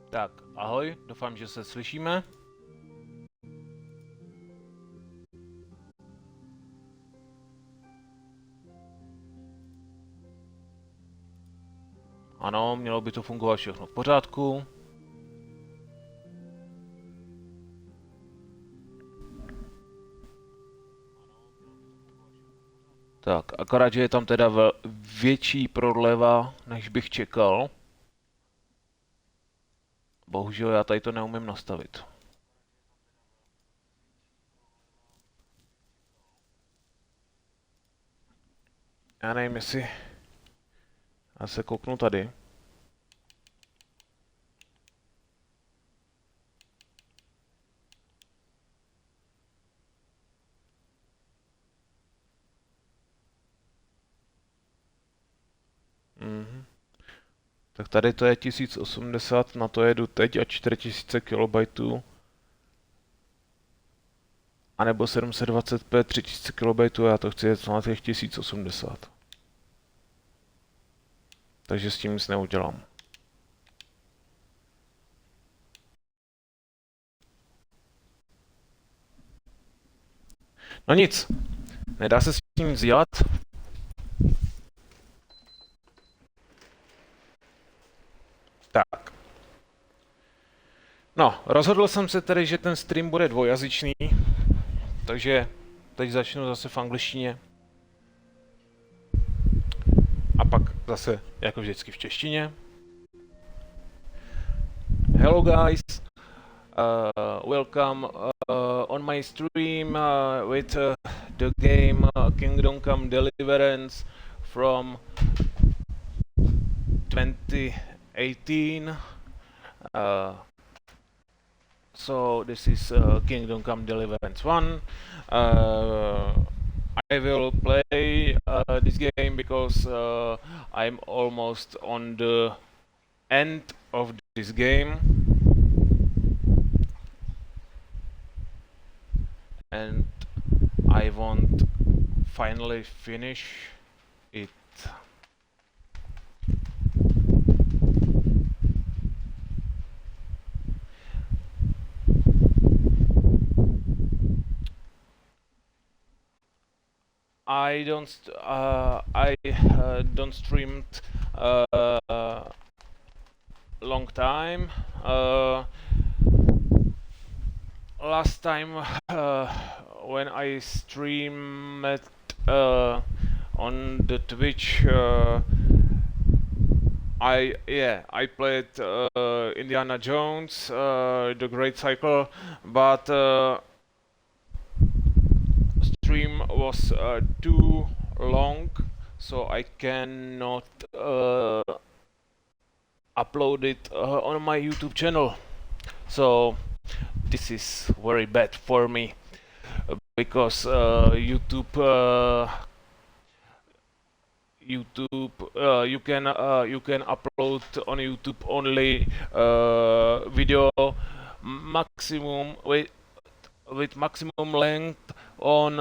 Tak, ahoj, doufám, že se slyšíme. Ano, mělo by to fungovat všechno v pořádku. Tak, akorát, že je tam teda větší prodleva, než bych čekal. Bohužel já tady to neumím nastavit. Já nevím, jestli... Já se kouknu tady. Mhm. Tak tady to je 1080, na to jedu teď a 4000 KB. A nebo 720p 3000 KB, já to chci jet na těch 1080. Takže s tím nic neudělám. No nic, nedá se s tím nic dělat. Tak. No, rozhodl jsem se tedy, že ten stream bude dvojazyčný, takže teď začnu zase v angličtině. A pak zase, jako vždycky, v češtině. Hello guys, welcome on my stream with the game Kingdom Come Deliverance from 2018. So this is Kingdom Come Deliverance 1. I will play this game because I'm almost on the end of this game. And I want finally finish it. I don't streamed long time. Last time when I streamed on the Twitch, I played Indiana Jones, The Great Cycle, but stream was too long, so I cannot upload it on my YouTube channel. So this is very bad for me because YouTube you can upload on YouTube only video maximum with maximum length on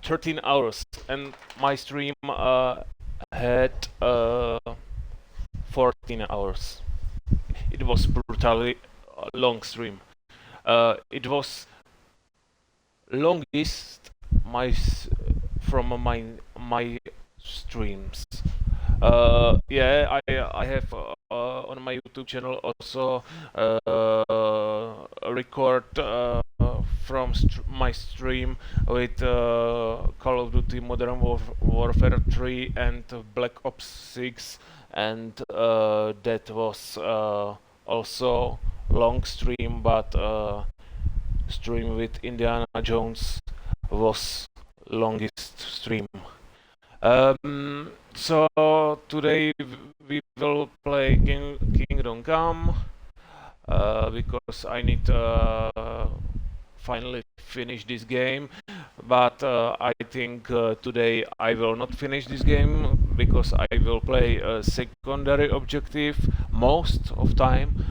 13 hours, and my stream had 14 hours. It was brutally long stream. It was longest from my streams. I have on my YouTube channel also a record from my stream with Call of Duty Modern Warfare 3 and Black Ops 6, and that was also long stream, but stream with Indiana Jones was longest stream. So today we will play Kingdom Come because I need to finally finish this game, but I think today I will not finish this game because I will play a secondary objective most of time,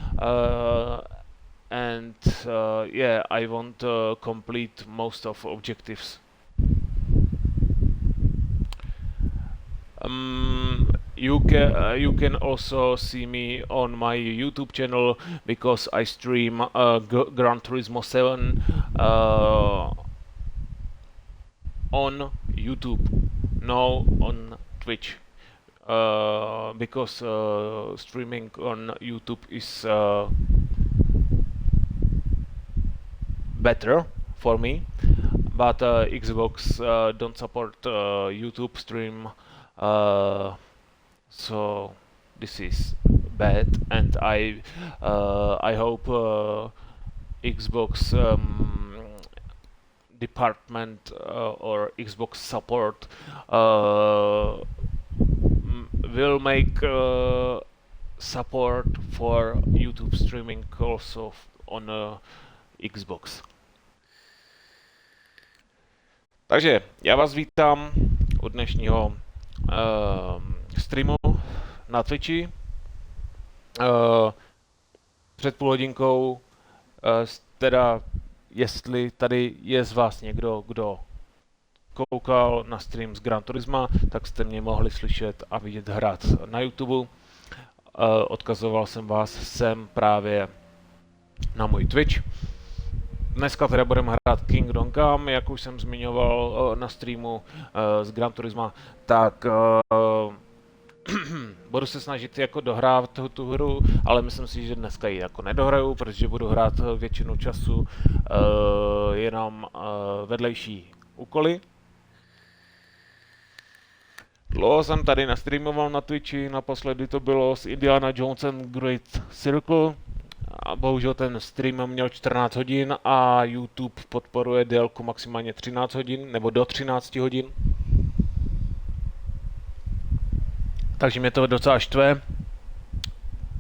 and I want to complete most of objectives. you can also see me on my YouTube channel because I stream Gran Turismo 7 on YouTube, no on Twitch. Because streaming on YouTube is better for me, but Xbox don't support YouTube stream, so this is bad, and I hope Xbox department or Xbox support will make support for YouTube streaming also on Xbox. Takže já vás vítám u dnešního streamu na Twitchi. Před půl hodinkou, teda jestli tady je z vás někdo, kdo koukal na stream z Gran Turisma, tak jste mě mohli slyšet a vidět hrát na YouTube. Odkazoval jsem vás sem právě na můj Twitch. Dneska teda budeme hrát Kingdom Come, jak už jsem zmiňoval na streamu z Gran Turisma, tak budu se snažit jako dohrát tu hru, ale myslím si, že dneska ji jako nedohraju, protože budu hrát většinu času jenom vedlejší úkoly. Dlouho jsem tady nastreamoval na Twitchi, naposledy to bylo s Indiana Jonesem Great Circle. A bohužel ten stream měl 14 hodin a YouTube podporuje délku maximálně 13 hodin, nebo do 13 hodin. Takže mě to docela štve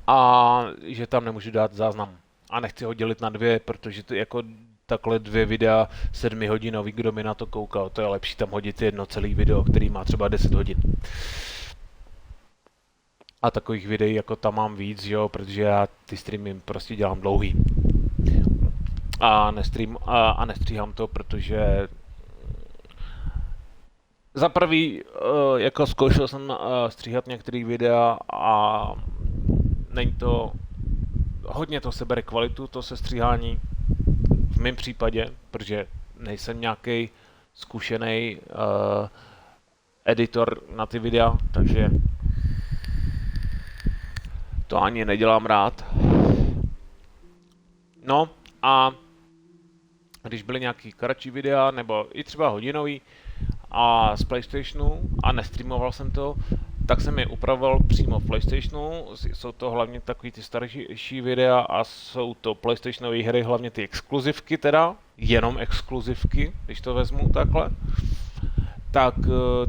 a že tam nemůžu dát záznam. A nechci ho dělit na dvě, protože to jako takhle 2 videa 7hodinový, kdo mi na to koukal, to je lepší tam hodit jedno celý video, který má třeba 10 hodin. A takových videí jako tam mám víc, jo, protože já ty streamy prostě dělám dlouhý. A nestříhám to, protože za prvý, jako zkoušel jsem stříhat některé videa a není to, hodně to sebere kvalitu, to se stříhání, v mém případě, protože nejsem nějaký zkušený editor na ty videa, takže to ani nedělám rád. No a když byly nějaký kratší videa, nebo i třeba hodinový a z PlayStationu a nestreamoval jsem to, tak jsem je upravoval přímo v PlayStationu. Jsou to hlavně takový ty starší videa a jsou to PlayStationové hry, hlavně ty exkluzivky teda, jenom exkluzivky, když to vezmu takhle. Tak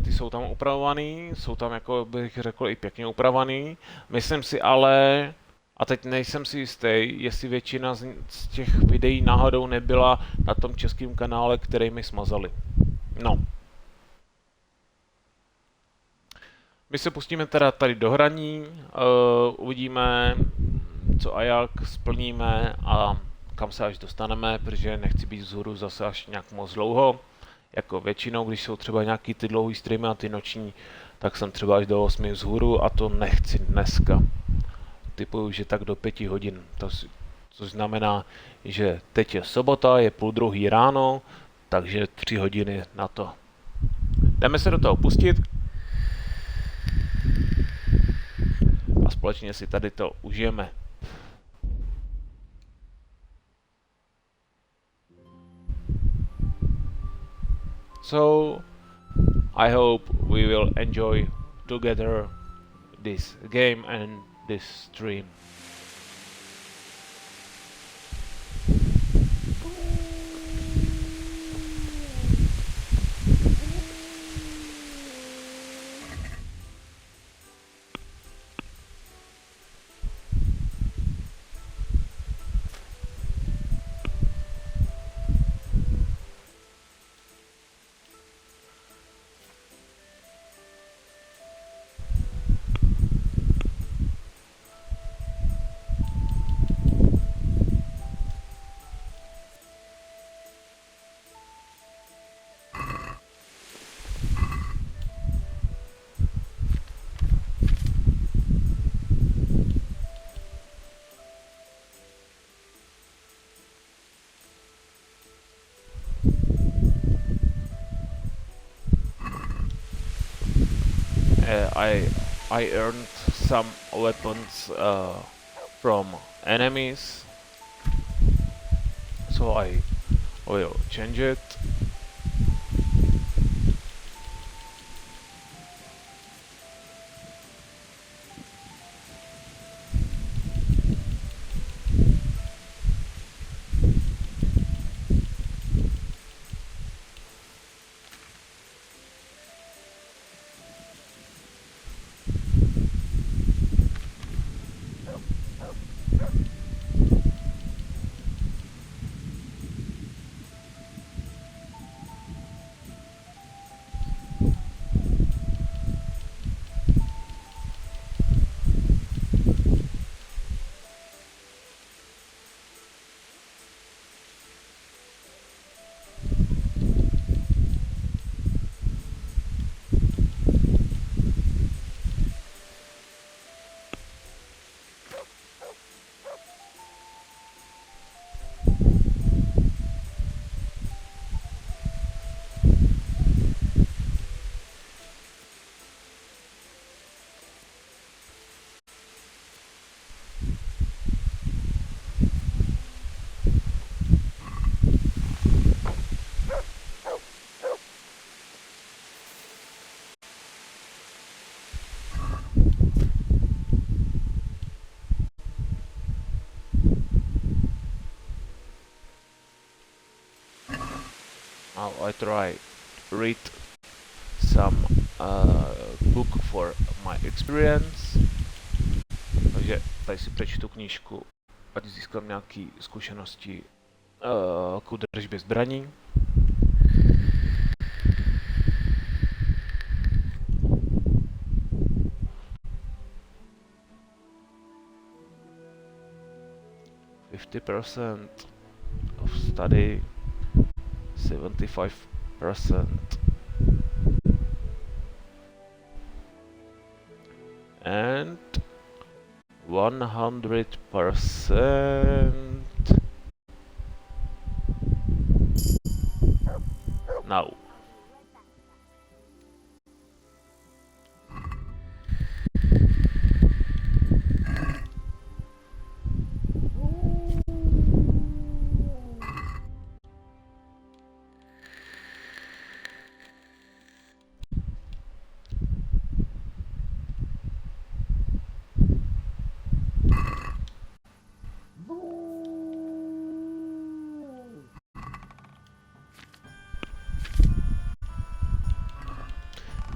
ty jsou tam upravovaný, jsou tam, jako bych řekl, i pěkně upravovaný. Myslím si ale, a teď nejsem si jistý, jestli většina z těch videí náhodou nebyla na tom českém kanále, který mi smazali. No. My se pustíme teda tady do hraní, uvidíme, co a jak splníme a kam se až dostaneme, protože nechci být vzhůru zase až nějak moc dlouho. Jako většinou, když jsou třeba nějaký ty dlouhý streamy a ty noční, tak jsem třeba až do 8 vzhůru a to nechci dneska. Typuju, že tak do 5 hodin, což znamená, že teď je sobota, je 12:30 ráno, takže 3 hodiny na to. Jdeme se do toho pustit a společně si tady to užijeme. So, I hope we will enjoy together this game and this stream. I earned some weapons from enemies, so I will change it. Now I try read some book for my experience. Takže tady si přečtu knížku, ať získám nějaké zkušenosti k údržbě zbraní. %50 of study, 75% and 100% now.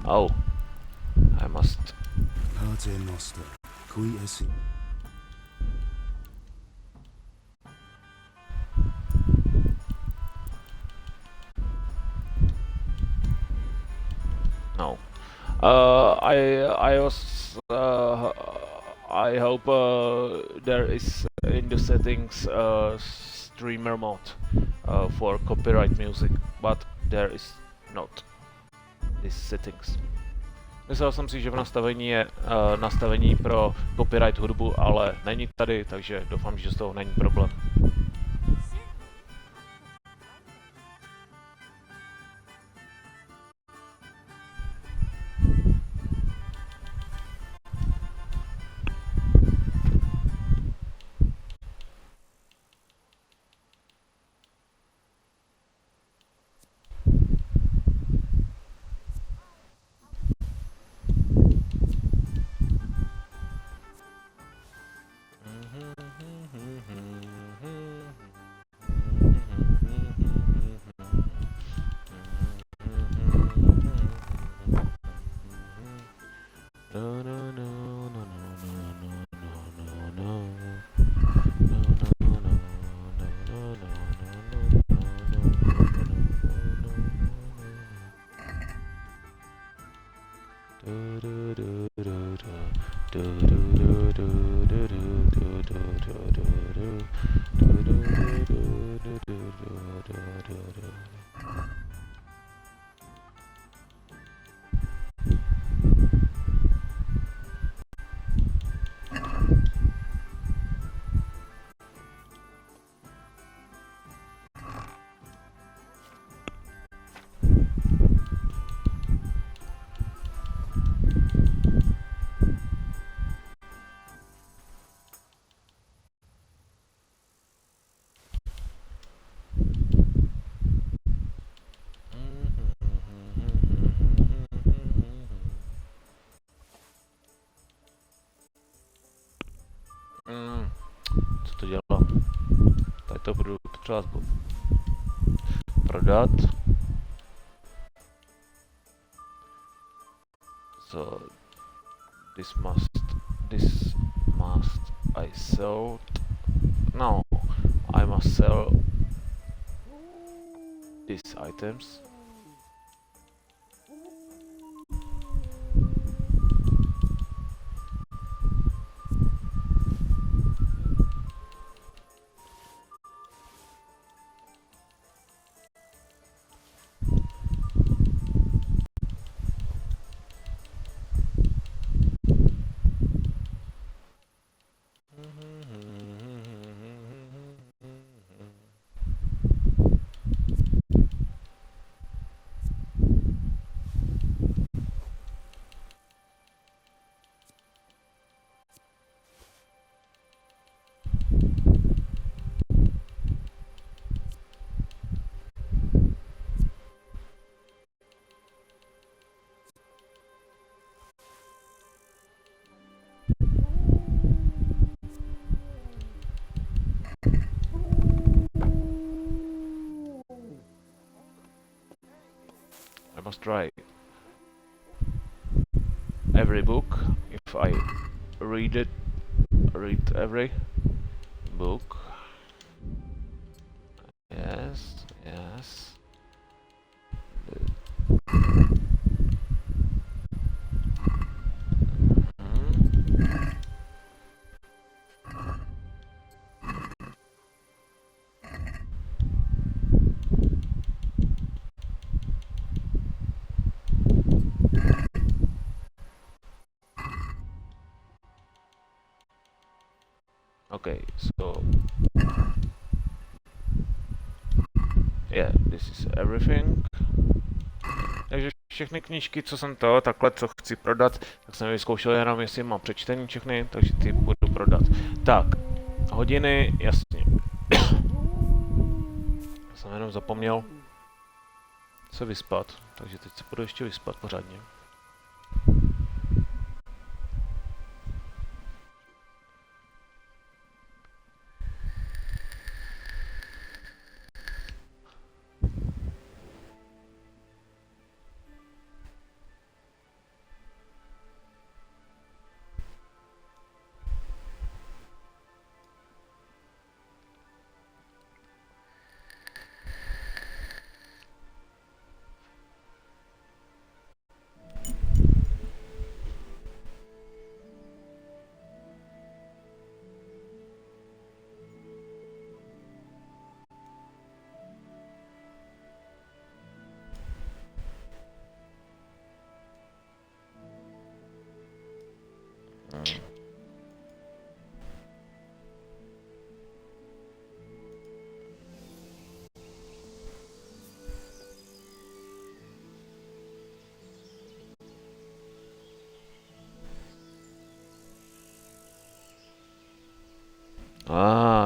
Oh, I must. Pater noster, qui esi. No. I was. I hope there is in the settings streamer mode for copyright music, but there is not. These settings. Myslel jsem si, že v nastavení je nastavení pro copyright hudbu, ale není tady, takže doufám, že z toho není problém. to budu potřebovat prodat. So this must I sold. No, I must sell these items. I must try every book. If I read every book. Yes, yes. Okay, so yeah, this is everything. Takže všechny knížky, co jsem takhle, co chci prodat, tak jsem vyzkoušel jenom, jestli mám přečtení všechny, takže ty budu prodat. Tak, hodiny, jasně. Já jsem jenom zapomněl se vyspat, takže teď se budu ještě vyspat pořádně.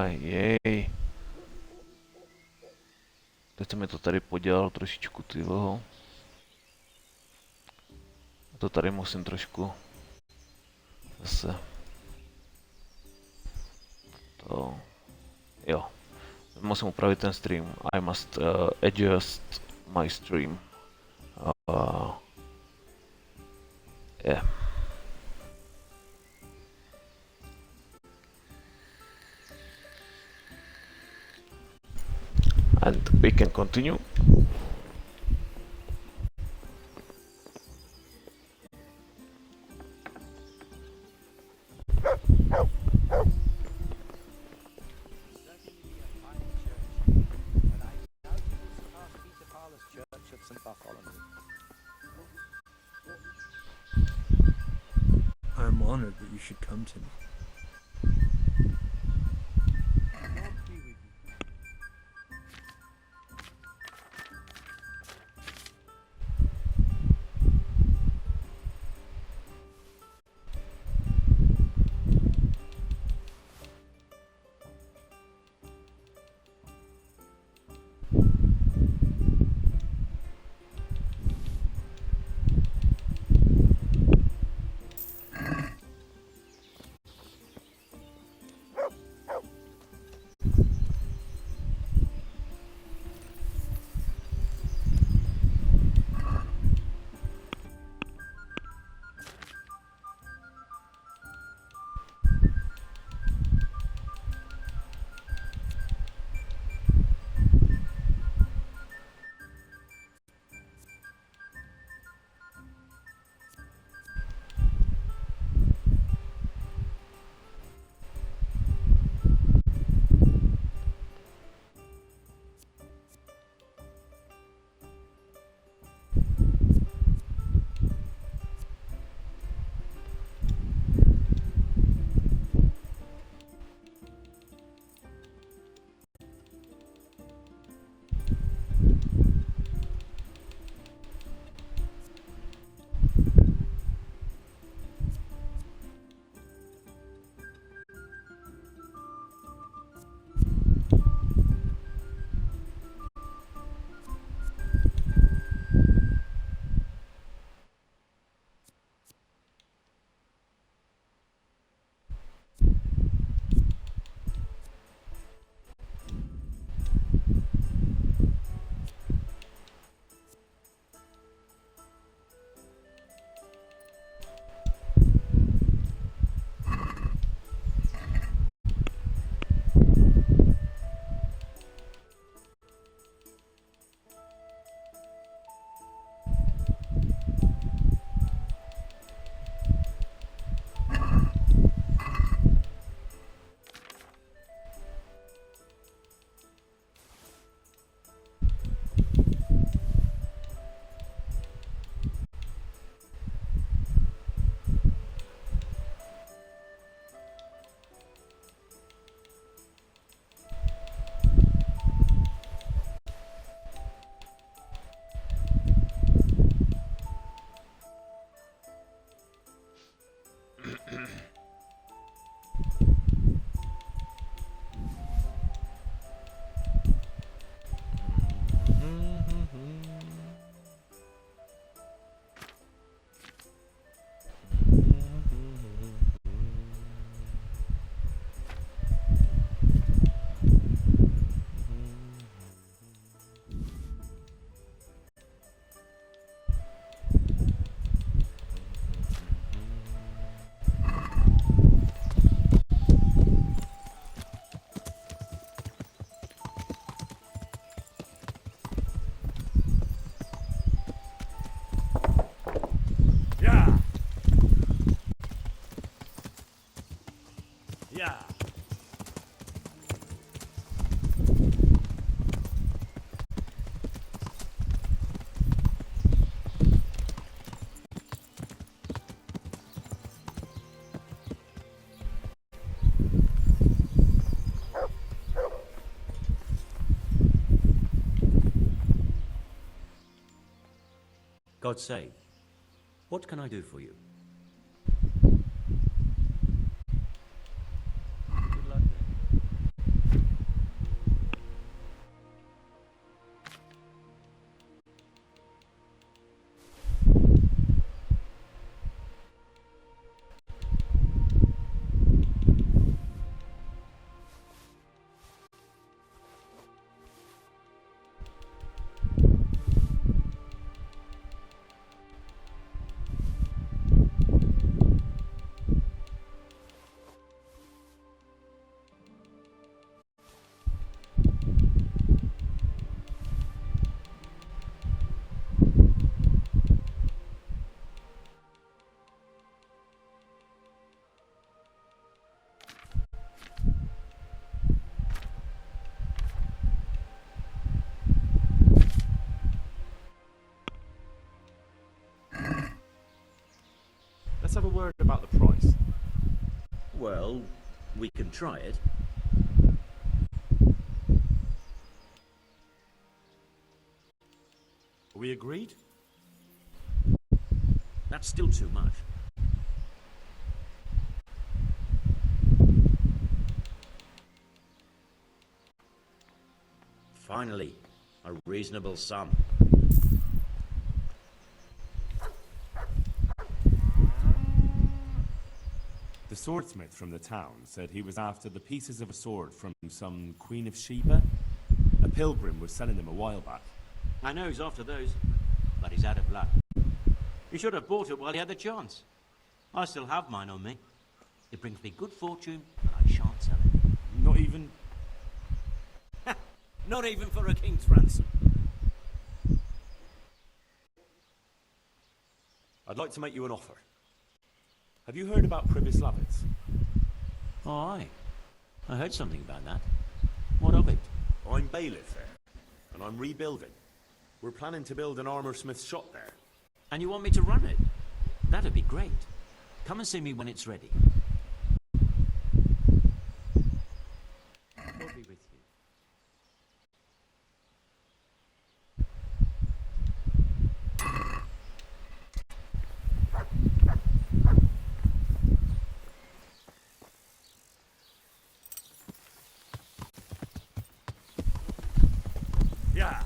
Jej. Teď jsem mi to tady podělal trošičku, ty voho. To tady musím trošku zase to, jo, musím upravit ten stream. I must adjust my stream. Yeah. And we can continue. I'm honored that you should come to me. God save. What can I do for you? Good luck. Let's have a word about the price. Well, we can try it. Are we agreed? That's still too much. Finally, a reasonable sum. The swordsmith from the town said he was after the pieces of a sword from some Queen of Sheba. A pilgrim was selling them a while back. I know he's after those, but he's out of luck. He should have bought it while he had the chance. I still have mine on me. It brings me good fortune, and I shan't sell it. Not even... Not even for a king's ransom. I'd like to make you an offer. Have you heard about Pribyslavitz? Oh, aye. I heard something about that. What of it? I'm bailiff there, and I'm rebuilding. We're planning to build an armoursmith's shop there. And you want me to run it? That'd be great. Come and see me when it's ready. We'll be with you. Yeah.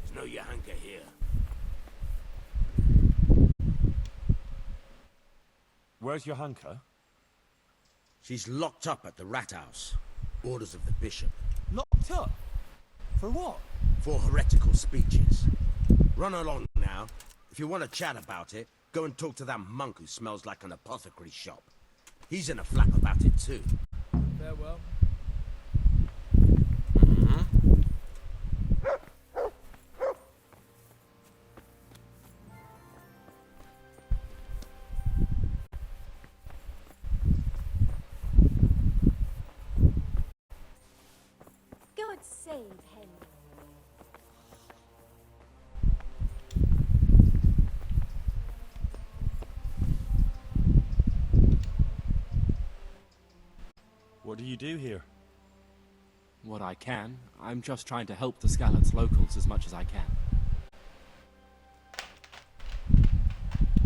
There's no Johanka here. Where's Johanka? She's locked up at the rat house. Orders of the bishop. Locked up? For what? For heretical speeches. Run along now. If you want to chat about it, go and talk to that monk who smells like an apothecary shop. He's in a flap about it too. Farewell. God save Henry. What do you do here? What I can. I'm just trying to help the Skalitz locals as much as I can.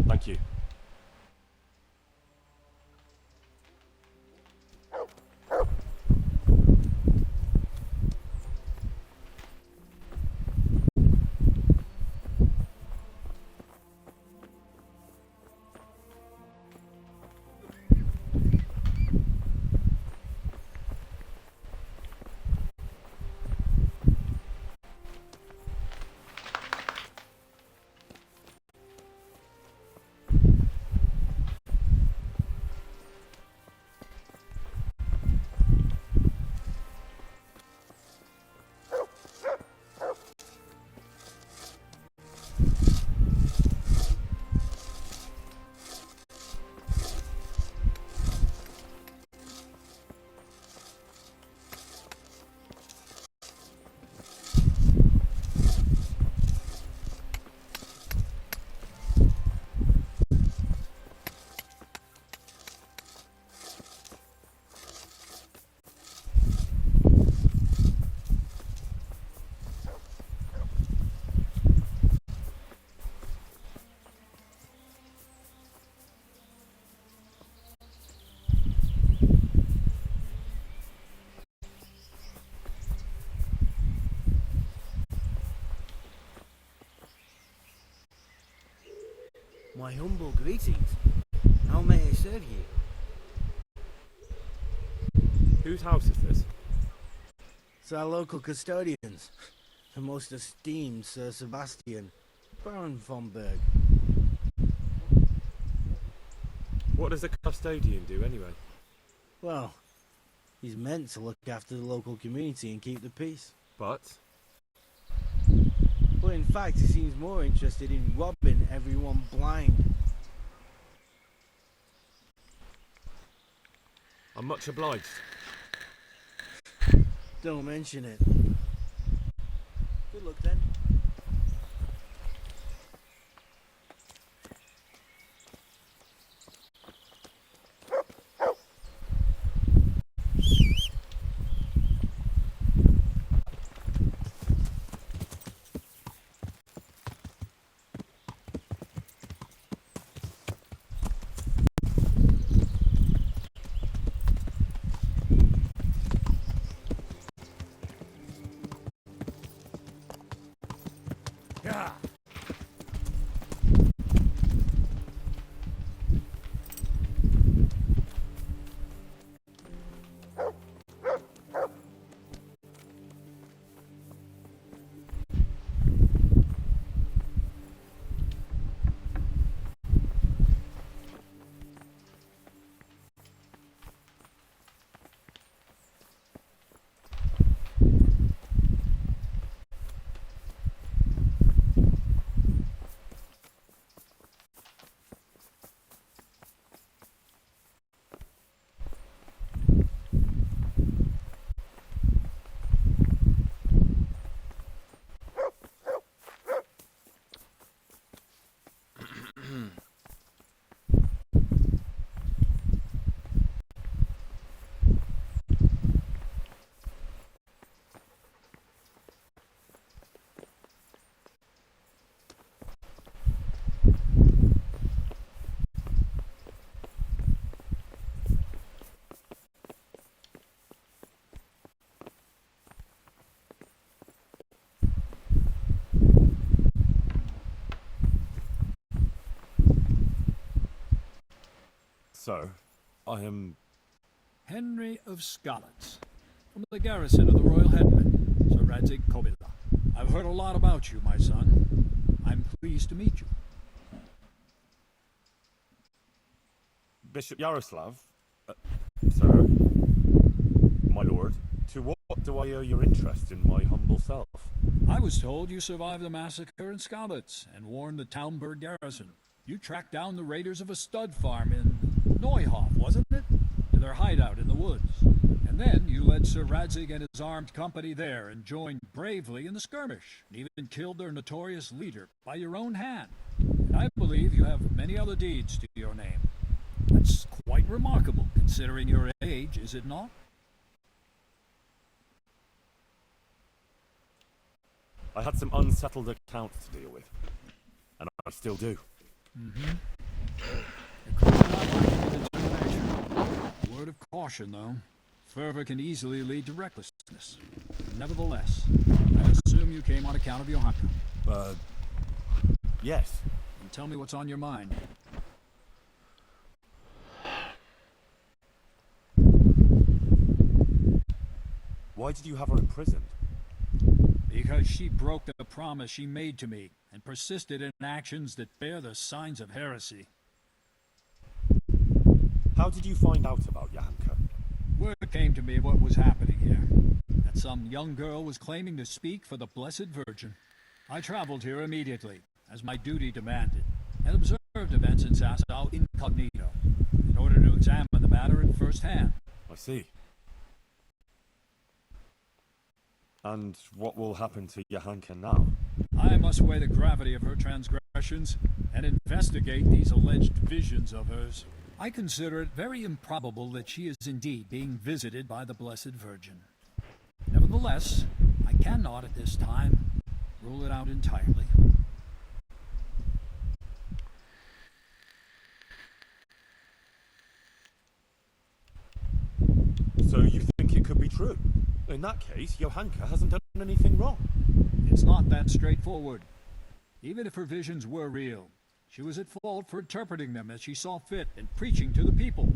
Thank you. My humble greetings. How may I serve you? Whose house is this? It's our local custodians. The most esteemed Sir Sebastian, Baron von Berg. What does a custodian do anyway? Well, he's meant to look after the local community and keep the peace. But In fact, he seems more interested in robbing everyone blind. I'm much obliged. Don't mention it. Good luck then. So, I am... Henry of Skalitz, from the garrison of the Royal Headman, Sir Radzig Kobyla. I've heard a lot about you, my son. I'm pleased to meet you. Bishop Yaroslav? Sir? My lord? To what do I owe your interest in my humble self? I was told you survived the massacre in Skalitz and warned the Townburg garrison. You tracked down the raiders of a stud farm in Neuhof, wasn't it? To their hideout in the woods. And then you led Sir Radzig and his armed company there and joined bravely in the skirmish, and even killed their notorious leader by your own hand. And I believe you have many other deeds to your name. That's quite remarkable, considering your age, is it not? I had some unsettled accounts to deal with. And I still do. Word of caution, though. Fervor can easily lead to recklessness. Nevertheless, I assume you came on account of Johanka. Yes. And tell me what's on your mind. Why did you have her imprisoned? Because she broke the promise she made to me and persisted in actions that bear the signs of heresy. How did you find out about Johanka? Word came to me of what was happening here. That some young girl was claiming to speak for the Blessed Virgin. I traveled here immediately, as my duty demanded, and observed events in Sasau incognito, in order to examine the matter at first hand. I see. And what will happen to Johanka now? I must weigh the gravity of her transgressions and investigate these alleged visions of hers. I consider it very improbable that she is indeed being visited by the Blessed Virgin. Nevertheless, I cannot at this time rule it out entirely. So you think it could be true? In that case, Johanka hasn't done anything wrong. It's not that straightforward. Even if her visions were real, She was at fault for interpreting them as she saw fit and preaching to the people.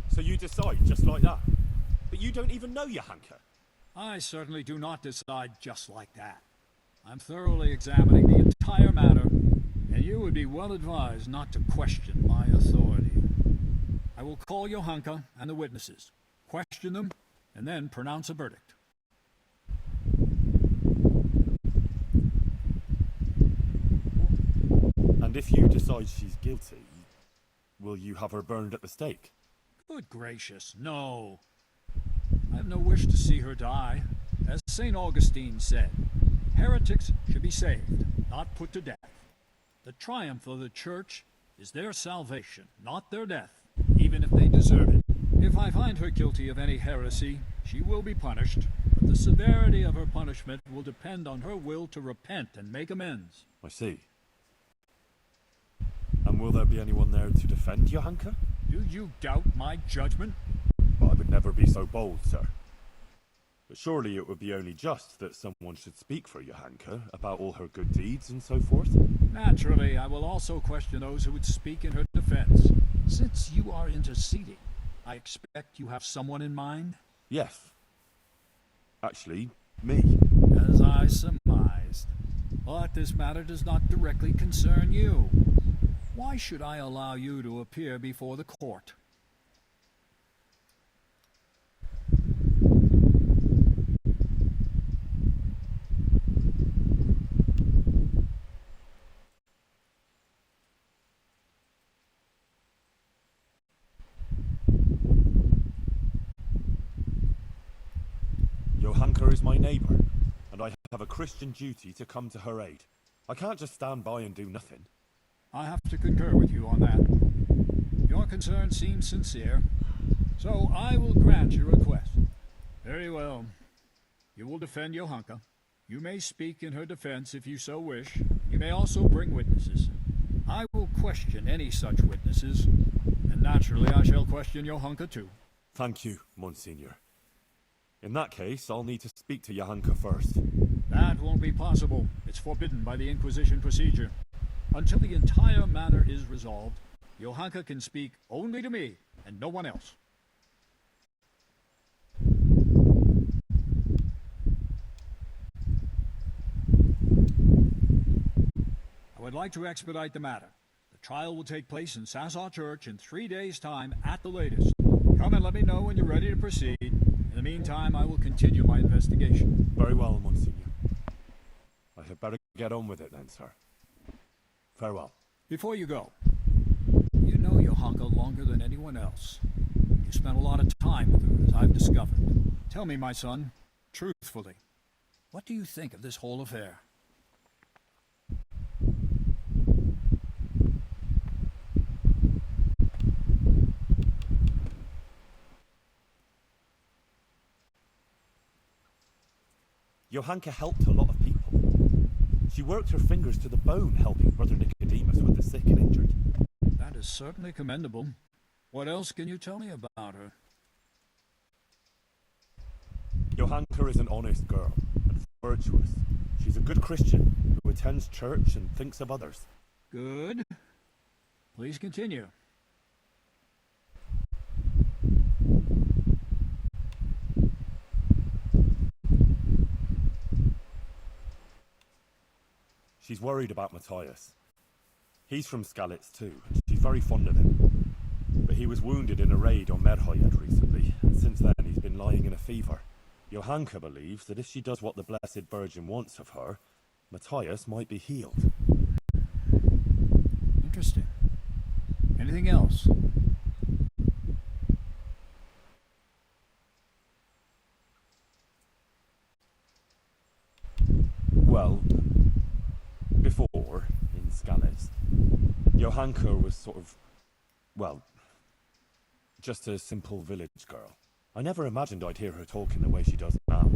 So you decide just like that? But you don't even know Johanka. I certainly do not decide just like that. I'm thoroughly examining the entire matter, and you would be well advised not to question my authority. I will call Johanka and the witnesses, question them, and then pronounce a verdict. And if you decide she's guilty, will you have her burned at the stake? Good gracious, no. I have no wish to see her die. As St. Augustine said, heretics should be saved, not put to death. The triumph of the Church is their salvation, not their death, even if they deserve it. If I find her guilty of any heresy, she will be punished, but the severity of her punishment will depend on her will to repent and make amends. I see. And will there be anyone there to defend Johanka? Do you doubt my judgment? I would never be so bold, sir. But surely it would be only just that someone should speak for Johanka about all her good deeds and so forth. Naturally, I will also question those who would speak in her defense. Since you are interceding, I expect you have someone in mind? Yes. Actually, me. As I surmised. But this matter does not directly concern you. Why should I allow you to appear before the court? Johanka is my neighbour, and I have a Christian duty to come to her aid. I can't just stand by and do nothing. I have to concur with you on that. Your concern seems sincere, so I will grant your request. Very well. You will defend Johanka. You may speak in her defense if you so wish. You may also bring witnesses. I will question any such witnesses, and naturally I shall question Johanka too. Thank you, Monsignor. In that case, I'll need to speak to Johanka first. That won't be possible. It's forbidden by the Inquisition procedure. Until the entire matter is resolved, Johanka can speak only to me and no one else. I would like to expedite the matter. The trial will take place in Sassaw Church in 3 days' time at the latest. Come and let me know when you're ready to proceed. In the meantime, I will continue my investigation. Very well, Monsignor. I had better get on with it then, sir. Farewell. Before you go, you know Johanka longer than anyone else. You spent a lot of time with her, as I've discovered. Tell me, my son, truthfully, what do you think of this whole affair? Johanka helped a lot of people. She worked her fingers to the bone helping Brother Nicodemus with the sick and injured. That is certainly commendable. What else can you tell me about her? Johanka is an honest girl and virtuous. She's a good Christian who attends church and thinks of others. Good. Please continue. She's worried about Matthias. He's from Skalitz too, and she's very fond of him. But he was wounded in a raid on Merhojed recently, and since then he's been lying in a fever. Johanka believes that if she does what the Blessed Virgin wants of her, Matthias might be healed. Interesting. Anything else? Well, before, in Skalitz, Johanka was sort of, well, just a simple village girl. I never imagined I'd hear her talking the way she does now.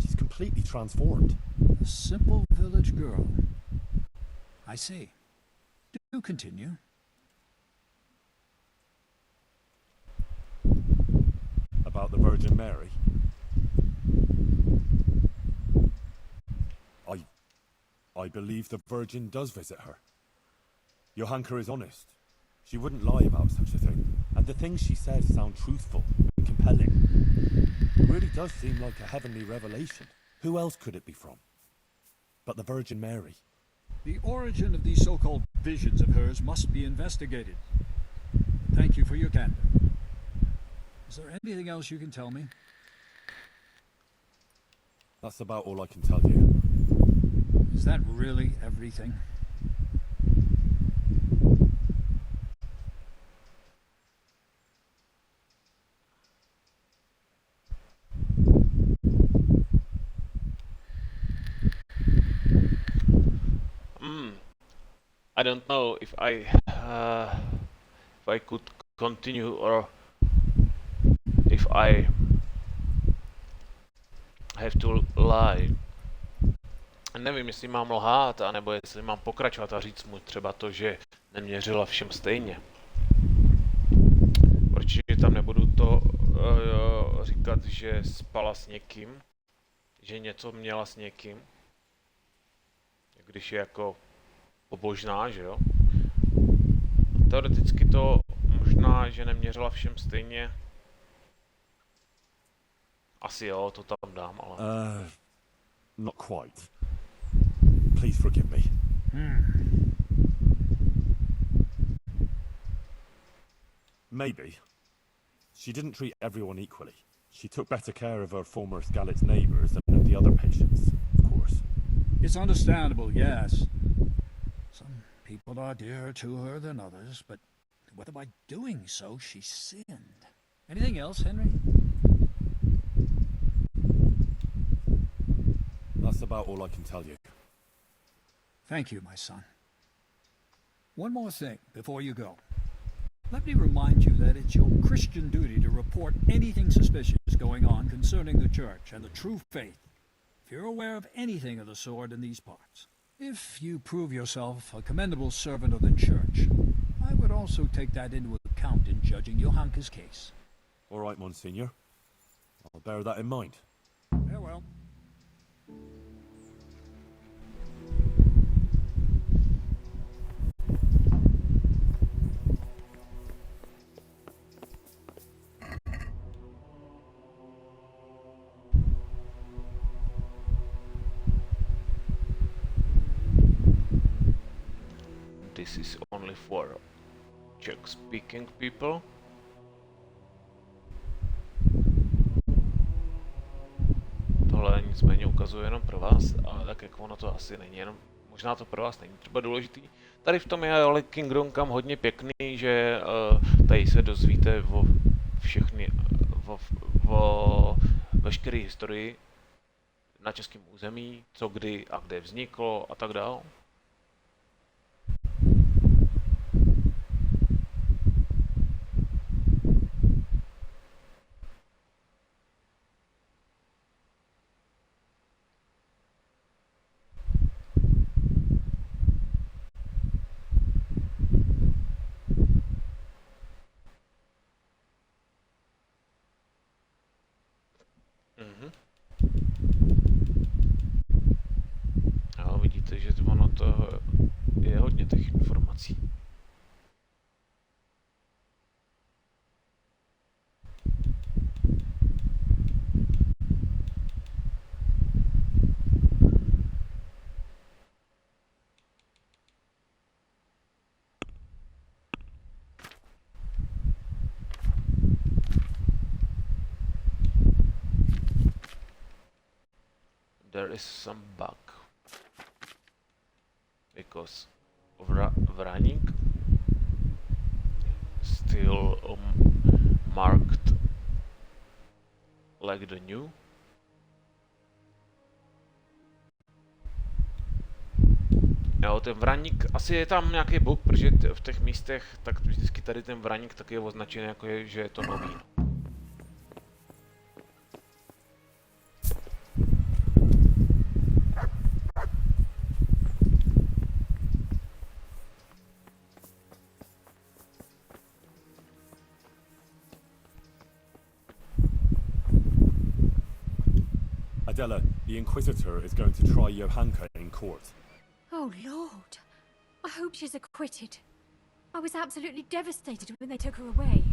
She's completely transformed. A simple village girl. I see. Do continue. About the Virgin Mary. I believe the Virgin does visit her. Johanka is honest. She wouldn't lie about such a thing. And the things she says sound truthful and compelling. It really does seem like a heavenly revelation. Who else could it be from? But the Virgin Mary. The origin of these so-called visions of hers must be investigated. Thank you for your candor. Is there anything else you can tell me? That's about all I can tell you. Is that really everything? I don't know if I could continue or if I have to lie. Nevím, jestli mám lhát, anebo jestli mám pokračovat a říct mu třeba to, že neměřila všem stejně. Určitě tam nebudu to říkat, že spala s někým, že něco měla s někým, když je jako pobožná, že jo? Teoreticky to možná, že neměřila všem stejně. Asi jo, to tam dám, ale... Not quite. Please forgive me. Maybe. She didn't treat everyone equally. She took better care of her former Skalitz neighbours than of the other patients, of course. It's understandable, yes. Some people are dearer to her than others, but whether by doing so she sinned. Anything else, Henry? That's about all I can tell you. Thank you, my son. One more thing before you go. Let me remind you that it's your Christian duty to report anything suspicious going on concerning the Church and the true faith, if you're aware of anything of the sort in these parts. If you prove yourself a commendable servant of the Church, I would also take that into account in judging Johanka's case. All right, Monsignor. I'll bear that in mind. Farewell. This is only for Czech-speaking people. Tohle nicméně ukazuje jenom pro vás, ale tak jako ono to asi není jenom, možná to pro vás není třeba důležitý. Tady v tom je ale Kingdom Come hodně pěkný, že tady se dozvíte o všechny, o veškeré historii na českém území, co kdy a kde vzniklo a tak dále. Jo, vidíte, že ono to je hodně těch informací. There is some bug because Vranik still marked like the new. Jo, ten Vranik, asi je tam nějaký bug, protože v těch místech, tak vždycky tady ten Vranik tak je označený jako že je to nový. Adela, the Inquisitor is going to try Johanka in court. Oh, Lord. I hope she's acquitted. I was absolutely devastated when they took her away.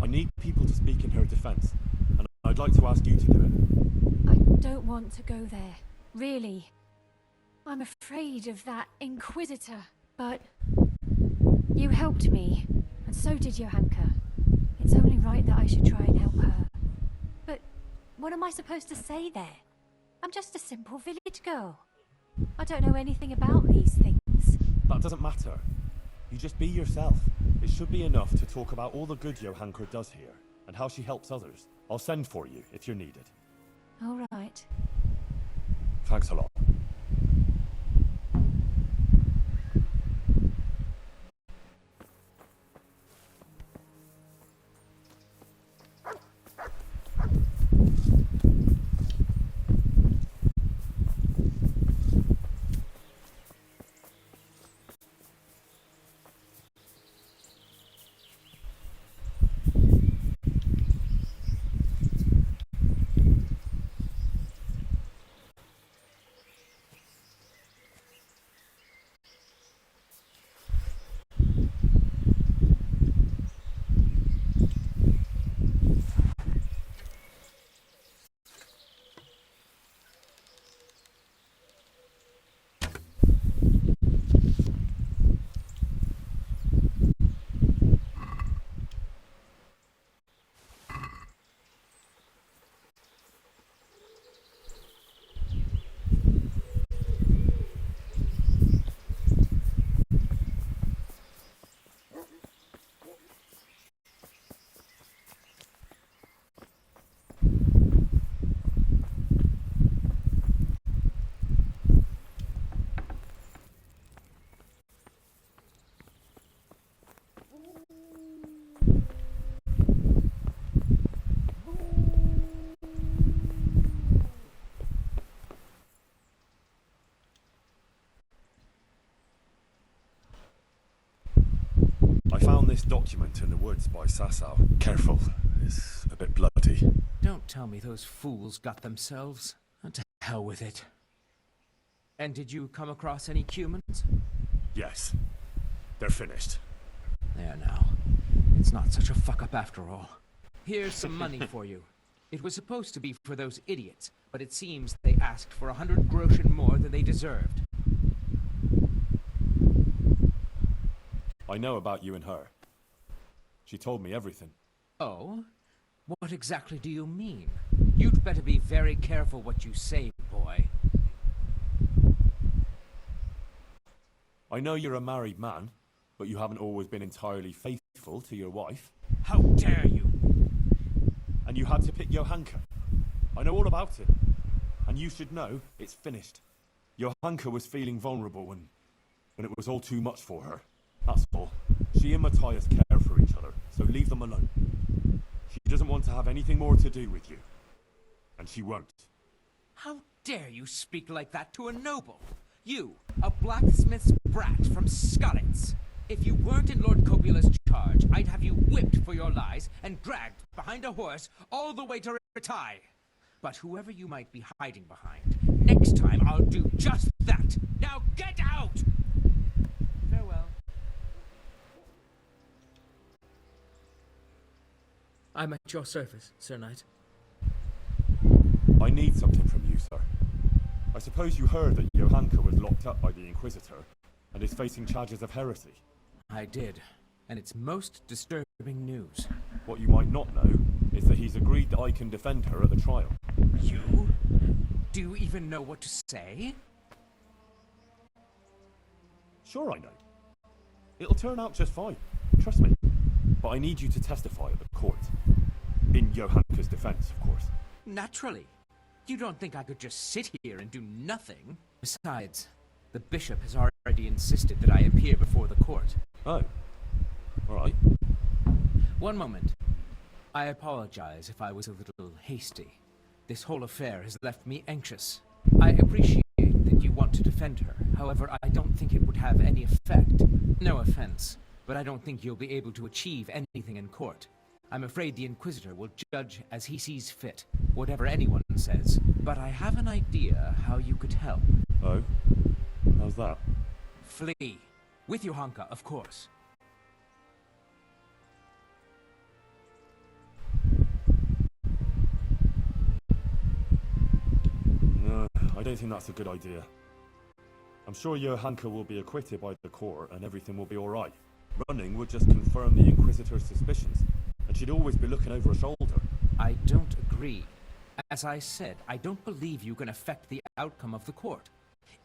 I need people to speak in her defense, and I'd like to ask you to do it. I don't want to go there. Really. I'm afraid of that Inquisitor. But you helped me, and so did Johanka. It's only right that I should try and help her. But what am I supposed to say there? I'm just a simple village girl. I don't know anything about these things. That doesn't matter. You just be yourself. It should be enough to talk about all the good Johanka does here, and how she helps others. I'll send for you if you're needed. All right. Thanks a lot. I found this document in the woods by Sasau. Careful, it's a bit bloody. Don't tell me those fools got themselves. To hell with it. And did you come across any humans? Yes, they're finished. There now. It's not such a fuck-up after all. Here's some money for you. It was supposed to be for those idiots, but it seems they asked for 100 groschen more than they deserved. I know about you and her. She told me everything. Oh? What exactly do you mean? You'd better be very careful what you say, boy. I know you're a married man, but you haven't always been entirely faithful to your wife. How dare you! And you had to pick Johanka. I know all about it. And you should know it's finished. Johanka was feeling vulnerable when it was all too much for her. That's all. She and Matthias care for each other, so leave them alone. She doesn't want to have anything more to do with you. And she won't. How dare you speak like that to a noble? You, a blacksmith's brat from Skalitz. If you weren't in Lord Copula's charge, I'd have you whipped for your lies and dragged behind a horse all the way to Ratai. But whoever you might be hiding behind, next time I'll do just that. Now get out! Farewell. I'm at your service, Sir Knight. I need something from you, sir. I suppose you heard that Johanka was locked up by the Inquisitor and is facing charges of heresy. I did, and it's most disturbing news. What you might not know is that he's agreed that I can defend her at the trial. You? Do you even know what to say? Sure I know. It'll turn out just fine, trust me. But I need you to testify at the court. In Johanka's defense, of course. Naturally. You don't think I could just sit here and do nothing? Besides, the bishop has already insisted that I appear before the court. Oh. Alright. One moment. I apologize if I was a little hasty. This whole affair has left me anxious. I appreciate that you want to defend her. However, I don't think it would have any effect. No offense, but I don't think you'll be able to achieve anything in court. I'm afraid the Inquisitor will judge as he sees fit, whatever anyone says. But I have an idea how you could help. Oh? How's that? Flee. With Johanka, of course. No, I don't think that's a good idea. I'm sure Johanka will be acquitted by the court and everything will be alright. Running would just confirm the Inquisitor's suspicions, and she'd always be looking over her shoulder. I don't agree. As I said, I don't believe you can affect the outcome of the court.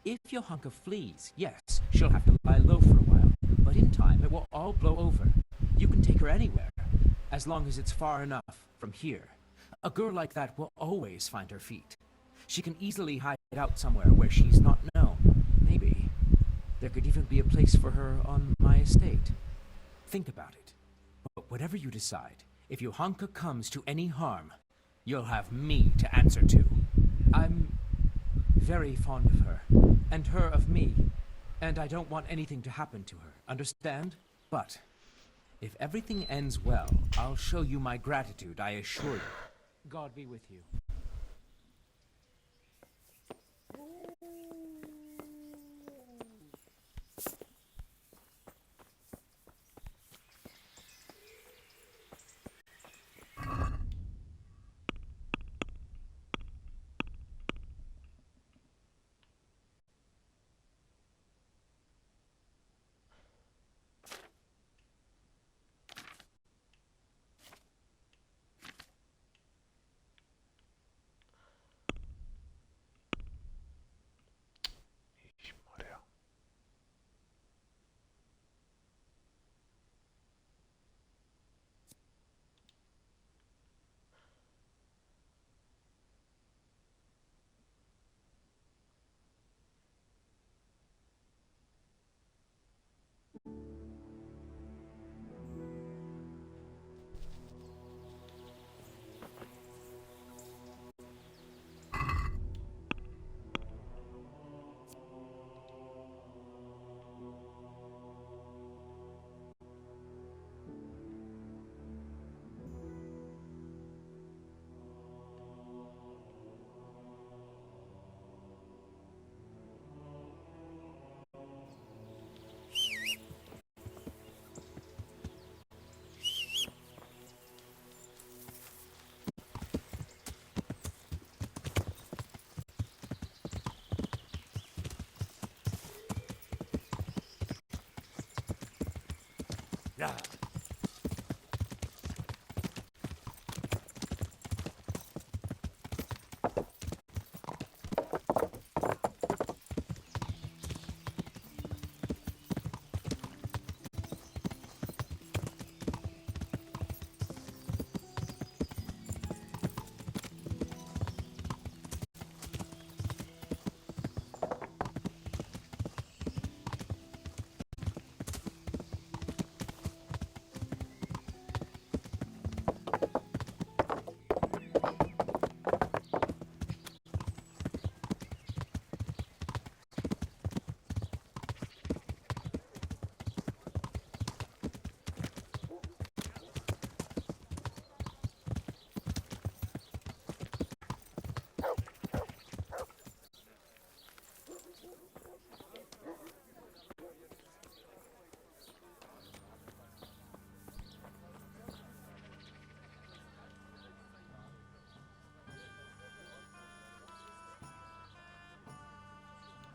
If Johanka flees, yes, she'll have to lie low for a while, but in time it will all blow over. You can take her anywhere, as long as it's far enough from here. A girl like that will always find her feet. She can easily hide out somewhere where she's not known. Maybe there could even be a place for her on my estate. Think about it. But whatever you decide, if Johanka comes to any harm, you'll have me to answer to. I'm very fond of her, and her of me, and I don't want anything to happen to her, understand? But if everything ends well, I'll show you my gratitude, I assure you. God be with you. Ježišmarja. Yeah.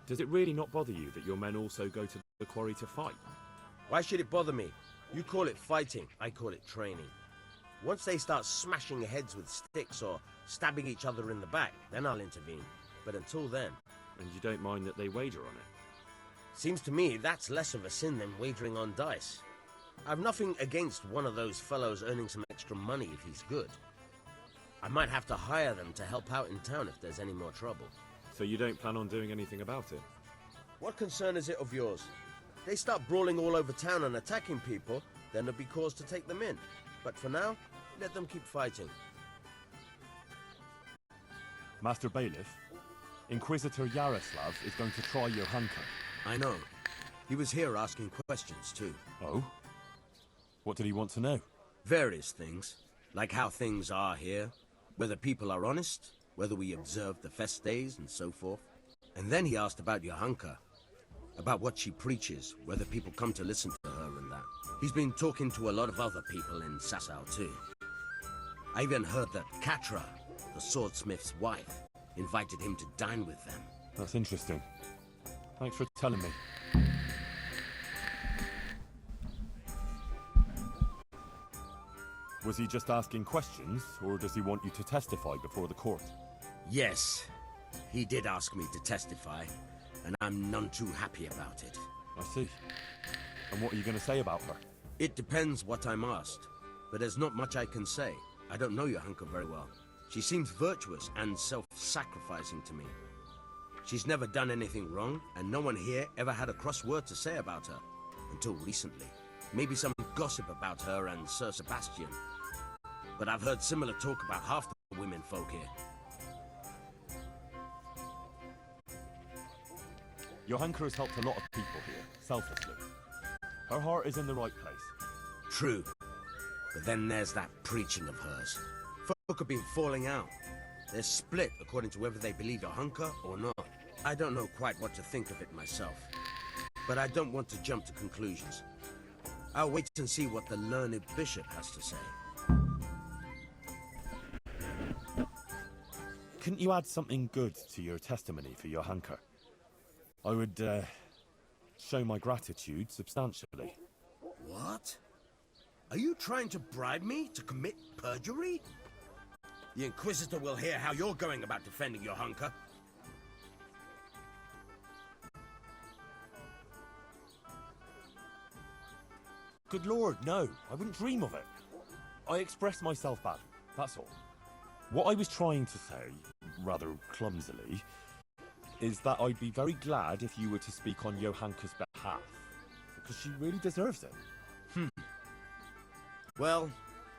Does it really not bother you that your men also go to the quarry to fight? Why should it bother me? You call it fighting, I call it training. Once they start smashing heads with sticks or stabbing each other in the back, then I'll intervene. But until then... And you don't mind that they wager on it? Seems to me that's less of a sin than wagering on dice. I've nothing against one of those fellows earning some extra money if he's good. I might have to hire them to help out in town if there's any more trouble. So you don't plan on doing anything about it? What concern is it of yours? They start brawling all over town and attacking people, then there'll be cause to take them in. But for now, let them keep fighting. Master Bailiff, Inquisitor Yaroslav is going to try Johanka. I know. He was here asking questions too. Oh? What did he want to know? Various things. Like how things are here, whether people are honest, whether we observe the fest days and so forth. And then he asked about Johanka. About what she preaches, whether people come to listen to her and that. He's been talking to a lot of other people in Sasau too. I even heard that Katra, the swordsmith's wife, invited him to dine with them. That's interesting. Thanks for telling me. Was he just asking questions, or does he want you to testify before the court? Yes, he did ask me to testify, and I'm none too happy about it. I see. And what are you going to say about her? It depends what I'm asked, but there's not much I can say. I don't know Johanka very well. She seems virtuous and self-sacrificing to me. She's never done anything wrong, and no one here ever had a cross word to say about her. Until recently. Maybe some gossip about her and Sir Sebastian. But I've heard similar talk about half the women folk here. Johanka has helped a lot of people here, selflessly. Her heart is in the right place. True. But then there's that preaching of hers. Folk have been falling out. They're split according to whether they believe Johanka or not. I don't know quite what to think of it myself. But I don't want to jump to conclusions. I'll wait and see what the learned bishop has to say. Couldn't you add something good to your testimony for Johanka? I would, show my gratitude substantially. What? Are you trying to bribe me to commit perjury? The Inquisitor will hear how you're going about defending Johanka. Good lord, no. I wouldn't dream of it. I expressed myself badly, that's all. What I was trying to say, rather clumsily, is that I'd be very glad if you were to speak on Johanka's behalf, because she really deserves it. Well,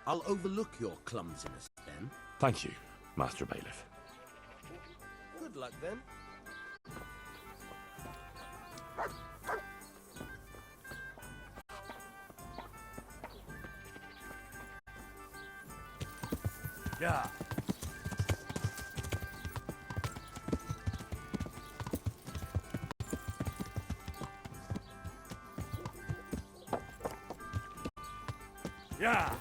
I'll overlook your clumsiness then. Thank you, Master Bailiff. Good luck then. Yeah. Yeah.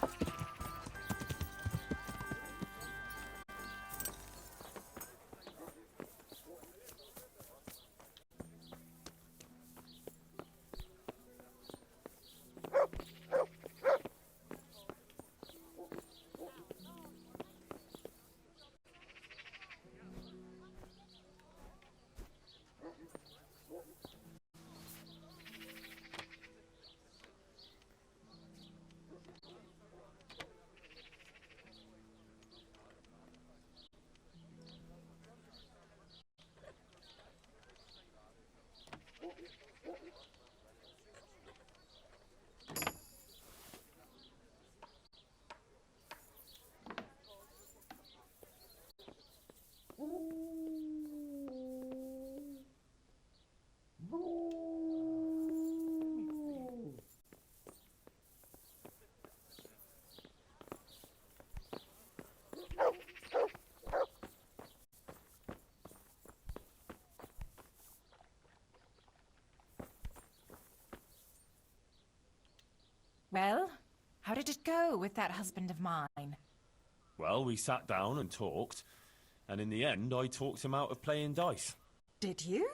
Well, how did it go with that husband of mine? Well, we sat down and talked, and in the end I talked him out of playing dice. Did you?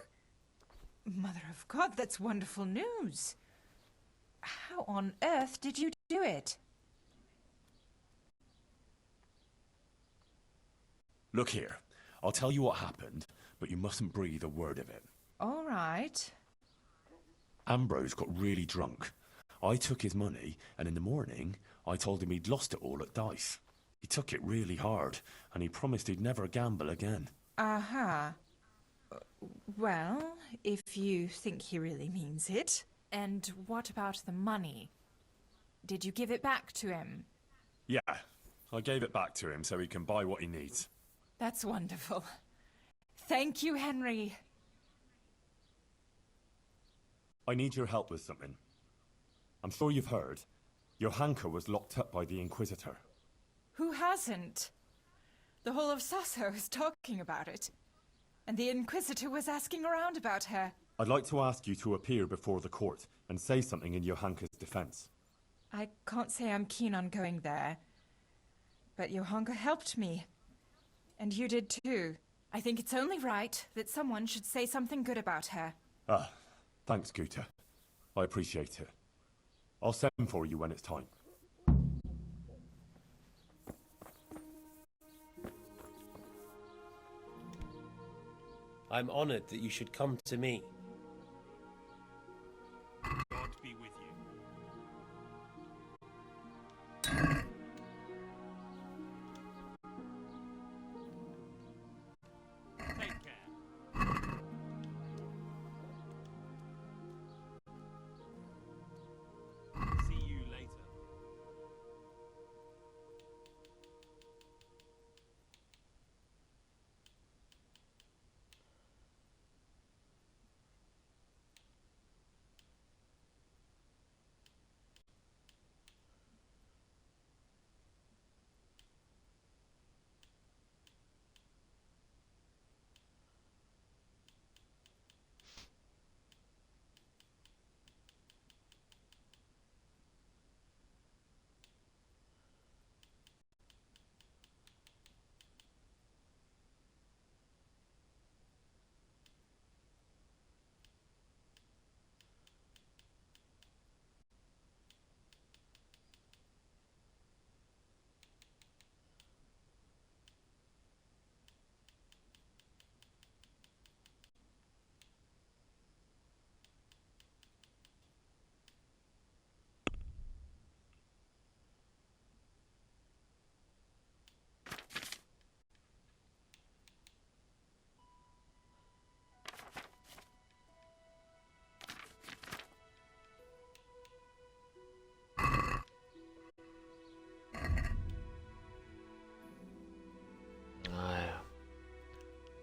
Mother of God, that's wonderful news. How on earth did you do it? Look here, I'll tell you what happened, but you mustn't breathe a word of it. All right. Ambrose got really drunk. I took his money, and in the morning, I told him he'd lost it all at dice. He took it really hard, and he promised he'd never gamble again. Aha. Well, if you think he really means it. And what about the money? Did you give it back to him? Yeah, I gave it back to him so he can buy what he needs. That's wonderful. Thank you, Henry. I need your help with something. I'm sure you've heard. Johanka was locked up by the Inquisitor. Who hasn't? The whole of Sasau is talking about it. And the Inquisitor was asking around about her. I'd like to ask you to appear before the court and say something in Johanka's defense. I can't say I'm keen on going there. But Johanka helped me. And you did too. I think it's only right that someone should say something good about her. Ah, thanks, Guta. I appreciate it. I'll send for you when it's time. I'm honored that you should come to me. God be with you. Take care. See you later.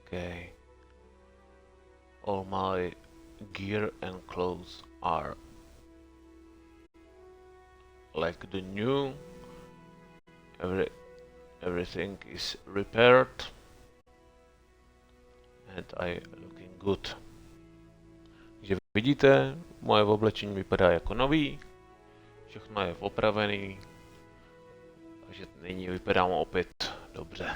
Okay. All my gear and clothes are like the new. Everything is repaired and I looking good. Takže vidíte, moje oblečení vypadá jako nový, všechno je opravený, takže nyní vypadám opět dobře.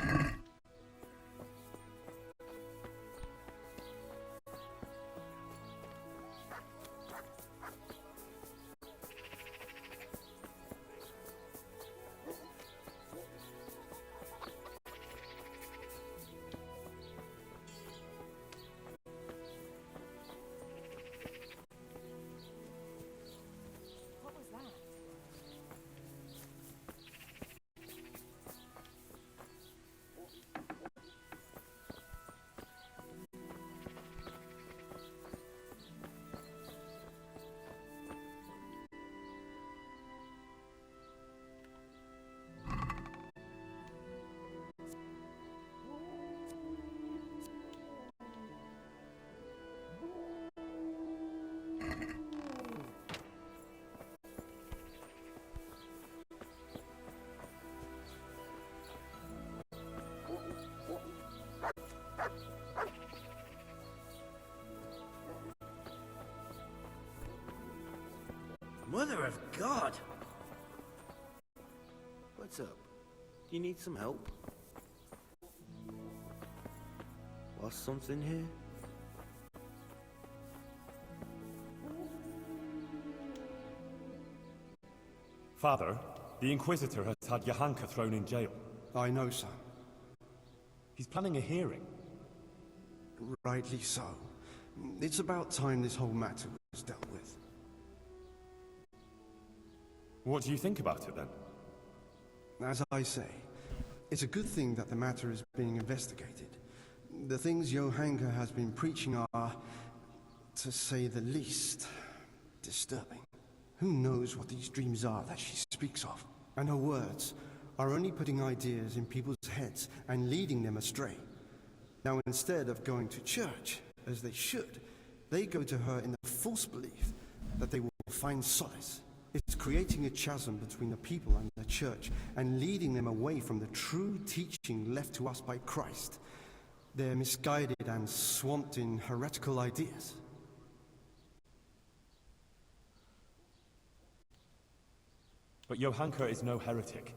Mother of God! What's up? Do you need some help? Lost something here? Father, the Inquisitor has had Johanka thrown in jail. I know, sir. He's planning a hearing. Rightly so. It's about time this whole matter was dealt with. What do you think about it, then? As I say, it's a good thing that the matter is being investigated. The things Johanka has been preaching are, to say the least, disturbing. Who knows what these dreams are that she speaks of? And her words are only putting ideas in people's heads and leading them astray. Now, instead of going to church, as they should, they go to her in the false belief that they will find solace. It's creating a chasm between the people and the church and leading them away from the true teaching left to us by Christ. They're misguided and swamped in heretical ideas. But Johanka is no heretic.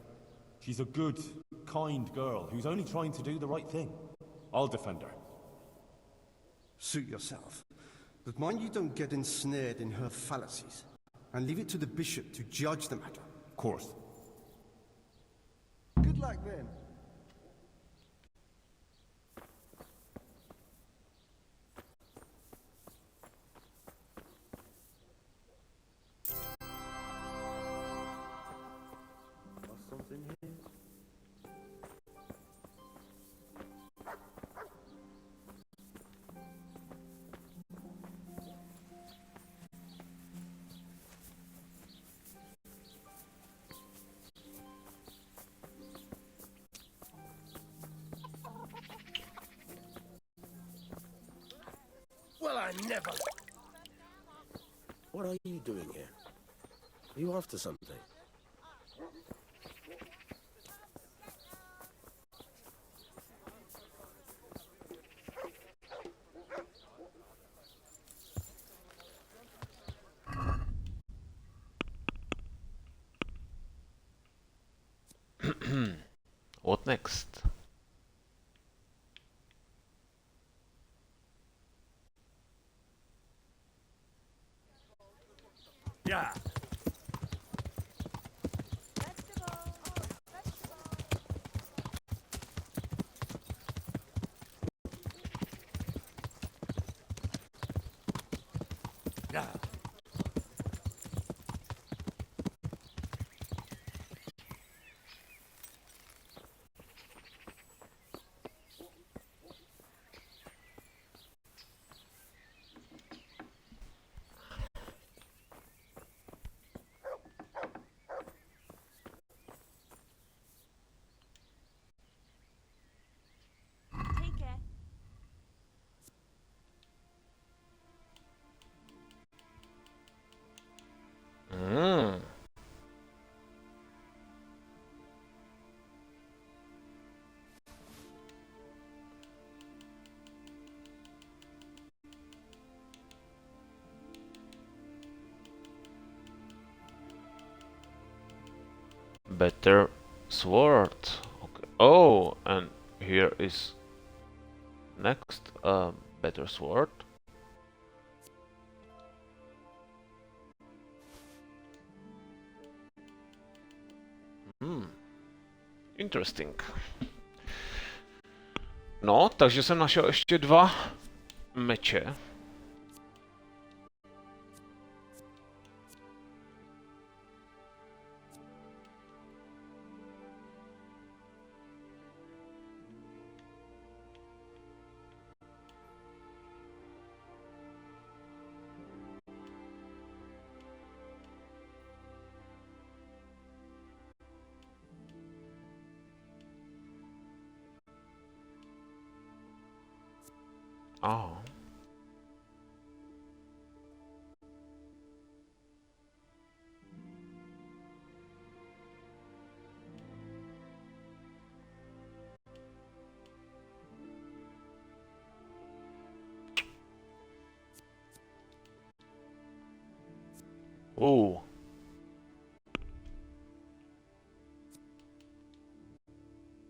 She's a good, kind girl who's only trying to do the right thing. I'll defend her. Suit yourself. But mind you don't get ensnared in her fallacies. And leave it to the bishop to judge the matter. Of course. Good luck then. Well, I never... What are you doing here? Are you after something? What next? Yeah. Yeah. Take care. Mm. Better sword. Okay. Oh, and here is next better sword. Hmm. Interesting. No, takže jsem našel ještě 2 meče. Oh.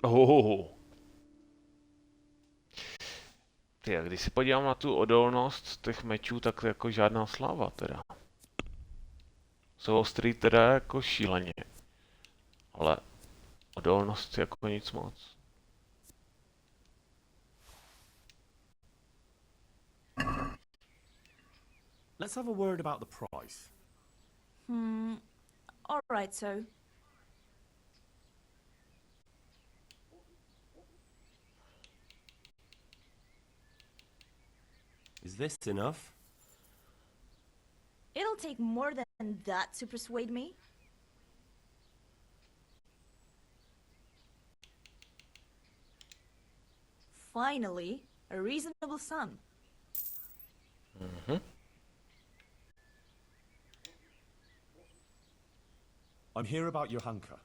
Oh. Ty, a když se podívám na tu odolnost těch mečů, tak to jako žádná sláva teda. Jsou ostrý teda jako šíleně. Ale odolnost jako nic moc. Let's have a word about the price. All right, so. Is this enough? It'll take more than that to persuade me. Finally, a reasonable sum. Mm-hmm. I'm here about Johanka.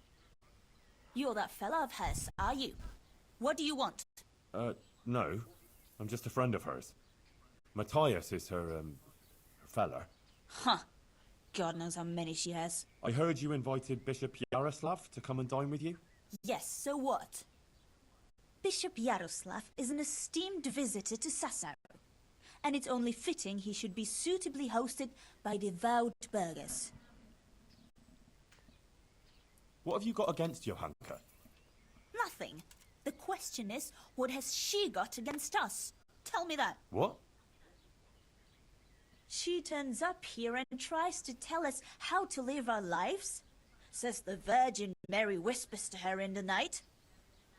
You're that fella of hers, are you? What do you want? No. I'm just a friend of hers. Matthias is her fella. Huh. God knows how many she has. I heard you invited Bishop Yaroslav to come and dine with you? Yes, so what? Bishop Yaroslav is an esteemed visitor to Sassau, and it's only fitting he should be suitably hosted by devout burghers. What have you got against Johanka? Nothing. The question is, what has she got against us? Tell me that. What? She turns up here and tries to tell us how to live our lives. Says the Virgin Mary whispers to her in the night.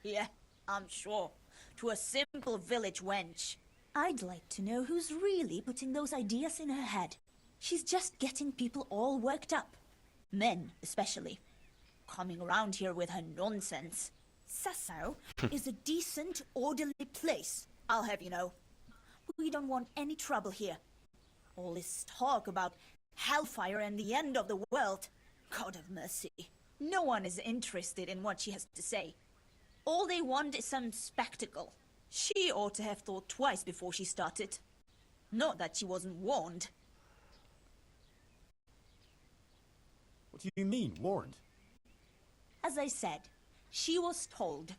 Yeah, I'm sure. To a simple village wench. I'd like to know who's really putting those ideas in her head. She's just getting people all worked up. Men, especially. Coming around here with her nonsense. Sassau is a decent, orderly place, I'll have you know. We don't want any trouble here. All this talk about hellfire and the end of the world. God have mercy. No one is interested in what she has to say. All they want is some spectacle. She ought to have thought twice before she started. Not that she wasn't warned. What do you mean, warned? As I said, she was told.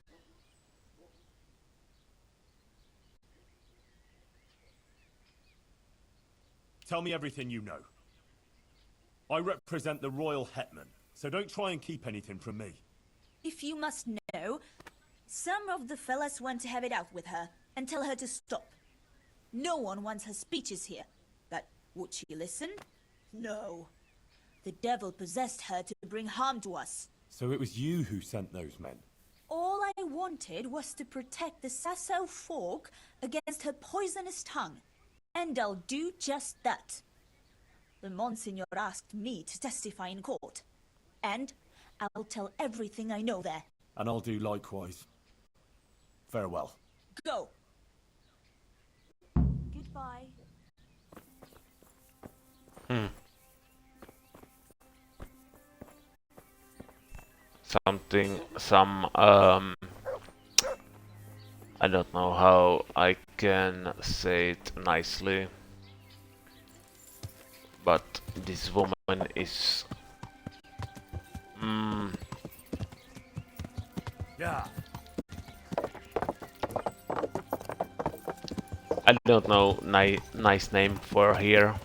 Tell me everything you know. I represent the royal hetman, so don't try and keep anything from me. If you must know, some of the fellas want to have it out with her and tell her to stop. No one wants her speeches here. But would she listen? No. The devil possessed her to bring harm to us. So it was you who sent those men? All I wanted was to protect the Sassau folk against her poisonous tongue. And I'll do just that. The Monsignor asked me to testify in court. And I'll tell everything I know there. And I'll do likewise. Farewell. Go. Goodbye. I don't know how I can say it nicely, but this woman is Yeah. I don't know nice name for here.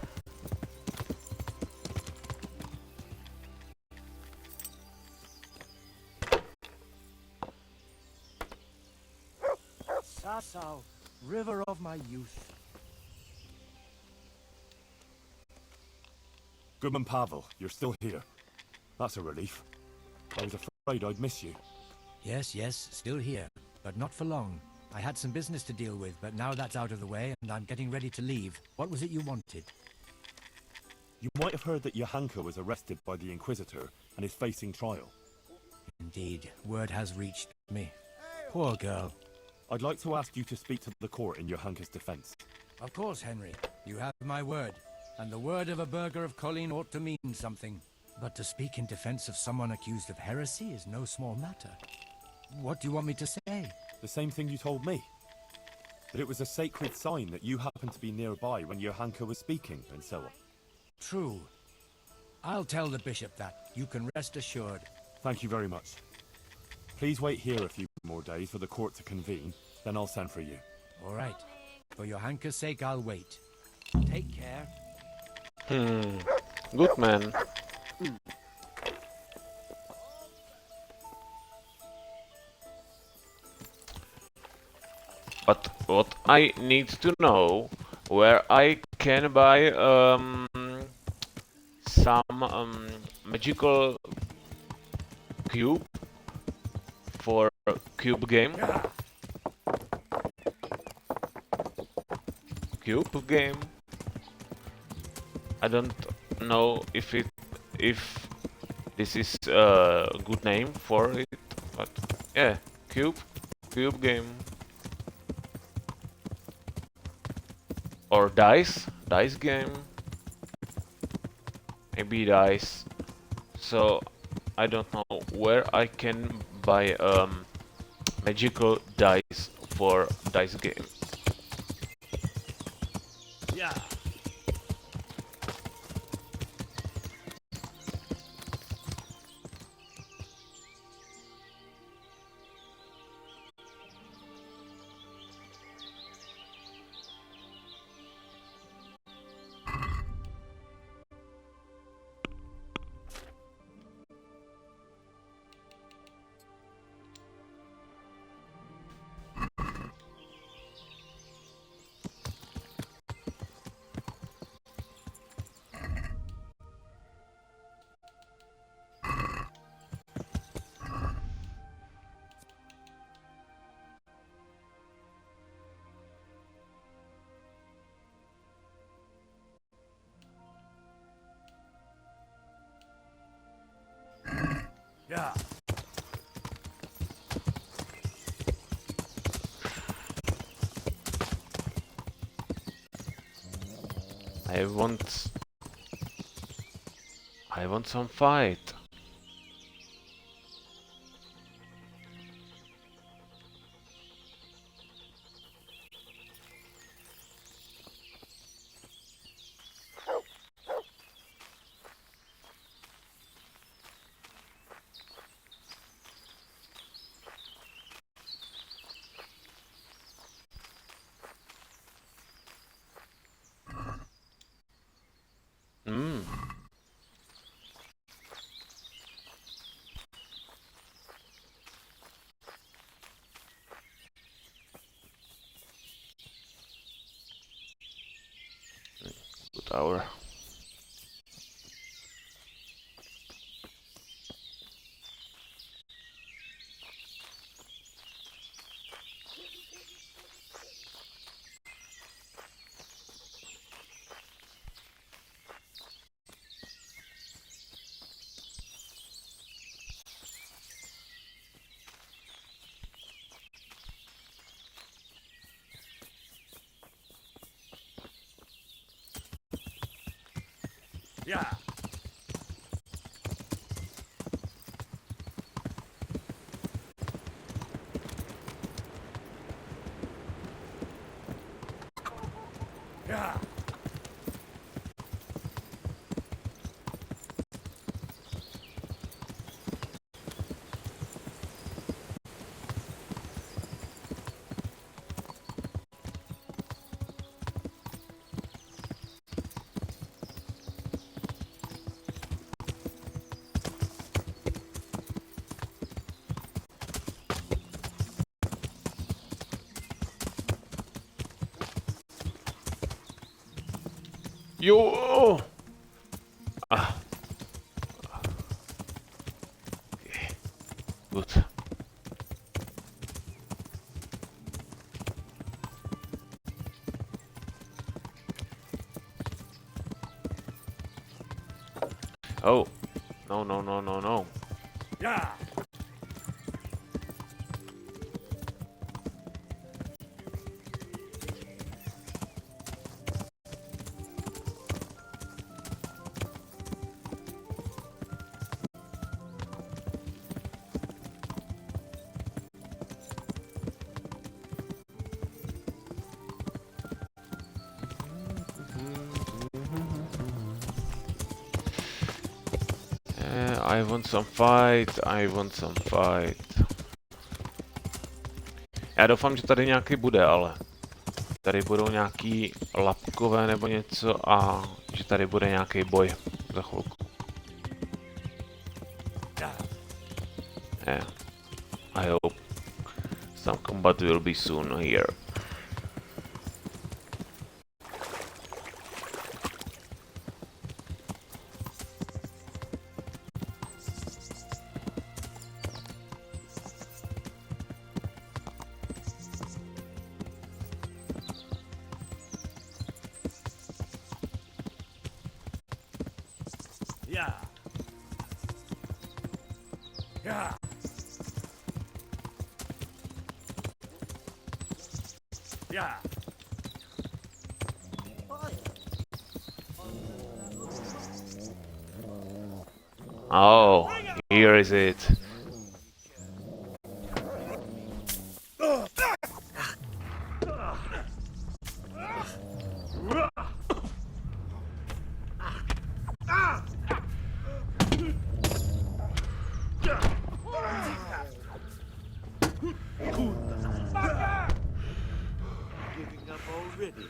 Sassau, river of my youth. Goodman Pavel, you're still here. That's a relief. I was afraid I'd miss you. Yes, still here, but not for long. I had some business to deal with, but now that's out of the way, and I'm getting ready to leave. What was it you wanted? You might have heard that Johanka was arrested by the Inquisitor and is facing trial. Indeed, word has reached me. Poor girl. I'd like to ask you to speak to the court in Johanka's defense. Of course, Henry. You have my word. And the word of a burgher of Colleen ought to mean something. But to speak in defense of someone accused of heresy is no small matter. What do you want me to say? The same thing you told me. That it was a sacred sign that you happened to be nearby when Johanka was speaking, and so on. True. I'll tell the bishop that. You can rest assured. Thank you very much. Please wait here a few more days for the court to convene, then I'll send for you. All right. For Johanka's sake, I'll wait. Take care. Good man. But what I need to know, where I can buy some magical cube for cube game. Cube game. I don't know if this is a good name for it, but yeah, cube game. Or dice game. Maybe dice. So I don't know where I can buy magical dice for dice game. Yeah. Yeah. I want some fight. Mm. Good hour. Yeah. Yeah. Yo! Ah. Okay. Good. Oh. No, no, no, no, no. Yeah. I want some fight, I want some fight. Já doufám, že tady nějaký bude, ale tady budou nějaký lapkové nebo něco a že tady bude nějaký boj za chvilku. Yeah. I hope some combat will be soon here. Yeah. Yeah. Yeah. Oh, here is it. Giving up already.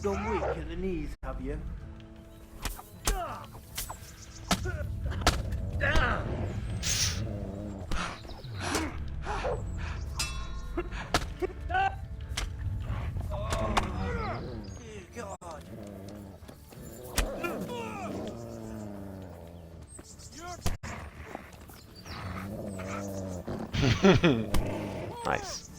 Some weak in the knees, have you? Nice.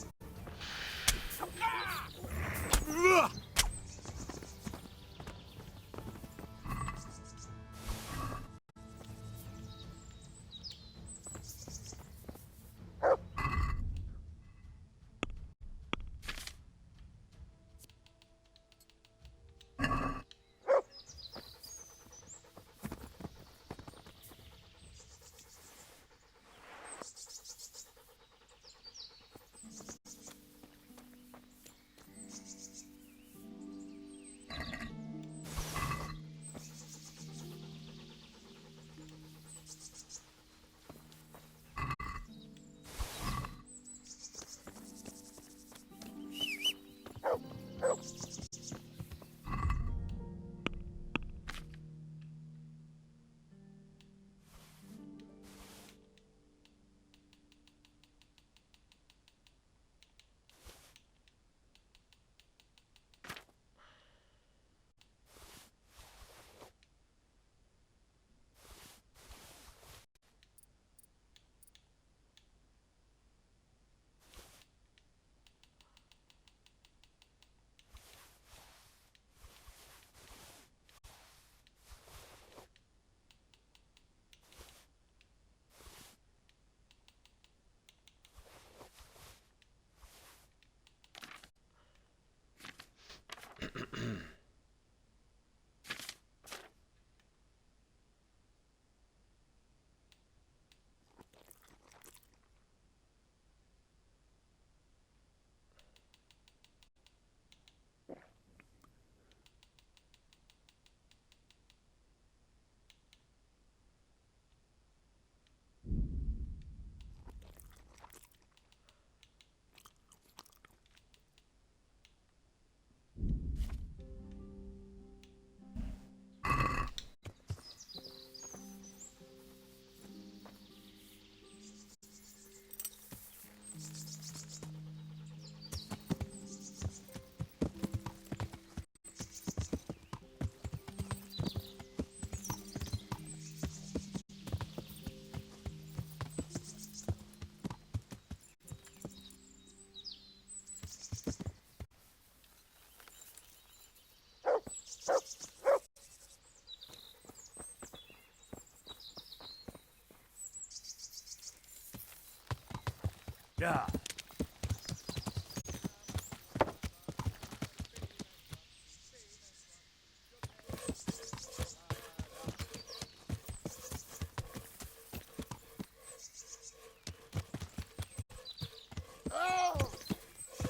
Yeah.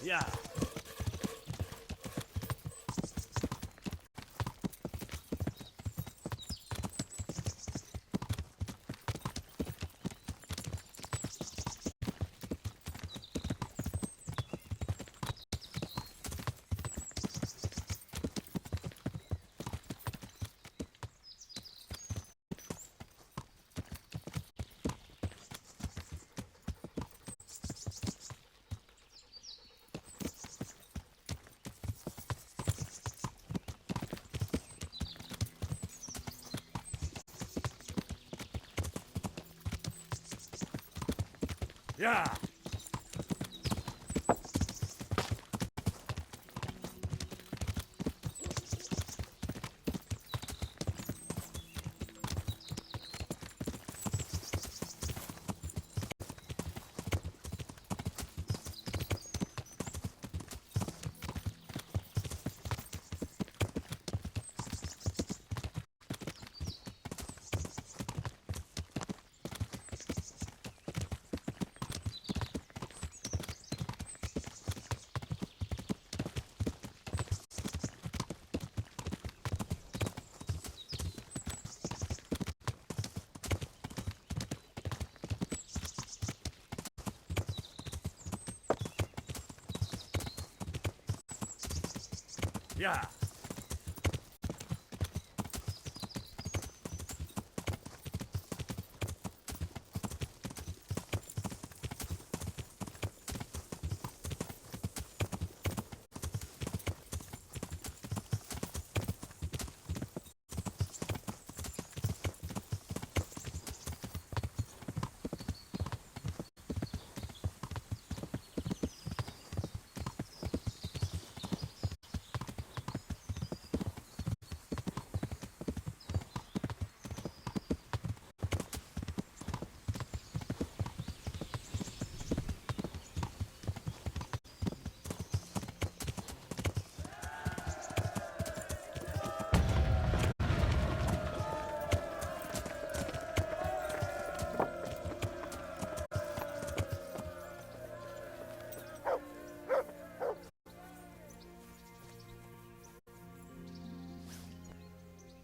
Yeah. Yeah. Yeah.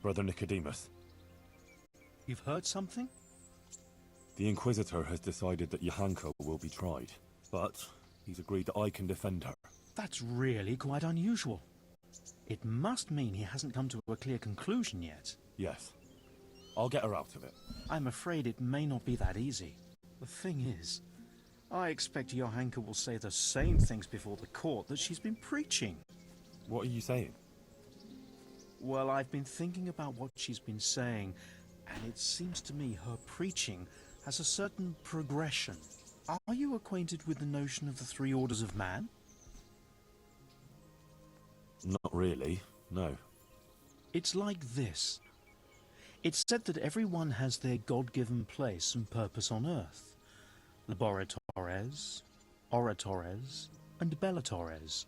Brother Nicodemus, You've heard something? the Inquisitor has decided that Johanka will be tried, but he's agreed that I can defend her. That's really quite unusual. It must mean he hasn't come to a clear conclusion yet. Yes. I'll get her out of it. I'm afraid it may not be that easy. The thing is, I expect Johanka will say the same things before the court that she's been preaching. What are you saying? Well, I've been thinking about what she's been saying, and it seems to me her preaching has a certain progression. Are you acquainted with the notion of the three orders of man? Not really, no. It's like this. It's said that everyone has their God-given place and purpose on earth. Laboratores, oratores, and bellatores.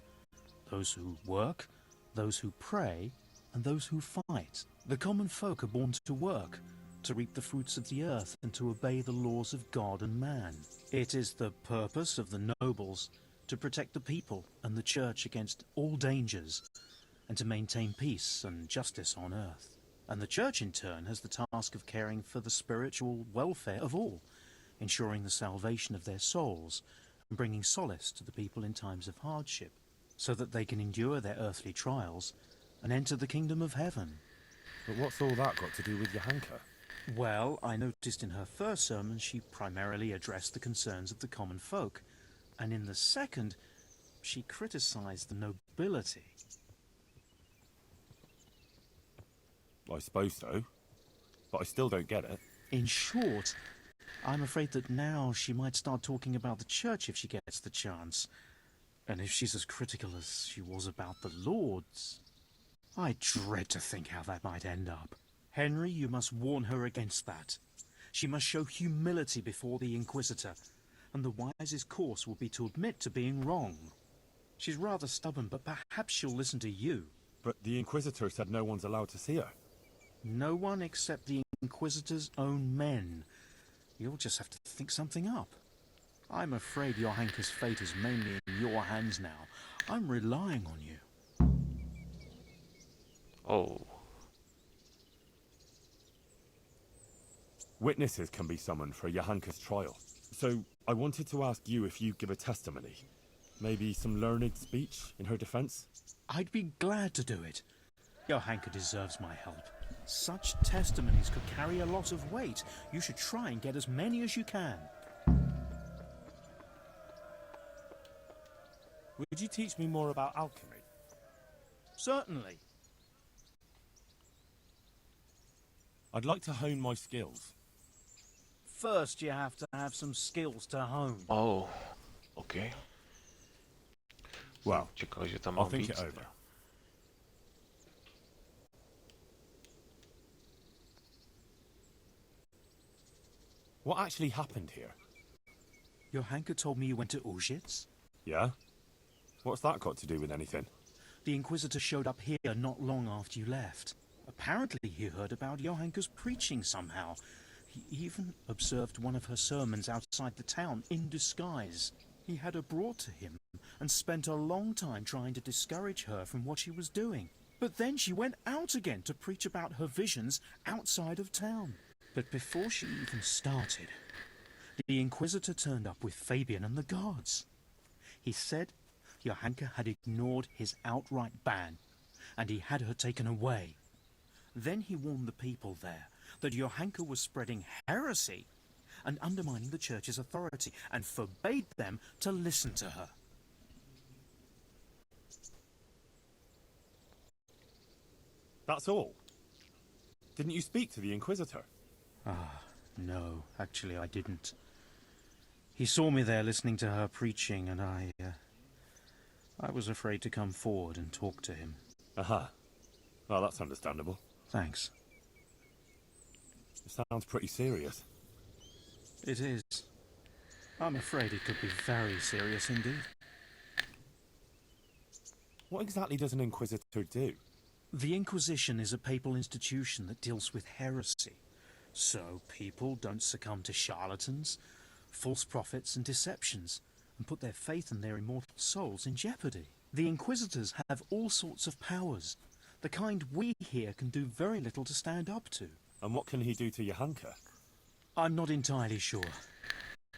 Those who work, those who pray, and those who fight. The common folk are born to work, to reap the fruits of the earth, and to obey the laws of God and man. It is the purpose of the nobles to protect the people and the church against all dangers, and to maintain peace and justice on earth. And the church, in turn, has the task of caring for the spiritual welfare of all, ensuring the salvation of their souls, and bringing solace to the people in times of hardship, so that they can endure their earthly trials and enter the kingdom of heaven. But what's all that got to do with Johanka? Well, I noticed in her first sermon she primarily addressed the concerns of the common folk, and in the second, she criticized the nobility. I suppose so, but I still don't get it. In short, I'm afraid that now she might start talking about the church if she gets the chance. And if she's as critical as she was about the lords, I dread to think how that might end up. Henry, you must warn her against that. She must show humility before the Inquisitor, and the wisest course will be to admit to being wrong. She's rather stubborn, but perhaps she'll listen to you. But the Inquisitor said no one's allowed to see her. No one except the Inquisitor's own men. You'll just have to think something up. I'm afraid Johanka's fate is mainly in your hands now. I'm relying on you. Oh. Witnesses can be summoned for Johanka's trial. So, I wanted to ask you if you'd give a testimony. Maybe some learned speech in her defense? I'd be glad to do it. Johanka deserves my help. Such testimonies could carry a lot of weight. You should try and get as many as you can. Would you teach me more about alchemy? Certainly. I'd like to hone my skills. First, you have to have some skills to hone. Oh, okay. Well, I'll think it over. What actually happened here? Johanka told me you went to Auschwitz? Yeah? What's that got to do with anything? The Inquisitor showed up here not long after you left. Apparently he heard about Johanka's preaching somehow. He even observed one of her sermons outside the town in disguise. He had her brought to him and spent a long time trying to discourage her from what she was doing. But then she went out again to preach about her visions outside of town. But before she even started, the Inquisitor turned up with Fabian and the guards. He said Johanka had ignored his outright ban, and he had her taken away. Then he warned the people there that Johanka was spreading heresy and undermining the church's authority, and forbade them to listen to her. That's all? Didn't you speak to the Inquisitor? No, actually I didn't. He saw me there listening to her preaching, and I was afraid to come forward and talk to him. Aha. Well, that's understandable. Thanks. It sounds pretty serious. It is. I'm afraid it could be very serious indeed. What exactly does an Inquisitor do? The Inquisition is a papal institution that deals with heresy. So people don't succumb to charlatans, false prophets and deceptions, and put their faith and their immortal souls in jeopardy. The Inquisitors have all sorts of powers, the kind we here can do very little to stand up to. And what can he do to Johanka? I'm not entirely sure.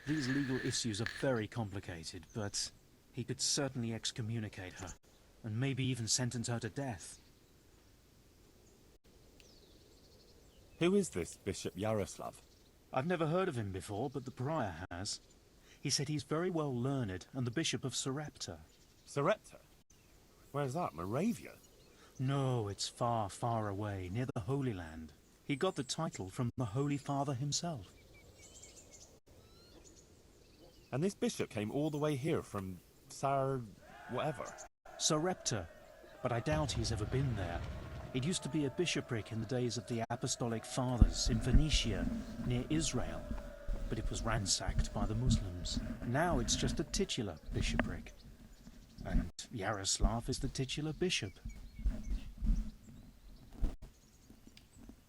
These legal issues are very complicated, but he could certainly excommunicate her, and maybe even sentence her to death. Who is this Bishop Yaroslav? I've never heard of him before, but the prior has. He said he's very well learned and the Bishop of Sarepta. Sarepta? Where's that, Moravia? No, it's far, far away, near the Holy Land. He got the title from the Holy Father himself. And this bishop came all the way here from whatever? Sarepta, but I doubt he's ever been there. It used to be a bishopric in the days of the Apostolic Fathers in Phoenicia, near Israel, but it was ransacked by the Muslims. Now it's just a titular bishopric, and Yaroslav is the titular bishop.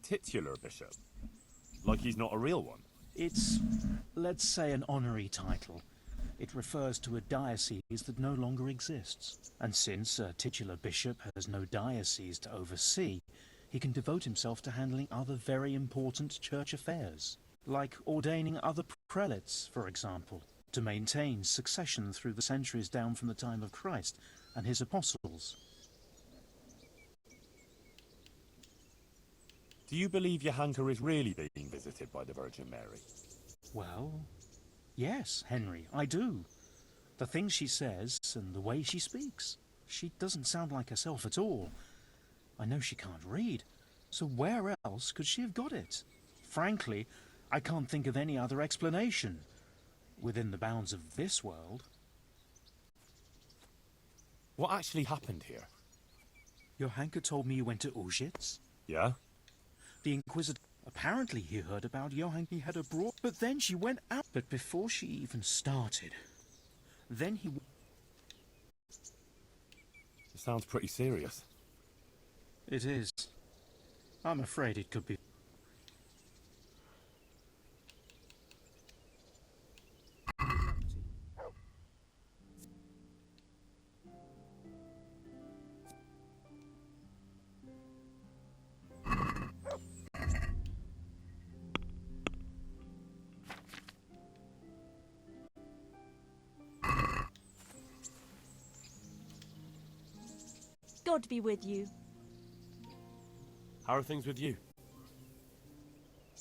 Titular bishop? Like he's not a real one? It's, let's say, an honorary title. It refers to a diocese that no longer exists. And since a titular bishop has no diocese to oversee, he can devote himself to handling other very important church affairs, like ordaining other prelates, for example, to maintain succession through the centuries down from the time of Christ and his apostles. Do you believe Johanka is really being visited by the Virgin Mary? Well, yes, Henry, I do. The things she says and the way she speaks. She doesn't sound like herself at all. I know she can't read, so where else could she have got it? Frankly, I can't think of any other explanation. Within the bounds of this world. What actually happened here? Johanka told me you went to Auschwitz? Yeah? The Inquisitor Apparently he heard about Johanki had a brought, but then she went out. But before she even started, then he... It sounds pretty serious. It is. I'm afraid it could be... God be with you. How are things with you?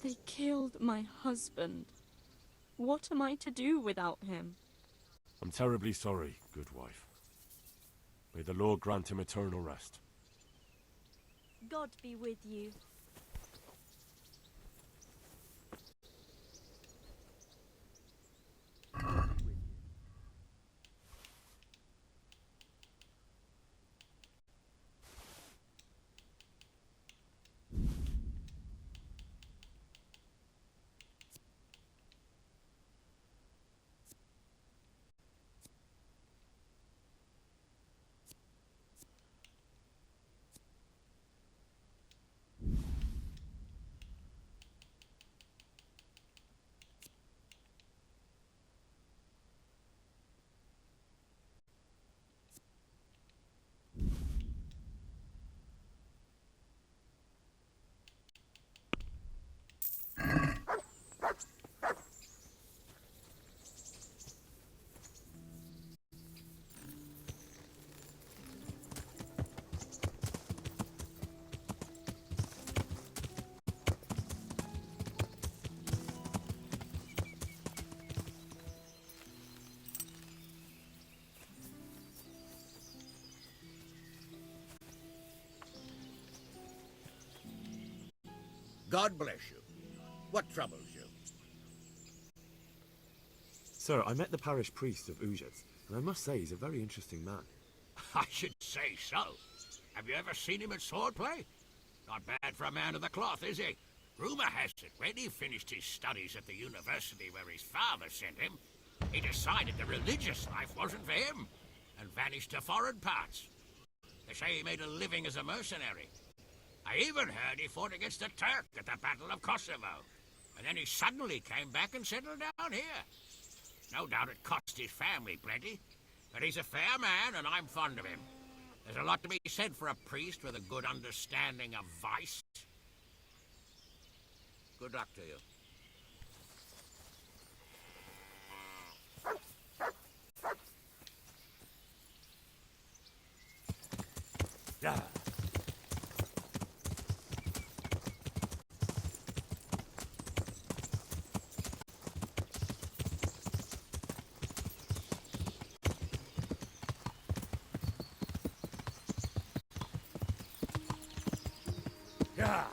They killed my husband. What am I to do without him? I'm terribly sorry, good wife. May the Lord grant him eternal rest. God be with you. God bless you. What troubles you? Sir, I met the parish priest of Uzhets, and I must say he's a very interesting man. I should say so. Have you ever seen him at swordplay? Not bad for a man of the cloth, is he? Rumour has it, when he finished his studies at the university where his father sent him, he decided the religious life wasn't for him, and vanished to foreign parts. They say he made a living as a mercenary. I even heard he fought against the Turk at the Battle of Kosovo, and then he suddenly came back and settled down here. No doubt it cost his family plenty, but he's a fair man and I'm fond of him. There's a lot to be said for a priest with a good understanding of vice. Good luck to you. Yeah. Yeah.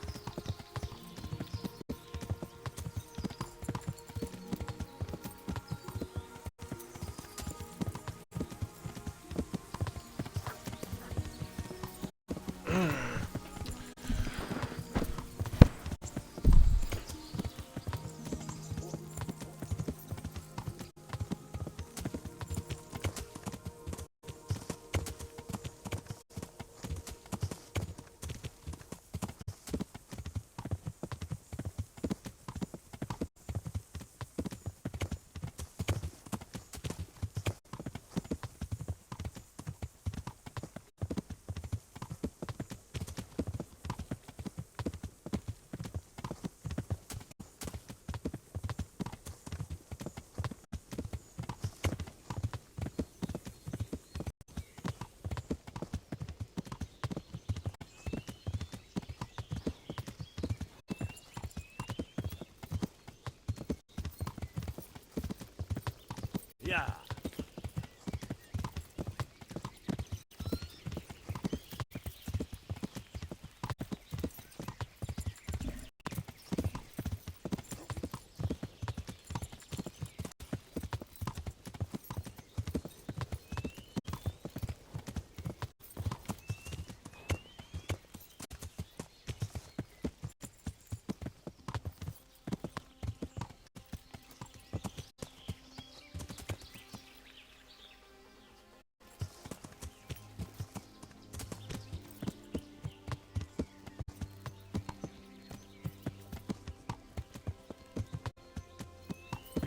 Yeah.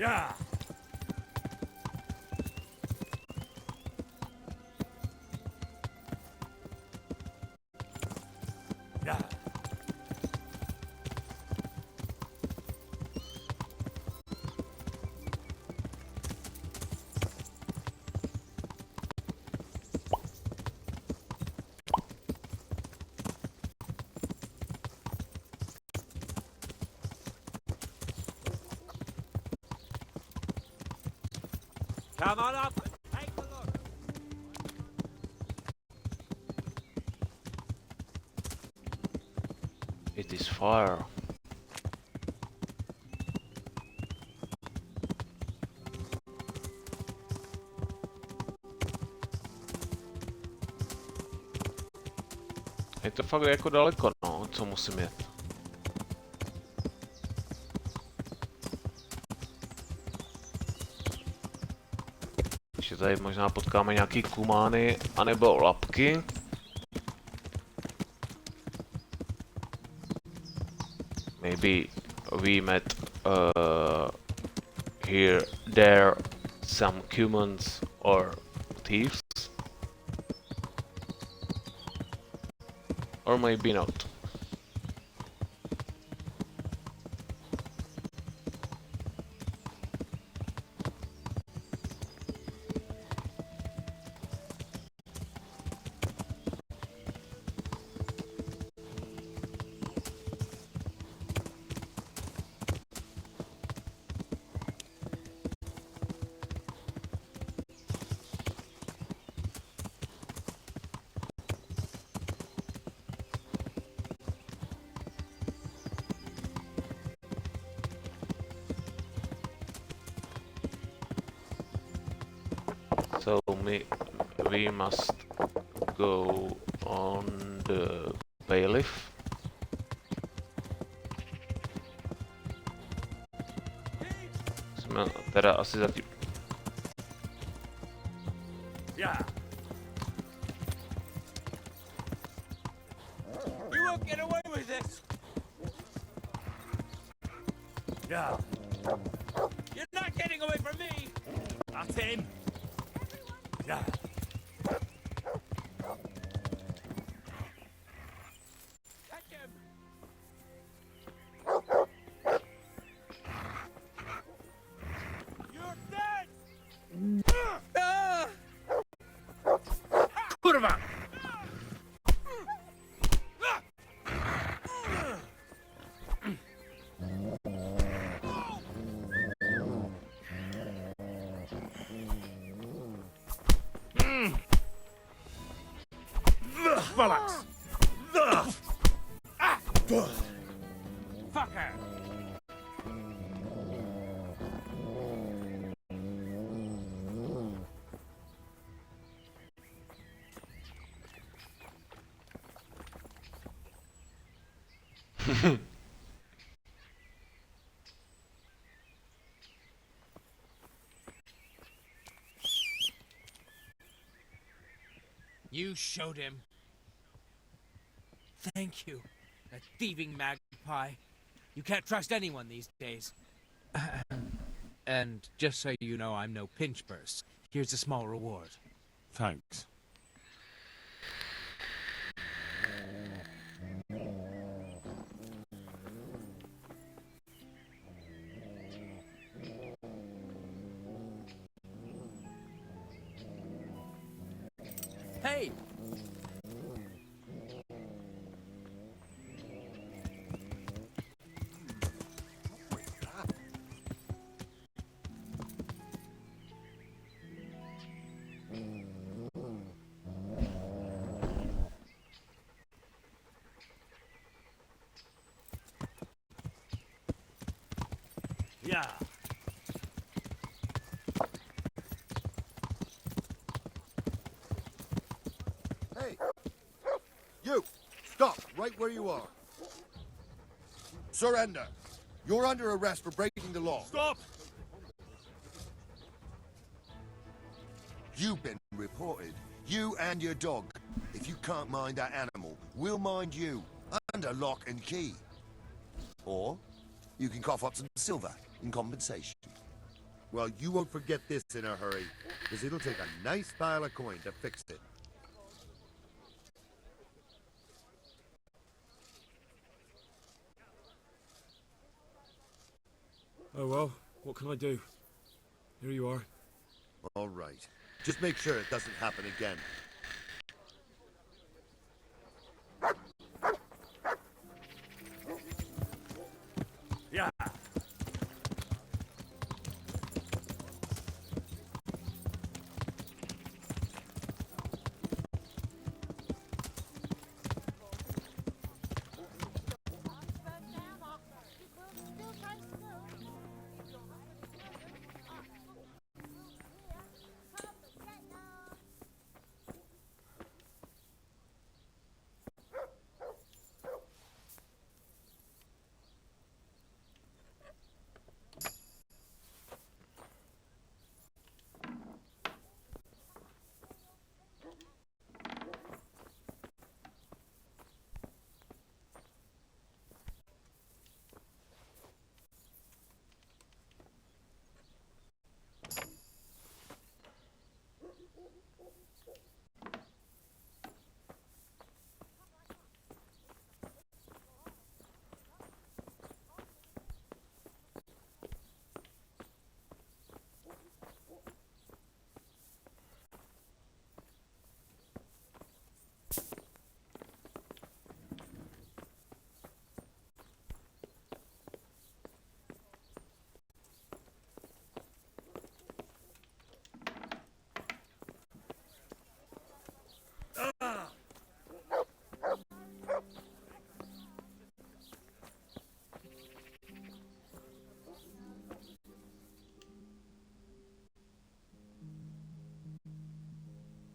Yeah. Yeah. Come on up and take a look. It is fire. Je to fakt jako daleko, no, co musím jet. Ještě tady možná potkáme nějaký kumány, anebo lapky. Maybe we met here, there, some humans or thieves. Or maybe not. So we must go on the bailiff. Jsme teda asi zatím. Yeah. You won't get away with this. Yeah. You're not getting away from me. That's him. Yeah. Catch him. You're dead. Kurwa! Bollocks! Fucker. You showed him. Thank you. That thieving magpie. You can't trust anyone these days. And just so you know, I'm no pinch purse. Here's a small reward. Thanks. Hey! Yeah. Hey! You! Stop right where you are. Surrender. You're under arrest for breaking the law. Stop! You've been reported. You and your dog. If you can't mind that animal, we'll mind you. Under lock and key. Or you can cough up some silver in compensation. Well, you won't forget this in a hurry, because it'll take a nice pile of coin to fix it. Oh well, what can I do? Here you are. All right. Just make sure it doesn't happen again. Yeah.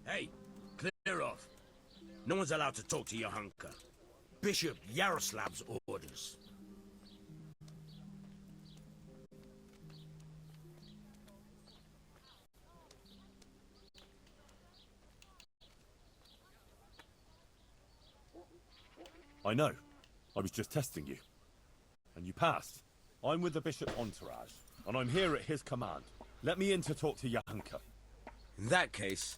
Hey, clear off. No one's allowed to talk to Johanka. Bishop Yaroslav's orders. I know. I was just testing you. And you passed. I'm with the bishop's entourage, and I'm here at his command. Let me in to talk to Johanka. In that case,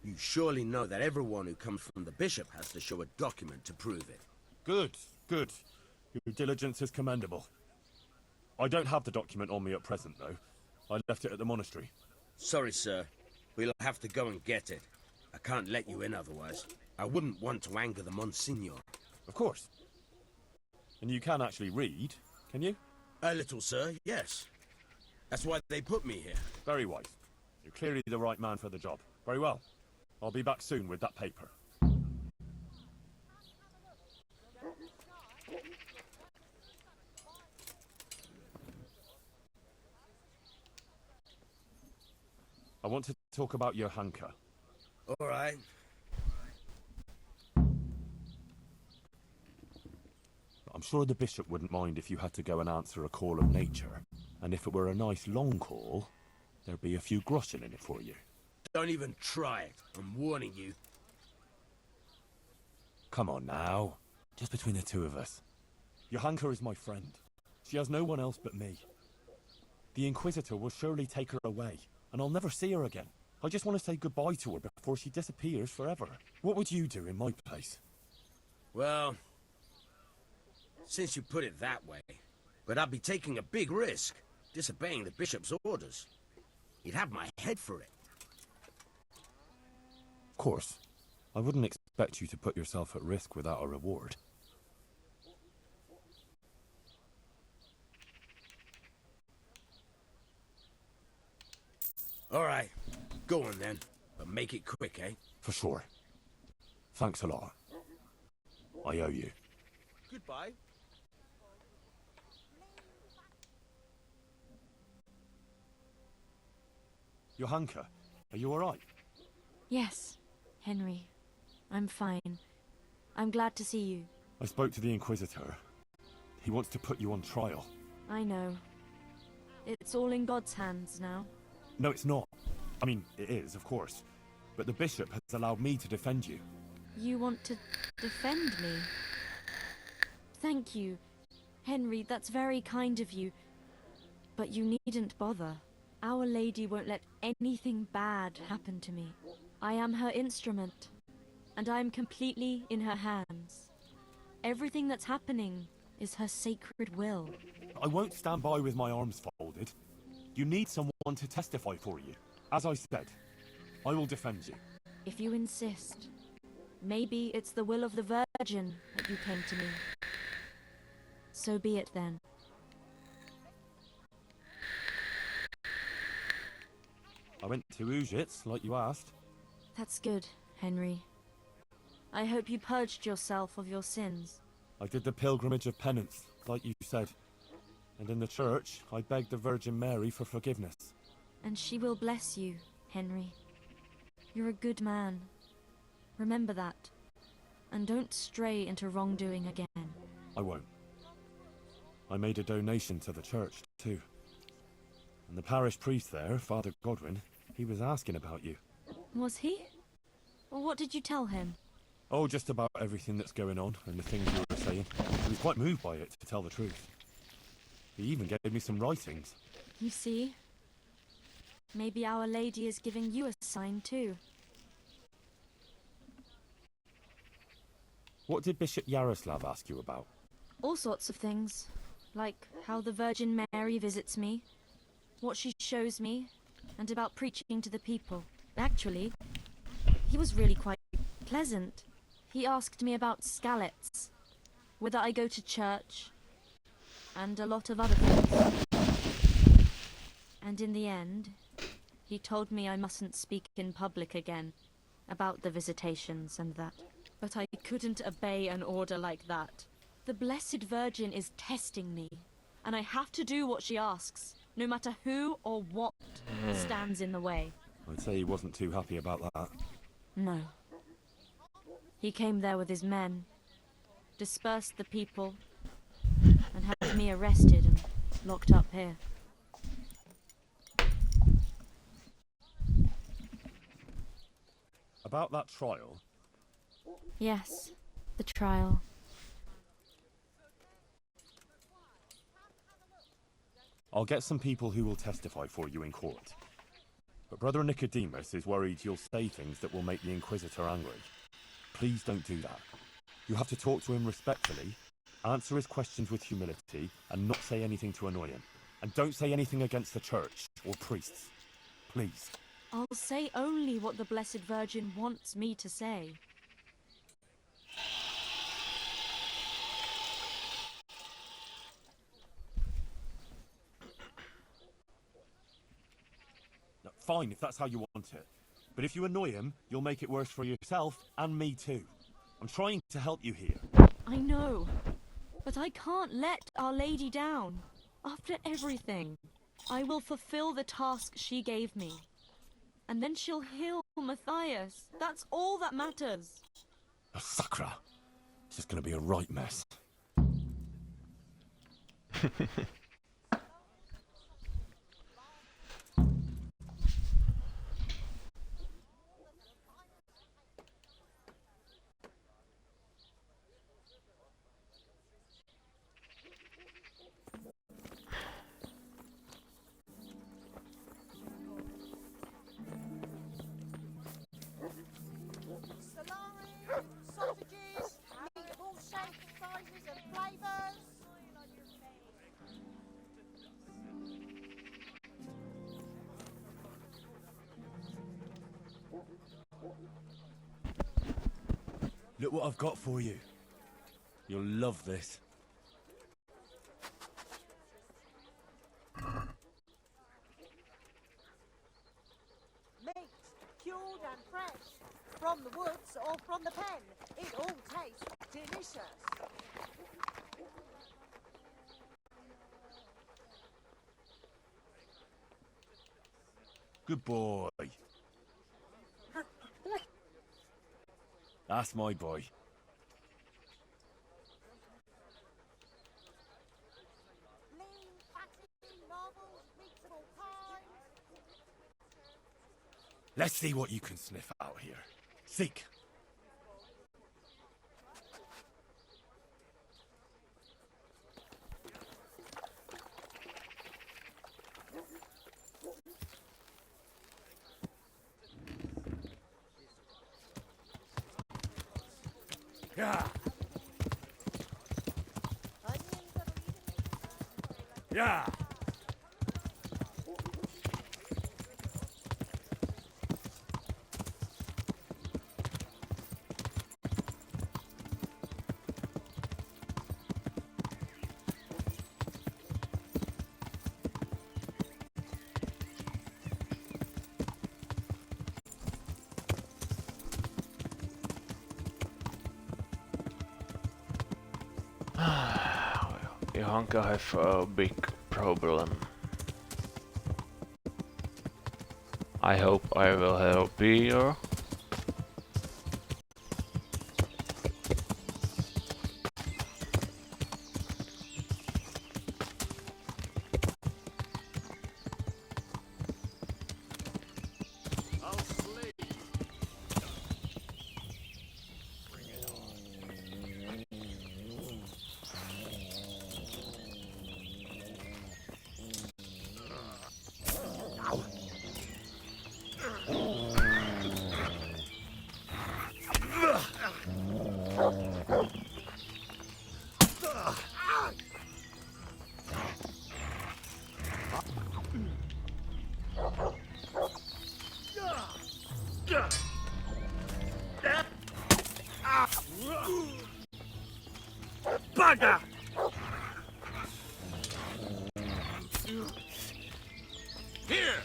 you surely know that everyone who comes from the bishop has to show a document to prove it. Good, good. Your diligence is commendable. I don't have the document on me at present, though. I left it at the monastery. Sorry, sir. We'll have to go and get it. I can't let you in otherwise. I wouldn't want to anger the Monsignor. Of course. And you can actually read, can you? A little, sir, yes. That's why they put me here. Very wise. You're clearly the right man for the job. Very well. I'll be back soon with that paper. I want to talk about Johanka. All right. I'm sure the bishop wouldn't mind if you had to go and answer a call of nature. And if it were a nice long call, there'd be a few groschen in it for you. Don't even try it. I'm warning you. Come on now. Just between the two of us. Johanka is my friend. She has no one else but me. The Inquisitor will surely take her away, and I'll never see her again. I just want to say goodbye to her before she disappears forever. What would you do in my place? Well, since you put it that way, but I'd be taking a big risk, disobeying the bishop's orders. He'd have my head for it. Of course. I wouldn't expect you to put yourself at risk without a reward. All right. Go on then. But make it quick, eh? For sure. Thanks a lot. I owe you. Goodbye. Johanka, are you alright? Yes, Henry. I'm fine. I'm glad to see you. I spoke to the Inquisitor. He wants to put you on trial. I know. It's all in God's hands now. No, it's not. I mean, it is, of course. But the bishop has allowed me to defend you. You want to defend me? Thank you. Henry, that's very kind of you. But you needn't bother. Our Lady won't let anything bad happen to me. I am her instrument, and I am completely in her hands. Everything that's happening is her sacred will. I won't stand by with my arms folded. You need someone to testify for you. As I said, I will defend you. If you insist, maybe it's the will of the Virgin that you came to me. So be it then. I went to Ujits, like you asked. That's good, Henry. I hope you purged yourself of your sins. I did the pilgrimage of penance, like you said. And in the church, I begged the Virgin Mary for forgiveness. And she will bless you, Henry. You're a good man. Remember that. And don't stray into wrongdoing again. I won't. I made a donation to the church, too. And the parish priest there, Father Godwin, he was asking about you. Was he? Well, what did you tell him? Oh, just about everything that's going on and the things you were saying. He was quite moved by it, to tell the truth. He even gave me some writings. You see? Maybe Our Lady is giving you a sign too. What did Bishop Yaroslav ask you about? All sorts of things. Like how the Virgin Mary visits me, what she shows me, and about preaching to the people. Actually, he was really quite pleasant. He asked me about Skalitz, whether I go to church, and a lot of other things. And in the end, he told me I mustn't speak in public again about the visitations and that. But I couldn't obey an order like that. The Blessed Virgin is testing me, and I have to do what she asks, no matter who or what stands in the way. I'd say he wasn't too happy about that. No. He came there with his men, dispersed the people, and had me arrested and locked up here. About that trial? Yes, the trial. I'll get some people who will testify for you in court. But Brother Nicodemus is worried you'll say things that will make the Inquisitor angry. Please don't do that. You have to talk to him respectfully, answer his questions with humility, and not say anything to annoy him. And don't say anything against the church or priests. Please. I'll say only what the Blessed Virgin wants me to say. No, fine, if that's how you want it. But if you annoy him, you'll make it worse for yourself and me too. I'm trying to help you here. I know, but I can't let Our Lady down. After everything, I will fulfill the task she gave me. And then she'll heal Matthias. That's all that matters. Oh, Sakra. This is going to be a right mess. Salami, sausages, meat of all shapes, sizes and flavours. Look what I've got for you. You'll love this. Meat, cured and fresh, from the woods or from the pen. It all tastes delicious. Good boy. That's my boy. Lean, fatty, marbles, meats of all kinds. Let's see what you can sniff out here. Seek. Yeah. Yeah. Johanka have a big problem. I hope I will help her. Bugger! Here!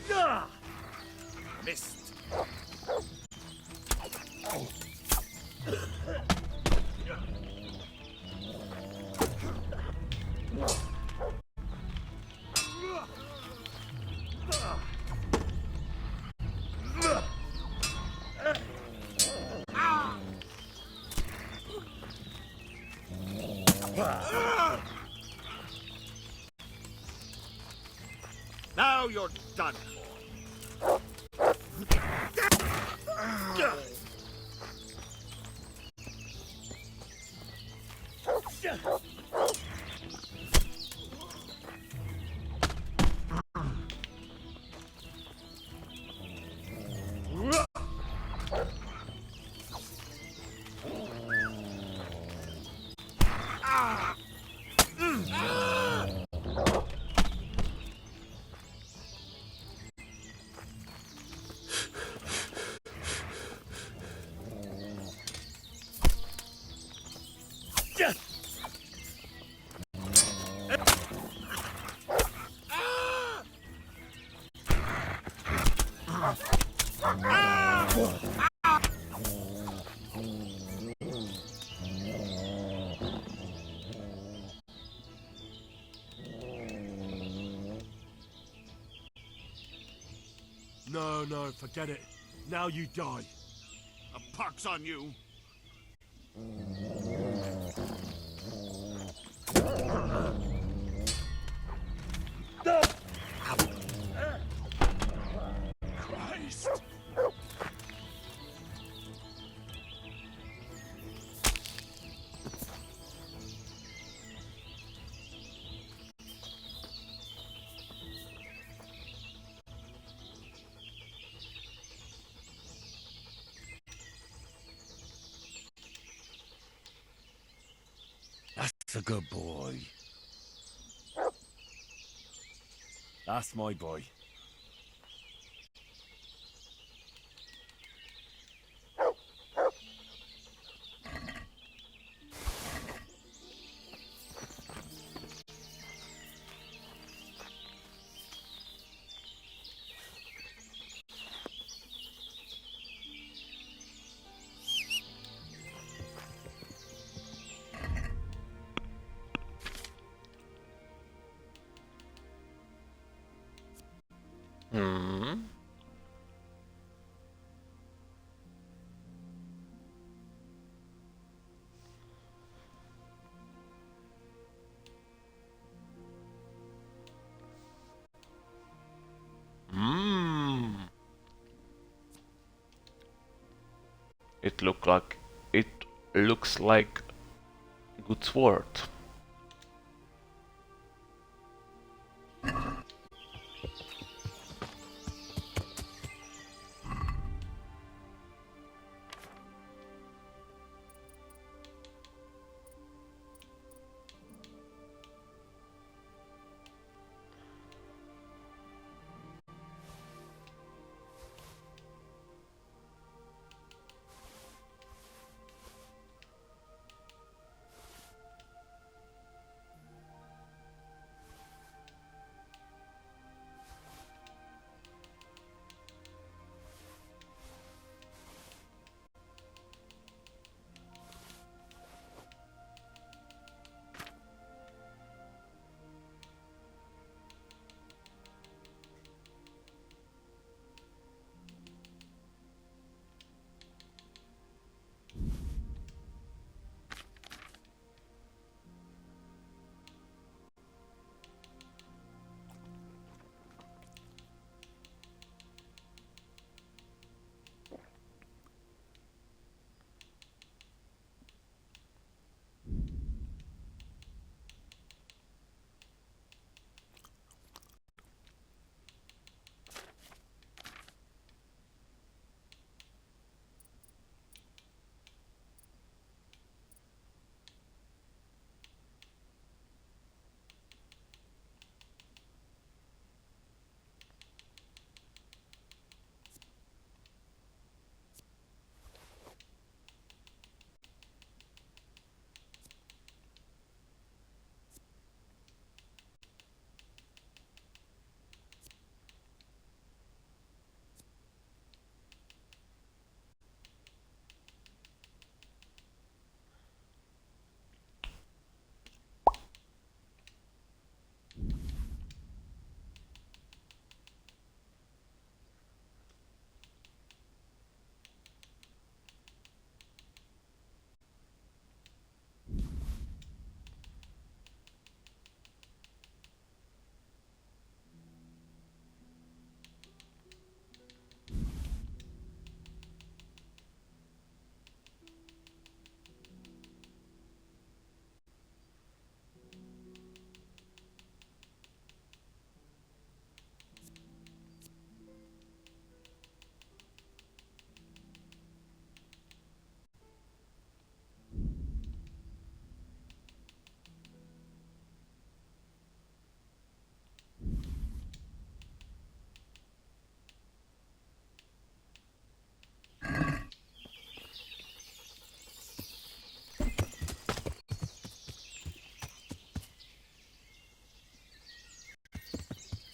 Damn! Missed. Now you're done for. No, no, forget it. Now you die. A pox on you. Christ! That's a good boy. That's my boy. Hmm. Hmm. It looks like good sword.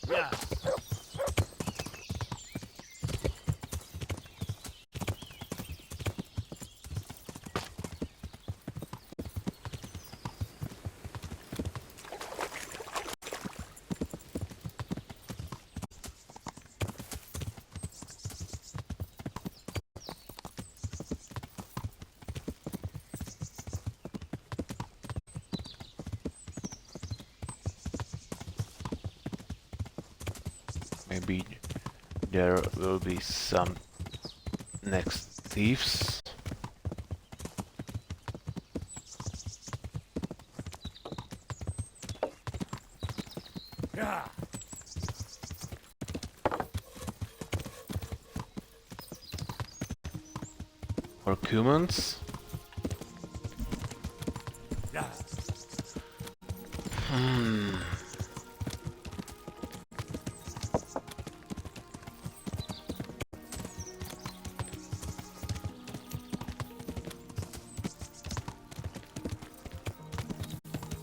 Yeah. Maybe there will be some next thieves. Yeah. Or humans. Yeah. Hmm.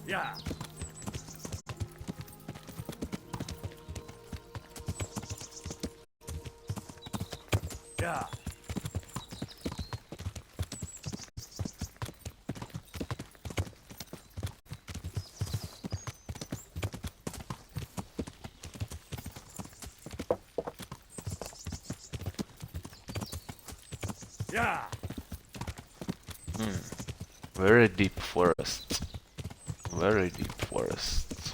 Yeah. Yeah. Yeah. Very deep forest. Very deep forest.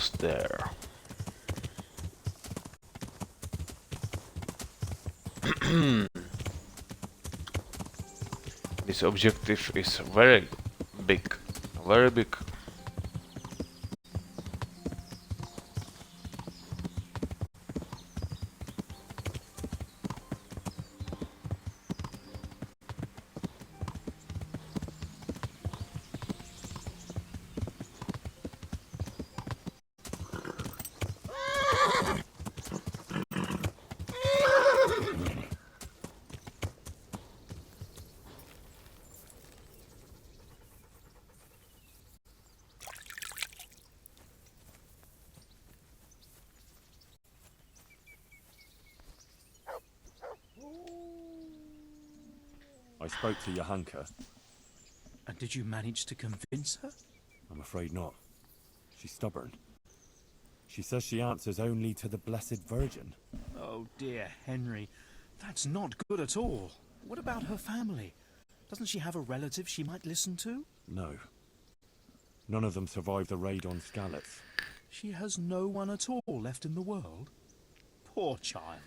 almost there. This objective is very big, very big. I spoke to Johanka. And did you manage to convince her? I'm afraid not. She's stubborn. She says she answers only to the Blessed Virgin. Oh dear, Henry. That's not good at all. What about her family? Doesn't she have a relative she might listen to? No. None of them survived the raid on Skalitz. She has no one at all left in the world? Poor child.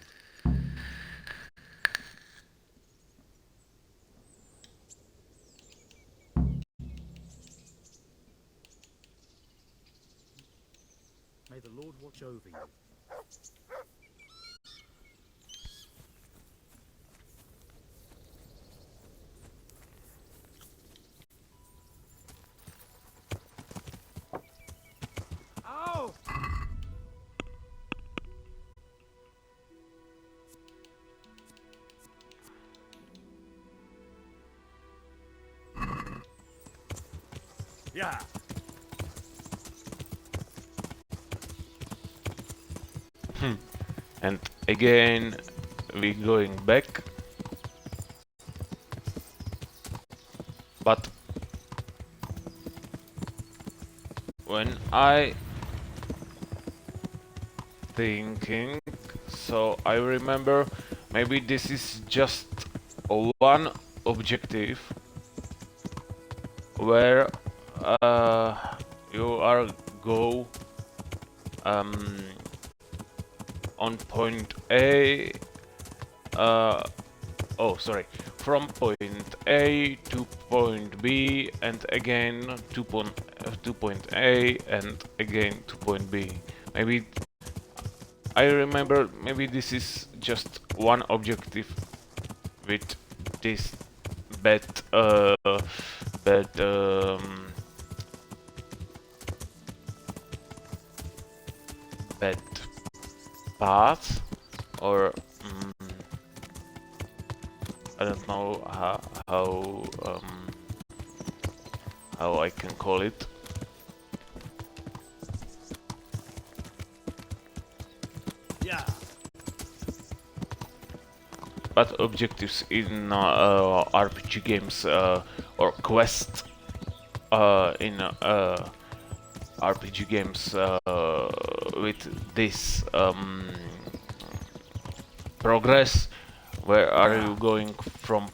May the Lord watch over you. Ow! Yeah. And again we going back, but when I thinking, so I remember maybe this is just one objective where you are go on point A, from point A to point B and again to point A and again to point B. Maybe I remember maybe this is just one objective with this bad path, or I don't know how I can call it. Yeah. But objectives in RPG games or quests in RPG games with this progress, where are you going from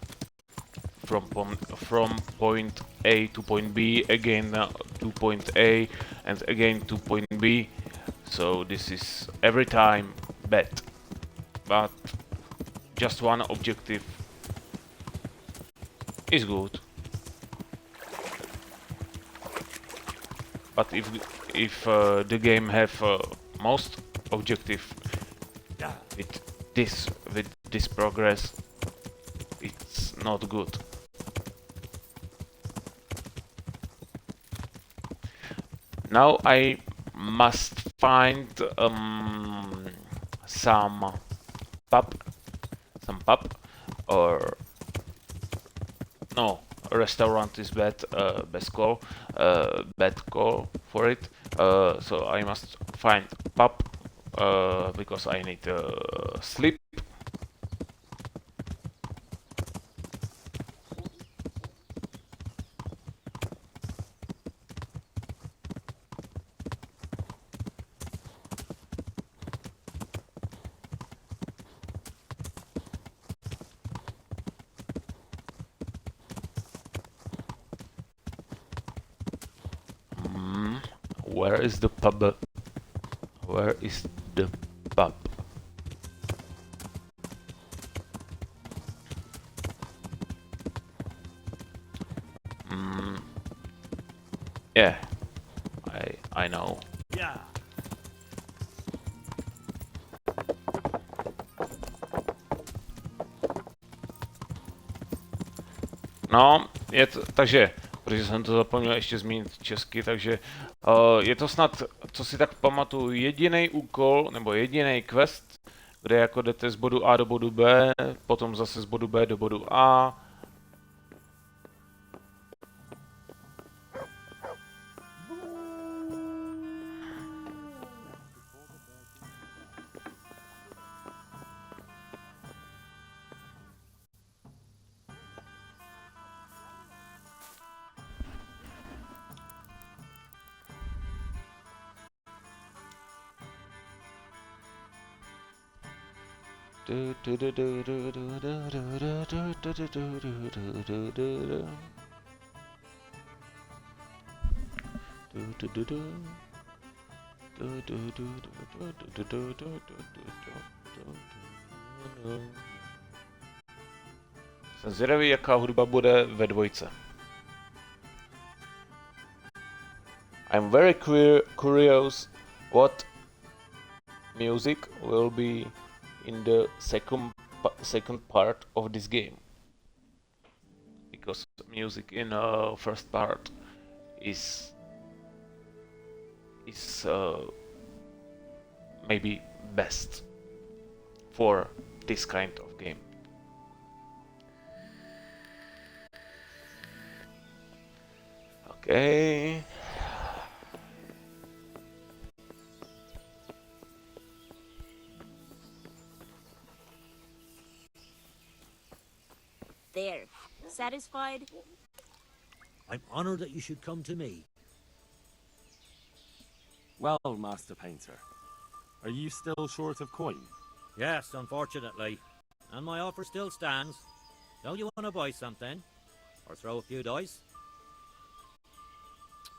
point A to point B, again to point A and again to point B. So this is every time bad, but just one objective is good. But if the game have most objective with this progress, it's not good. Now I must find some pub, or no, a restaurant is bad call for it. So I must find pub because I need sleep. Where is the pub? Where is the pub? Yeah, I know. Yeah. No, takže, protože jsem to zapomněl ještě zmínit česky, takže je to snad, co si tak pamatuju, jediný úkol, nebo jediný quest, kde jako jdete z bodu A do bodu B, potom zase z bodu B do bodu A. Jsem zvědavý, jaká hudba bude ve dvojce. I'm very curious what music will be in the second part of this game, because music in first part is maybe best for this kind of game. Okay. There. Satisfied? I'm honored that you should come to me. Well, Master Painter, are you still short of coin? Yes, unfortunately. And my offer still stands. Don't you want to buy something? Or throw a few dice?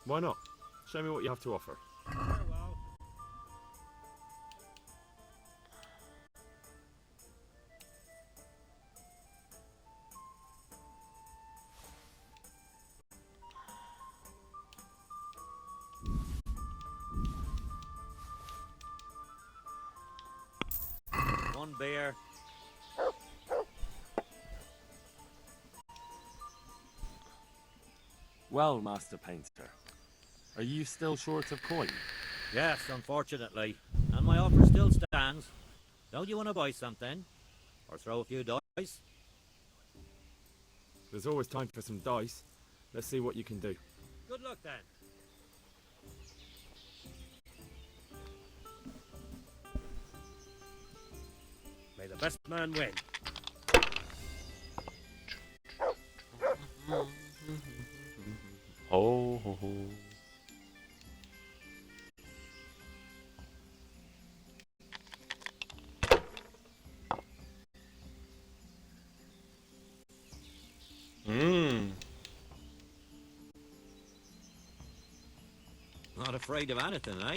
Why not? Show me what you have to offer. One beer. Well, Master Painter, are you still short of coin? Yes, unfortunately. And my offer still stands. Don't you want to buy something? Or throw a few dice? There's always time for some dice. Let's see what you can do. Good luck then. May the best man win. Ho, ho, ho. Not afraid of anything, eh?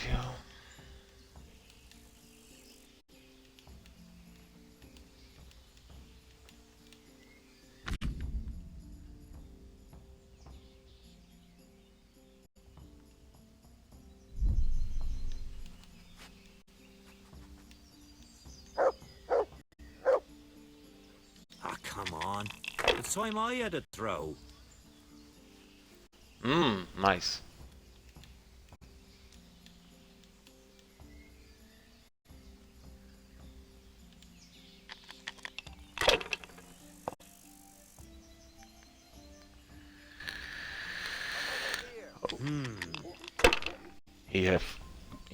Jo. Ah, come on. It's time I had a throw. Nice.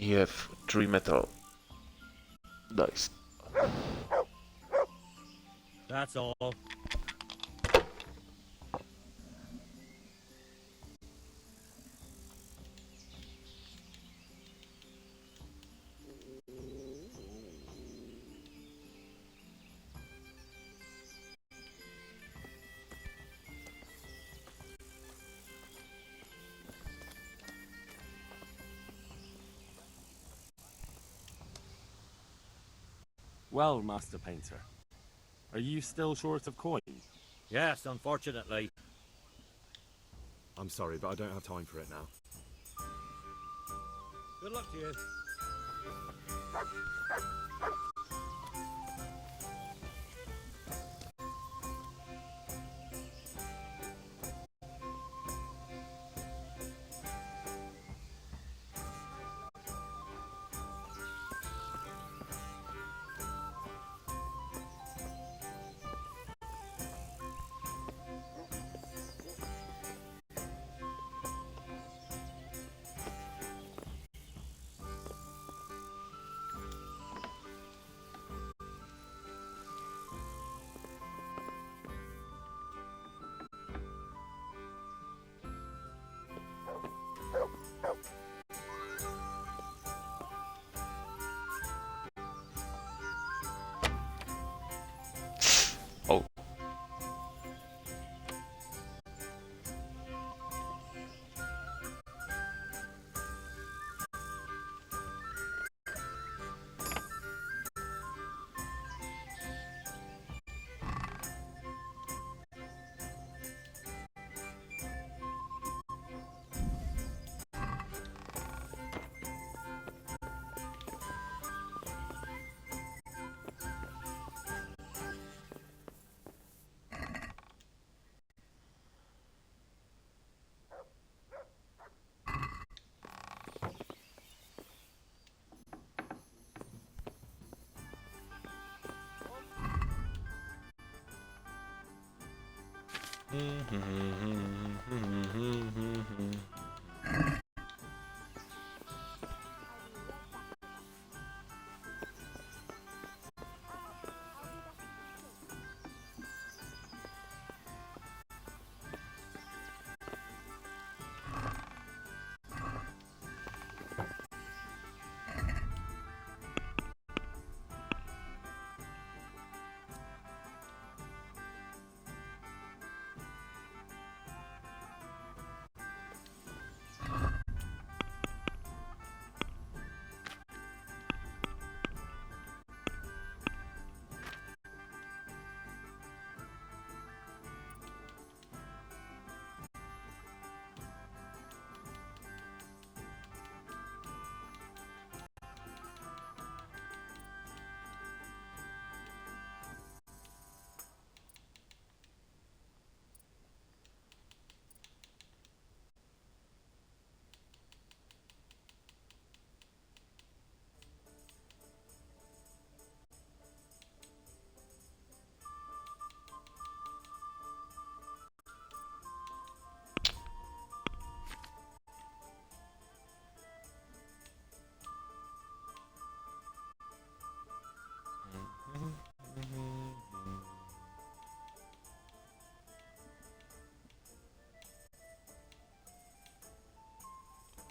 You have 3 metal dice. That's all. Well, Master Painter, are you still short of coin? Yes, unfortunately. I'm sorry, but I don't have time for it now. Good luck to you. Oh.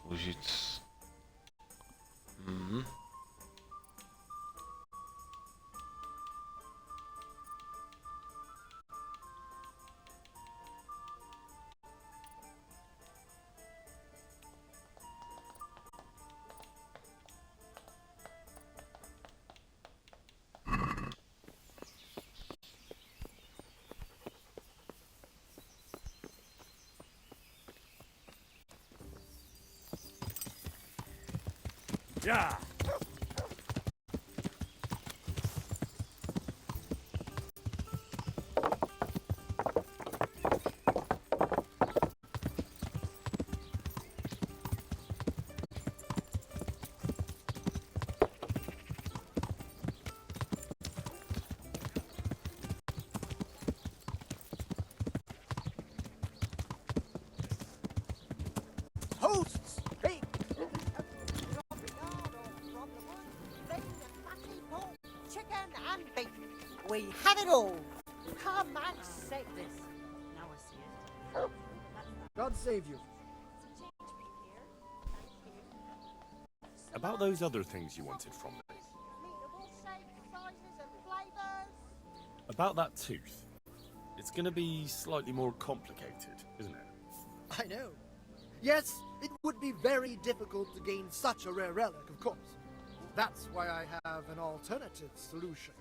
Užic. Yeah. Hosts! Hey! Drop it now! We have it all. Come and set this. Now I see it. God save you. About those other things you wanted from me. Meetable shapes, sizes, and flavours. About that tooth. It's gonna be slightly more complicated, isn't it? I know. Yes, it would be very difficult to gain such a rare relic, of course. That's why I have an alternative solution.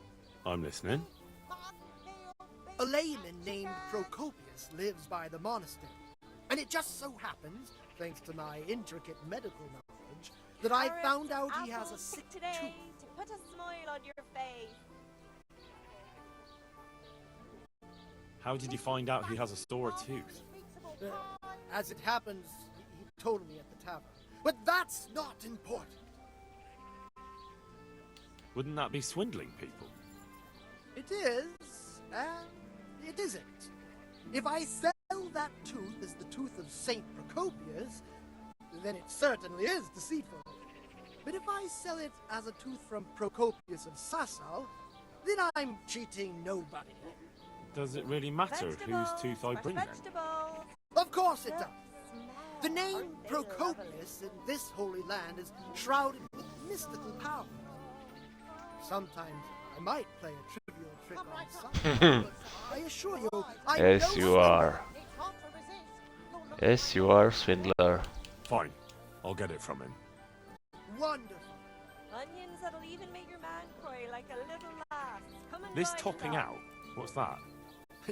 I'm listening. A layman named Procopius lives by the monastery. And it just so happens, thanks to my intricate medical knowledge, that I found out he has a sick today tooth. to put a smile on your face. How did you find out he has a sore tooth? As it happens, he told me at the tavern. But that's not important. Wouldn't that be swindling people? It is, and it isn't. If I sell that tooth as the tooth of Saint Procopius, then it certainly is deceitful. But if I sell it as a tooth from Procopius of Sasau, then I'm cheating nobody. Does it really matter whose tooth I bring then? Of course it does. The name Procopius in this holy land is shrouded with mystical power. Sometimes I might play a trivial trick on someone, but I assure you, I Yes, know you are. Yes, you are, swindler. Fine. I'll get it from him. Wonderful. Onions that'll even make your man cry like a little lass. Come and This dine topping with us. out? What's that?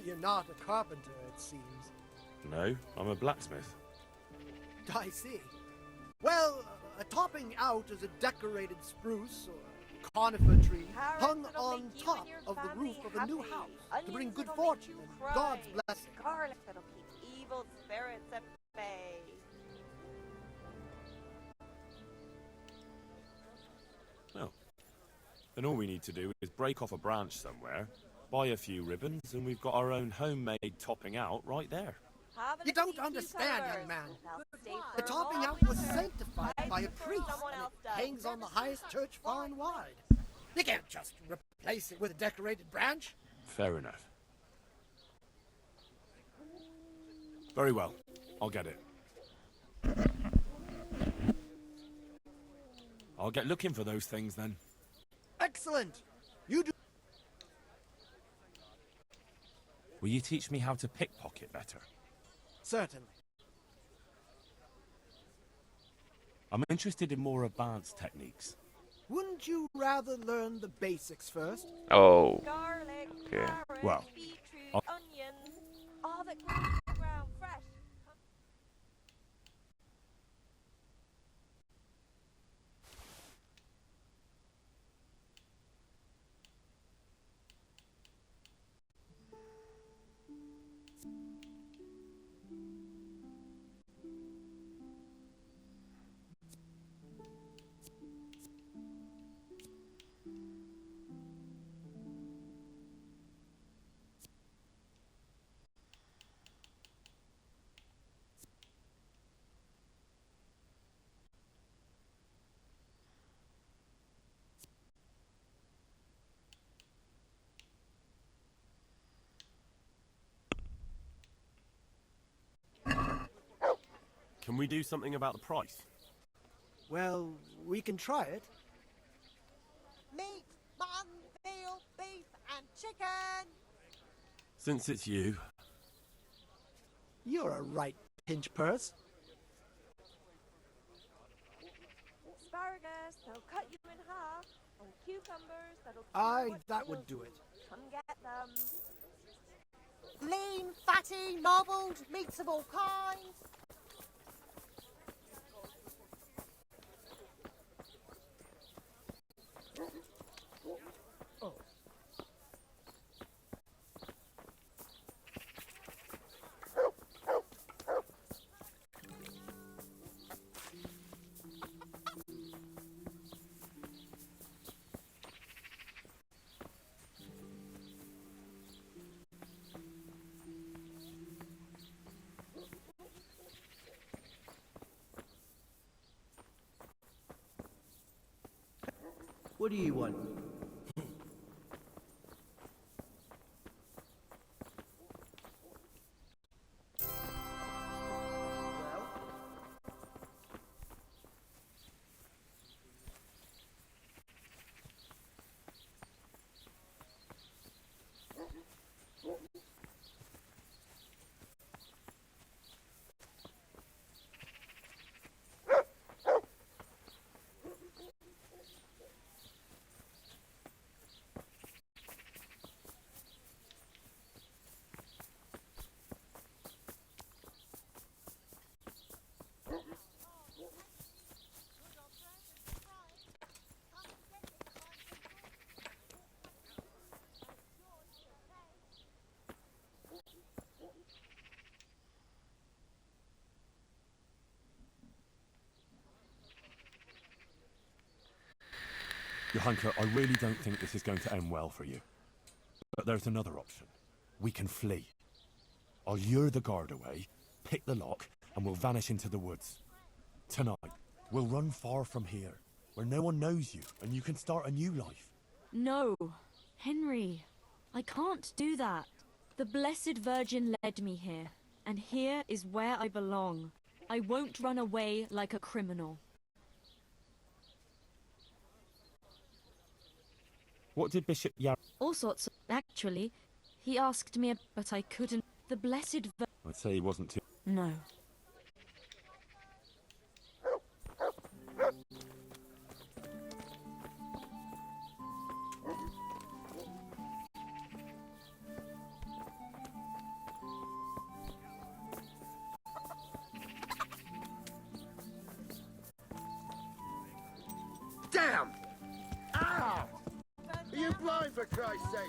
You're not a carpenter, it seems. No, I'm a blacksmith. I see. Well, a topping out is a decorated spruce or conifer tree hung on top of the roof of a new house to bring good fortune and God's blessing. Garlic that'll keep evil spirits at bay. Well, then all we need to do is break off a branch somewhere, buy a few ribbons, and we've got our own homemade topping out right there. You don't understand, young man. The topping out was sanctified by a priest, and it hangs on the highest church far and wide. You can't just replace it with a decorated branch. Fair enough. Very well. I'll get it. I'll get looking for those things then. Excellent. You do. Will you teach me how to pickpocket better? Certainly. I'm interested in more advanced techniques. Wouldn't you rather learn the basics first? Oh. Garlic, Okay. carrots, Well, beetroot, onions, all that comes from the ground fresh. Can we do something about the price? Well, we can try it. Meat, mutton, veal, beef, and chicken. Since it's you. You're a right pinch purse. Asparagus, they'll cut you in half. And cucumbers, that'll Aye, what that ails would do you. it. Come get them. Lean, fatty, marbled, meats of all kinds. What do you want? Johanka, I really don't think this is going to end well for you. But there's another option. We can flee. I'll lure the guard away, pick the lock, and we'll vanish into the woods. Tonight, we'll run far from here, where no one knows you, and you can start a new life. No, Henry, I can't do that. The Blessed Virgin led me here, and here is where I belong. I won't run away like a criminal. What did Bishop Yar... All sorts of... Actually, he asked me, but I couldn't... The Blessed I'd say he wasn't too... No. Damn! Ow! Are you blind, for Christ's sake?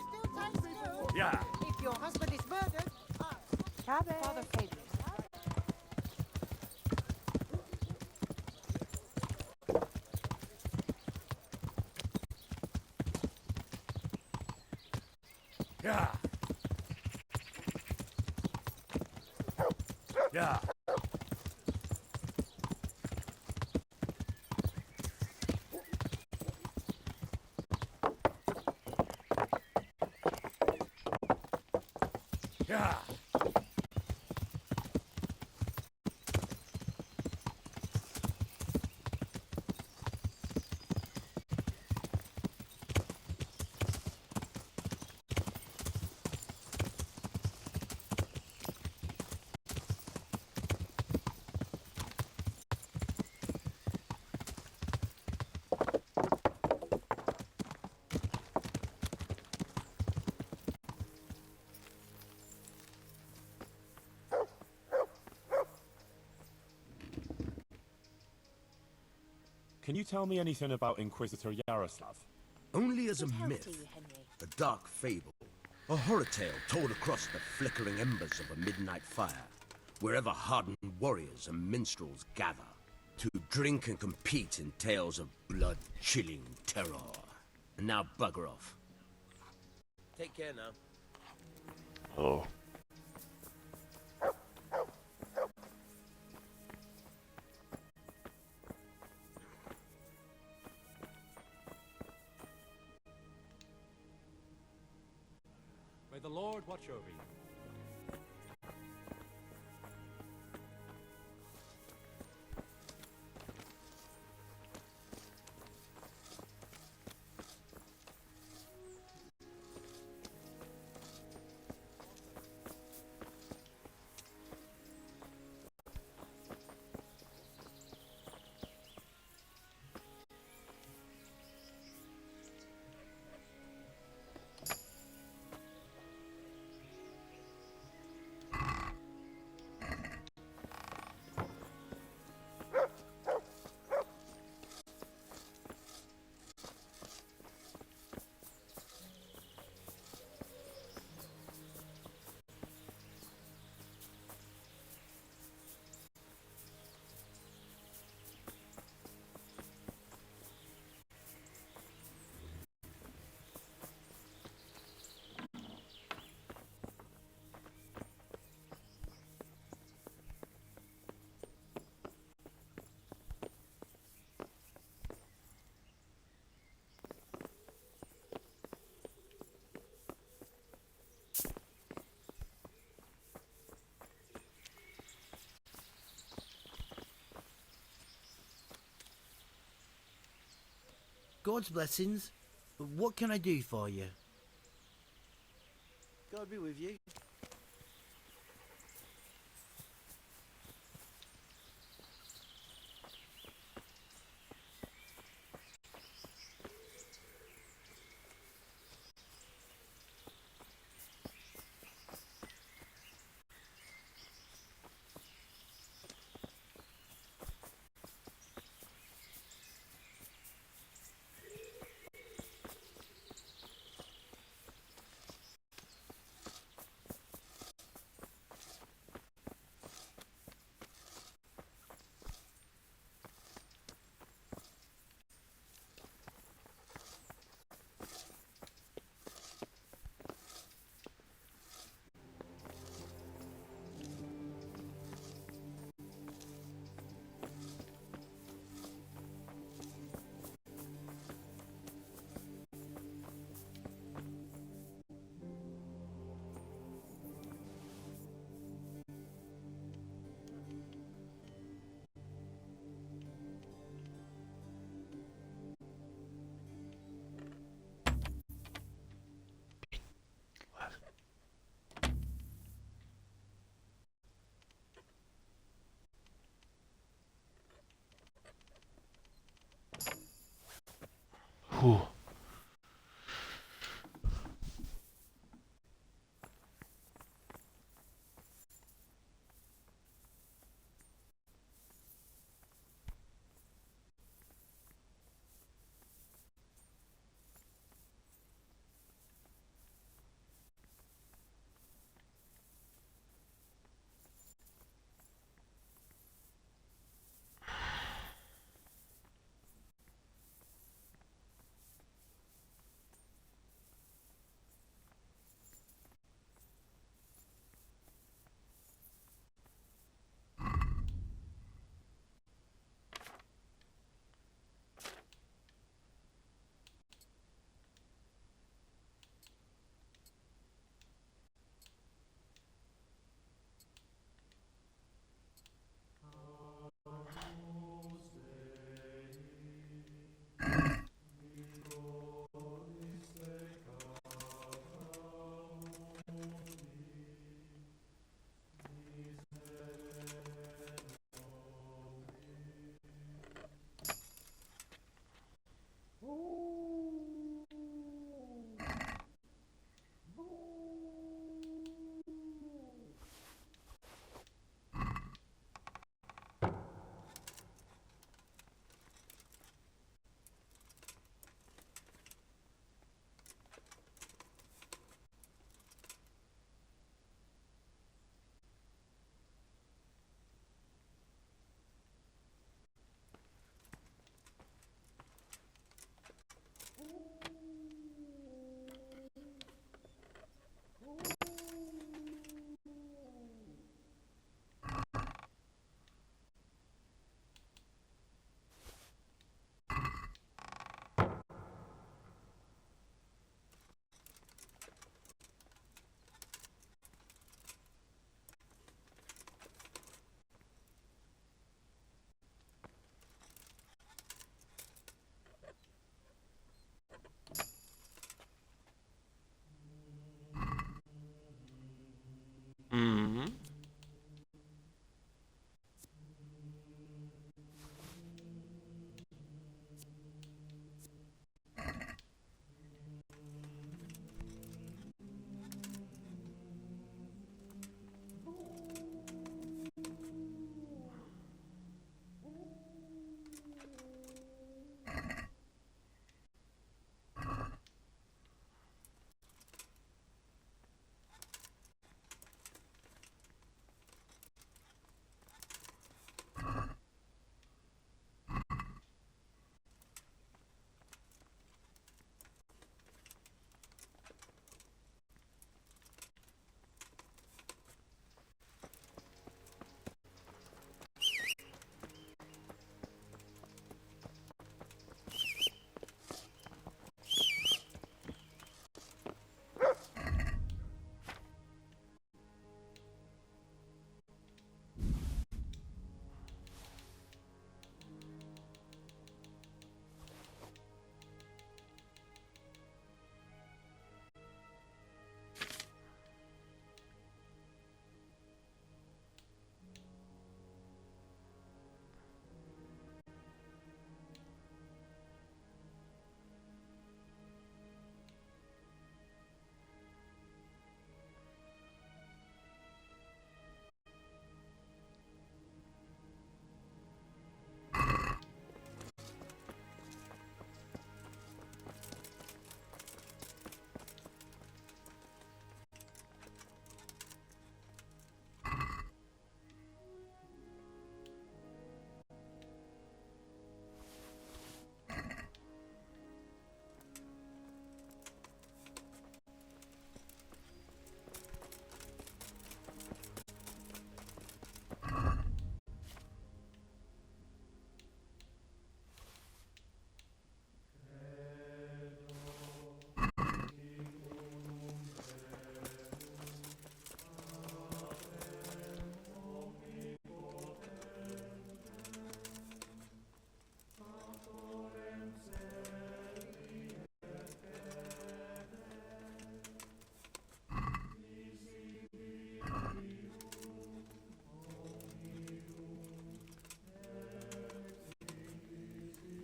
Yeah. If your husband is murdered, Father Fabian. Yeah. Yeah. Yeah. Can you tell me anything about Inquisitor Yaroslav? Only as a myth, a dark fable, a horror tale told across the flickering embers of a midnight fire, wherever hardened warriors and minstrels gather to drink and compete in tales of blood-chilling terror. And now bugger off. Take care now. Oh. May the Lord watch over you. God's blessings. What can I do for you? God be with you. Whew. Mm-hmm.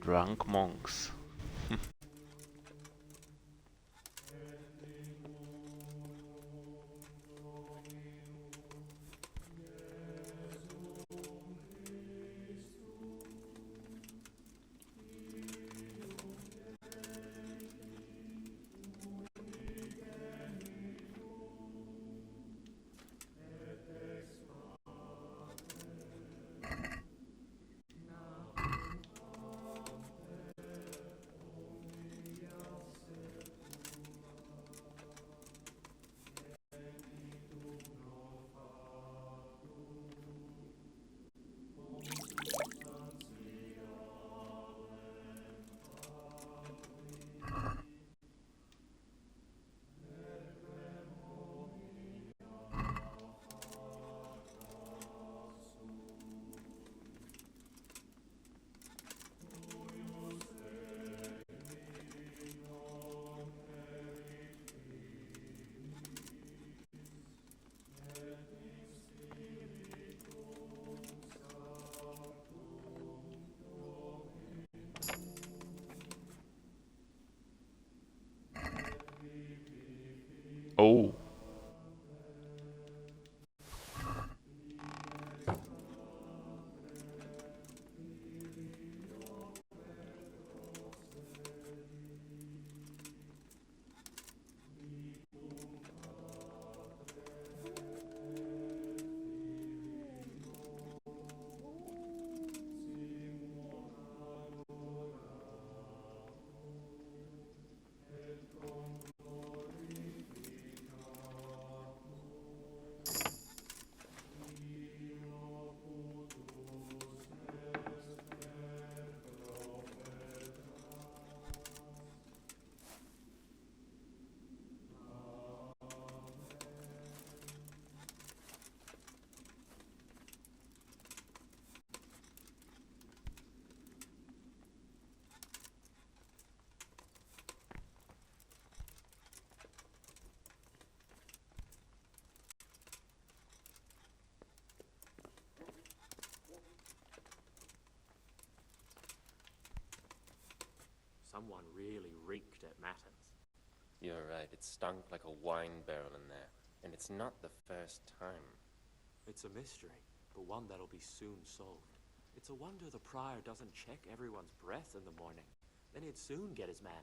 Drunk monks. Oh. Someone really reeked at Matins. You're right, it stunk like a wine barrel in there. And it's not the first time. It's a mystery, but one that'll be soon solved. It's a wonder the prior doesn't check everyone's breath in the morning. Then he'd soon get his man.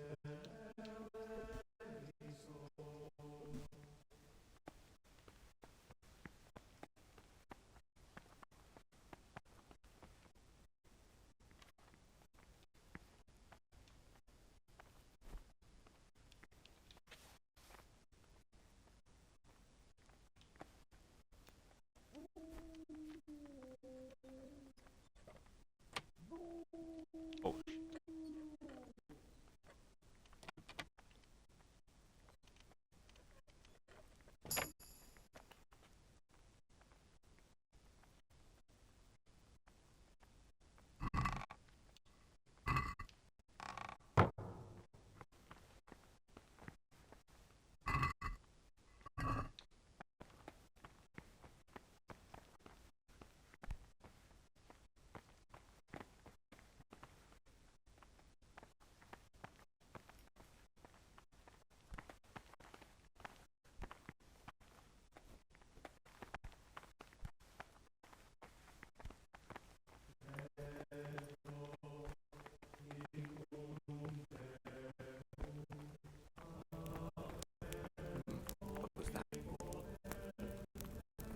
Oh.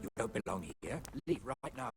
You don't belong here. Leave right now.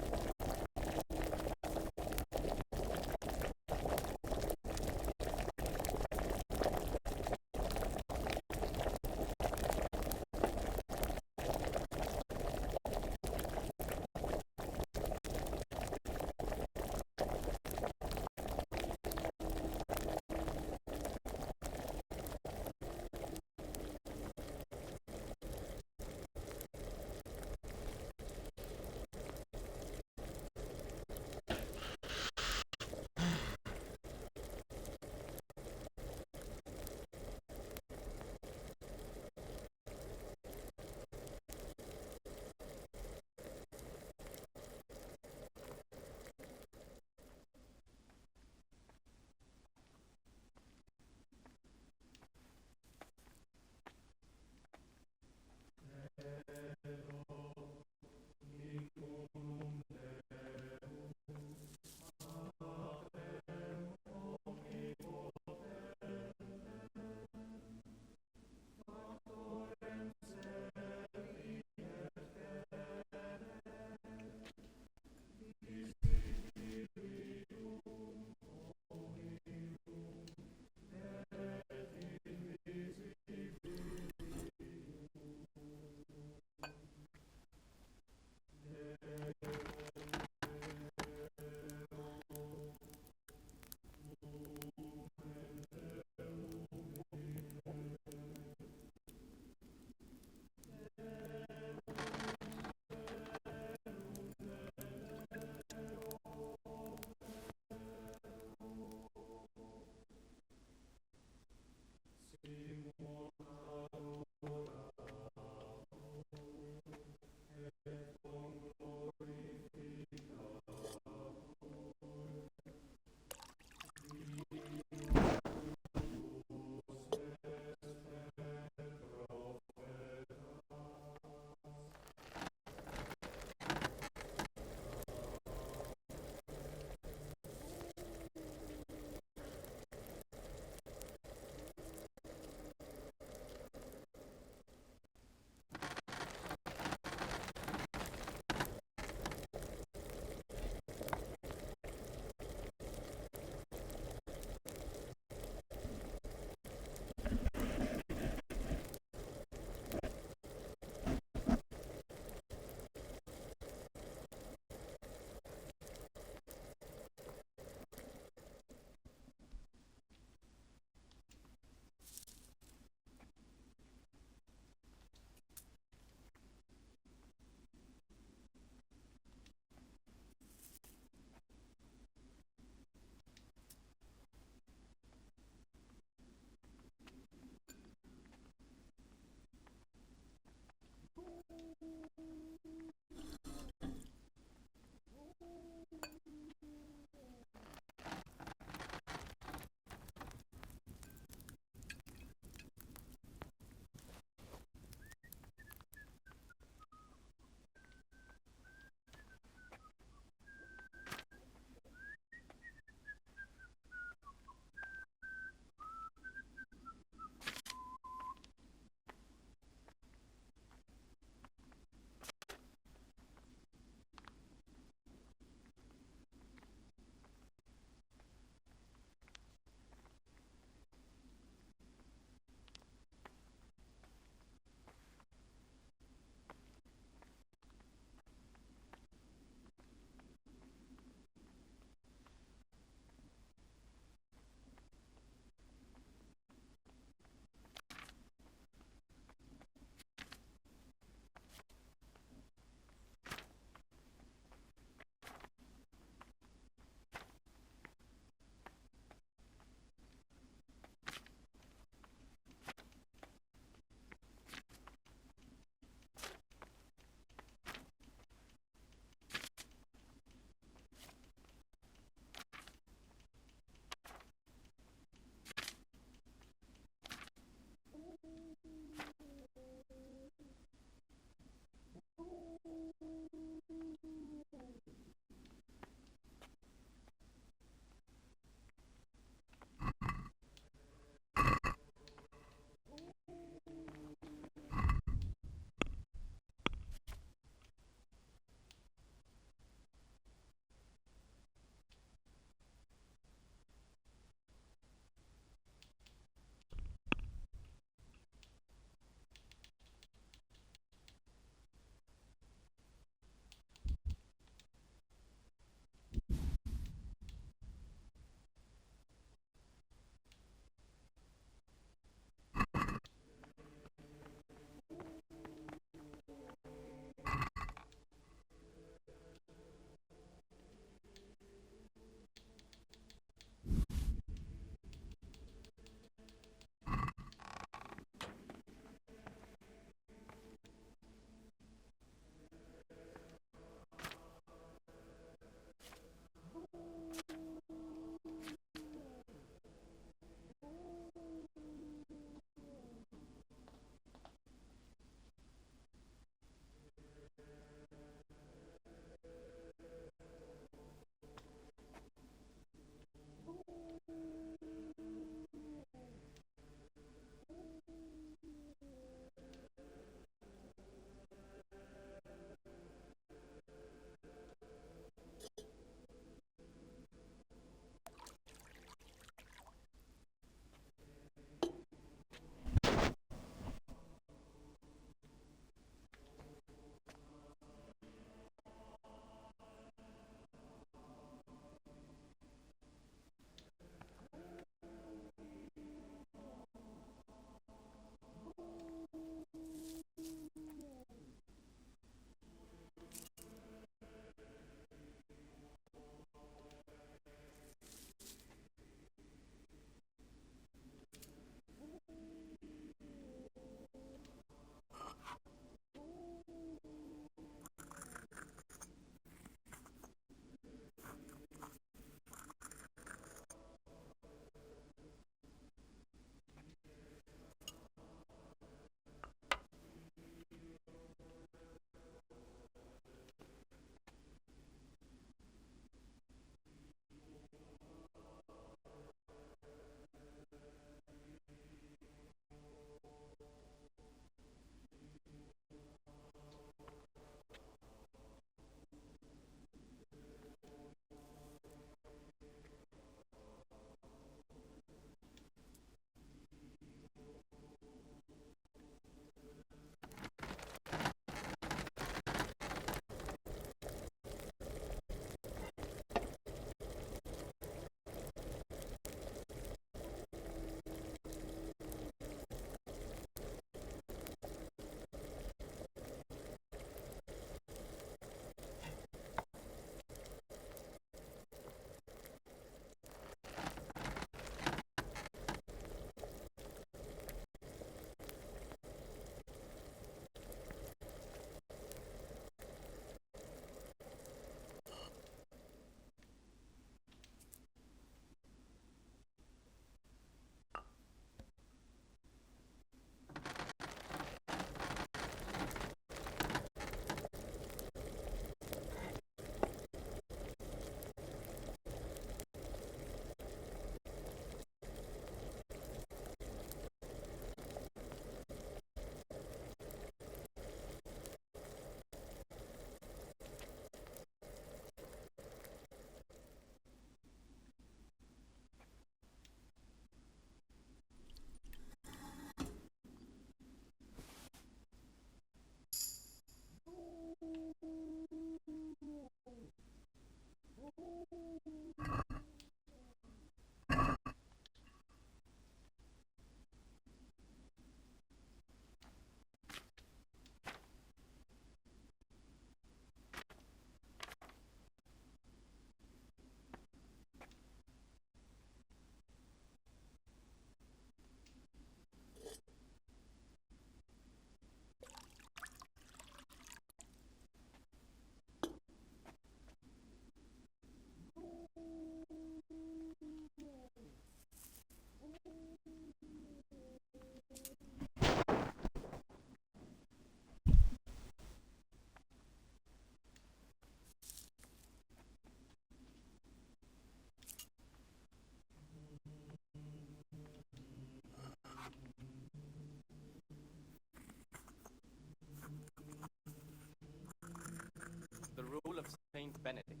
Benedict.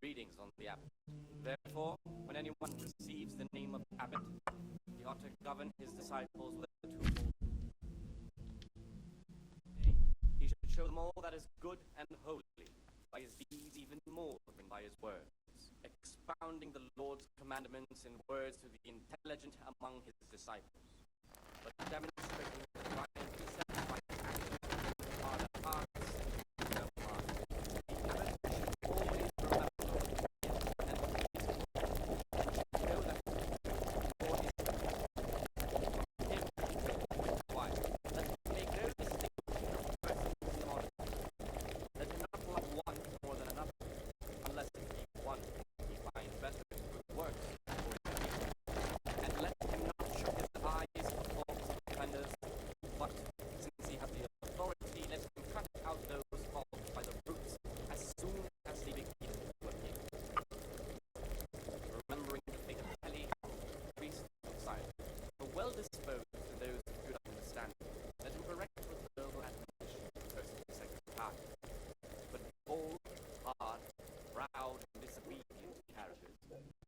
Readings on the abbot. Therefore, when anyone receives the name of abbot, he ought to govern his disciples with a twofold. He should show them all that is good and holy, by his deeds even more than by his words, expounding the Lord's commandments in words to the intelligent among his disciples, but demonstrating the divine precepts by actions are the hearts and no mind. The abbot should always remember and know that before his him why let him make no distinction of persons in honor. Let him not love one more than another, unless it be one he finds better in good works or in deeds. And let him not shut his eyes to faults of offenders, but since he hath the authority, let him cut out those faults by the roots as soon as they begin to appear. Remembering the fate of Kelly, priest of silence, for well disposed to those of good understanding, let him correct with verbal admonition persons of sacred heart. But bold, hard, proud, and disobedient characters,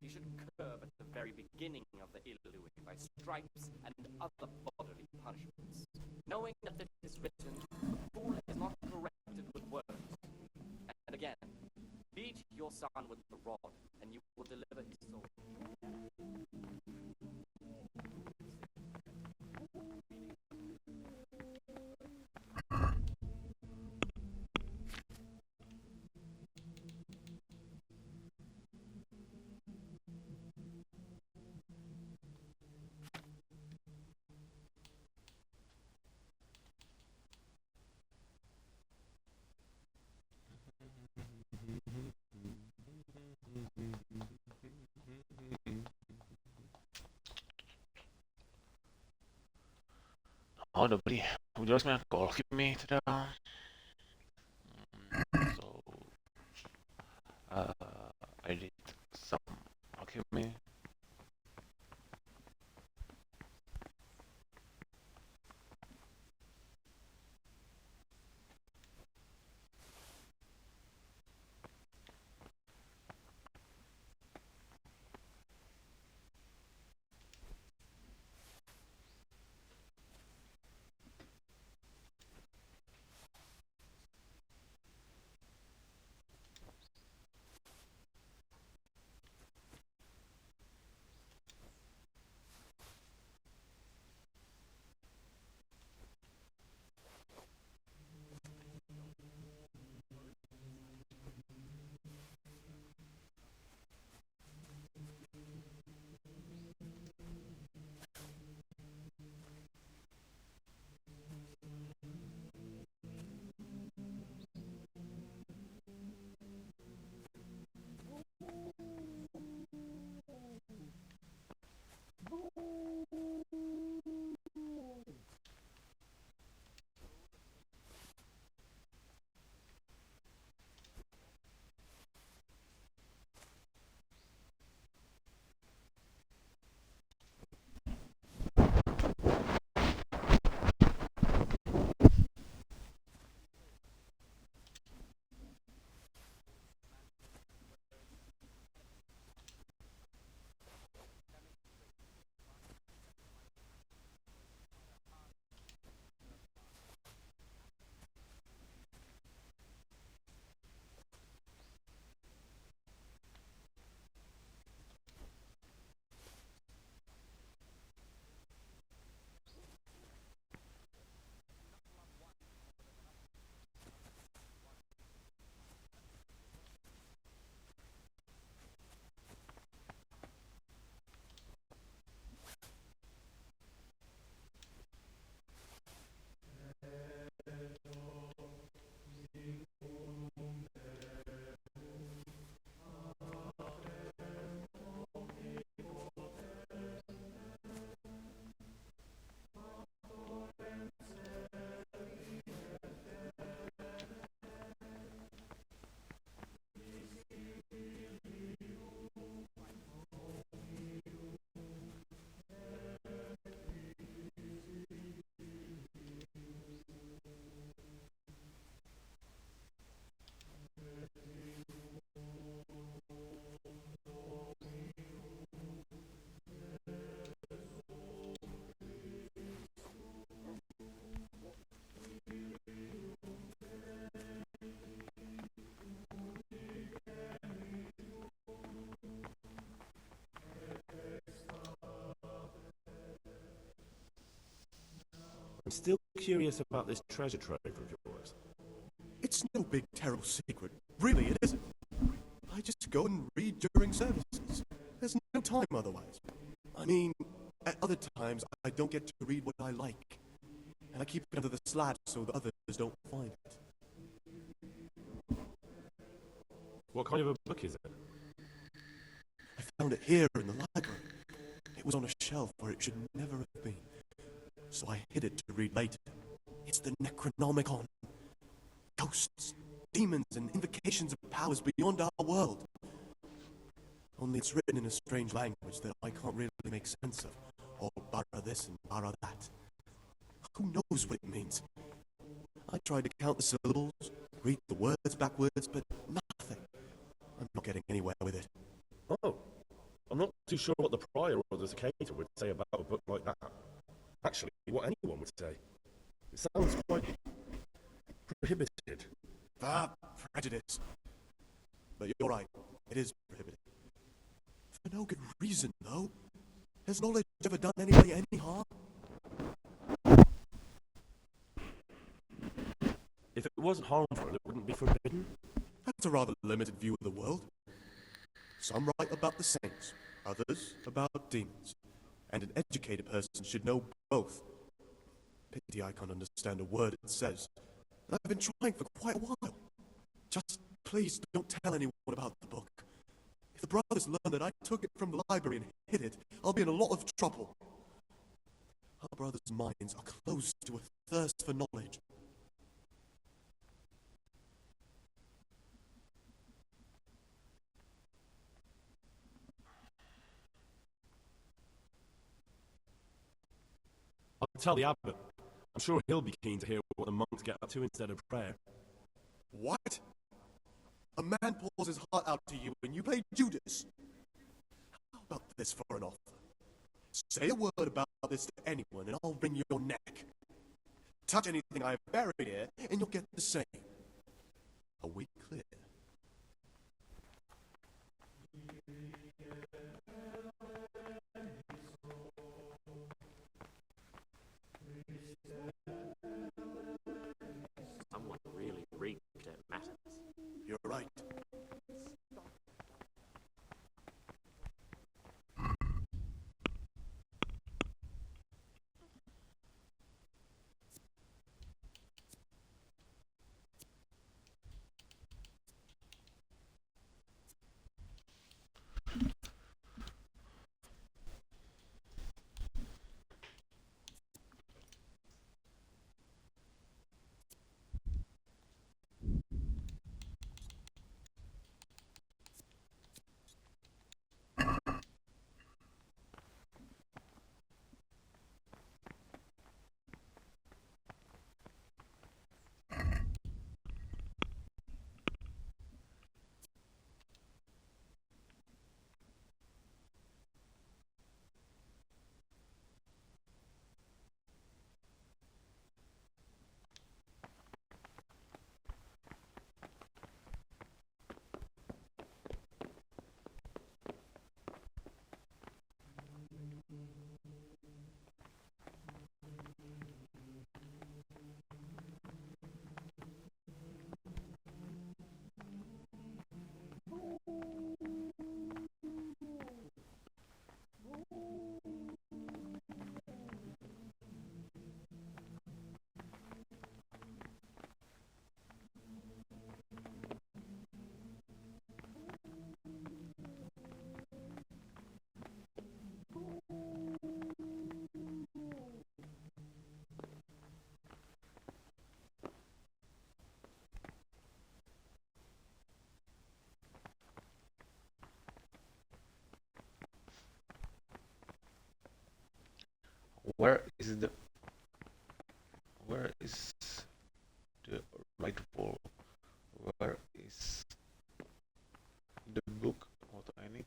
he should curb at the very beginning of the ill doing by stripes and other bodily punishments, knowing that it is written, the fool is not corrected with words. And again, beat your son with the rod, and you will deliver his soul. No, dobrý. Udělali jsme nějakou alchymii teda. So, I did some alchemy. I'm still curious about this treasure trove of yours. It's no big, terrible secret. Really, it isn't. I just go and read during services. There's no time otherwise. I mean, at other times, I don't get to read what I like. And I keep it under the slab so the others don't find it. What kind of a book is it? I found it here in the library. It was on a shelf where it should never have been. So I hid it to read later. It's the Necronomicon. Ghosts, demons, and invocations of powers beyond our world. Only it's written in a strange language that I can't really make sense of. Or bara this and bara that. Who knows what it means? I tried to count the syllables, read the words backwards, but nothing. I'm not getting anywhere with it. Oh, I'm not too sure what the prior or the Cicada would say about a book like that. Actually, what anyone would say. It sounds quite prohibited. Prejudice. But you're right, it is prohibited. For no good reason, though. Has knowledge ever done anybody any harm? If it wasn't harmful, it wouldn't be forbidden. That's a rather limited view of the world. Some write about the saints, others about demons. And an educated person should know both. Pity I can't understand a word it says. I've been trying for quite a while. Just please don't tell anyone about the book. If the brothers learn that I took it from the library and hid it, I'll be in a lot of trouble. Our brothers' minds are closed to a thirst for knowledge. I'll tell the abbot. I'm sure he'll be keen to hear what the monks get up to instead of prayer. What? A man pours his heart out to you and you play Judas? How about this for an offer? Say a word about this to anyone and I'll wring your neck. Touch anything I've buried here and you'll get the same. Are we clear? Someone really reeked at matters. You're right. Where is the right pole? Where is the book? What I need?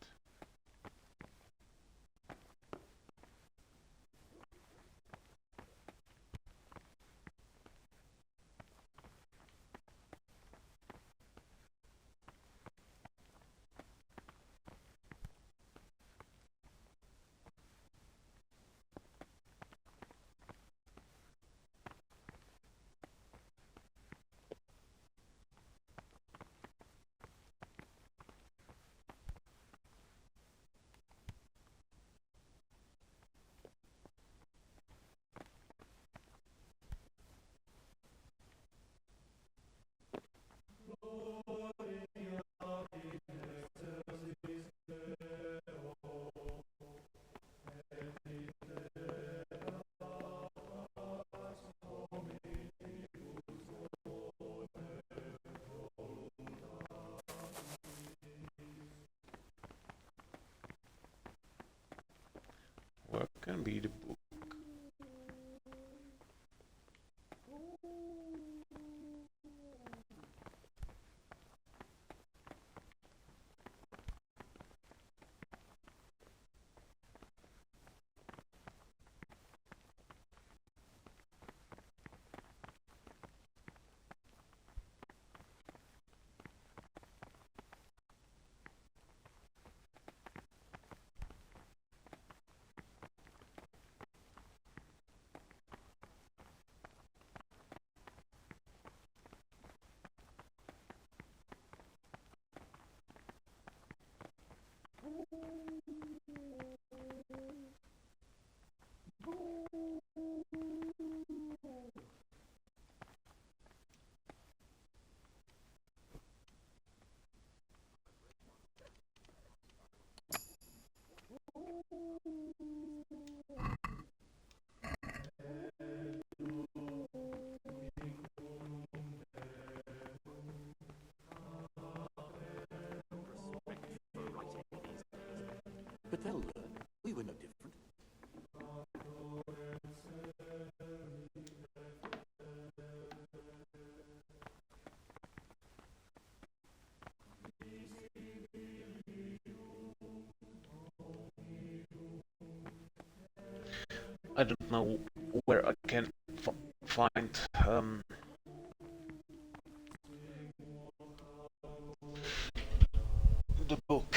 can be the book. But they'll learn. We were no different. I don't know where I can find the book.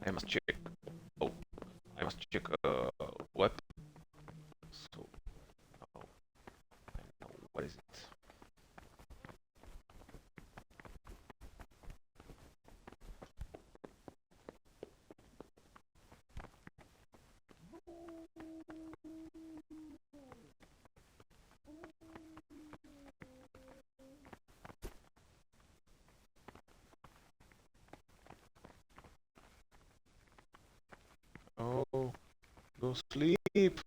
I must check. Oh, I must check web. So, oh, I know what is it. Oh, go sleep.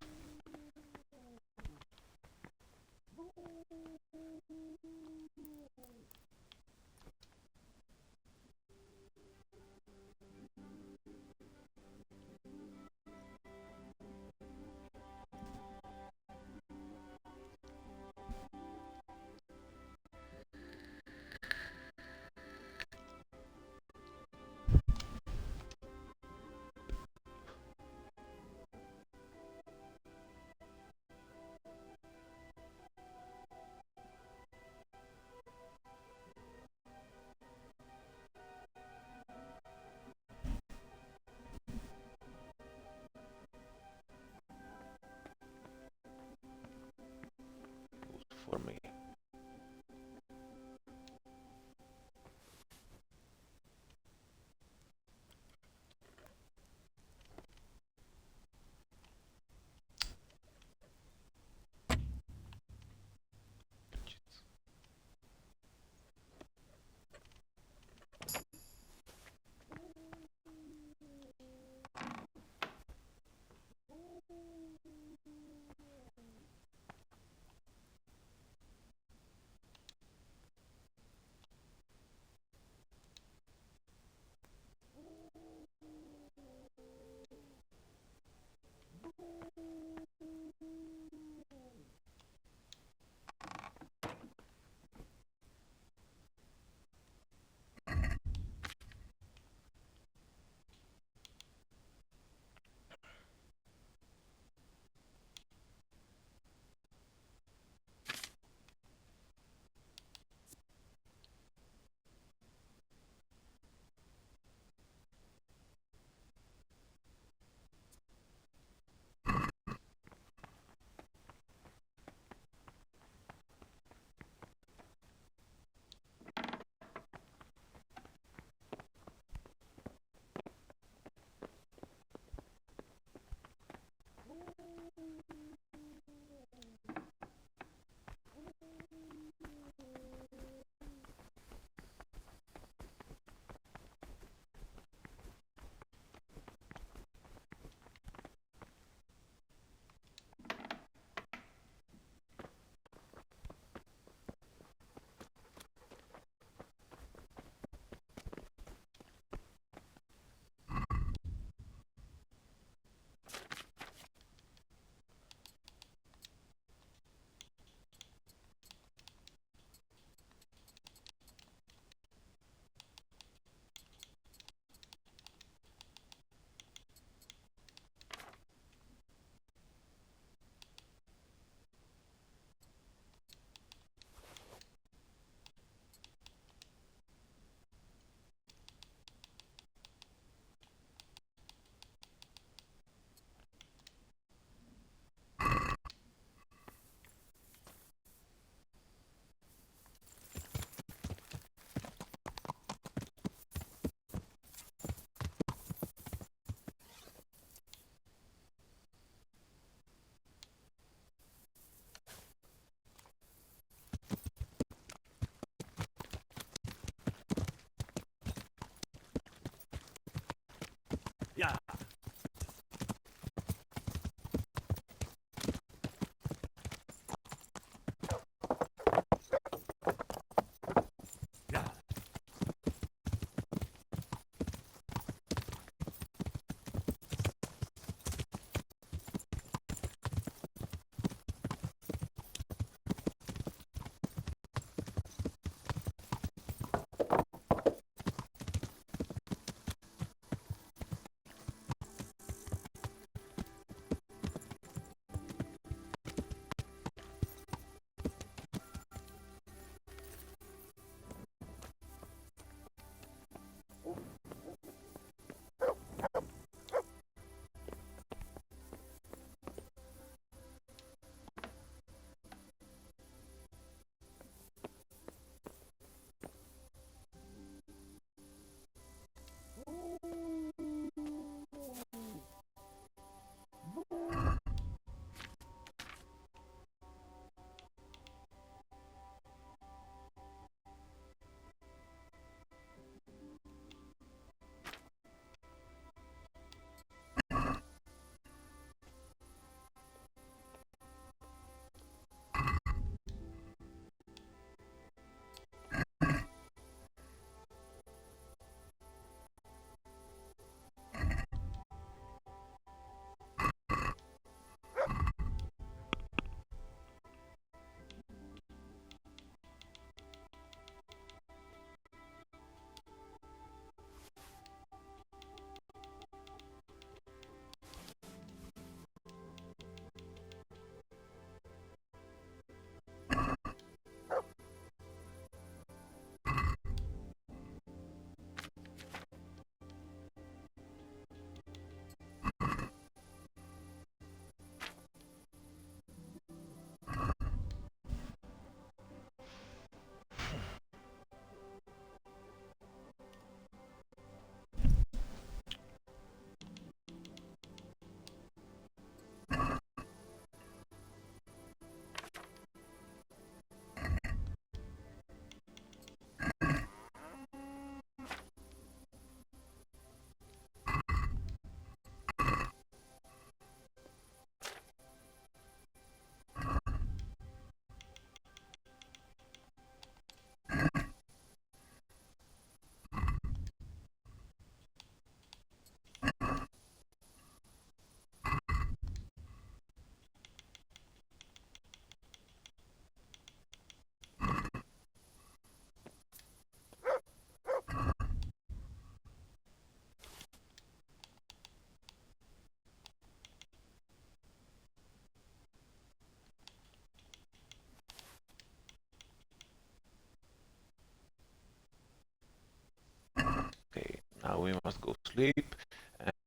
now we must go sleep,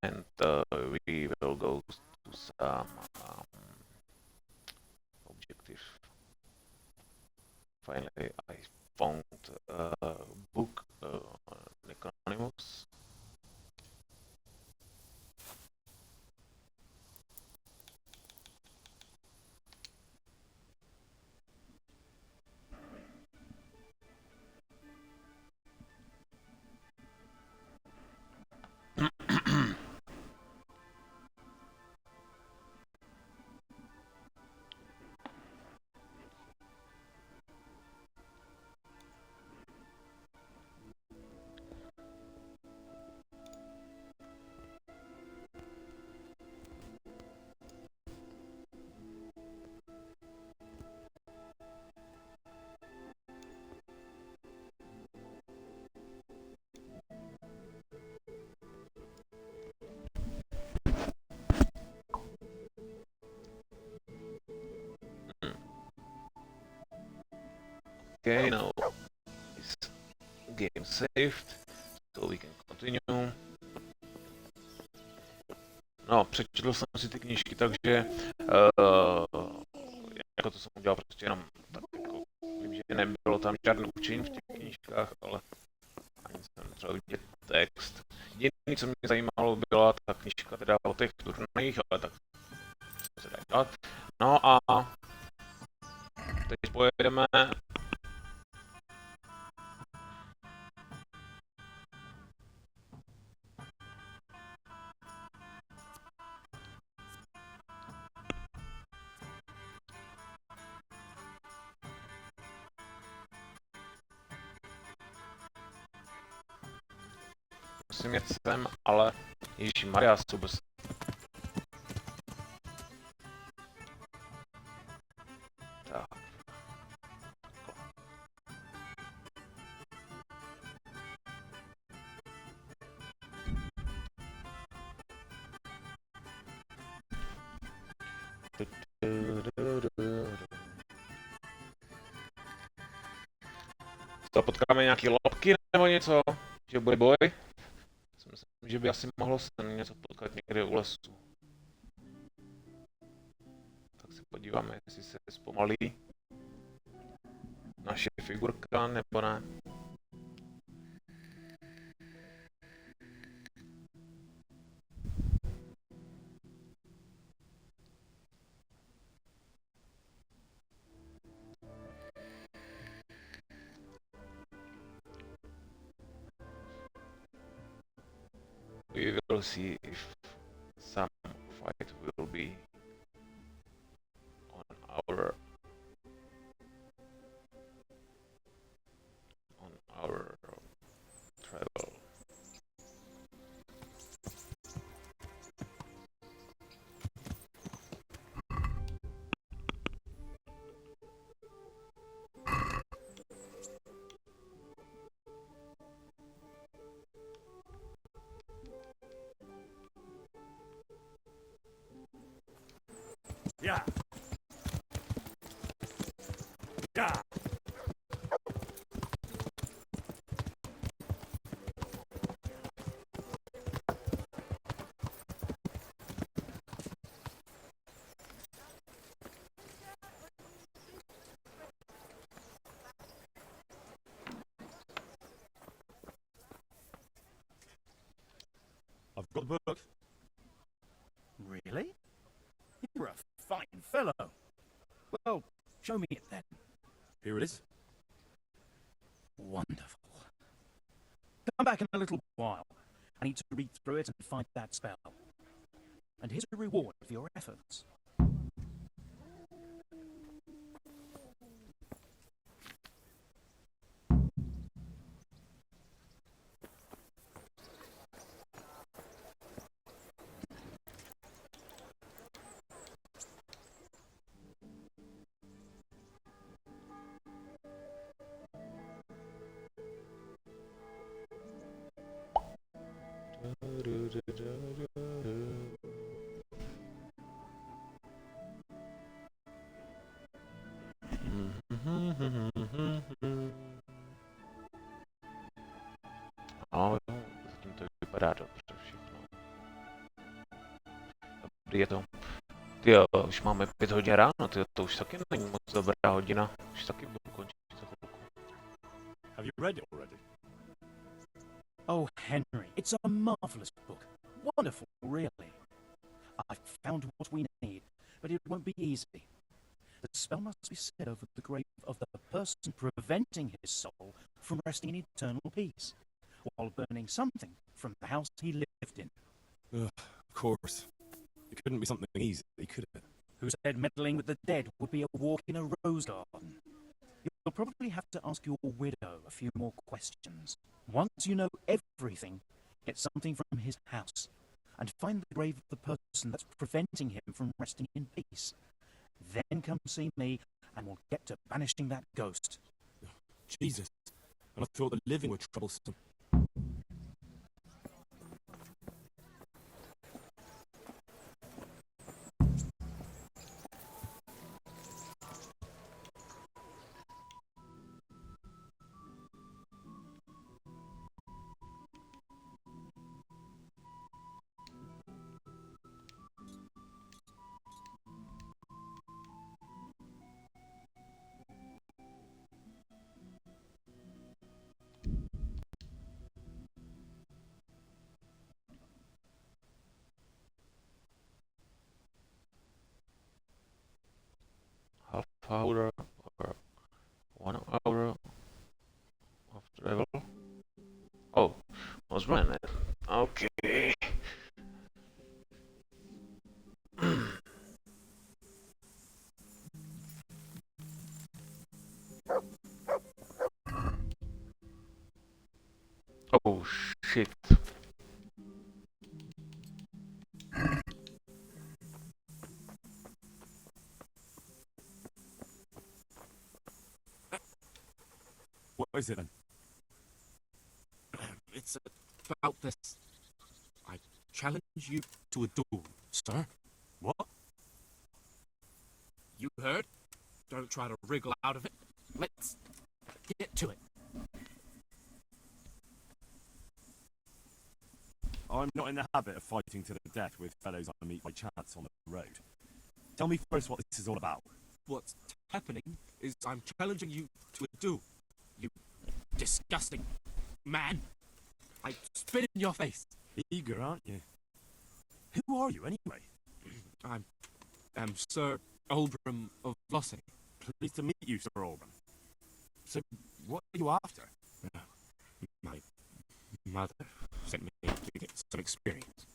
and we will go to some objective. Finally, I found a book, Necronymous. Okay, now is game saved, so we can continue. No, přečetl jsem si ty knížky, takže jako to jsem udělal prostě jenom tak jako, vím, že nebylo tam žádný učení v těch knížkách, ale ani jsem třeba vidět text. Jediné, co mě zajímalo, byla ta knížka teda o těch turnajích, ale tak se dá dělat. No a teď pojedeme musím jet sem, ale ježišmarja, vůbec. Tak. To potkáme nějaký lopky nebo něco, že bude boj. Myslím, že by asi mohlo se něco potkat někde u lesu. Tak se podíváme, jestli se zpomalí naše figurka nebo ne. We will see if some fight will be on our travel. Yeah. Yeah. I've got the book. Really? You're a fine fellow. Well, show me it then. Here it is. Wonderful. Come back in a little while. I need to read through it and find that spell. And here's a reward for your efforts. No, zatím to dobře, všechno. Dobrý je to. Tyjo, už máme 5 hodin ráno, tyjo, to už taky není moc dobrá hodina. Už taky budu končit za chvilku. Have you read it already? Oh, Henry, it's a marvelous book. Wonderful, really. I've found what we need, but it won't be easy. The spell must be said over the grave of the person preventing his soul from resting in eternal peace, while burning something from the house he lived in. Of course. It couldn't be something easy, could it? Who said meddling with the dead would be a walk in a rose garden? You'll probably have to ask your widow a few more questions. Once you know everything, get something from his house, and find the grave of the person that's preventing him from resting in peace. Then come see me, and we'll get to banishing that ghost. Jesus. And I thought the living were troublesome. Half hour or 1 hour of travel. Oh, was running. Okay. Oh shit. What is it then? It's about this. I challenge you to a duel, sir. What? You heard? Don't try to wriggle out of it. Let's get to it. I'm not in the habit of fighting to the death with fellows I meet by chance on the road. Tell me first what this is all about. What's happening is I'm challenging you to a duel. You disgusting man. I spit in your face. Eager, aren't you? Who are you, anyway? I'm Sir Oldham of Flossing. Pleased to meet you, Sir Oldham. So, what are you after? My mother sent me to get some experience.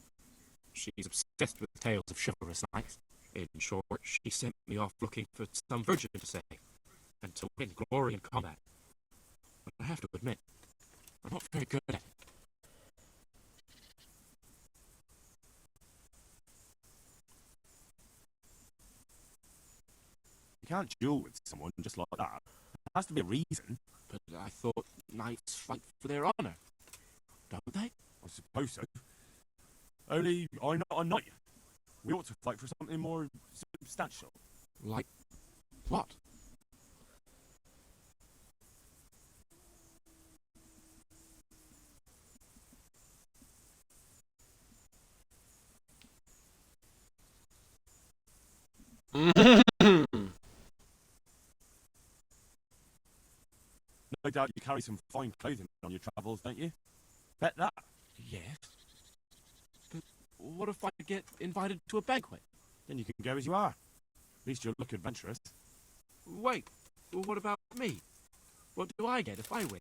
She's obsessed with tales of chivalrous knights. In short, she sent me off looking for some virgin to save, and to win glory in combat. But I have to admit, I'm not very good at it. You can't duel with someone just like that. There has to be a reason. But I thought knights fight for their honor, don't they? I suppose so. Only I'm not a knight. We ought to fight for something more substantial. Like what? No doubt you carry some fine clothing on your travels, don't you? Bet that. Yes. But what if I get invited to a banquet? Then you can go as you are. At least you'll look adventurous. Wait, what about me? What do I get if I win?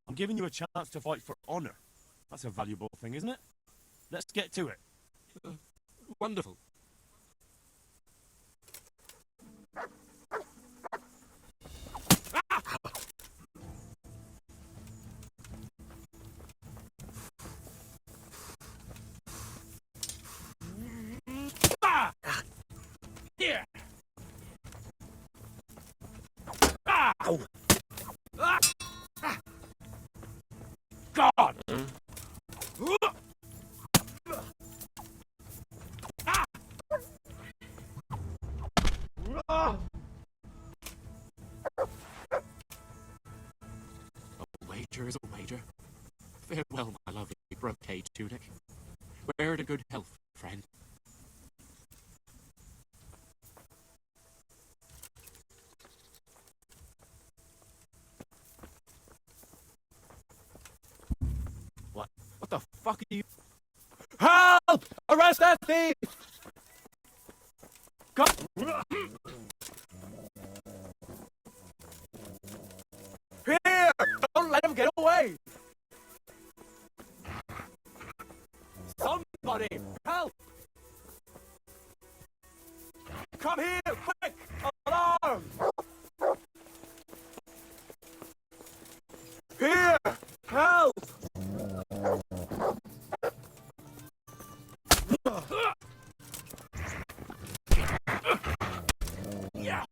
I'm giving you a chance to fight for honor. That's a valuable thing, isn't it? Let's get to it. Wonderful. Here. Ow! God! A wager is a wager. Farewell, my lovely brocade tunic. Wear it a good health, friend. What the fuck are you? Help! Arrest that thief! Come! Here! Don't let him get away! Somebody! Help! Come here! Quick! Alarm! Here! Help! Yeah.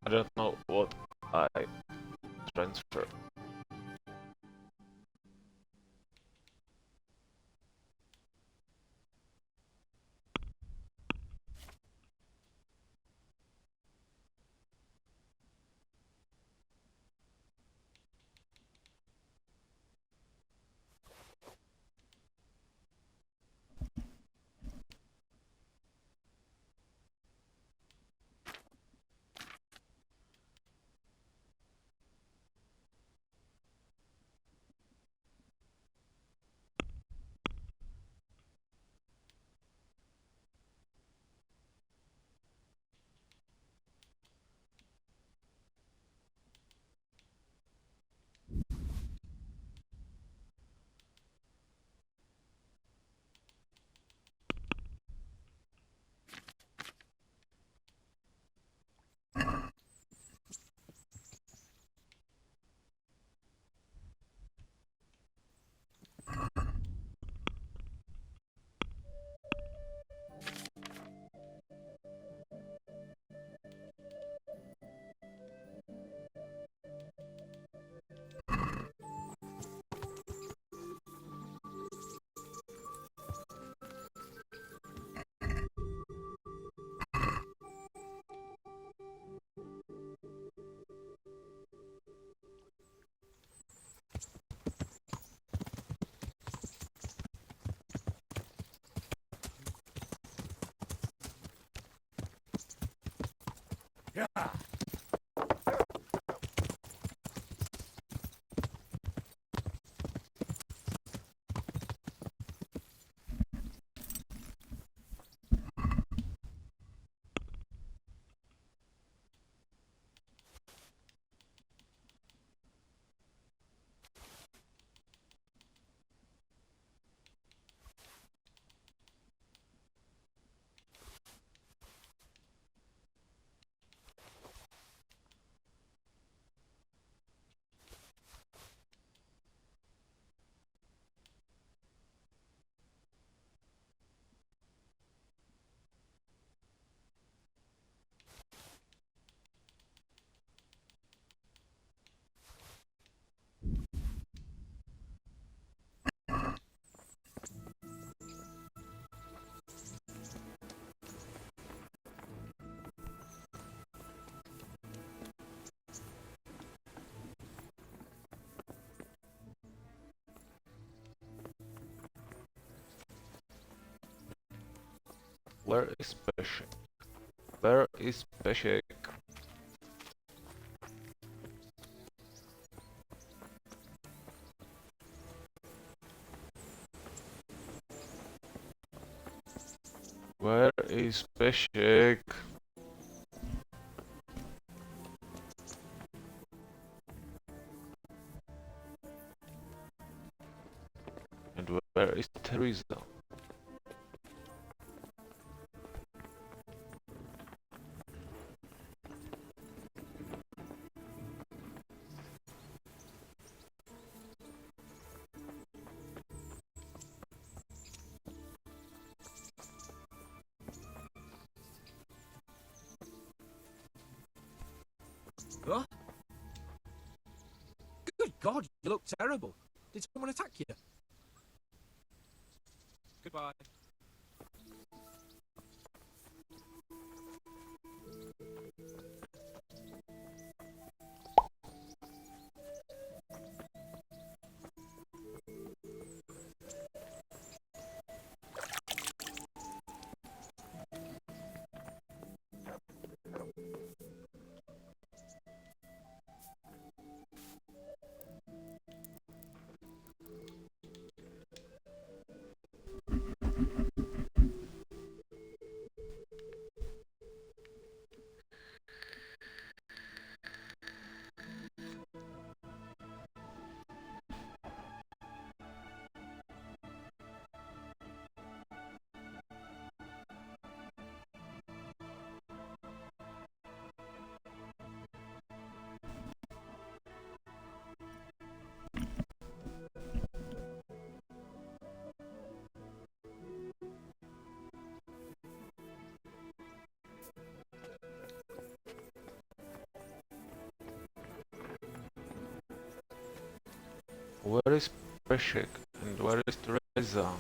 I don't know what I transfer. Yeah. Where is Peshek? Where is Peshek? Where is Peshek? And where is Teresa? What? Good God, you look terrible. Did someone attack you? Goodbye. Where is Peshek? And where is Teresa?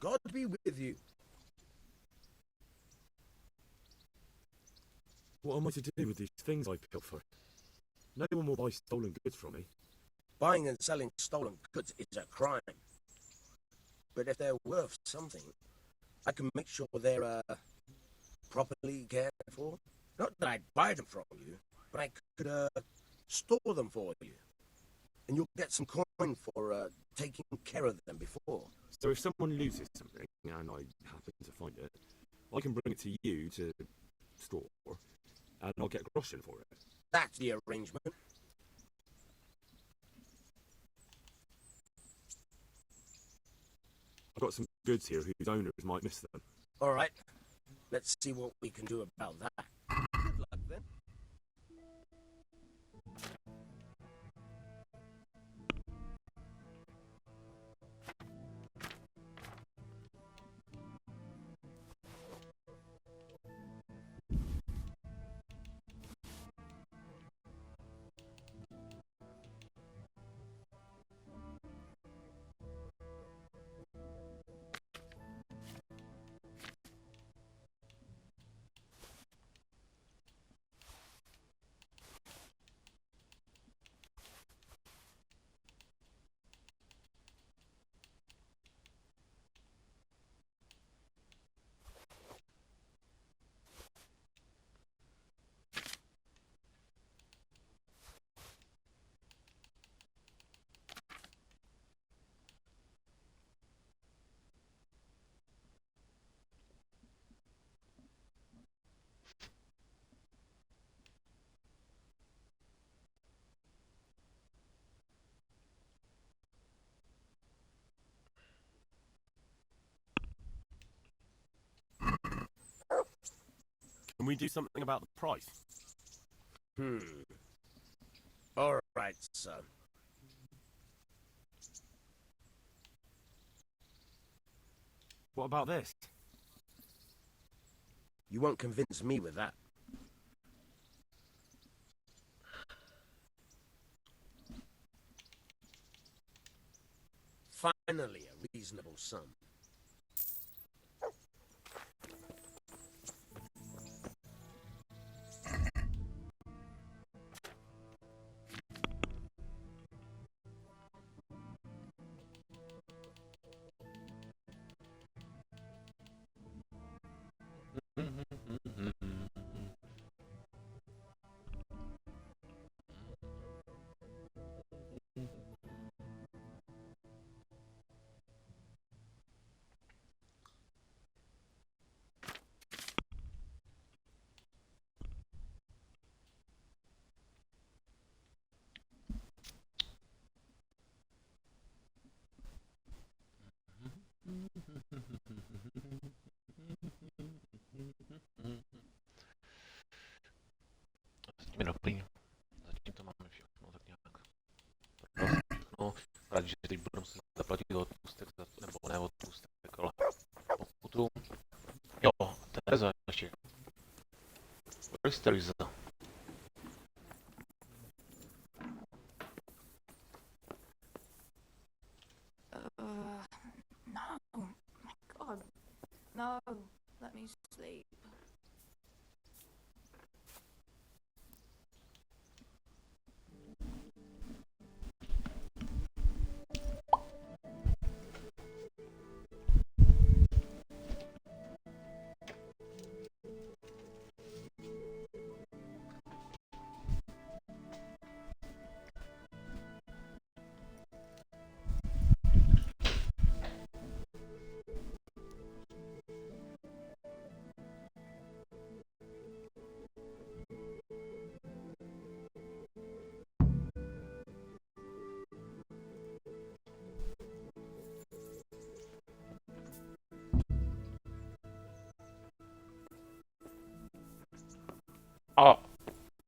God be with you. What am I to do with these things I pilfer? No one will buy stolen goods from me. Buying and selling stolen goods is a crime. But if they're worth something, I can make sure they're properly cared for. Not that I'd buy them from you, but I could store them for you. And you'll get some coin for taking care of them before. So if someone loses something, and I happen to find it, I can bring it to you to store, and I'll get groschen for it. That's the arrangement. I've got some goods here whose owners might miss them. All right. Let's see what we can do about that. Good luck then. Can we do something about the price? All right, son. What about this? You won't convince me with that. Finally, a reasonable sum. Zatím je dobrý. Zatím to máme všechno tak nějak. No, rád, že teď budu muset zaplatit odpustek, nebo ne odpustek, ale pokutu. Jo, Tereza ještě. Where is Teresa? No. My God. No. Let me sleep.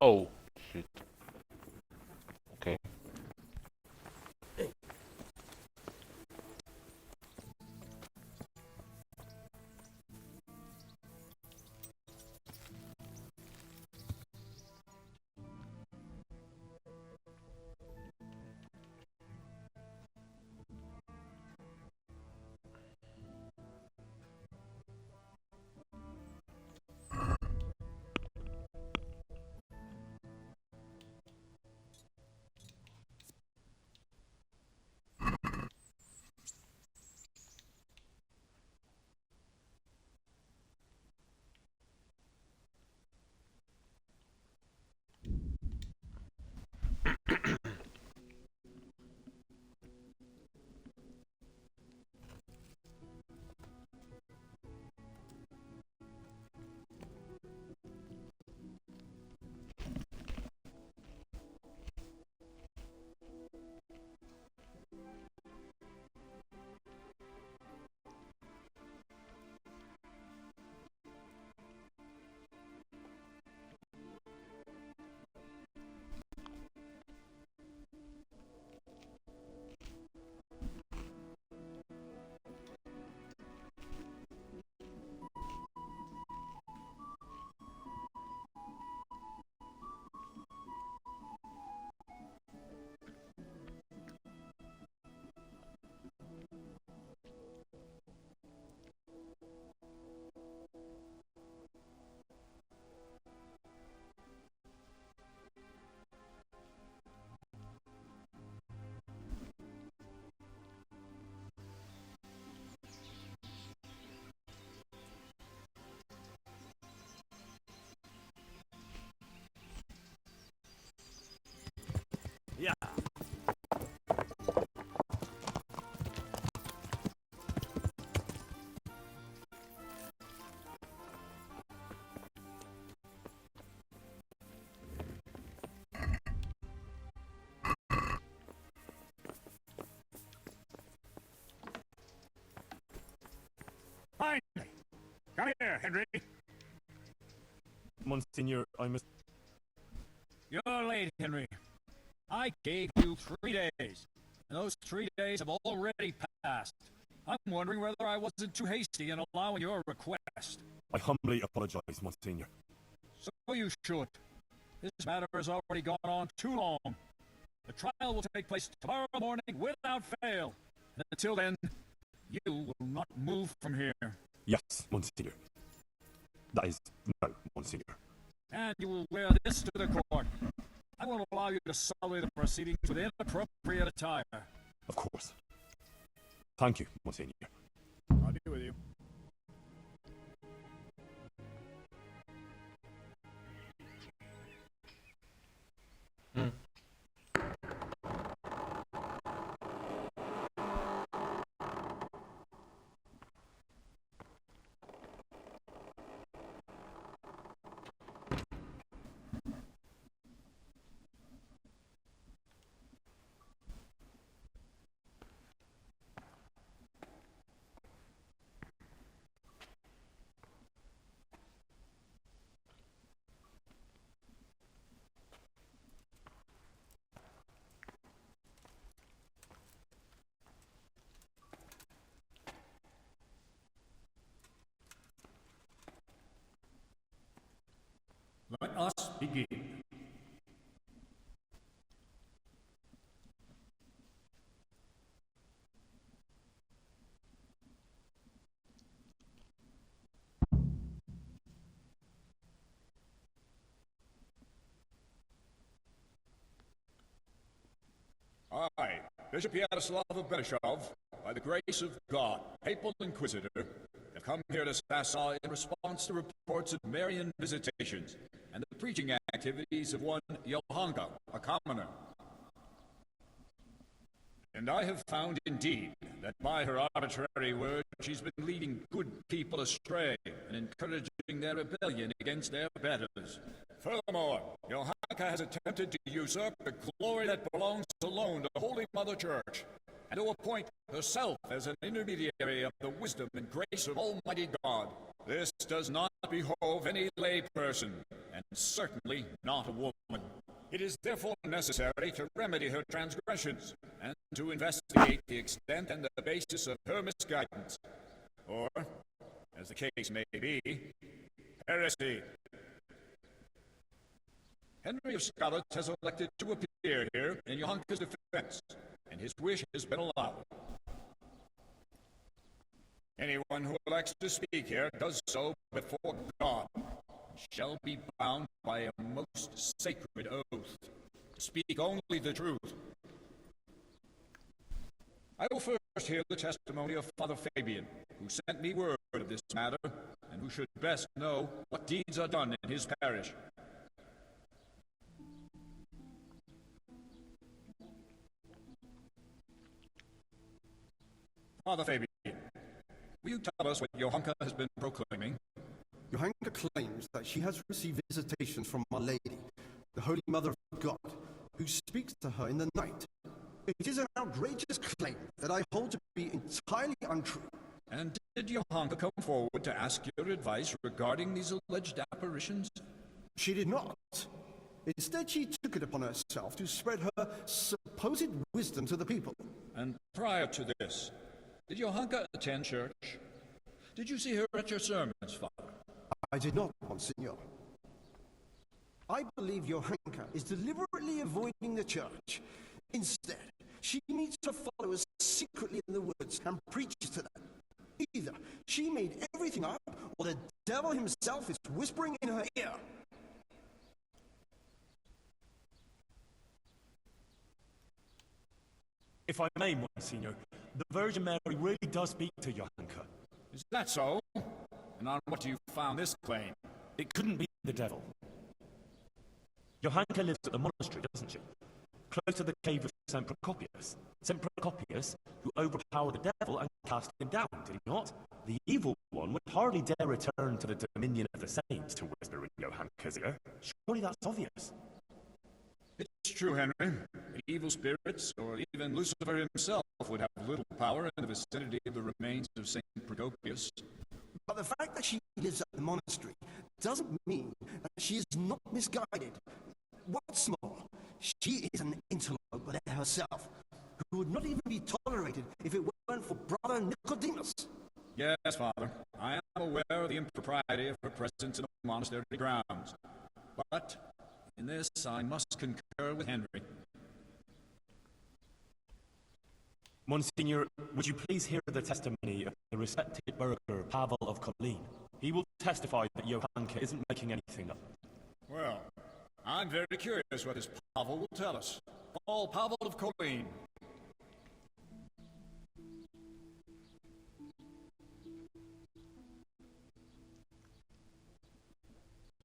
Oh, shit. Okay. Come here, Henry. Monsignor, I must... You're late, Henry. I gave you 3 days, and those 3 days have already passed. I'm wondering whether I wasn't too hasty in allowing your request. I humbly apologize, Monsignor. So you should. This matter has already gone on too long. The trial will take place tomorrow morning without fail. And until then, you will not move from here. Yes, Monsignor. That is, no, Monsignor. And you will wear this to the court. I won't allow you to sully the proceedings with inappropriate attire. Of course. Thank you, Monsignor. I'll be with you. Let us begin. I, Bishop Yaroslav of Benishov, by the grace of God, Papal Inquisitor, have come here to Sasau in response to reports of Marian visitations and the preaching activities of one Johanka, a commoner. And I have found indeed that by her arbitrary words she's been leading good people astray and encouraging their rebellion against their betters. Furthermore, Johanka has attempted to usurp the glory that belongs alone to Holy Mother Church, and to appoint herself as an intermediary of the wisdom and grace of Almighty God. This does not behove any lay person, and certainly not a woman. It is therefore necessary to remedy her transgressions, and to investigate the extent and the basis of her misguidance, or, as the case may be, heresy. Henry of Skalitz has elected to appear here in Johanka's defense, and his wish has been allowed. Anyone who elects to speak here does so before God, and shall be bound by a most sacred oath to speak only the truth. I will first hear the testimony of Father Fabian, who sent me word of this matter, and who should best know what deeds are done in his parish. Father Fabian, will you tell us what Johanka has been proclaiming? Johanka claims that she has received visitations from Our Lady, the Holy Mother of God, who speaks to her in the night. It is an outrageous claim that I hold to be entirely untrue. And did Johanka come forward to ask your advice regarding these alleged apparitions? She did not. Instead, she took it upon herself to spread her supposed wisdom to the people. And prior to this, did Johanka attend church? Did you see her at your sermons, Father? I did not, Monsignor. I believe Johanka is deliberately avoiding the church. Instead, she meets her followers secretly in the woods and preaches to them. Either she made everything up, or the devil himself is whispering in her ear. If I may, Monsignor, the Virgin Mary really does speak to Johanka. Is that so? And on what you found this claim? It couldn't be the devil. Johanka lives at the monastery, doesn't she? Close to the cave of St. Procopius. St. Procopius, who overpowered the devil and cast him down, did he not? The evil one would hardly dare return to the dominion of the saints to whisper in Johanka's ear. Surely that's obvious. It's true, Henry. Evil spirits, or even Lucifer himself, would have little power in the vicinity of the remains of St. Procopius. But the fact that she lives at the monastery doesn't mean that she is not misguided. What's more, she is an interloper there herself, who would not even be tolerated if it weren't for Brother Nicodemus. Yes, Father. I am aware of the impropriety of her presence in the monastery grounds. But in this I must concur with Henry. Monsignor, would you please hear the testimony of the respected burgher Pavel of Kolin? He will testify that Johanka isn't making anything up. Well, I'm very curious what this Pavel will tell us. Paul Pavel of Kolin.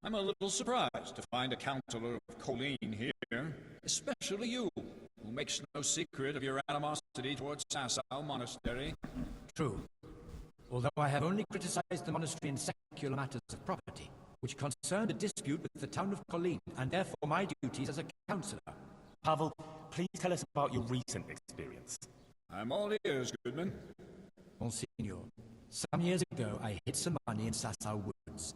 I'm a little surprised to find a counselor of Kolin here, especially you, who makes no secret of your animosity towards Sasau Monastery. True. Although I have only criticized the monastery in secular matters of property, which concerned a dispute with the town of Kolin, and therefore my duties as a councillor. Pavel, please tell us about your recent experience. I'm all ears, Goodman. Monsignor, some years ago I hid some money in Sasau Woods.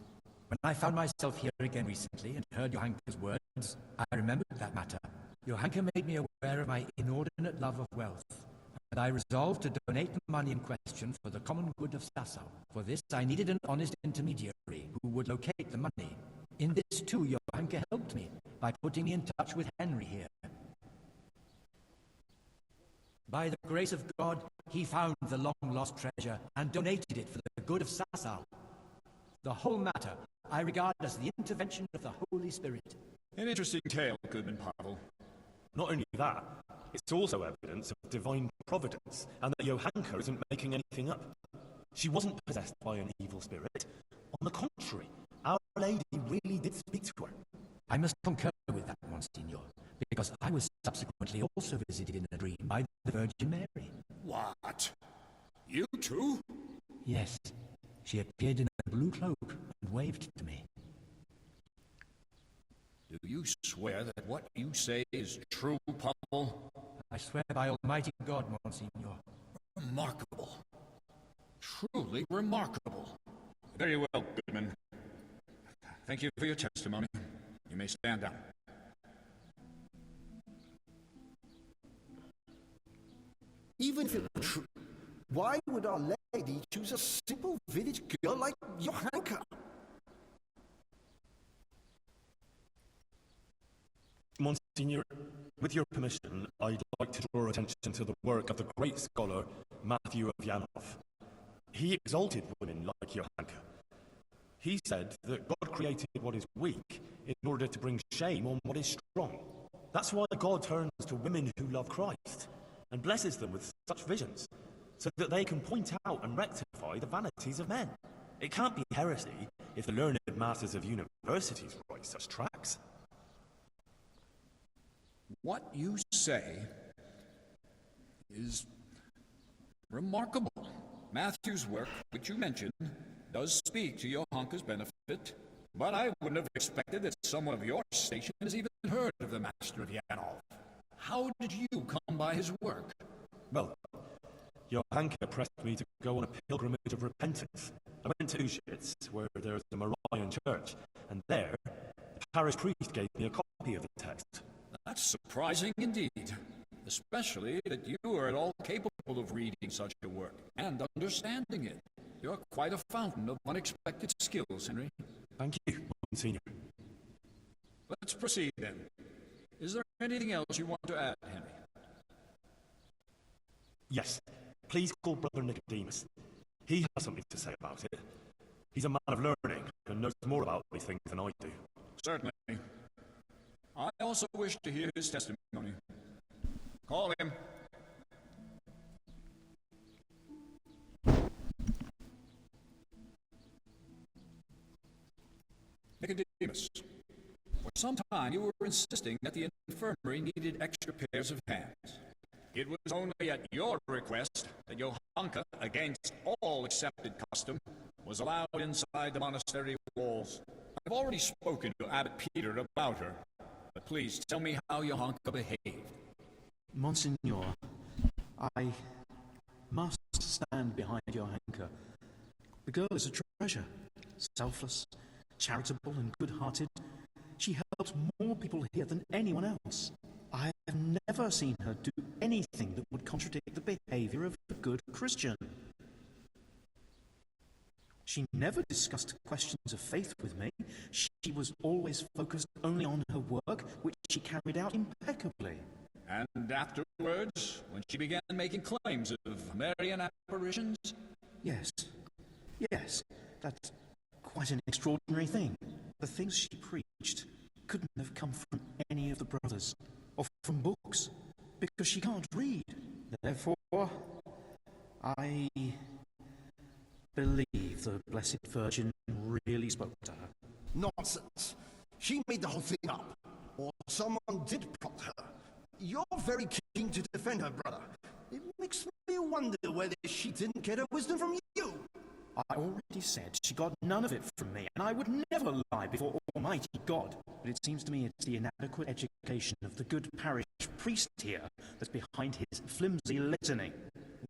When I found myself here again recently and heard Johanka's words, I remembered that matter. Johanka made me aware of my inordinate love of wealth, and I resolved to donate the money in question for the common good of Sasau. For this, I needed an honest intermediary who would locate the money. In this, too, Johanka helped me by putting me in touch with Henry here. By the grace of God, he found the long-lost treasure and donated it for the good of Sasau. The whole matter I regard as the intervention of the Holy Spirit. An interesting tale, Goodman Pavel. Not only that, it's also evidence of divine providence, and that Johanka isn't making anything up. She wasn't possessed by an evil spirit. On the contrary, Our Lady really did speak to her. I must concur with that, Monsignor, because I was subsequently also visited in a dream by the Virgin Mary. What? You too? Yes. She appeared in a blue cloak and waved to me. Do you swear that what you say is true, Pavel? I swear by Almighty God, Monsignor. Remarkable. Truly remarkable. Very well, Goodman. Thank you for your testimony. You may stand down. Even if it were true, why would Our Lady choose a simple village girl like Johanka? Monsignor, with your permission, I'd like to draw attention to the work of the great scholar Matthew of Yanov. He exalted women like Johanka. He said that God created what is weak in order to bring shame on what is strong. That's why God turns to women who love Christ and blesses them with such visions, so that they can point out and rectify the vanities of men. It can't be heresy if the learned masters of universities write such tracts. What you say is remarkable. Matthew's work, which you mentioned, does speak to Johanka's benefit, but I wouldn't have expected that someone of your station has even heard of the Master of Yanov. How did you come by his work? Well, Johanka pressed me to go on a pilgrimage of repentance. I went to Ushitz, where there's a Marian church, and there, the parish priest gave me a copy of the text. That's surprising indeed, especially that you are at all capable of reading such a work and understanding it. You're quite a fountain of unexpected skills, Henry. Thank you, Monsignor. Let's proceed then. Is there anything else you want to add, Henry? Yes. Please call Brother Nicodemus. He has something to say about it. He's a man of learning and knows more about these things than I do. Certainly. I also wish to hear his testimony. Call him. Nicodemus, for some time you were insisting that the infirmary needed extra pairs of hands. It was only at your request that Johanka, against all accepted custom, was allowed inside the monastery walls. I've already spoken to Abbot Peter about her, but please tell me how Johanka behaved. Monsignor, I must stand behind Johanka. The girl is a treasure. Selfless, charitable and good-hearted. She helps more people here than anyone else. I have never seen her do anything that would contradict the behavior of a good Christian. She never discussed questions of faith with me. She was always focused only on her work, which she carried out impeccably. And afterwards, when she began making claims of Marian apparitions? Yes. Yes, that's quite an extraordinary thing. The things she preached couldn't have come from any of the brothers, or from books, because she can't read. Therefore, I believe the Blessed Virgin really spoke to her. Nonsense. She made the whole thing up. Or someone did prompt her. You're very keen to defend her, brother. It makes me wonder whether she didn't get her wisdom from you. I already said she got none of it from me, and I would never lie before Almighty God. But it seems to me it's the inadequate education of the good parish priest here that's behind his flimsy litany.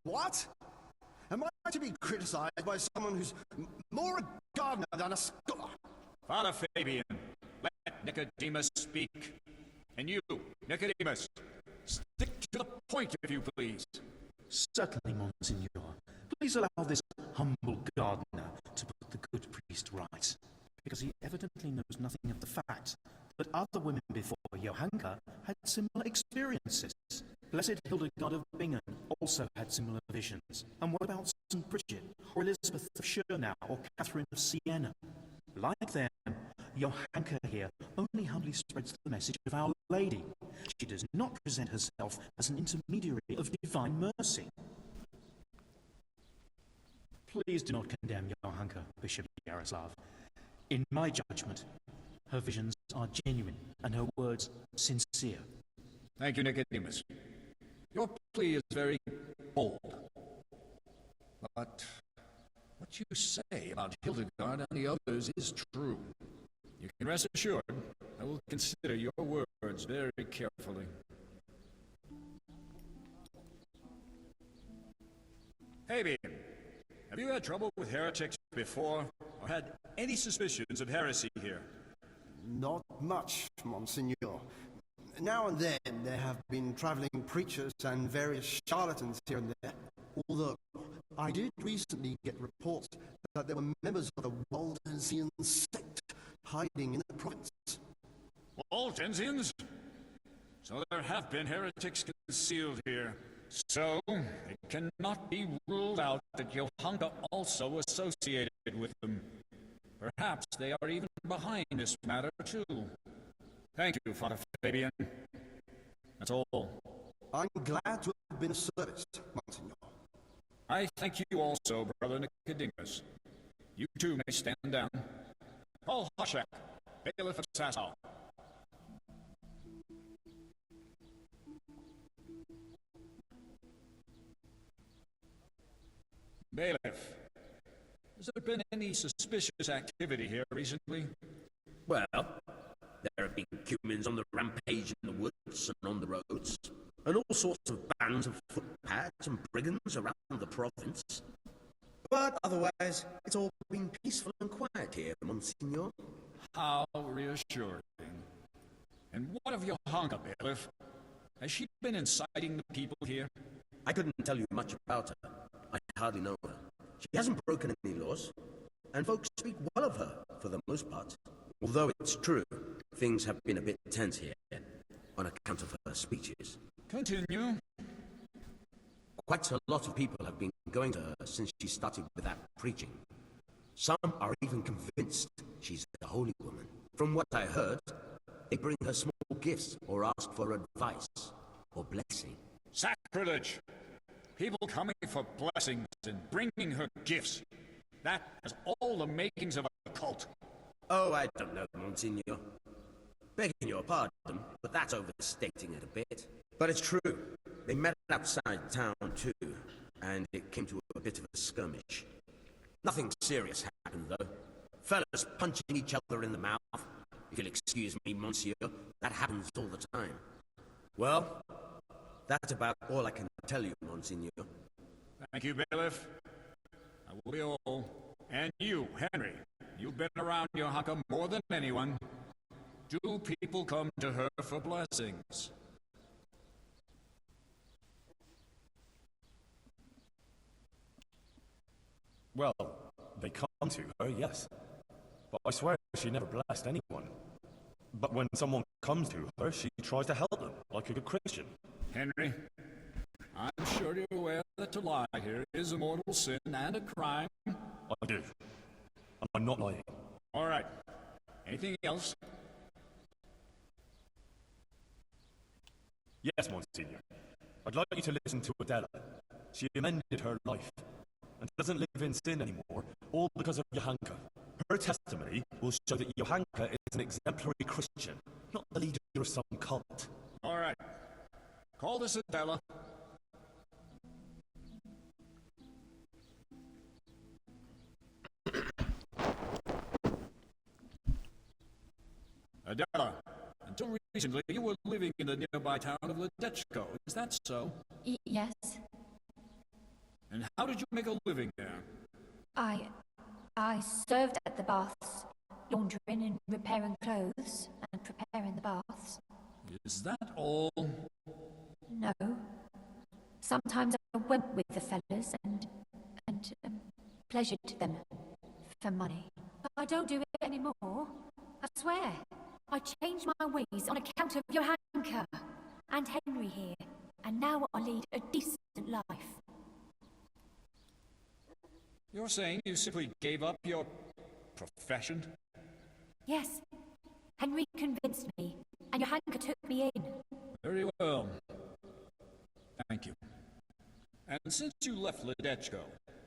What? Am I to be criticized by someone who's more a gardener than a scholar? Father Fabian, let Nicodemus speak. And you, Nicodemus, stick to the point if you please. Certainly, Monsignor. Please allow this humble gardener to put the good priest right, because he evidently knows nothing of the fact that other women before Johanka had similar experiences. Blessed Hildegard of Bingen also had similar visions. And what about St. Bridget, or Elizabeth of Schurnau, or Catherine of Siena? Like them, Johanka here only humbly spreads the message of Our Lady. She does not present herself as an intermediary of divine mercy. Please do not condemn Johanka, Bishop Yaroslav. In my judgment, her visions are genuine and her words sincere. Thank you, Nicodemus. Your plea is very bold. But what you say about Hildegard and the others is true. You can rest assured I will consider your words very carefully. Fabian, have you had trouble with heretics before, or had any suspicions of heresy here? Not much, Monsignor. Now and then there have been traveling preachers and various charlatans here and there. Although I did recently get reports that there were members of the Waldensian sect hiding in the province. Waldensians? So there have been heretics concealed here. So, it cannot be ruled out that Johanka also associated with them. Perhaps they are even behind this matter, too. Thank you, Father Fabian. That's all. I'm glad to have been of service, Monsignor. I thank you also, Brother Nicodemus. You too may stand down. Paul Hoshak, bailiff of Sasau. Bailiff, has there been any suspicious activity here recently? Well, there have been Cumans on the rampage in the woods and on the roads, and all sorts of bands of footpads and brigands around the province. But otherwise, it's all been peaceful and quiet here, Monsignor. How reassuring. And what of Johanka, bailiff? Has she been inciting the people here? I couldn't tell you much about her. I hardly know her. She hasn't broken any laws, and folks speak well of her, for the most part. Although it's true, things have been a bit tense here, on account of her speeches. Continue. Quite a lot of people have been going to her since she started with that preaching. Some are even convinced she's a holy woman. From what I heard, they bring her small gifts or ask for advice or blessing. Sacrilege! People coming for blessings and bringing her gifts. That has all the makings of a cult. Oh, I don't know, Monsignor. Begging your pardon, but that's overstating it a bit. But it's true. They met outside town, too, and it came to a bit of a skirmish. Nothing serious happened, though. Fellas punching each other in the mouth. If you'll excuse me, Monsieur, that happens all the time. Well, that's about all I can tell you, Monsignor. Thank you, bailiff. I will be all. And you, Henry, you've been around Johanka more than anyone. Do people come to her for blessings? Well, they come to her, yes. But I swear she never blessed anyone. But when someone comes to her, she tries to help them, like a good Christian. Henry, I'm sure you're aware that to lie here is a mortal sin and a crime. I do. And I'm not lying. All right. Anything else? Yes, Monsignor. I'd like you to listen to Adela. She amended her life and doesn't live in sin anymore, all because of Johanka. Her testimony will show that Johanka is an exemplary Christian, not the leader of some cult. All right. Call this Adela. Adela, until recently you were living in the nearby town of Ledechko. Is that so? Yes. And how did you make a living there? I served at the baths, laundering and repairing clothes and preparing the baths. Is that all? No. Sometimes I went with the fellas and pleasured them for money. But I don't do it anymore. I swear. I changed my ways on account of Johanka and Henry here, and now I lead a decent life. You're saying you simply gave up your profession? Yes. Henry convinced me, and Johanka took me in. Very well. Thank you. And since you left Ledechko,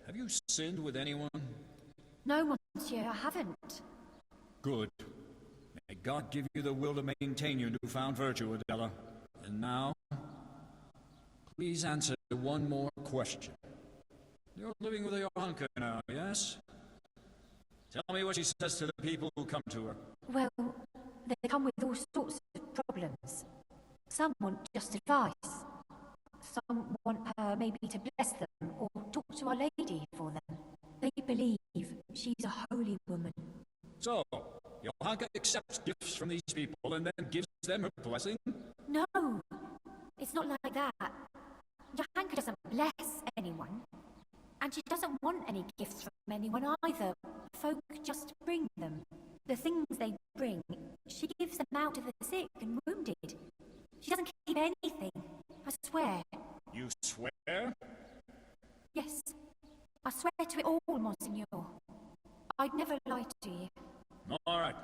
have you sinned with anyone? No, monsieur, I haven't. Good. May God give you the will to maintain your newfound virtue, Adela. And now, please answer one more question. You're living with Johanka now, yes? Tell me what she says to the people who come to her. Well, they come with all sorts of problems. Some want just advice. Some want her maybe to bless them or talk to Our Lady for them. They believe she's a holy woman. So, Johanka accepts gifts from these people and then gives them her blessing? No, it's not like that. Johanka doesn't bless anyone. And she doesn't want any gifts from anyone either. Folk just bring them. The things they bring, she gives them out to the sick and wounded. She doesn't keep anything. I swear. You swear? Yes. I swear to it all, Monsignor. I'd never lie to you. All right.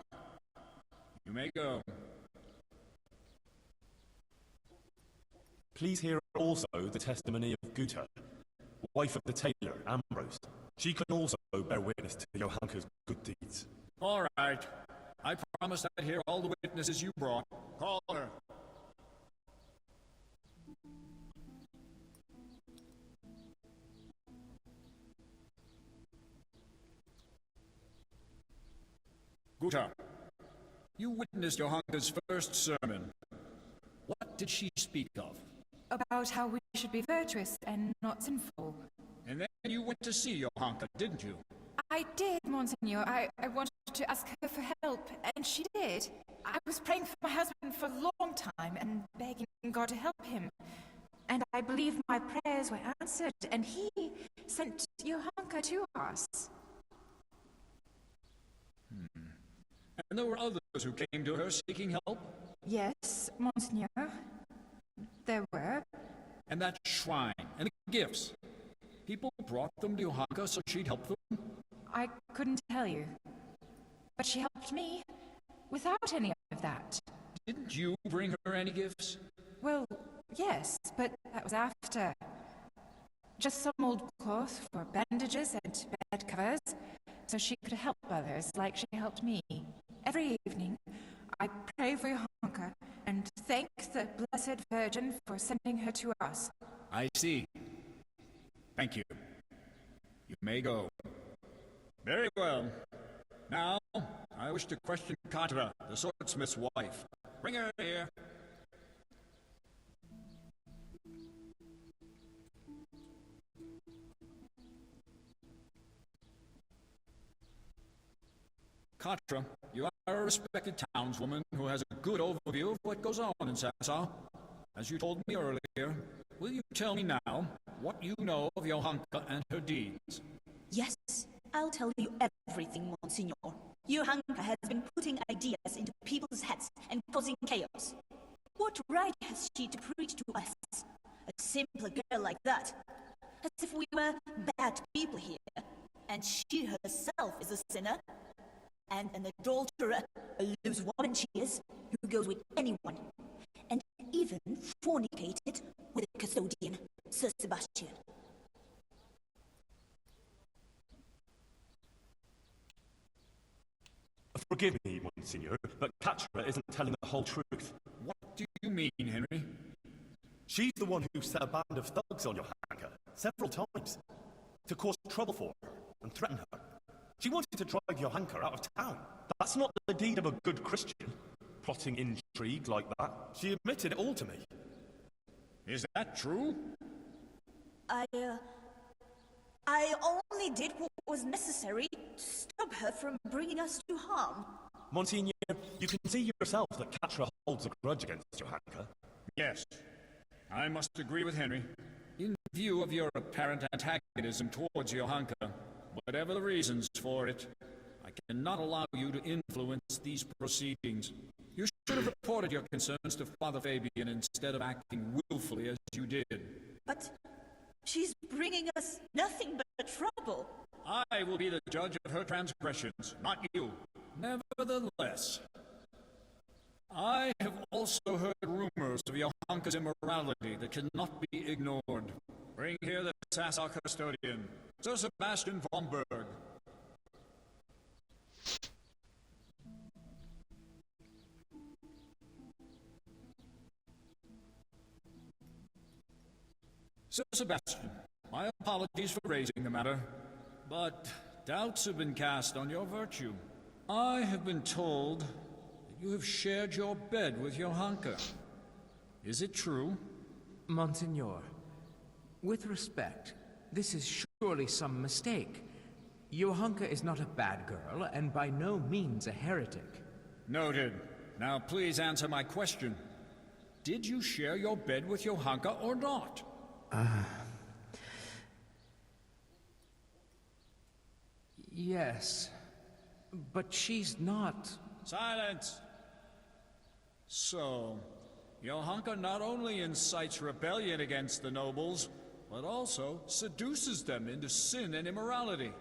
You may go. Please hear also the testimony of Guta, wife of the tailor, Ambrose. She can also bear witness to Johanka's good deeds. All right. I promise I'd hear all the witnesses you brought. Call her. Guta, you witnessed Johanka's first sermon. What did she speak of? About how we should be virtuous and not sinful. And then you went to see Johanka, didn't you? I did, Monsignor. I wanted to ask her for help, and she did. I was praying for my husband for a long time and begging God to help him. And I believe my prayers were answered, and he sent Johanka to us. And there were others who came to her seeking help? Yes, Monsignor. There were. And that shrine, and the gifts. People brought them to Johanka so she'd help them? I couldn't tell you. But she helped me without any of that. Didn't you bring her any gifts? Well, yes, but that was after. Just some old cloth for bandages and bed covers, so she could help others like she helped me. Every evening, I pray for Johanka and thank the Blessed Virgin for sending her to us. I see. Thank you. You may go. Very well. Now, I wish to question Katra, the swordsmith's wife. Bring her here. Katra, you are a respected townswoman who has a good overview of what goes on in Sasau. As you told me earlier, will you tell me now what you know of Johanka and her deeds? Yes, I'll tell you everything, Monsignor. Johanka has been putting ideas into people's heads and causing chaos. What right has she to preach to us? A simple girl like that. As if we were bad people here. And she herself is a sinner. And an adulterer, a loose woman she is, who goes with anyone. And even fornicated with a custodian, Sir Sebastian. Forgive me, Monsignor, but Katra isn't telling the whole truth. What do you mean, Henry? She's the one who set a band of thugs on Johanka several times to cause trouble for her and threaten her. She wanted to drive Johanka out of town. That's not the deed of a good Christian, plotting intrigue like that. She admitted it all to me. Is that true? I only did what was necessary to stop her from bringing us to harm. Monsignor, you can see yourself that Katra holds a grudge against Johanka. Yes. I must agree with Henry. In view of your apparent antagonism towards Johanka, whatever the reasons for it, I cannot allow you to influence these proceedings. You should have reported your concerns to Father Fabian instead of acting willfully as you did. But she's bringing us nothing but trouble. I will be the judge of her transgressions, not you. Nevertheless, I have also heard rumors of Johanka's immorality that cannot be ignored. Bring here the Sasau custodian, Sir Sebastian von Berg. Sir Sebastian, my apologies for raising the matter, but doubts have been cast on your virtue. I have been told that you have shared your bed with Johanka. Is it true? Monsignor, with respect, this is surely some mistake. Johanka is not a bad girl, and by no means a heretic. Noted. Now please answer my question. Did you share your bed with Johanka or not? Yes, but she's not... Silence! So, Johanka not only incites rebellion against the nobles, but also seduces them into sin and immorality.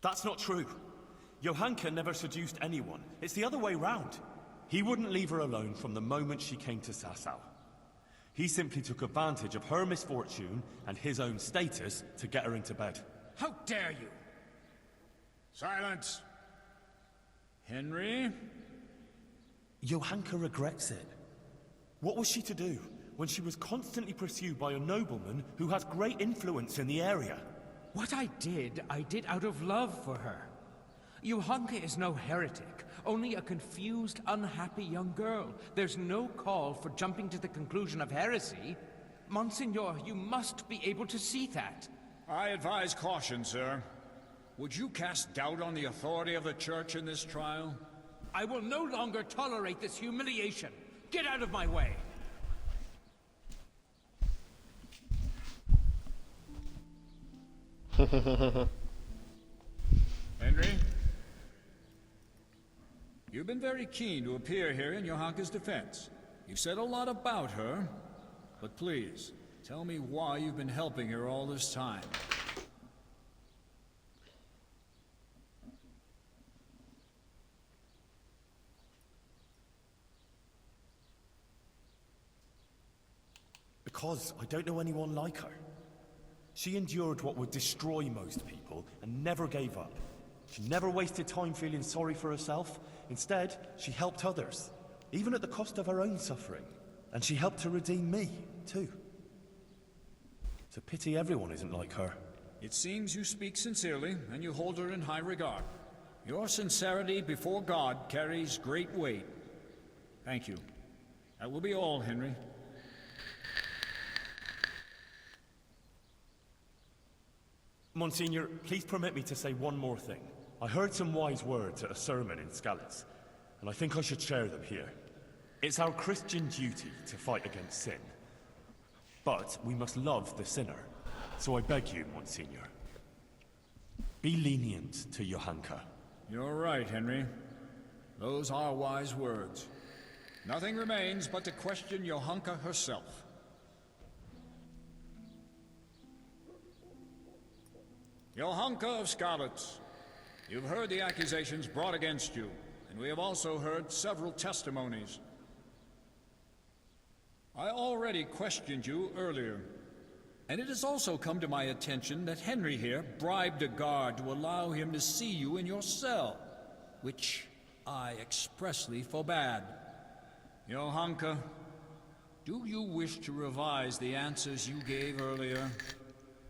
That's not true. Johanka never seduced anyone. It's the other way round. He wouldn't leave her alone from the moment she came to Sasau. He simply took advantage of her misfortune and his own status to get her into bed. How dare you! Silence! Henry? Johanka regrets it. What was she to do when she was constantly pursued by a nobleman who has great influence in the area? What I did out of love for her. Johanka is no heretic, only a confused, unhappy young girl. There's no call for jumping to the conclusion of heresy. Monsignor, you must be able to see that. I advise caution, sir. Would you cast doubt on the authority of the Church in this trial? I will no longer tolerate this humiliation. Get out of my way! Henry? You've been very keen to appear here in Johanka's defense. You've said a lot about her, but please, tell me why you've been helping her all this time. Because I don't know anyone like her. She endured what would destroy most people and never gave up. She never wasted time feeling sorry for herself. Instead, she helped others, even at the cost of her own suffering. And she helped to redeem me, too. It's a pity everyone isn't like her. It seems you speak sincerely, and you hold her in high regard. Your sincerity before God carries great weight. Thank you. That will be all, Henry. Monsignor, please permit me to say one more thing. I heard some wise words at a sermon in Skalitz, and I think I should share them here. It's our Christian duty to fight against sin, but we must love the sinner. So I beg you, Monsignor, be lenient to Johanka. You're right, Henry. Those are wise words. Nothing remains but to question Johanka herself. Johanka of Skalitz, you've heard the accusations brought against you, and we have also heard several testimonies. I already questioned you earlier, and it has also come to my attention that Henry here bribed a guard to allow him to see you in your cell, which I expressly forbade. Johanka, do you wish to revise the answers you gave earlier,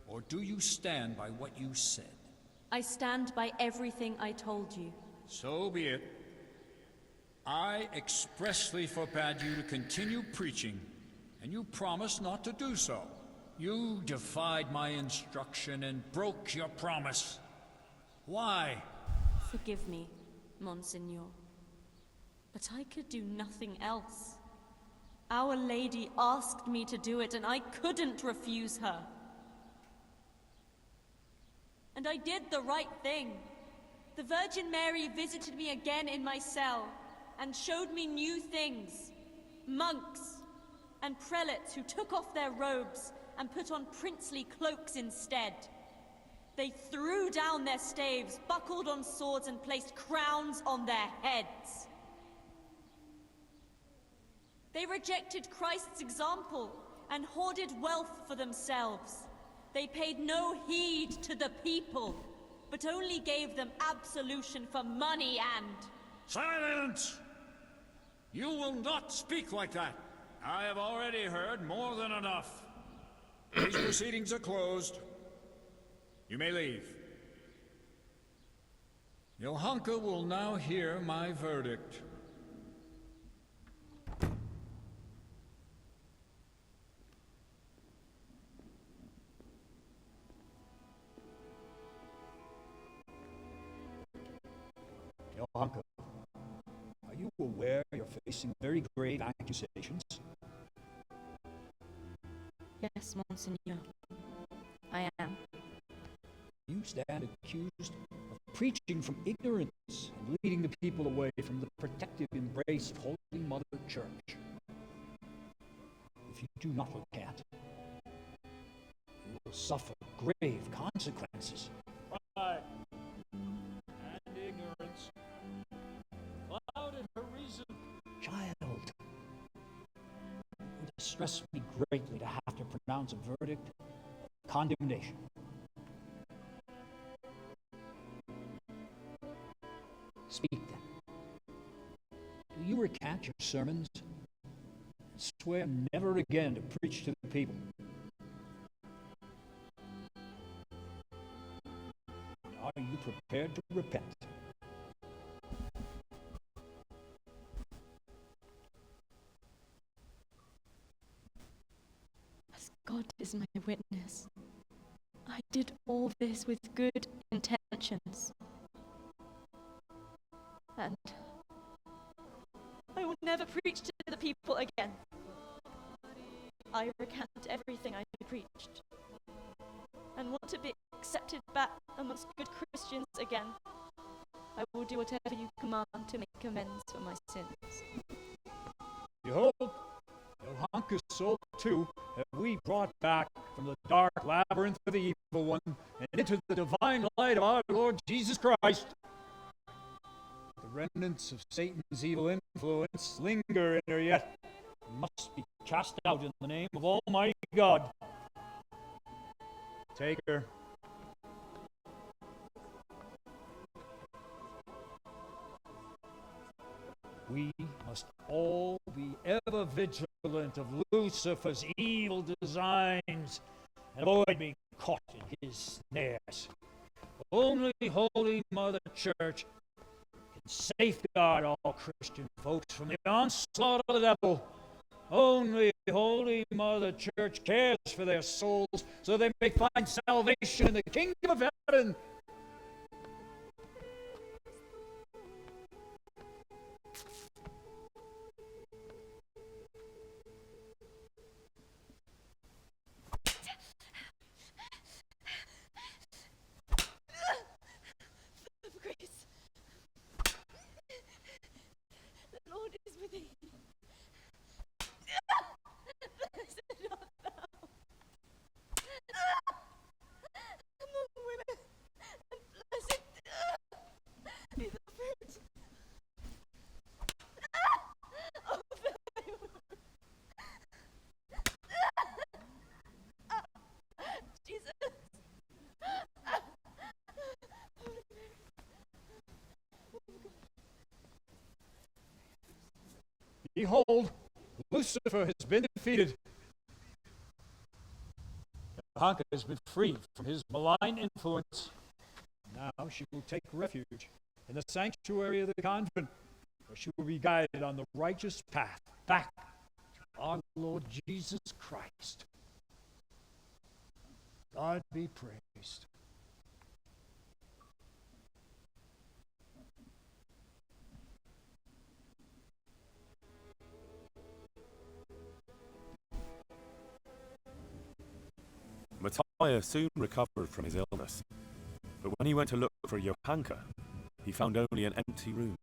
or do you stand by what you said? I stand by everything I told you. So be it. I expressly forbade you to continue preaching, and you promised not to do so. You defied my instruction and broke your promise. Why? Forgive me, Monsignor. But I could do nothing else. Our Lady asked me to do it, and I couldn't refuse her. And I did the right thing. The Virgin Mary visited me again in my cell and showed me new things. Monks and prelates who took off their robes and put on princely cloaks instead. They threw down their staves, buckled on swords, and placed crowns on their heads. They rejected Christ's example and hoarded wealth for themselves. They paid no heed to the people, but only gave them absolution for money and... Silence! You will not speak like that. I have already heard more than enough. These proceedings are closed. You may leave. Johanka will now hear my verdict. Johanka, are you aware you're facing very grave accusations? Yes, Monsignor. I am. You stand accused of preaching from ignorance and leading the people away from the protective embrace of Holy Mother Church. If you do not recant, you will suffer grave consequences. Pride and ignorance clouded her reason. Child, it would distress me greatly to have to pronounce a verdict of condemnation. Speak then. Do you recant your sermons and swear never again to preach to the people? Are you prepared to repent? As God is my witness, I did all this with good intentions. And I will never preach to the people again. I recant everything I preached and want to be accepted back amongst good Christians again. I will do whatever you command to make amends for my sins. Behold, Johanka's soul too have we brought back from the dark labyrinth of the evil one and into the divine light of our Lord Jesus Christ. The remnants of Satan's evil influence linger in her yet and must be cast out in the name of Almighty God. Take her. We must all be ever vigilant of Lucifer's evil designs and avoid being caught in his snares. Only Holy Mother Church can safeguard all Christian folks from the onslaught of the devil Only Holy Mother Church cares for their souls so they may find salvation in the kingdom of heaven. Grace. The Lord is with thee. Blessed art thou among women, and blessed be the fruit of thy womb. Jesus. Behold, Lucifer has been defeated. Johanka has been freed from his malign influence. Now she will take refuge in the sanctuary of the convent, where she will be guided on the righteous path back to our Lord Jesus Christ. God be praised. Matthias soon recovered from his illness, but when he went to look for Johanka, he found only an empty room.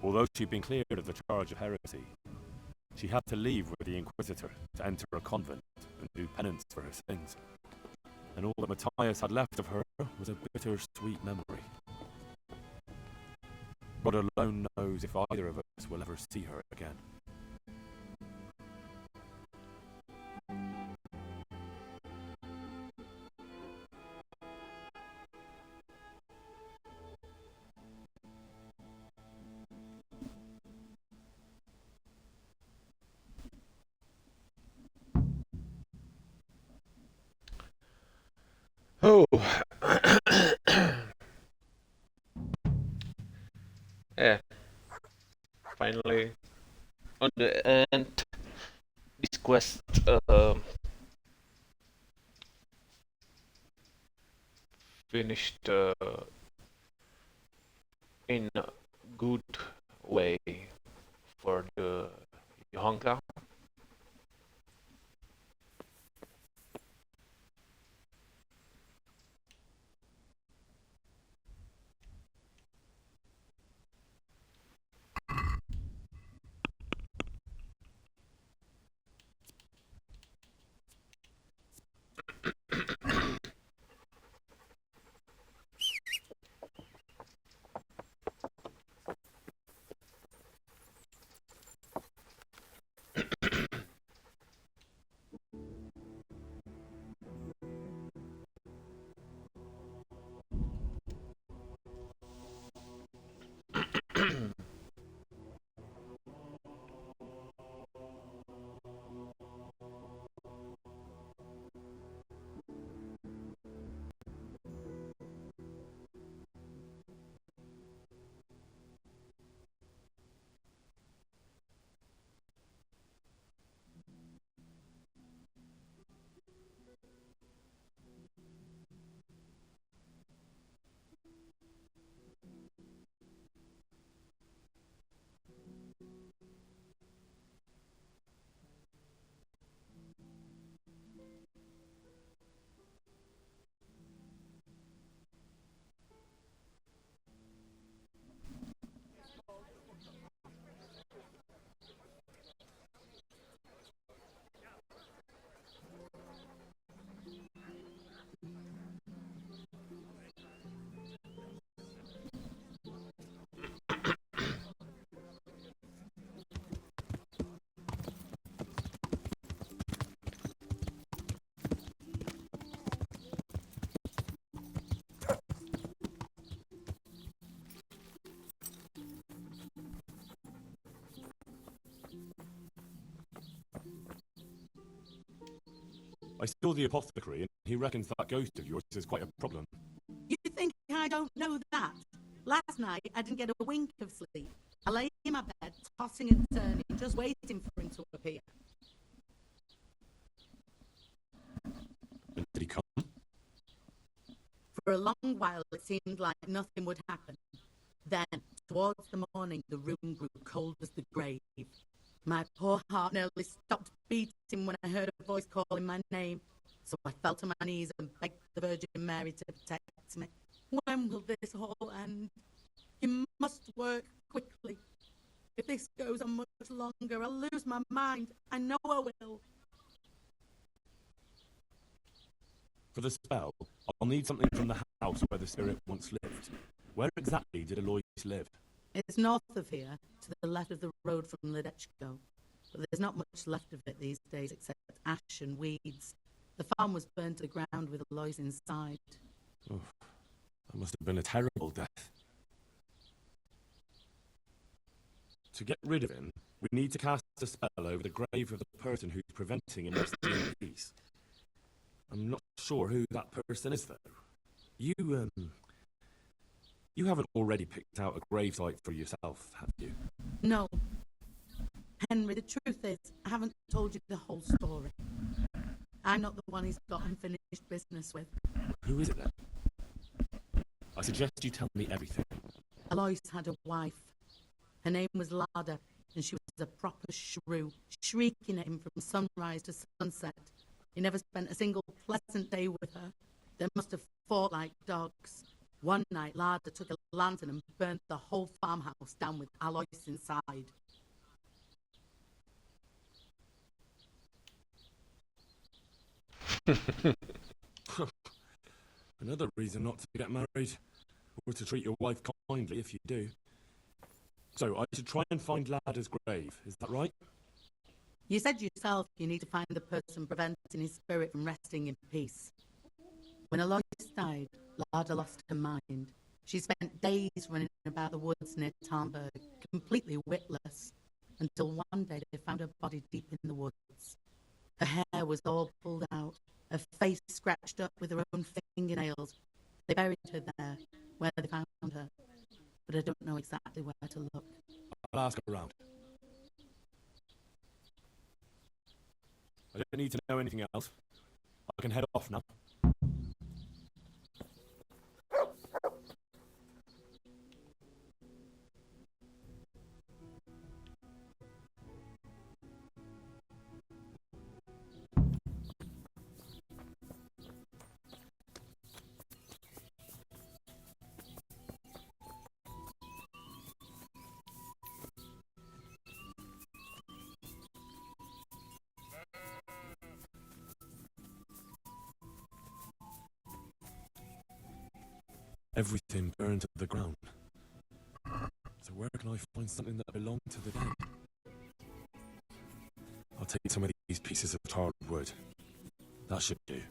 Although she'd been cleared of the charge of heresy, she had to leave with the Inquisitor to enter a convent and do penance for her sins. And all that Matthias had left of her was a bitter-sweet memory. God alone knows if either of us will ever see her again. Oh. Yeah. Finally, on the end, this quest finished in a good way for the Johanka. I saw the apothecary and he reckons that ghost of yours is quite a problem. You think I don't know that? Last night I didn't get a wink of sleep. I lay in my bed, tossing and turning, just waiting for him to appear. And did he come? For a long while, it seemed like nothing would happen. Then, towards the morning, the room grew cold as the grave. My poor heart nearly stopped beating when I heard a voice calling my name. So I fell to my knees and begged the Virgin Mary to protect me. When will this all end? You must work quickly. If this goes on much longer, I'll lose my mind. I know I will. For the spell, I'll need something from the house where the spirit once lived. Where exactly did Alois live? It's north of here, to the left of the road from Ledechko. But there's not much left of it these days except ash and weeds. The farm was burned to the ground with Alois inside. Oh, that must have been a terrible death. To get rid of him, we need to cast a spell over the grave of the person who's preventing him resting in peace. I'm not sure who that person is, though. You haven't already picked out a gravesite for yourself, have you? No. Henry, the truth is, I haven't told you the whole story. I'm not the one he's got unfinished business with. Who is it, then? I suggest you tell me everything. Alois had a wife. Her name was Lada, and she was a proper shrew, shrieking at him from sunrise to sunset. He never spent a single pleasant day with her. They must have fought like dogs. One night, Lada took a lantern and burnt the whole farmhouse down with Alois inside. Another reason not to get married, or to treat your wife kindly if you do. So, I should try and find Lada's grave, is that right? You said yourself you need to find the person preventing his spirit from resting in peace. When Alois died, Lada lost her mind. She spent days running about the woods near Tarnberg, completely witless, until one day they found her body deep in the woods. Her hair was all pulled out, her face scratched up with her own fingernails. They buried her there, where they found her, but I don't know exactly where to look. I'll ask around. I don't need to know anything else. I can head off now. Everything burned to the ground. So where can I find something that belonged to the dead? I'll take some of these pieces of tarred wood. That should do.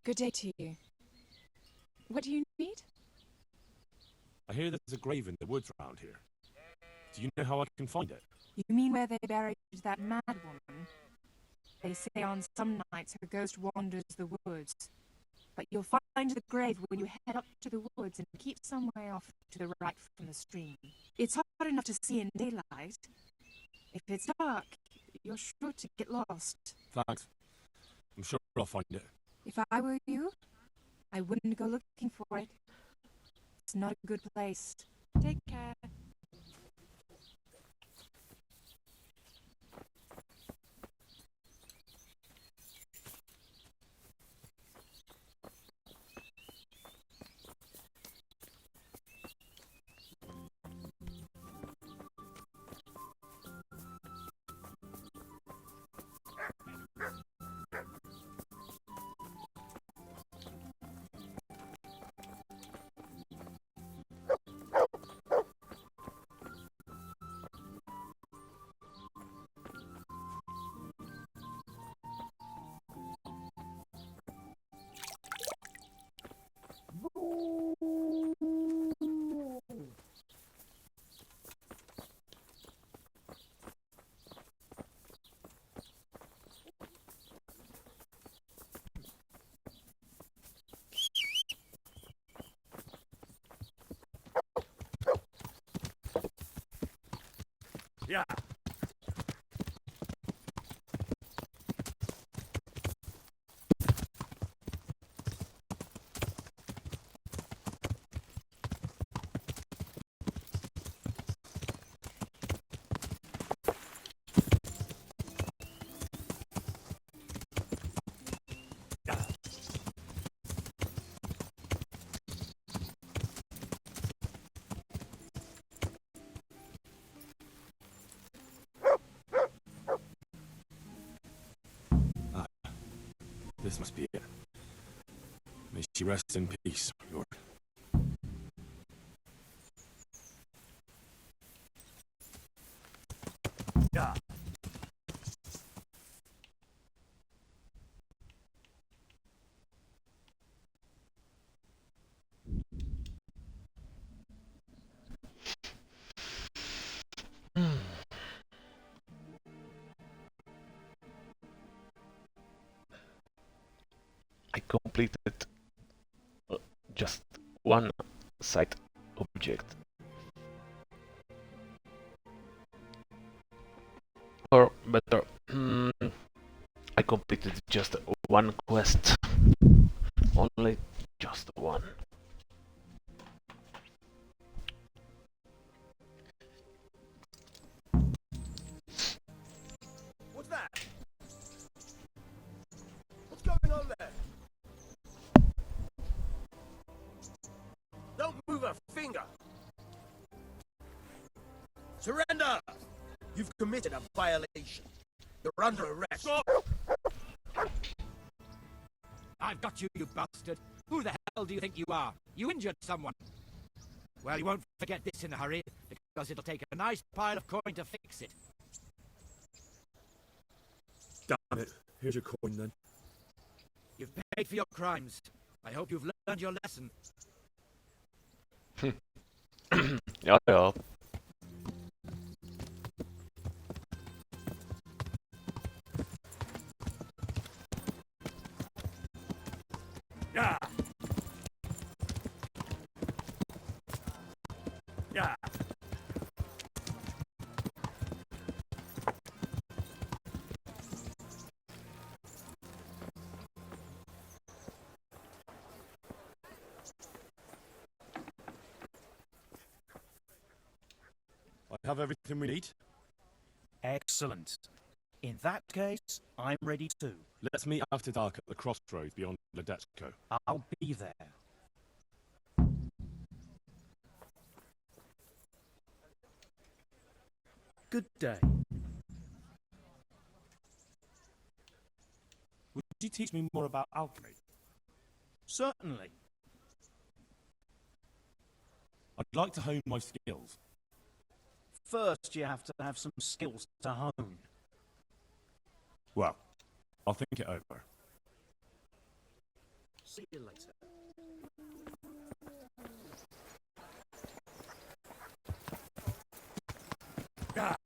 Good day to you. What do you need? I hear there's a grave in the woods around here. Do you know how I can find it? You mean where they buried that mad woman? They say on some nights her ghost wanders the woods. But you'll find the grave when you head up to the woods and keep some way off to the right from the stream. It's hard enough to see in daylight. If it's dark, you're sure to get lost. Thanks. I'm sure I'll find it. If I were you, I wouldn't go looking for it. It's not a good place. Take care. Yeah. This must be it. May she rest in peace, Lord. Yeah. I completed just one side object. Or better, I completed just one quest. Only just one. What's that? What's going on there? Don't move a finger! Surrender! You've committed a violation. You're under arrest. I've got you, you bastard. Who the hell do you think you are? You injured someone. Well, you won't forget this in a hurry, because it'll take a nice pile of coin to fix it. Damn it. Here's your coin then. You've paid for your crimes. I hope you've learned your lesson. Ja, ja. Yeah. Yeah. I have everything we need. Excellent. In that case, I'm ready too. Let's meet after dark at the crossroads beyond Ledetsko. I'll be there. Good day. Would you teach me more about alchemy? Certainly. I'd like to hone my skills. First, you have to have some skills to hone. Well, I'll think it over. See you later. Ah!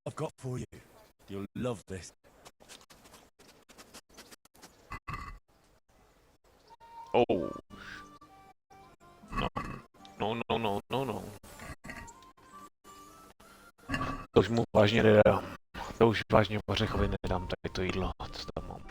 I've got for you. You'll love this. Oh. No. No, no, no, no, no. To už mu vážně nedám. To už vážně Vařechovi nedám tady to jídlo, co tam mám.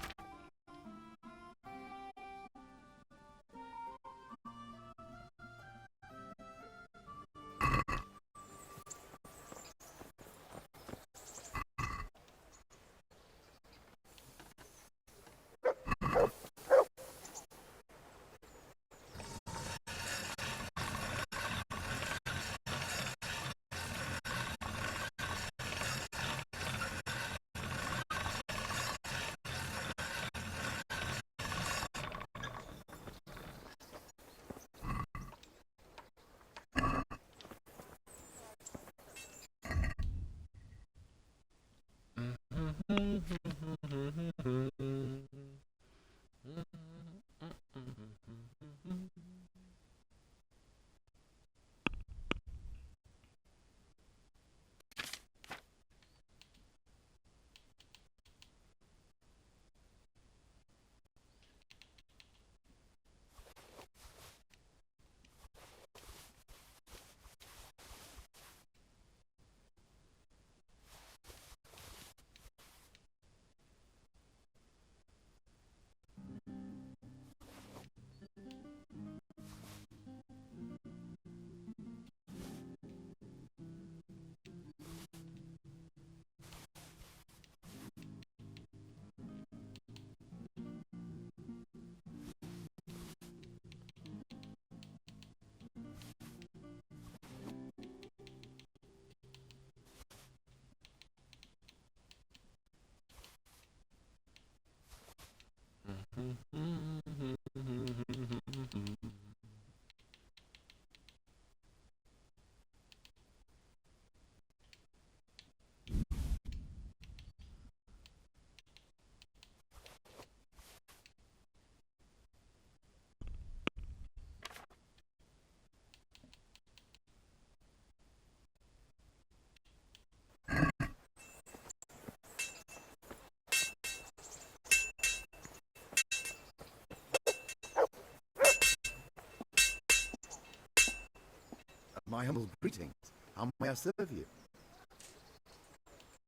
My humble greetings. How may I serve you?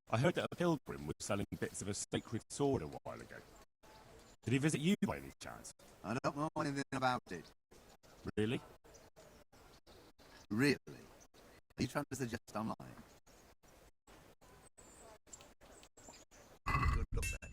I heard that a pilgrim was selling bits of a sacred sword a while ago. Did he visit you by any chance? I don't know anything about it. Really? Really? Are you trying to suggest I'm lying? Good luck then.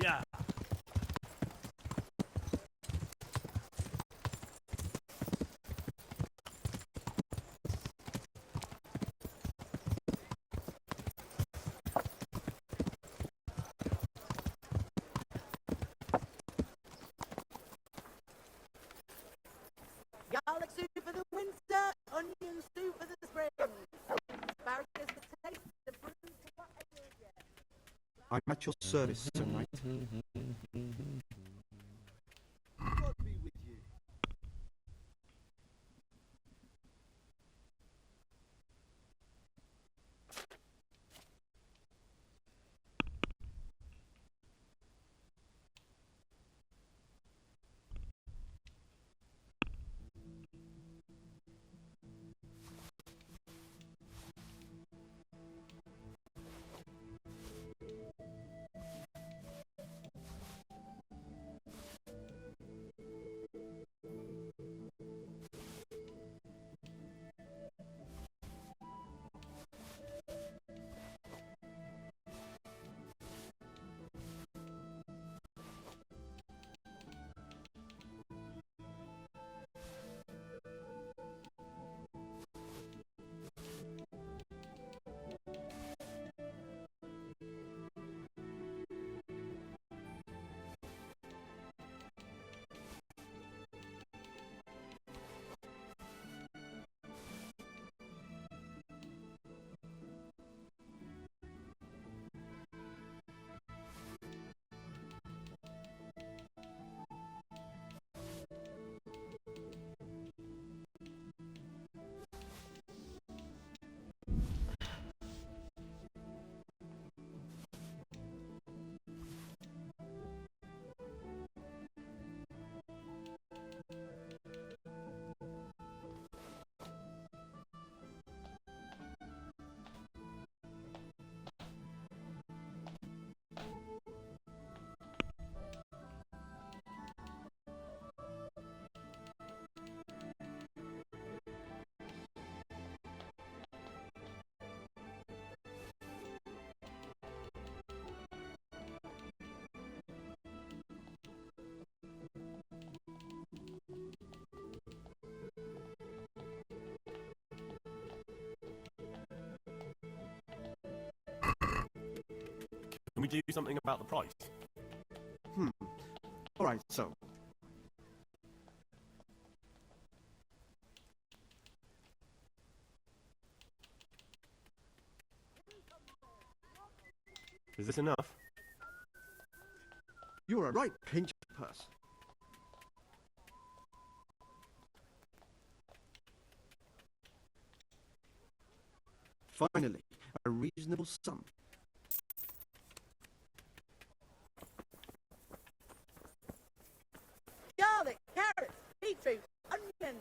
Yeah. Garlic soup for the winter, onion soup for the spring. Asparagus for taste, the fruit for whatever you get. I'm at your service, Sir Knight. God be with you. Can we do something about the price? Alright, so. Is this enough? You're a right pinch of purse. Finally, a reasonable sum. Garlic, carrots, beetroot, onions.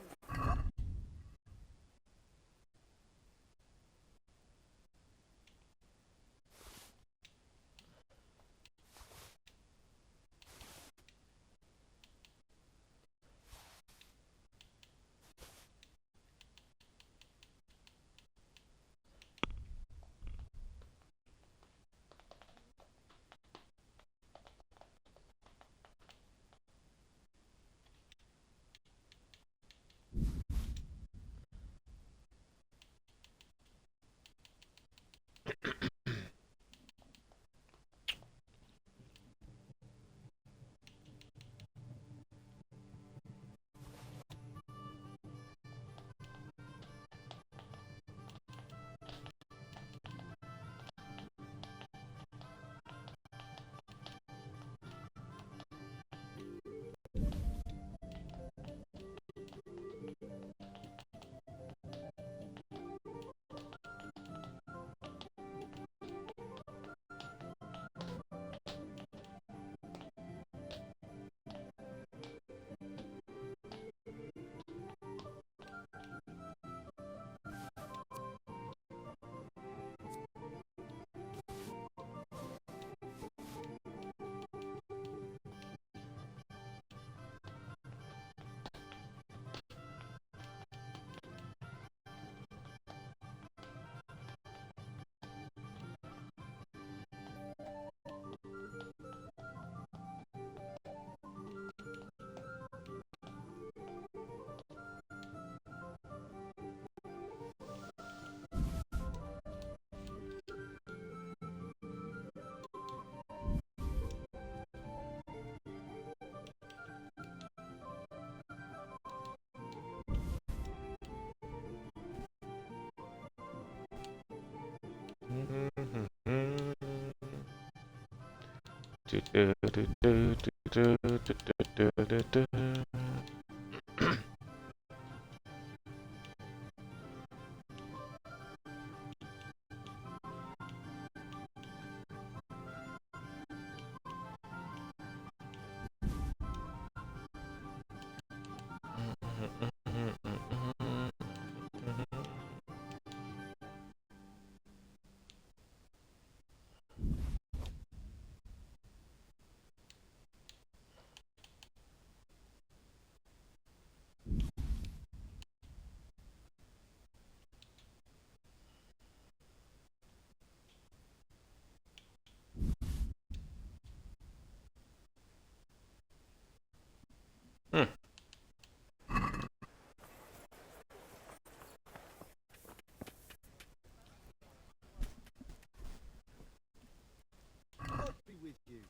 God be with you.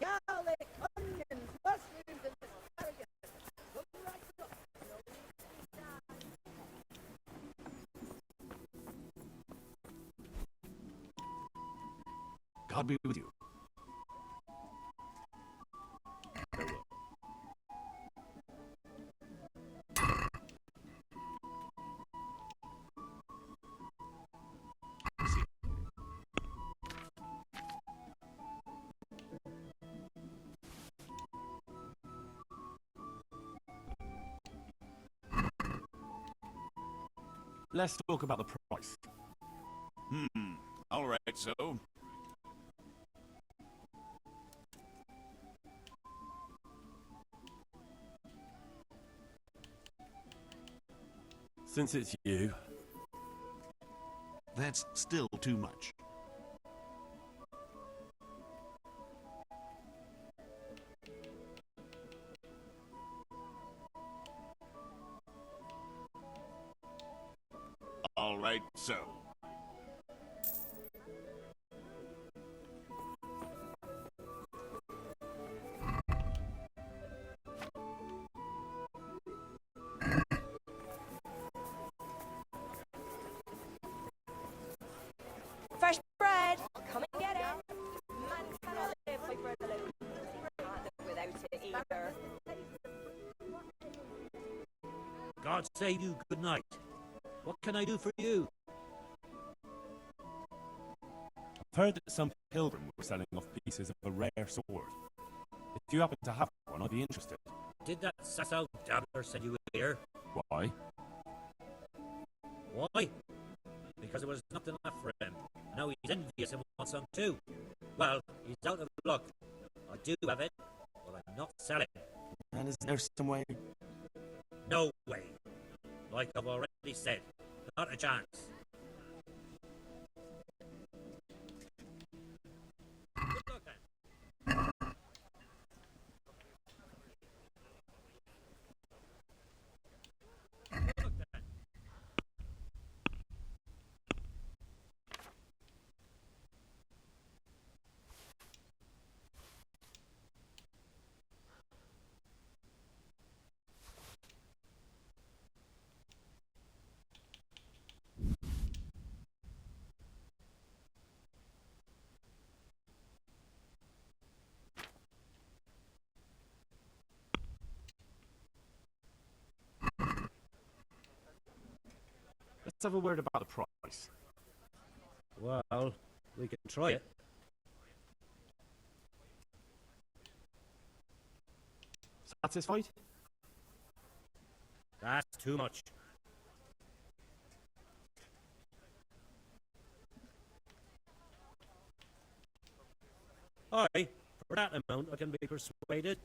Garlic, onions, mushrooms, and asparagus. Come right up. No need to stand. God be with you. Let's talk about the price. All right, so. Since it's you... That's still too much. All right, so. Fresh bread! Come and get it! Man cannot live by bread alone. He can't live without it either. God save you, good night. What can I do for you? I've heard that some pilgrim were selling off pieces of a rare sword. If you happen to have one, I'd be interested. Did that sass-out dabbler send you here? Why? Why? Because there was nothing left for him. Now he's envious and wants some too. Well, he's out of luck. I do have it, but I'm not selling. And is there some way? No way. Like I've already said, not a chance. Good luck then. Good luck then. Let's have a word about the price. Well, we can try it. Satisfied? That's too much. Aye, for that amount I can be persuaded.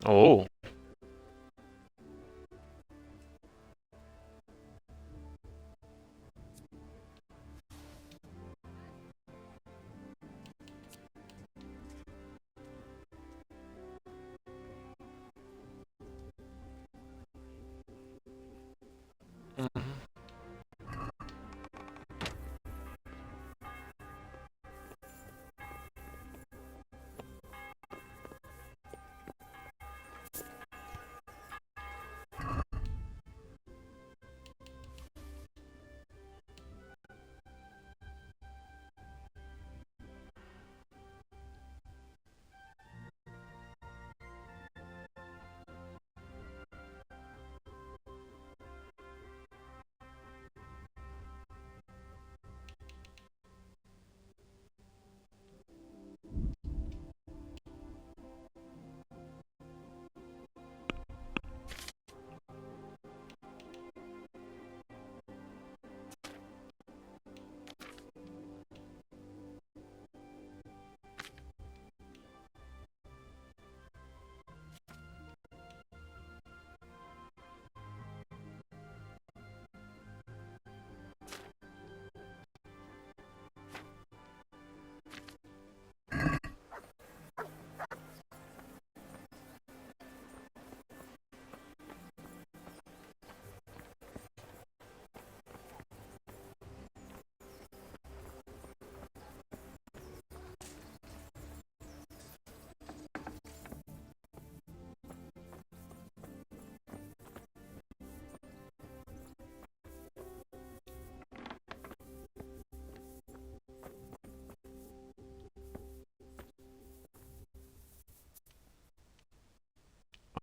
Oh.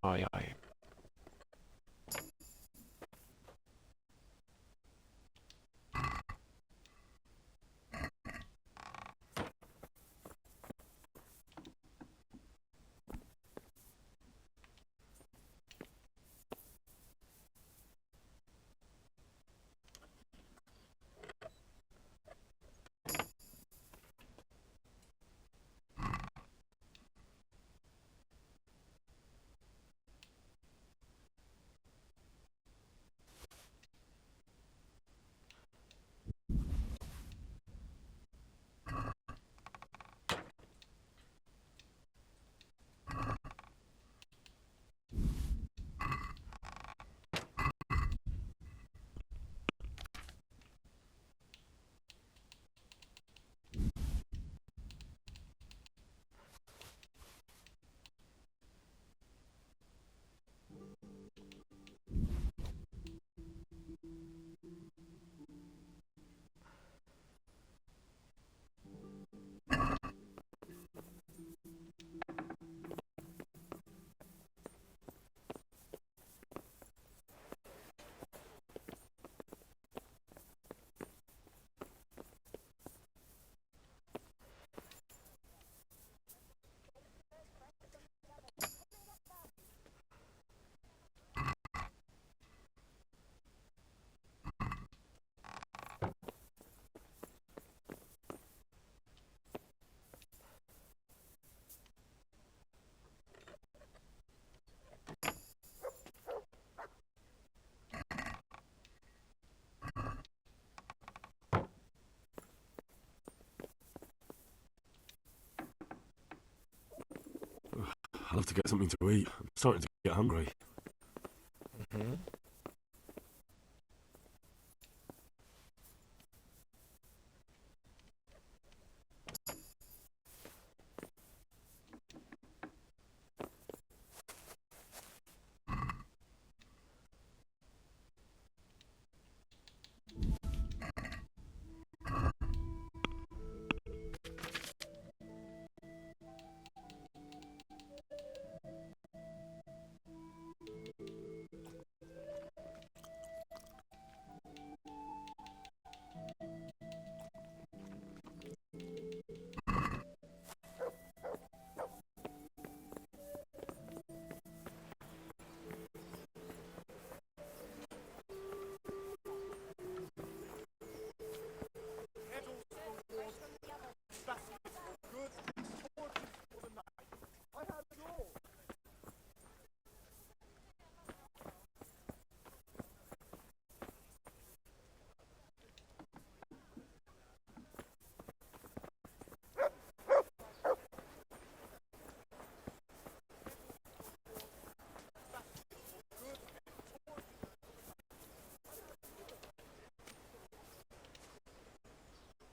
Aye, aye. I'll have to get something to eat. I'm starting to get hungry. Mm-hmm.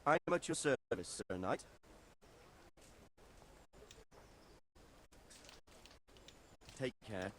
I am at your service, Sir Knight. Take care.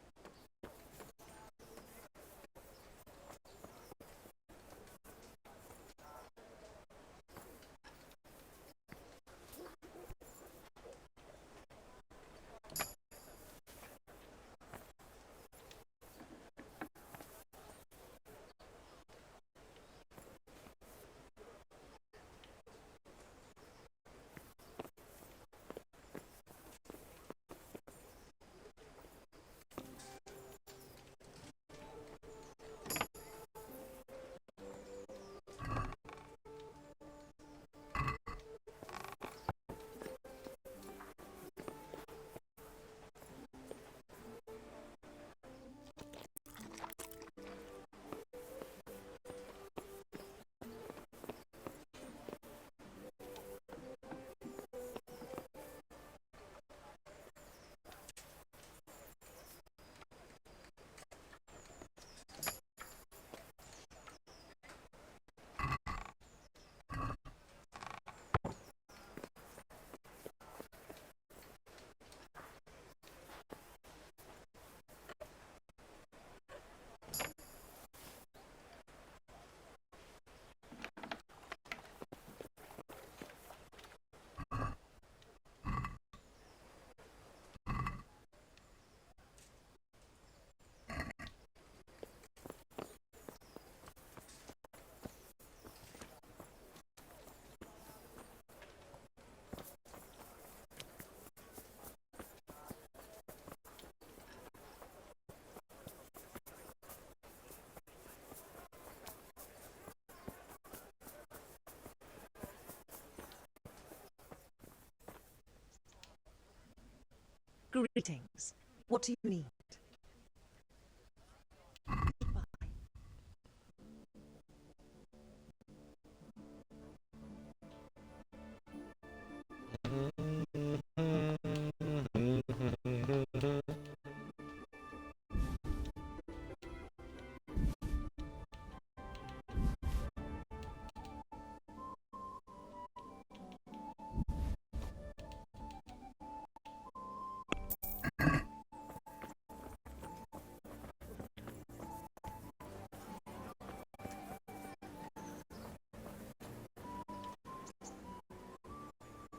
Greetings. What do you need?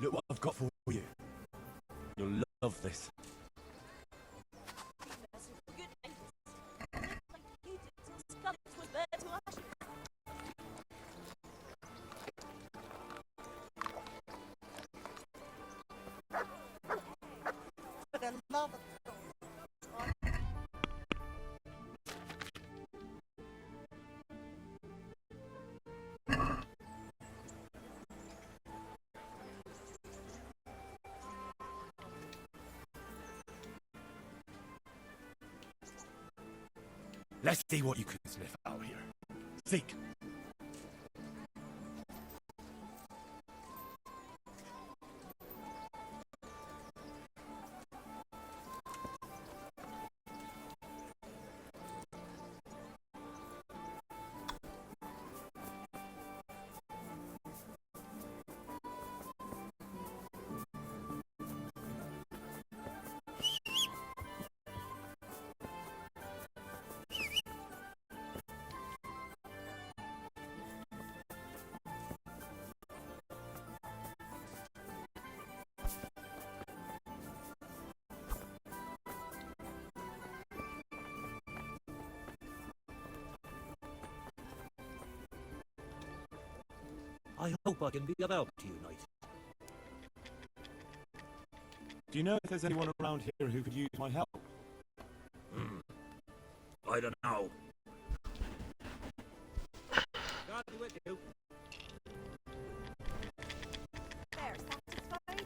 Look what I've got for you. You'll love this. Let's see what you can sniff out here. Seek. I hope I can be of help to you, Knight. Do you know if there's anyone around here who could use my help? I don't know. God be with you. There, satisfied?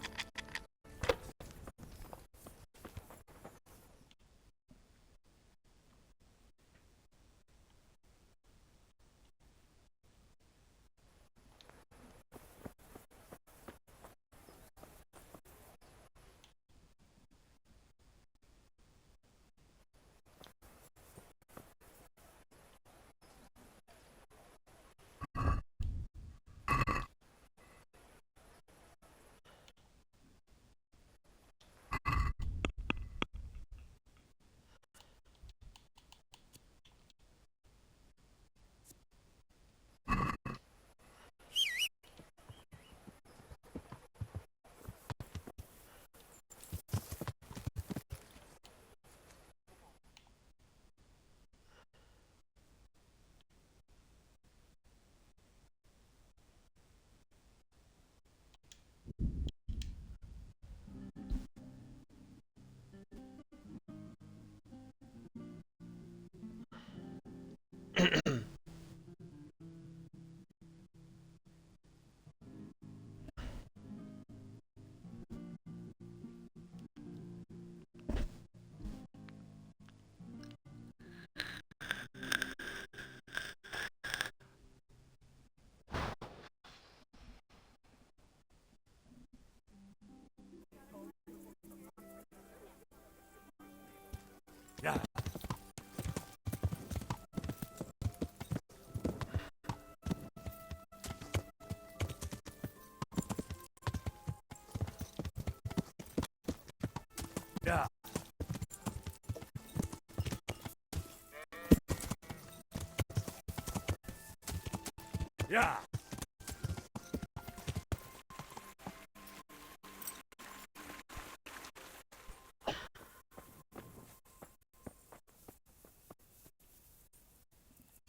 Yeah.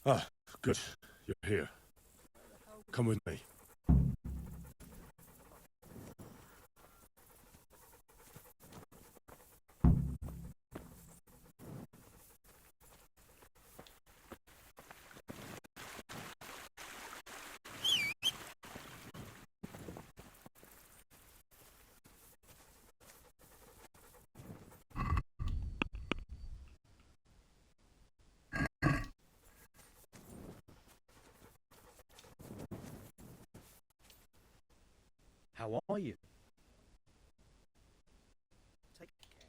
Ah, good. You're here. Come with me. How are you? Take care.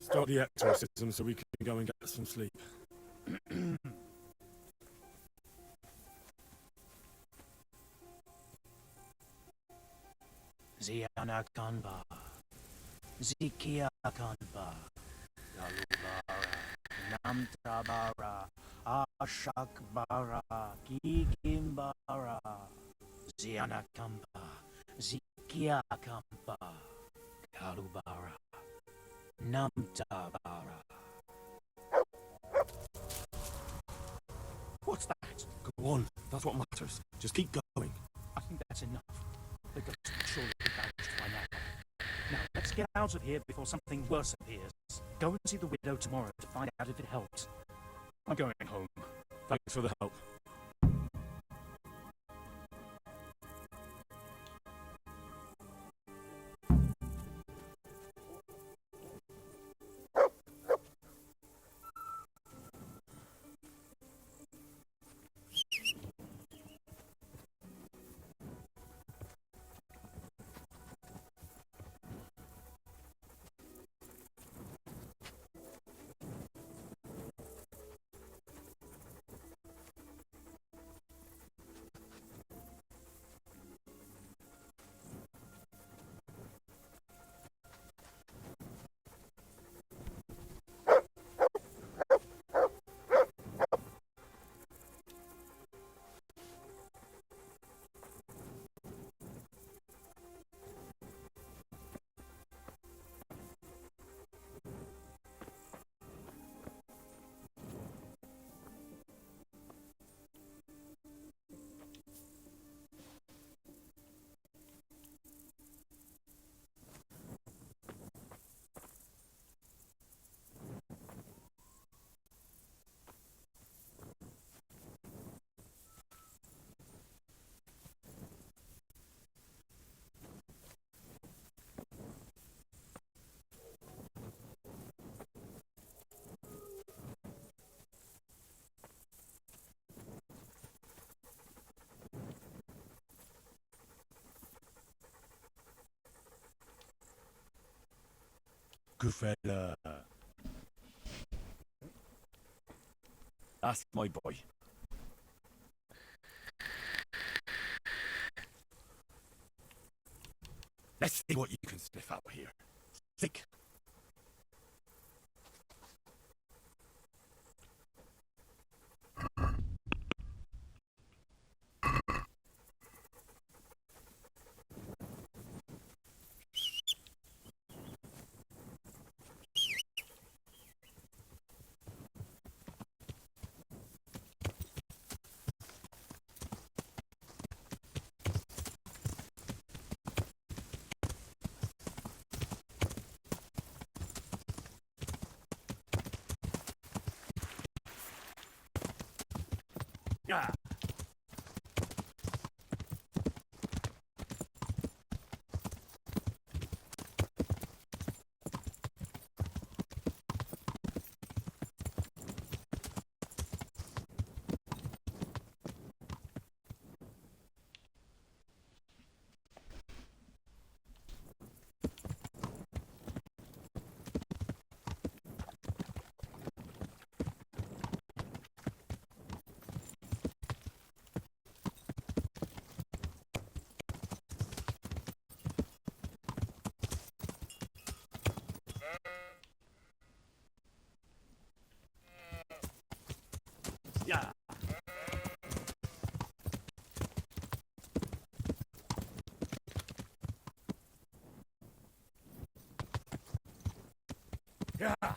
Start the exorcism so we can go and get some sleep. Ziana Kanba. Zikia Kanba. Galubara. Namtabara. Ashakbara. Kikimbara. Ziana Kamba. Zikia Kamba. Galubara. Namtabara. What's that? Go on. That's what matters. Just keep going. I think that's enough. The ghost will surely be banished by now. Now, let's get out of here before something worse appears. Go and see the widow tomorrow to find out if it helps. I'm going home. Thanks for the help. Good fella. That's my boy. Let's see what you can sniff out here. Sick. Ah. Yeah. Yeah.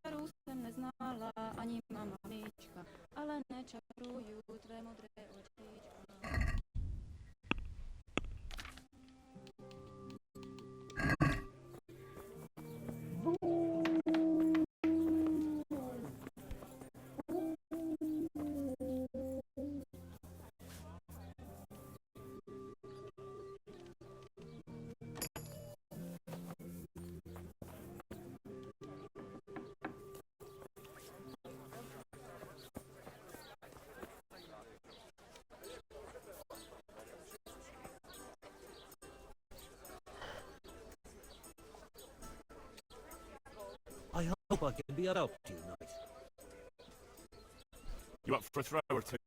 Čaru jsem neznala ani mamička, ale nečaruju tvé modré očička. I hope I can be of help to you tonight. You up for a throw or two?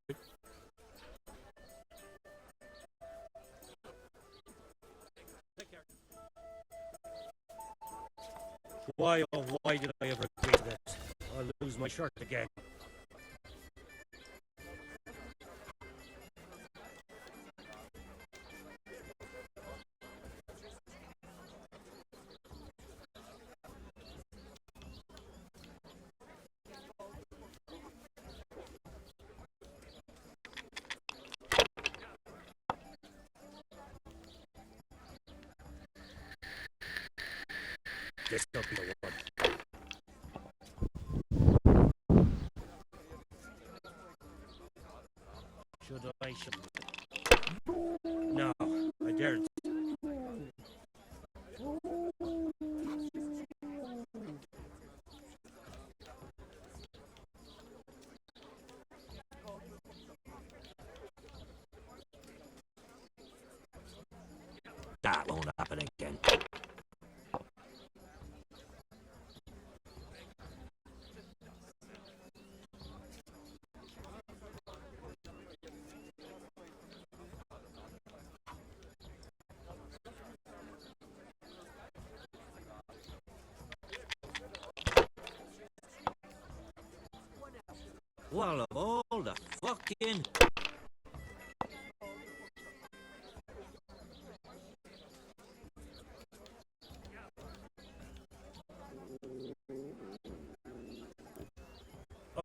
Why, oh why did I ever agree to this? I'll lose my shirt again. This will be the one. Should I? No, I daren't. That won't happen again. Well, of all the fucking...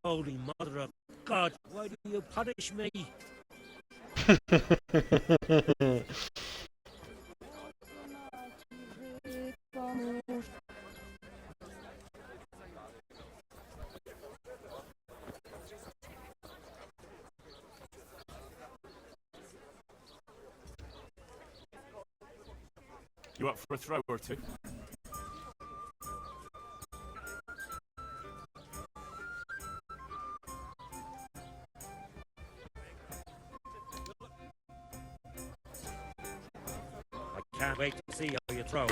Holy Mother of God, why do you punish me? You up for a throw or two? I can't wait to see how you throw.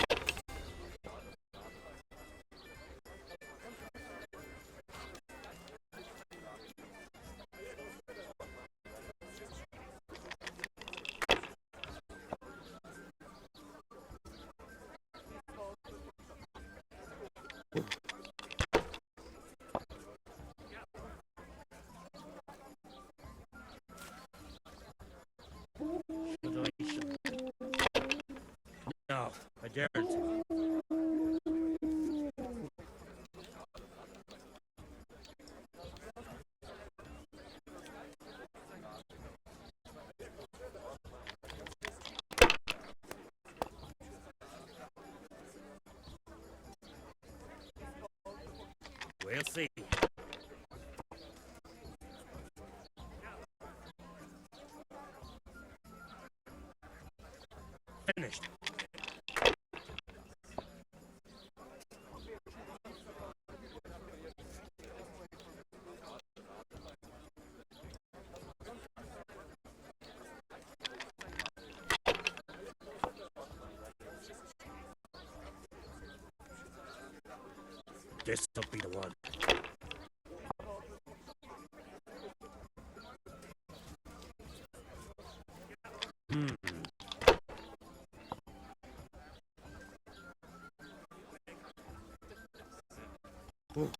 No, I daren't. We'll see. Finished. This'll be the one. Ooh.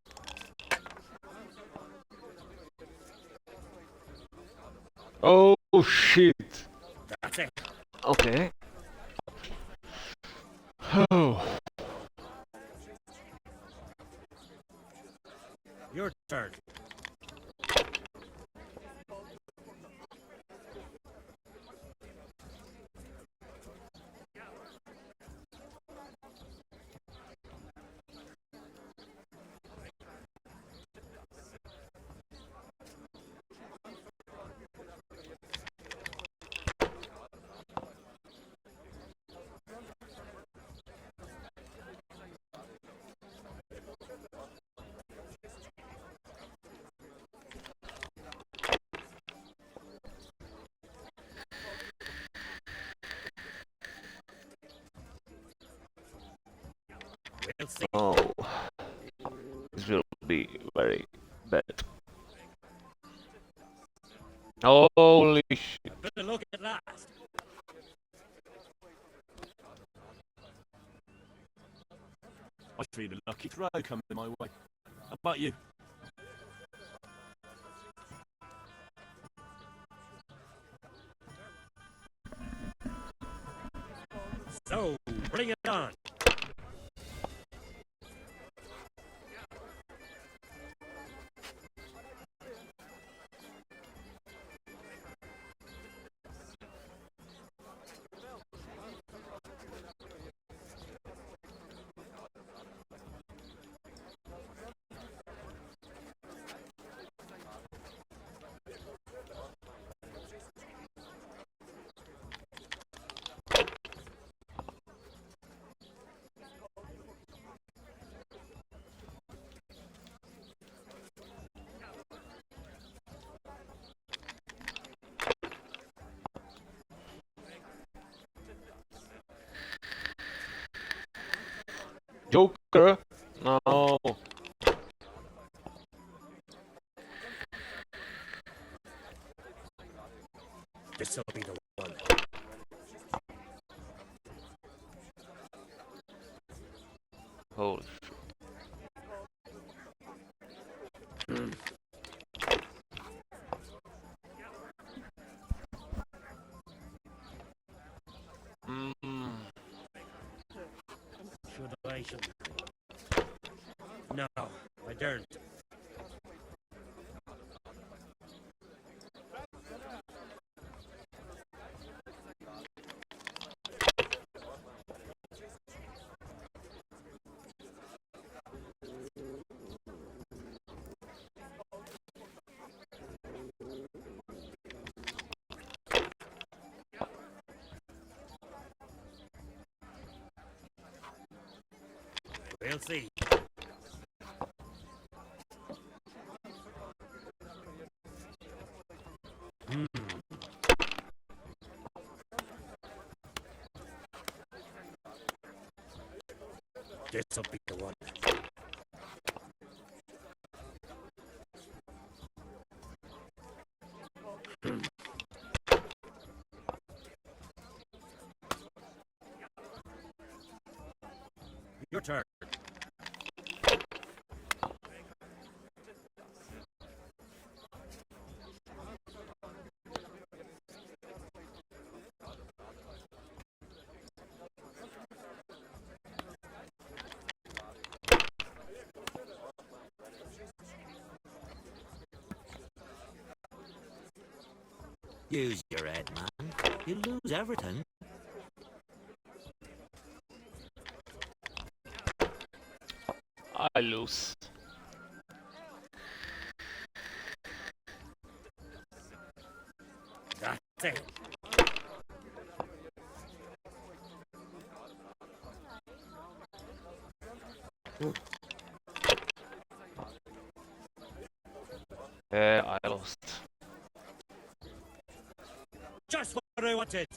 Oh shit. That's it. Okay. Oh. Your turn. We'll see. Oh. This will be very bad. Holy shit. Better look at last. I feel a lucky throw coming my way. How about you? So, bring it on. Joker? No. This'll be the one. Holy shit. Should I? No, I daren't. We'll see. This'll be the one. Your turn. Use your head, man. You lose everything. I lose. That's it. Yeah, I lost. Just what I wanted.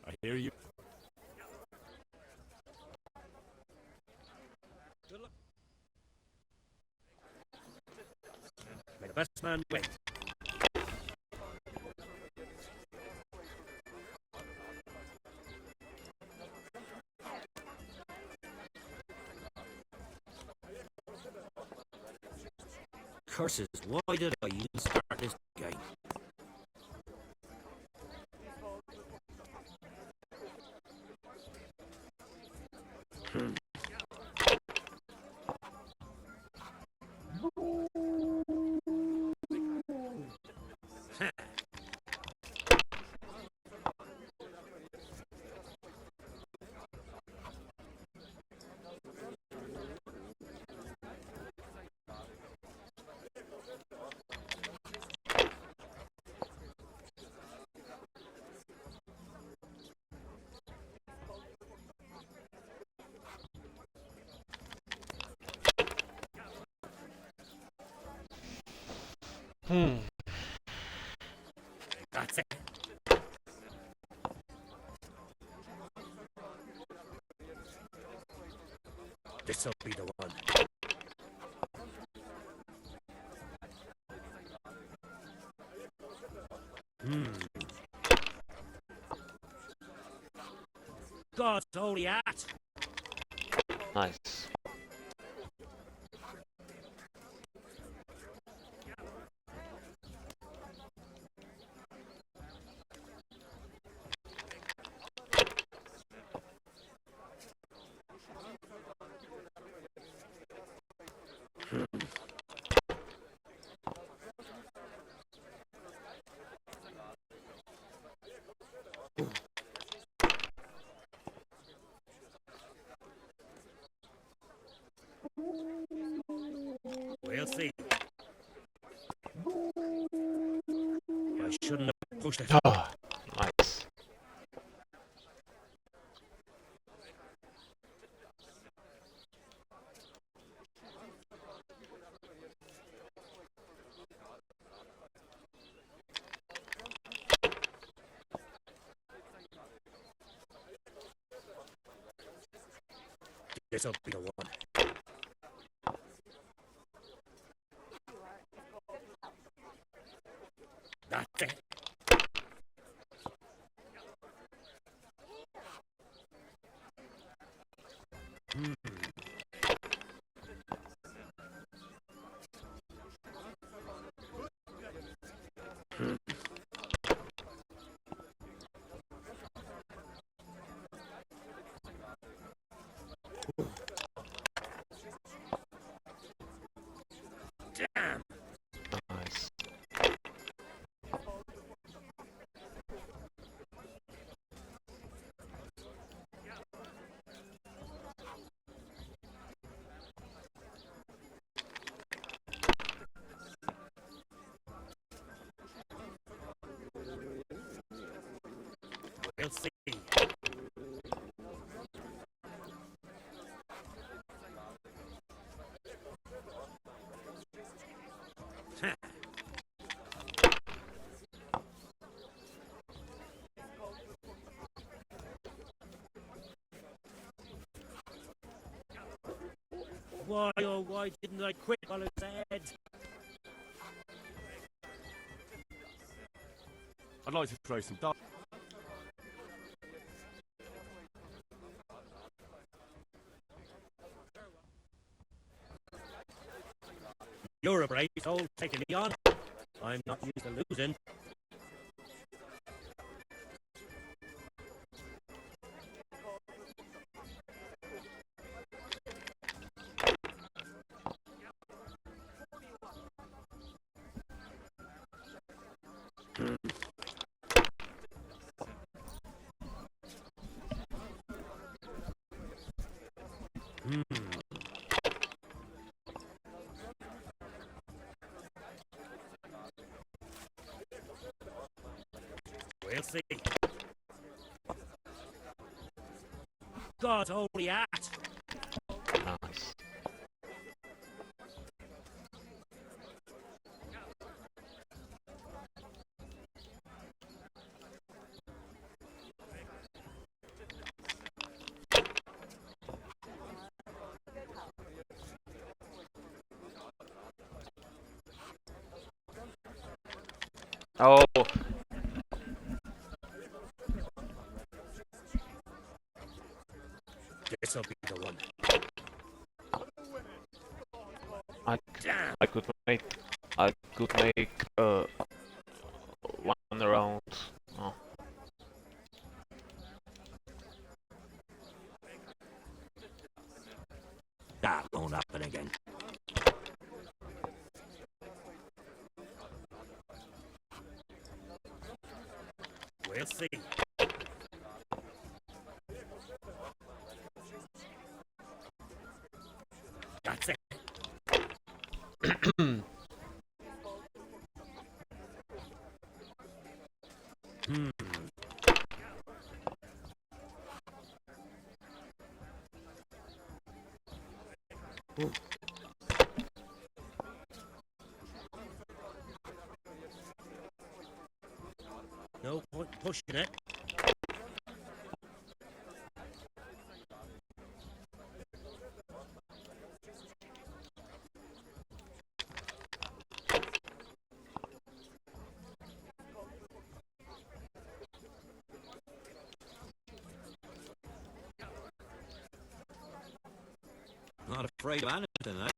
I hear you. Good luck. May the best man win. Curses, why did I even start this game? That's it. This'll be the one. God's holy hat. Nice. We'll see. I shouldn't have pushed it. Oh, nice. This'll be the one. That's it. Damn. Nice. We'll see. Why, oh, why didn't I quit while it's ahead? I'd like to throw some darts. You're a brave soul taking me on. I'm not used to losing. We'll see. God's holy act. Nice. Oh. This'll be the one. I could make one round. Oh. That won't happen again. We'll see. That's it. No point pushing it. Not afraid of anything, eh?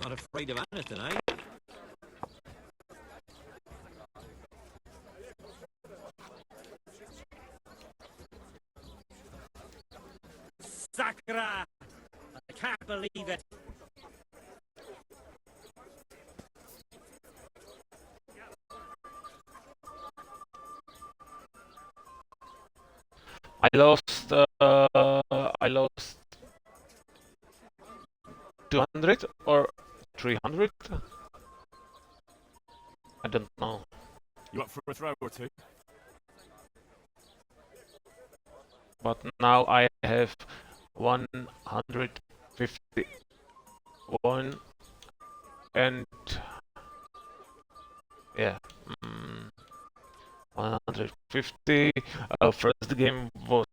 Not afraid of anything, eh? Sacra! I can't believe it. I lost 200 or 300? I don't know. You up for a throw or two? But now I have 151 and yeah, 150. First game was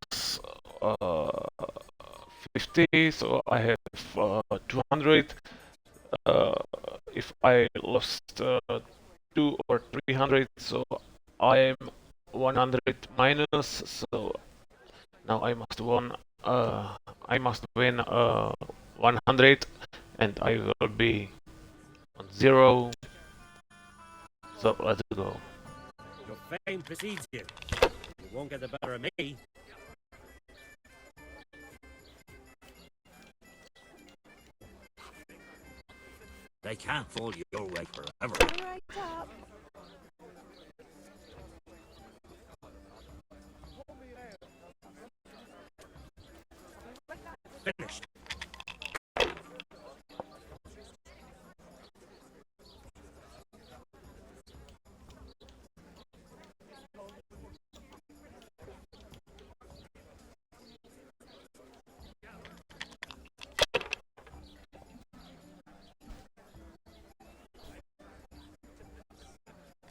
50, so I have 200. If I lost 2 or 300, so I'm 100 minus. So now I must win 100, and I will be on 0. So let's go. Your fame precedes you. You won't get the better of me. They can't fall your way forever. Right up. Finished.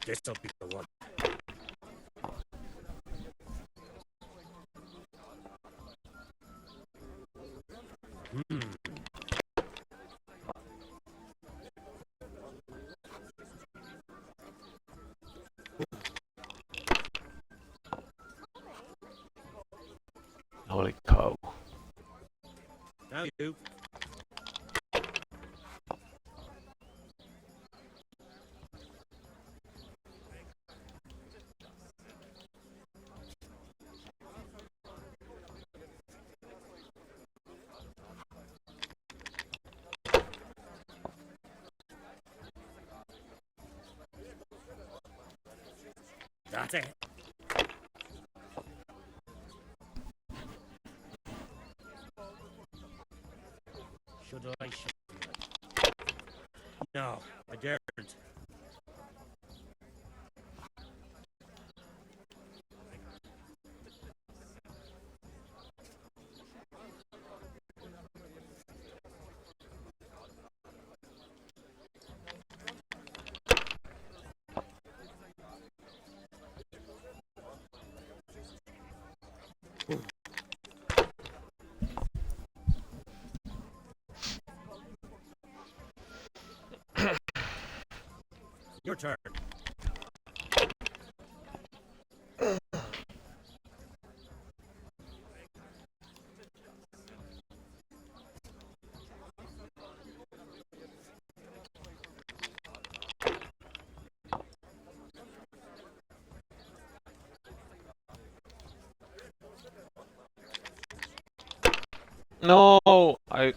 This'll be the one. Holy cow. Now you. That's it. Should I? No, I daren't. Your turn. No, I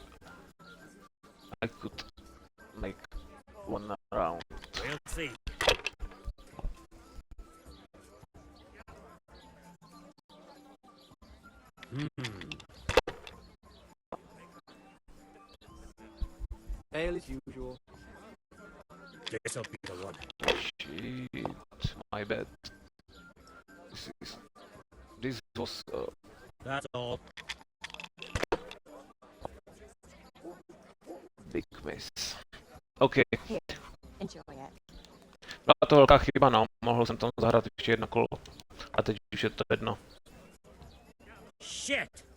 could make one round. We'll see. Ale as usual. This'll be the one. Shit, my bad. This was That's all. big miss. OK. Here, enjoy it. Byla to velká chyba, no. Mohl jsem tam zahrát ještě jedno kolo. A teď už je to jedno. Shit!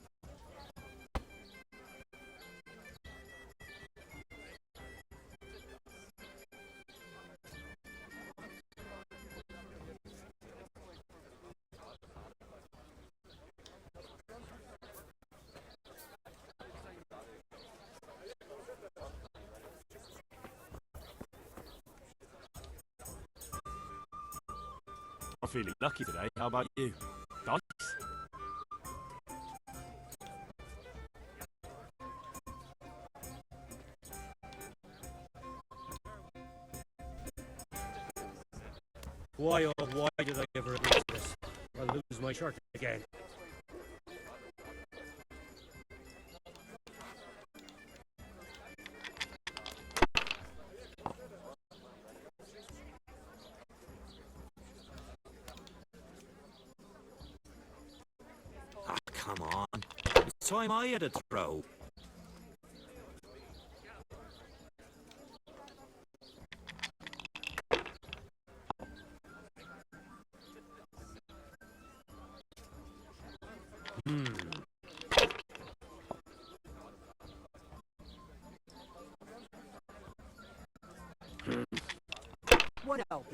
I'm feeling lucky today. How about you? Dice? Why, oh, why did I ever agree to this? I'll lose my shirt again. Ah, come on. It's time I had a throw. What else?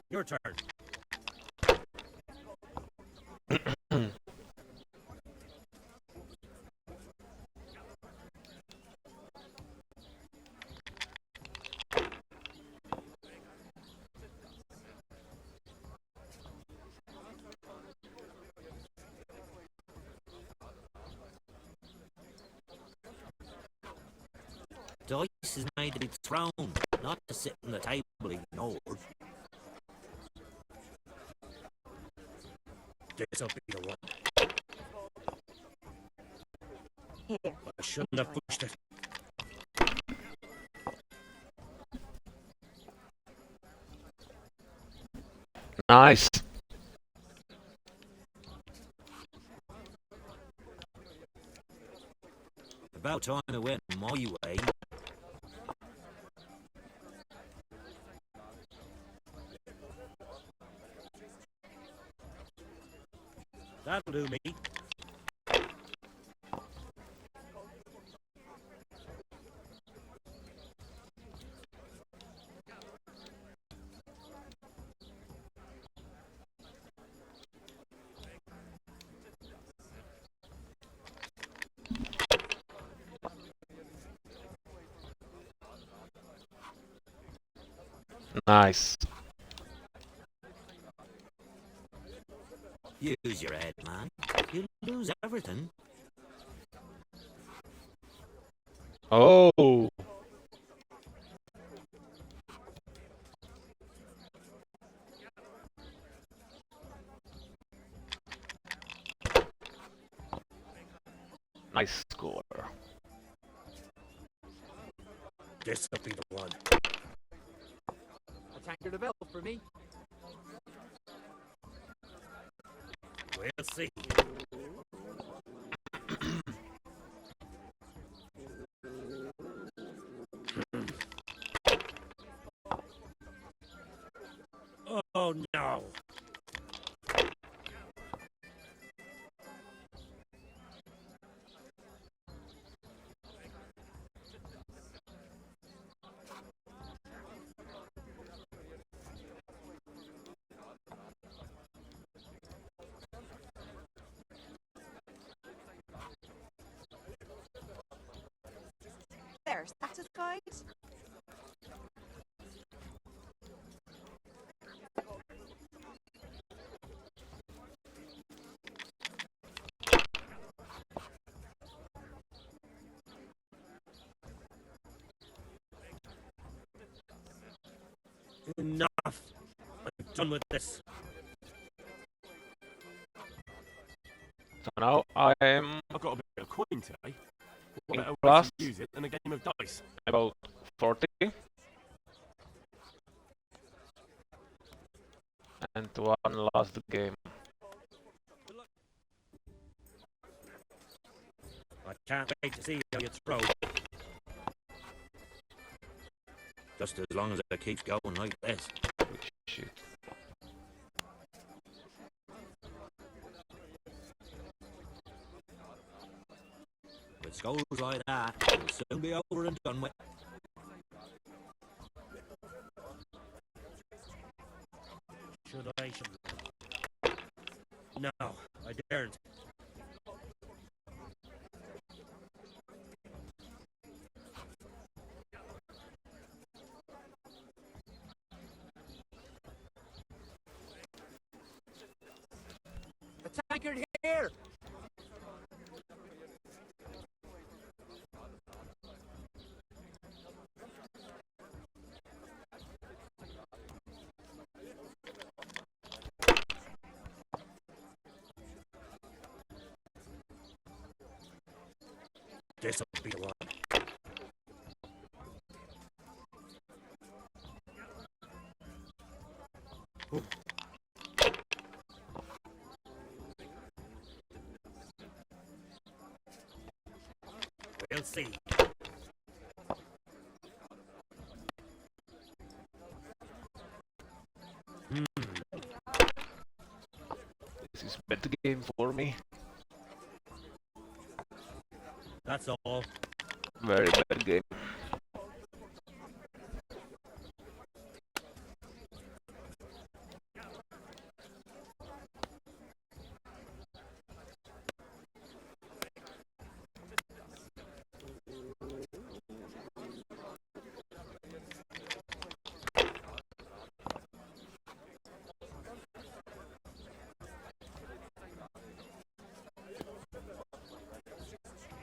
Your turn. Dice is made to be thrown, not to sit on the table ignored. This'll be the one. Here. I shouldn't have pushed it. Nice. About time it went my way. That'll do me. Nice. Use your head, man. You lose everything. Oh. Nice score. This'll be the one. A tanker developed for me. We'll see. Oh no! There, satisfied? Enough! I'm done with this. So now I'm I've got a bit of coin today. What in better way plus to use it than a game of dice? about 40. And one last game. I can't wait to see how you throw. Just as long as it keeps going like this. Shit. If it goes like that, it'll soon be over and done with. Should I? No, I daren't. A tankard here! This'll be the one. Ooh. We'll see. This is bad game for me. That's all. Very bad game.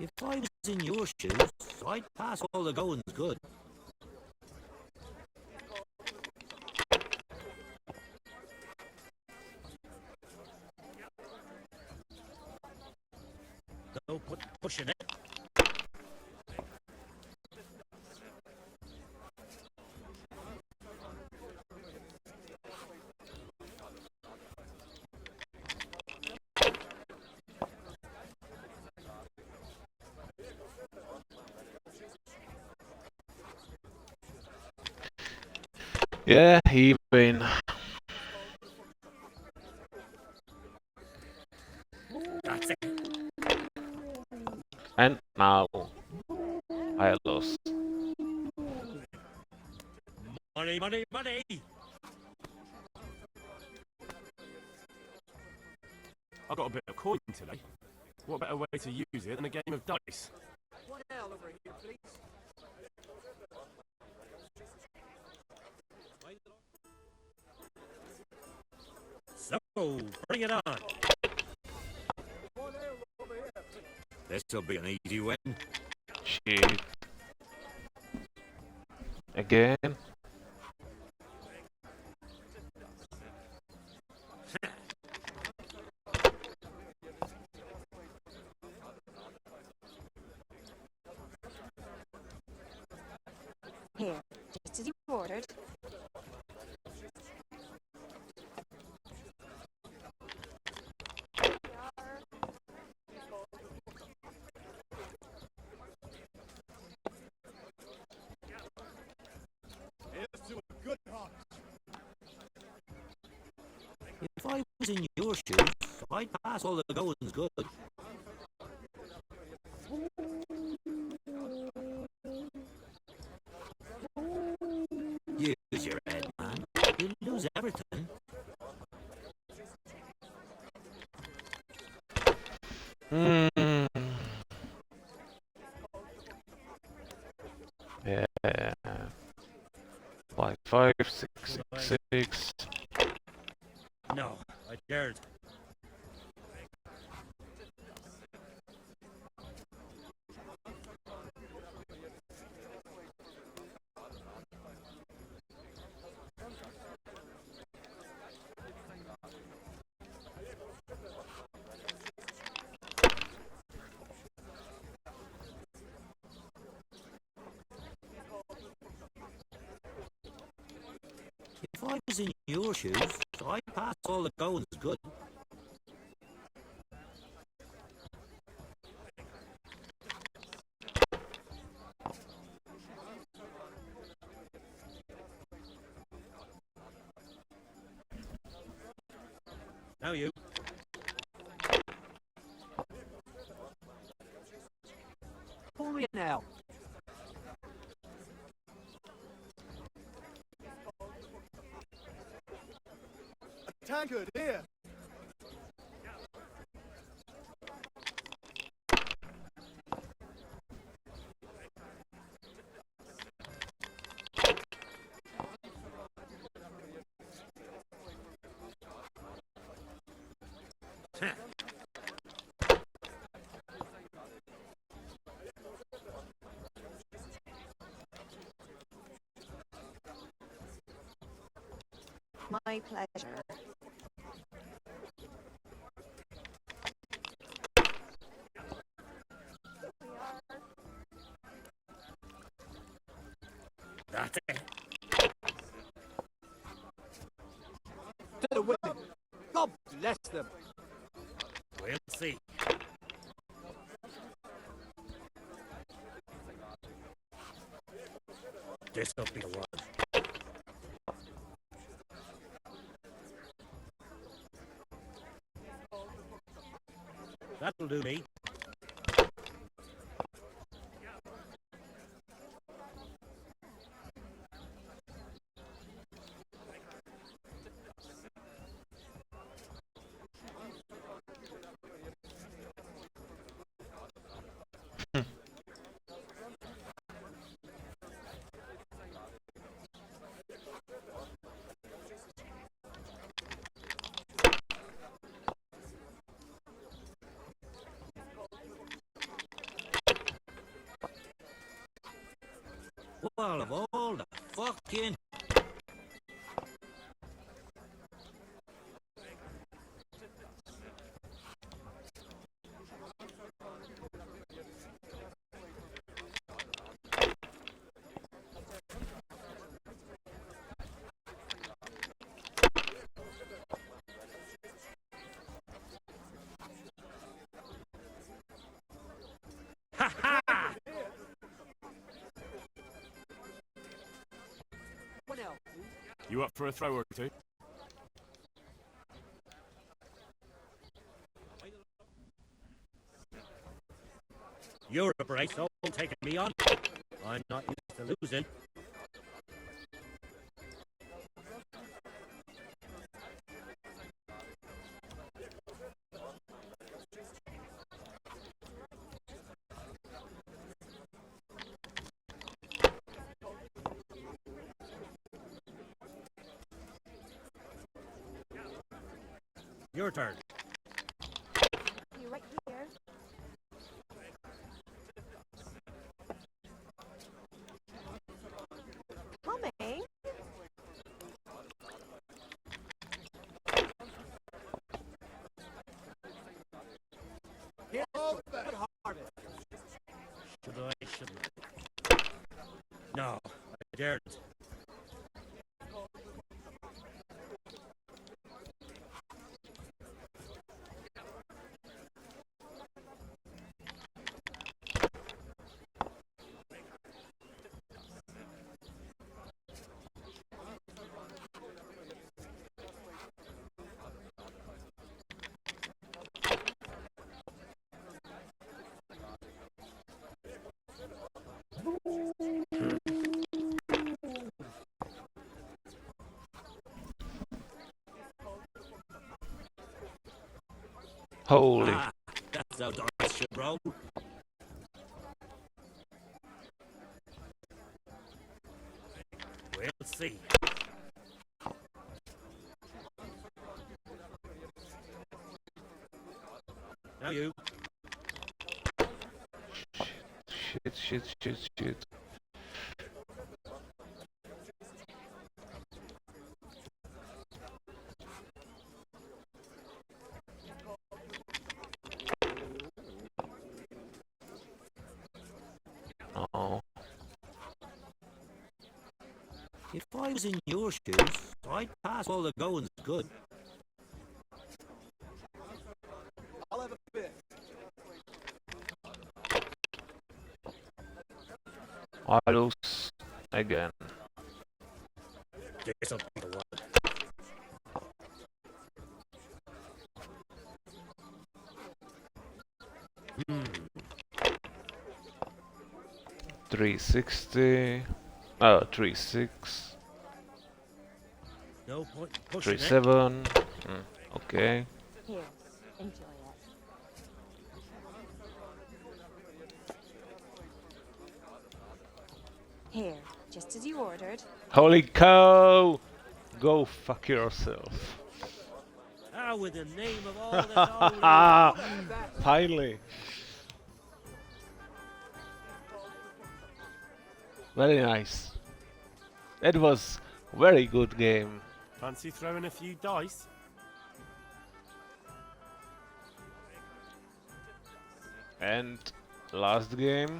If I was in your shoes, I'd pass all the goings good. No pushing it. Yeah, even. That's it. And now I lost. Money, money, money! I've got a bit of coin today. What better way to use it than a game of dice? One ale over here, please. So, bring it on. This'll be an easy win. Shit. Again? Here, just as you ordered. Here's to a good heart. If I was in your shoes, I'd pass all the goings good. Use your head, man. You'll lose everything. Hmm. Yeah. 5, 5, 6, 6, 6. No, I dared. If I was in your shoes, I'd pass all the goings good. Now you. Pull me now. A tankard here. My pleasure. That's it. To the women. God bless them. We'll see. This'll be the one. That'll do me. Well, of all the fucking... Ha ha! What else? You up for a throw or two? You're a brace, so taking me on. I'm not used to losing. Your turn. You right here. Coming. Should I? Shouldn't I? No, I daren't. Holy. Ah, that's how dice should roll. We'll see. Now you. Shit. Oh. If I was in your shoes, I'd pass all the goings good. I'll have a bit. I lose again. This'll be the one. 360. Oh, 36. No point pushing 37. Okay. Here, enjoy it. Here, just as you ordered. Holy cow! Go fuck yourself. Ah, with the name of all that's holy. Finally. Very nice. It was very good game. Fancy throwing a few dice? And last game.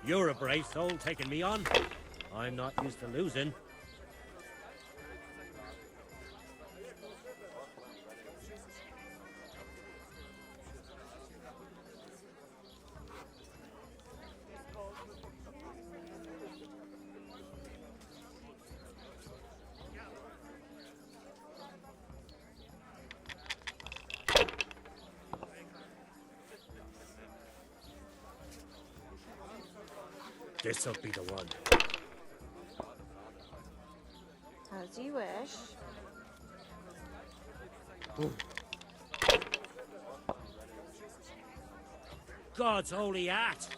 You're a brave soul taking me on. I'm not used to losing. This'll be the one. As you wish. God's holy hat.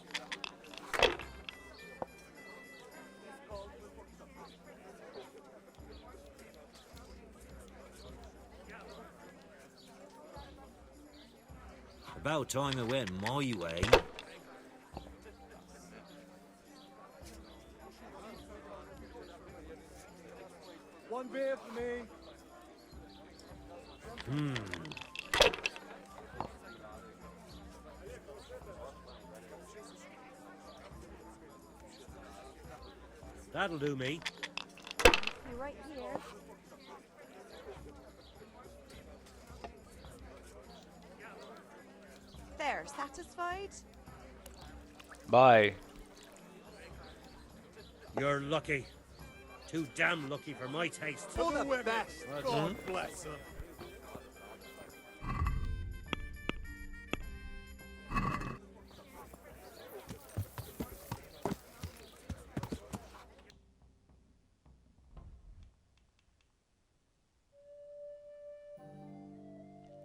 About time it went my way. One beer for me. That'll do me. You right here. There, satisfied? Bye. You're lucky. Too damn lucky for my taste. For the best. God bless her.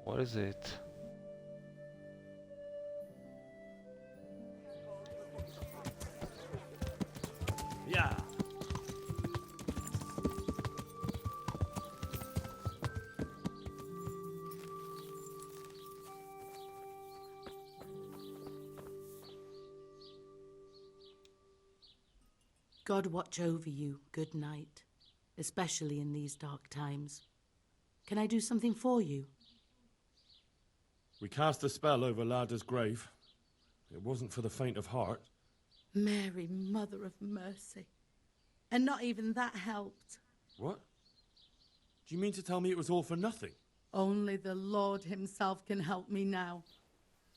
What is it? Yeah. God watch over you. Good night, especially in these dark times. Can I do something for you? We cast a spell over Lada's grave. It wasn't for the faint of heart. Mary, Mother of Mercy. And not even that helped. What? Do you mean to tell me it was all for nothing? Only the Lord himself can help me now.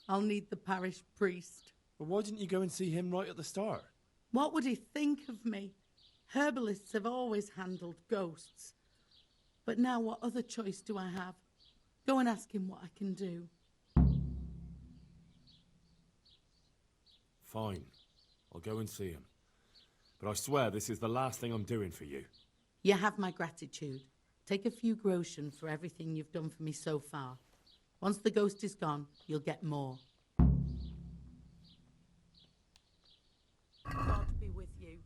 I'll need the parish priest. Well, why didn't you go and see him right at the start? What would he think of me? Herbalists have always handled ghosts. But now what other choice do I have? Go and ask him what I can do. Fine. I'll go and see him. But I swear this is the last thing I'm doing for you. You have my gratitude. Take a few groschen for everything you've done for me so far. Once the ghost is gone, you'll get more. God be with you.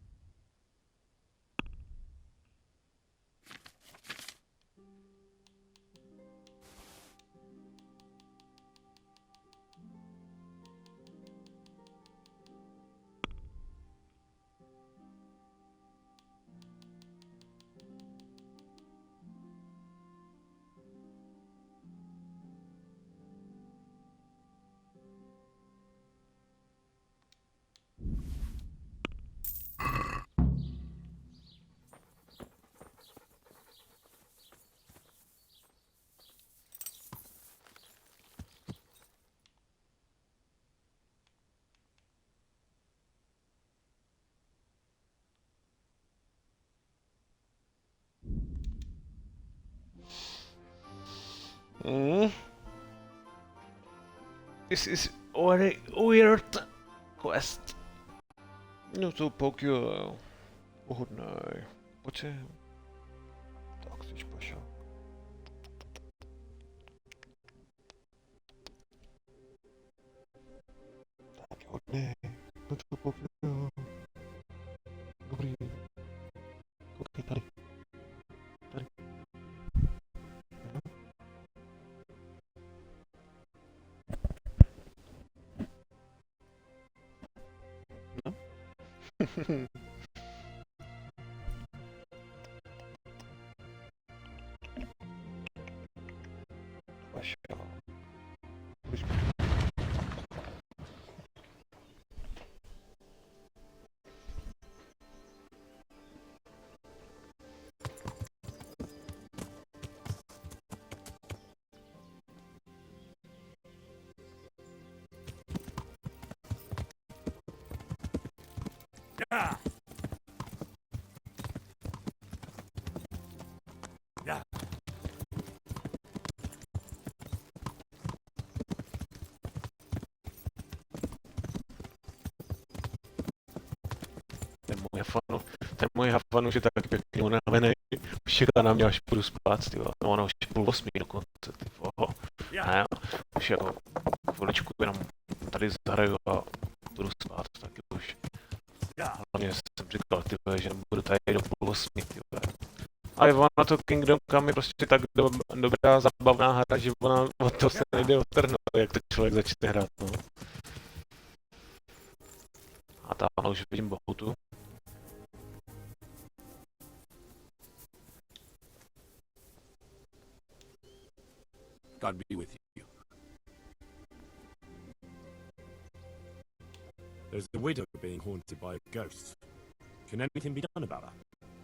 This is very weird quest. No to poke you. Pohodnej. Pojď sem. Tak, teď paša. Tak je hodnej. No to poke you. Dobrý. Koukej tady. Tady. Paša. Yeah. Yeah. Ten můj hafan už je taky pěkně unavený. Už čeká na mě, až půjdu spát, tyjo. No ono už je 7:30 dokonce, tyjo. A jo, už jako chviličku jenom tady zahraju a půjdu spát, taky už. Hlavně jsem říkal, tyjo, že nebudu tady do 7:30, tyjo. Ale ona to Kingdom Come je prostě tak dobrá zábavná hra, že ona od toho se nejde odtrhnout, jak to člověk začne hrát, no. A tamhle už vidím bohutu. God be with you. There's a widow being haunted by a ghost. Can anything be done about that?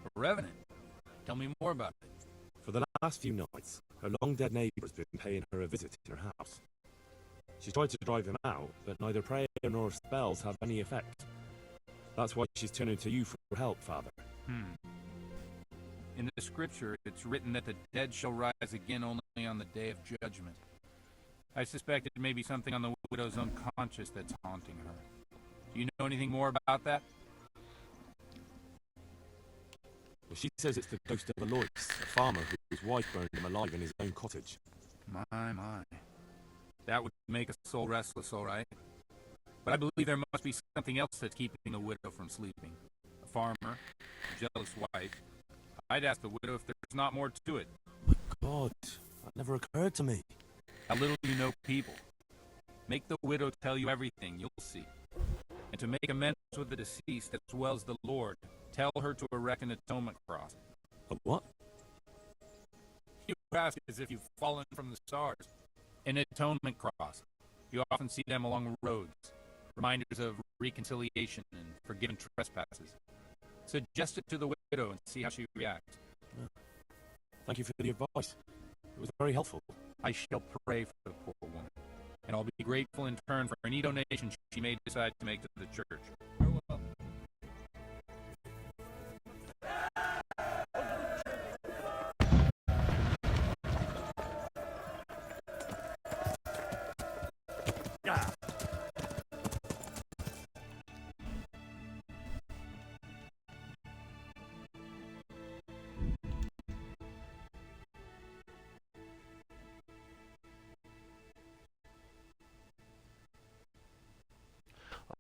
A revenant? Tell me more about it. For the last few nights, her long-dead neighbour's been paying her a visit in her house. She's tried to drive him out, but neither prayer nor spells have any effect. That's why she's turning to you for help, Father. In the scripture, it's written that the dead shall rise again only on the day of judgment. I suspect it may be something on the widow's unconscious that's haunting her. Do you know anything more about that? Well, she says it's the ghost of Alois, a farmer whose wife burned him alive in his own cottage. My. That would make a soul restless, all right. But I believe there must be something else that's keeping the widow from sleeping. A farmer, a jealous wife. I'd ask the widow if there's not more to it. God, that never occurred to me. How little you know people. Make the widow tell you everything, you'll see. And to make amends with the deceased as well as the Lord, Tell her to erect an atonement cross. A what? You ask as if you've fallen from the stars. An atonement cross. You often see them along roads. Reminders of reconciliation and forgiven trespasses. Suggest it to the widow and see how she reacts. Thank you for the advice. It was very helpful. I shall pray for the poor woman, and I'll be grateful in turn for any donation she may decide to make to the church. Farewell.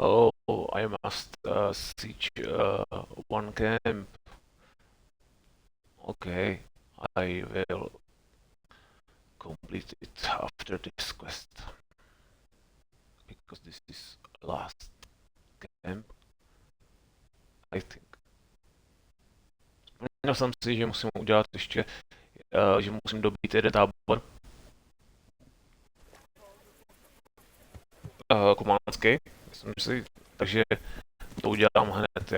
Oh, I must siege one camp. Okay, I will complete it after this quest. Because this is last camp, I think. Vzpomněl jsem si, že musím udělat ještě, že musím dobít jeden tábor. Kománský, myslím si, takže to udělám hned,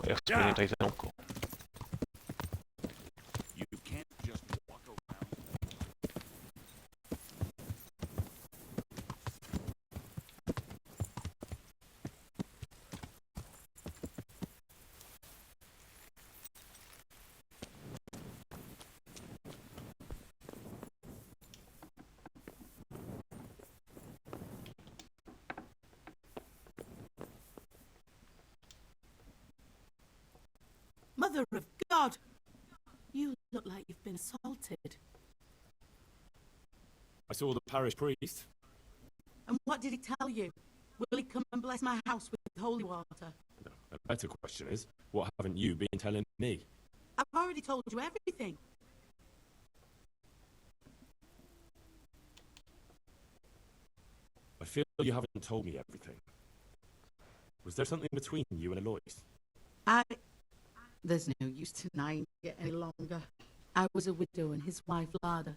jak splním tady ten úkol. Mother of God! You look like you've been assaulted. I saw the parish priest. And what did he tell you? Will he come and bless my house with holy water? A better question is, what haven't you been telling me? I've already told you everything. I feel you haven't told me everything. Was there something between you and Eloise? There's no use denying it any longer. I was a widow and his wife Lada.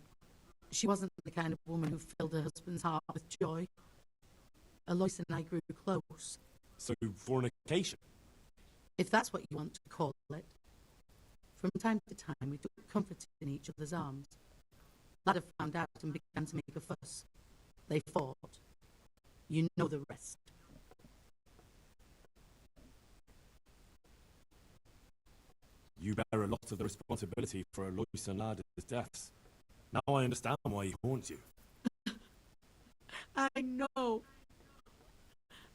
She wasn't the kind of woman who filled her husband's heart with joy. Eloise and I grew close. So, fornication? If that's what you want to call it. From time to time, we took comfort in each other's arms. Lada found out and began to make a fuss. They fought. You know the rest. You bear a lot of the responsibility for Eloise and Lada's deaths. Now I understand why he haunts you. I know.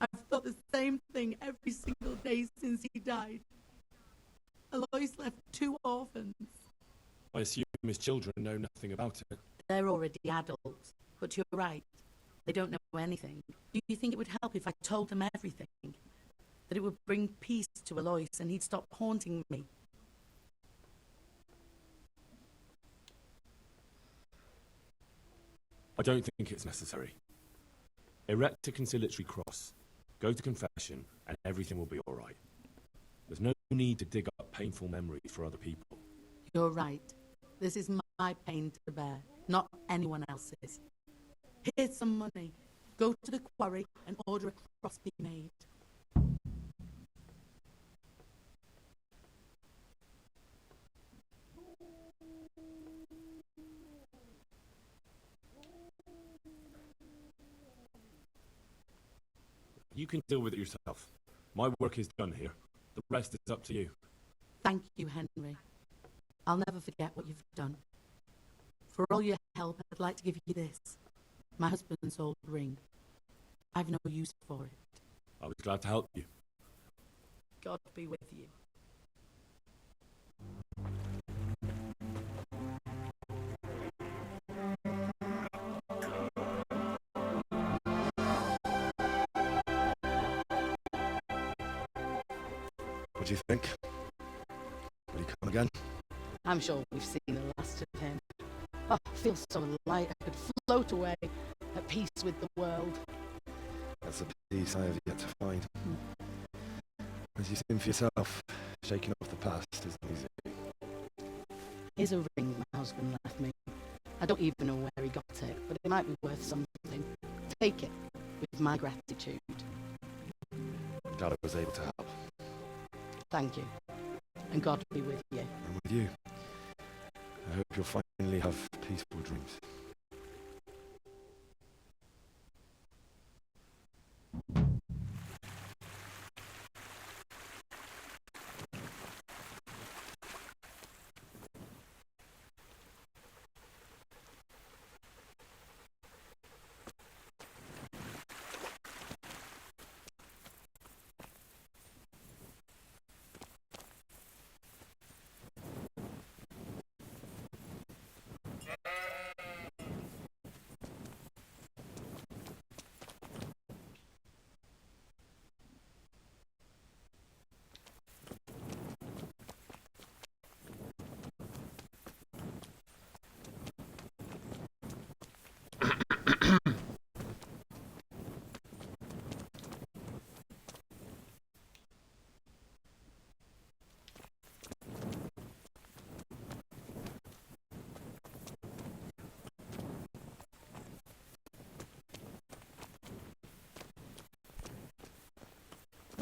I've thought the same thing every single day since he died. Eloise left 2 orphans. I assume his children know nothing about it. They're already adults, but you're right. They don't know anything. Do you think it would help if I told them everything? That it would bring peace to Eloise and he'd stop haunting me? I don't think it's necessary. Erect a conciliatory cross, go to confession, and everything will be all right. There's no need to dig up painful memories for other people. You're right. This is my pain to bear, not anyone else's. Here's some money. Go to the quarry and order a cross be made. You can deal with it yourself. My work is done here. The rest is up to you. Thank you, Henry. I'll never forget what you've done. For all your help, I'd like to give you this. My husband's old ring. I've no use for it. I was glad to help you. God be with you. What do you think? Will he come again? I'm sure we've seen the last of him. Oh, I feel so light I could float away, at peace with the world. That's a peace I have yet to find. As you've seen for yourself, Shaking off the past isn't easy. Here's a ring my husband left me. I don't even know where he got it, but it might be worth something. Take it, with my gratitude. Glad I was able to help. Thank you. And God be with you. And with you. I hope you'll finally have peaceful dreams.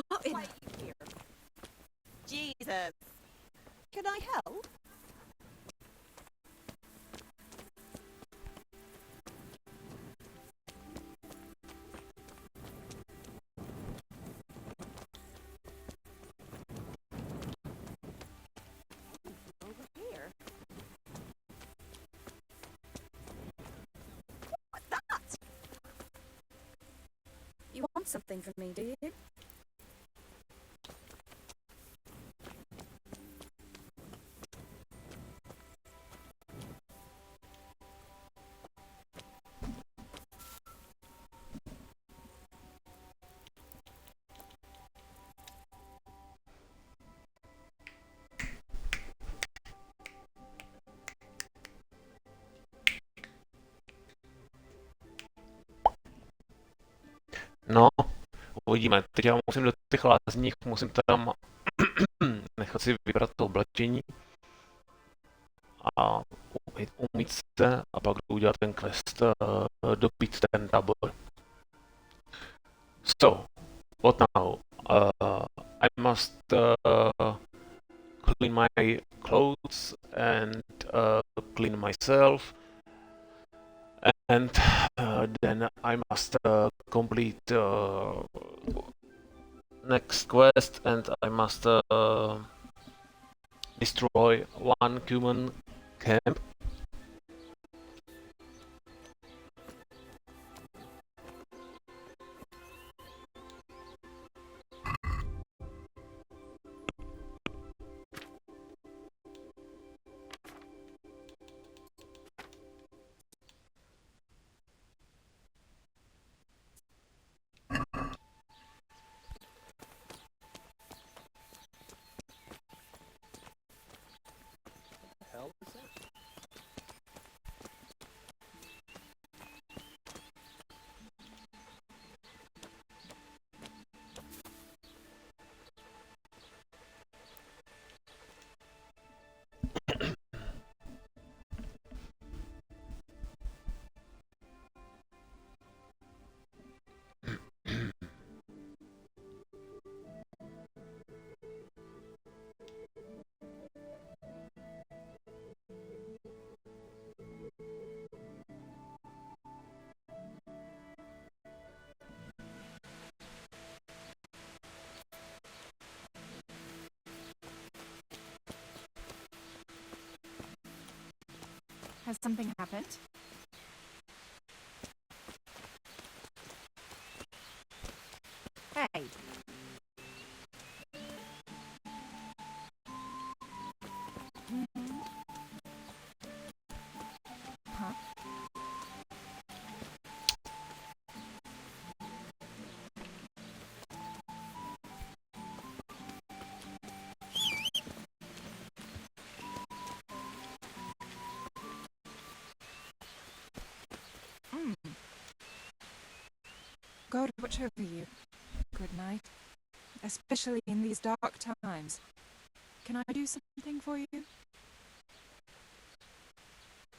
What in here? Jesus. Can I help? Over here. What's that? You want something from me, do you? No, uvidíme. Teď já musím do těch lázních, musím tam nechat si vybrat to oblečení a umýt se a pak udělat ten quest, dopít ten tábor. So, what now? I must clean my clothes and clean myself, and then I must complete next quest, and I must destroy one human camp. Has something happened? Hey. Huh? God watch over you. Good night. Especially in these dark times. Can I do something for you?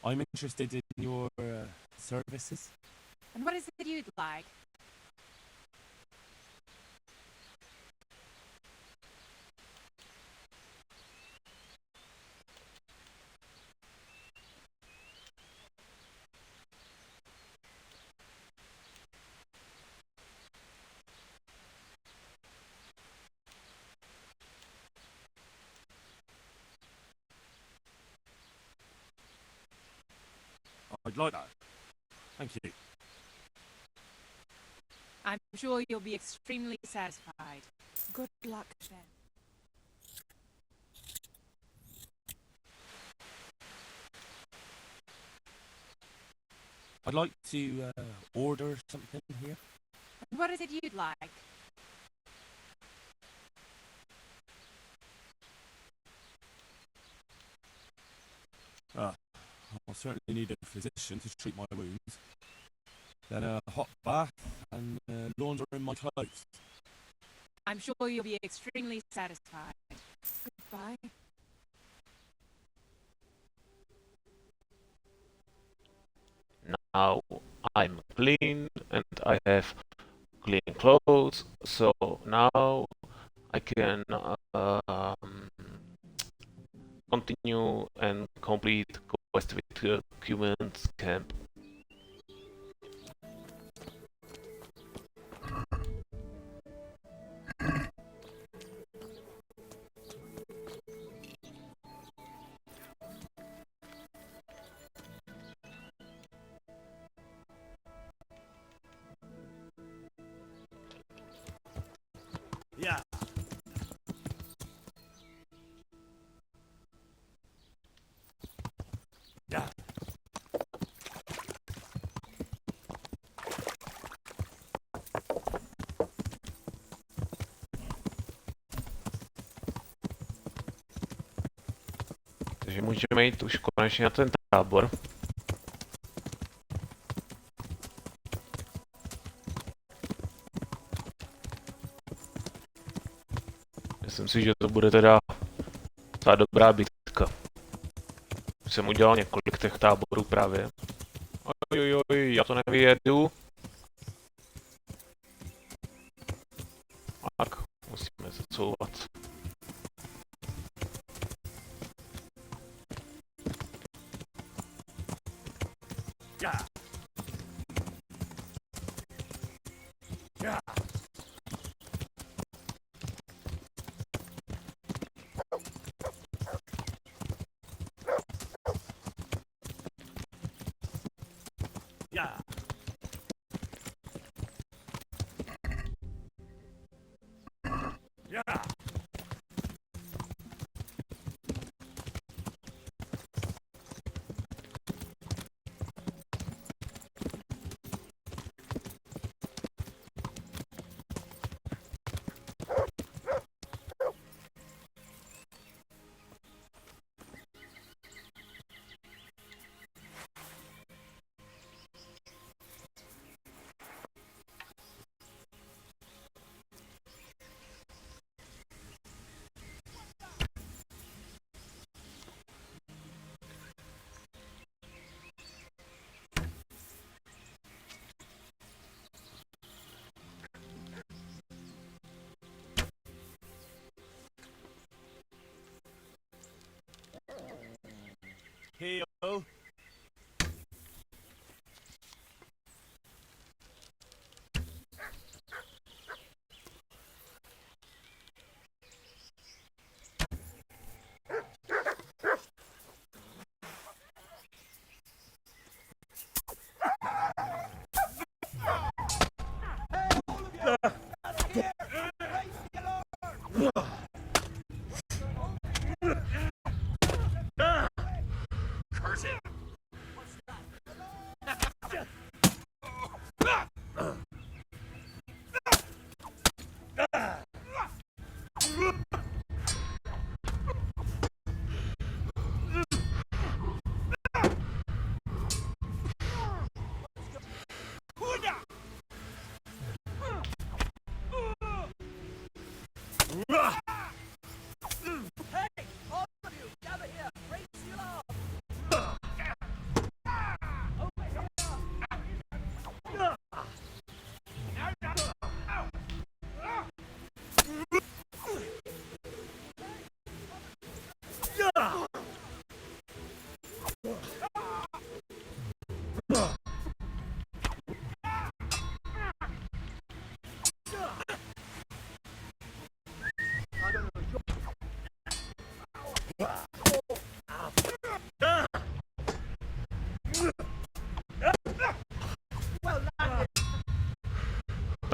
I'm interested in your services. And what is it you'd like? I'd like that. Thank you. I'm sure you'll be extremely satisfied. Good luck, then. I'd like to order something here. And what is it you'd like? I'll certainly need a physician to treat my wounds. Then a hot bath and laundering my clothes. I'm sure you'll be extremely satisfied. Goodbye. Now I'm clean and I have clean clothes, so now I can continue and complete quest with Cuban's camp. Yeah. Yeah. Takže můžeme jít už konečně na ten tábor. Myslím si, že to bude teda ta dobrá bitka. Už jsem udělal několik těch táborů právě. Ojojoj, já to nevyjedu. Tak, musíme zacouvat. Yeah. Yeah. Yeah. Yeah.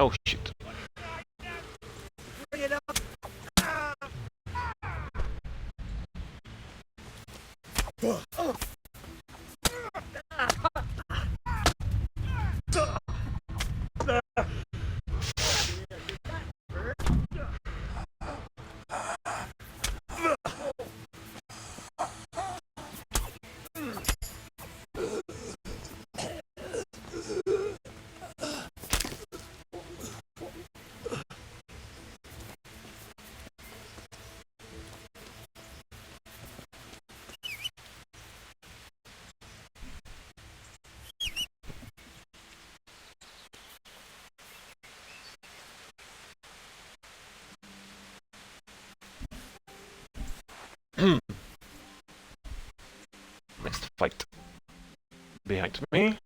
Oh shit. Bring it up. Next fight. Behind me.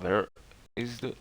Where is the...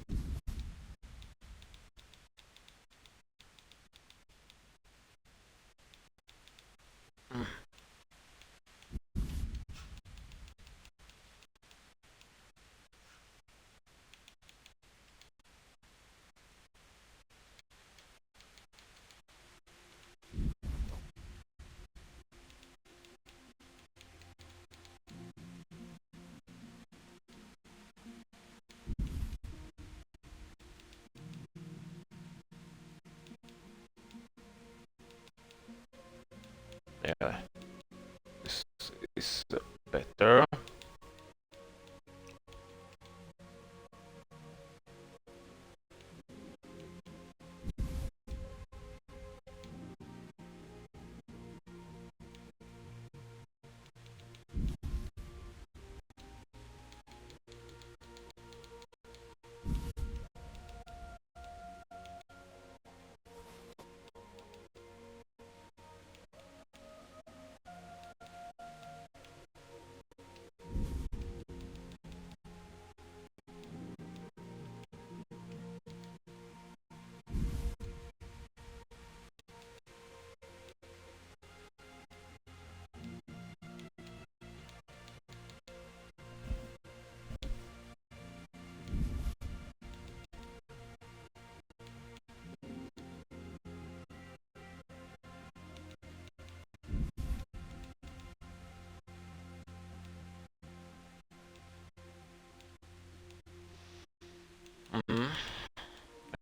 Yeah, this is better.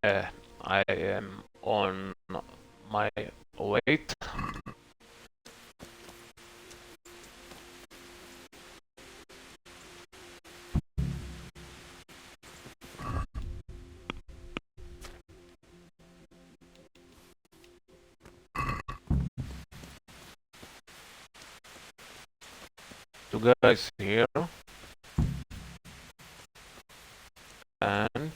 I am on my weight. Two guys here. And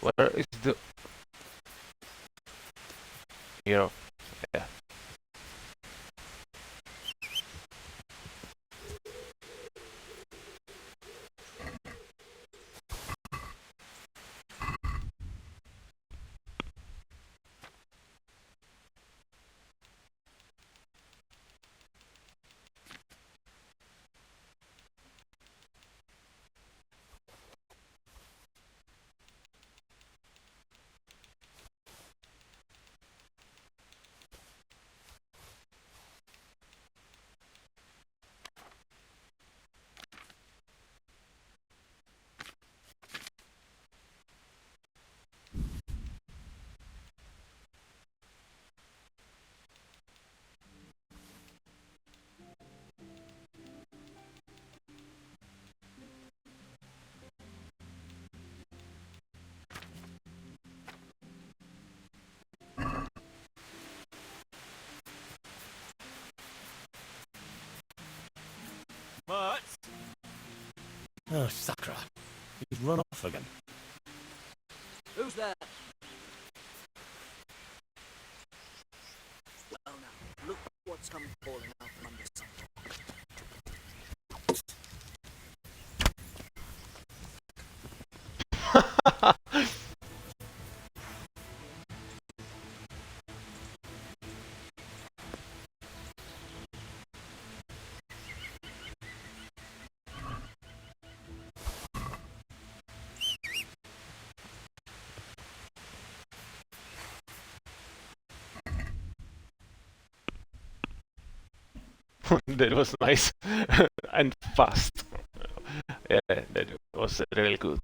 where is the here? Yeah. What? Oh, Sakra. He's run off again. Who's there? Well now, look what's come falling out from under That was nice and fast. Yeah, that was really good.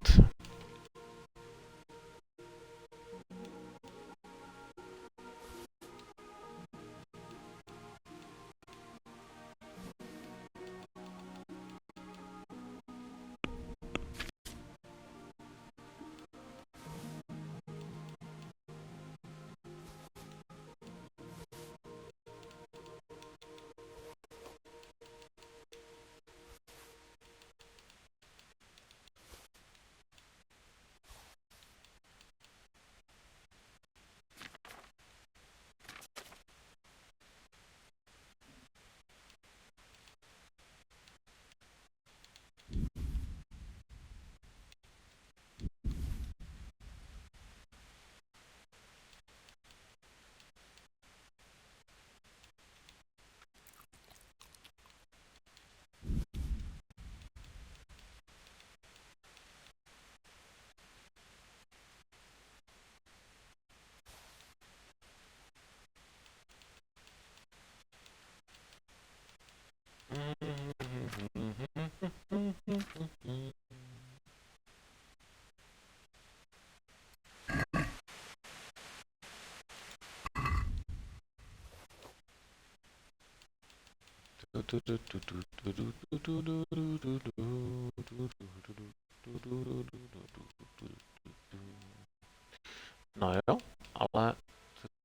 No jo, ale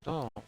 co to?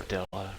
prdele.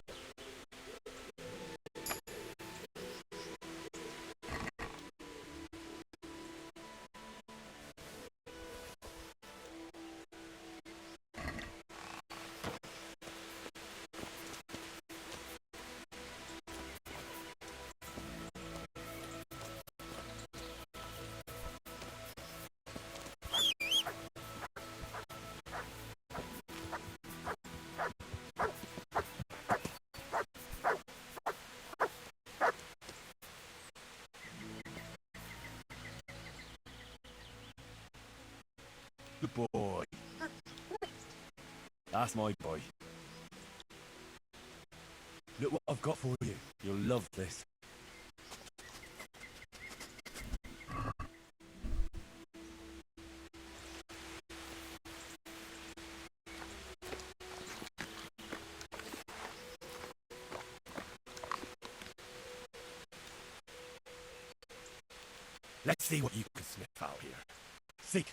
Good boy. That's my boy. Look what I've got for you. You'll love this. Let's see what you can sniff out here. Seek.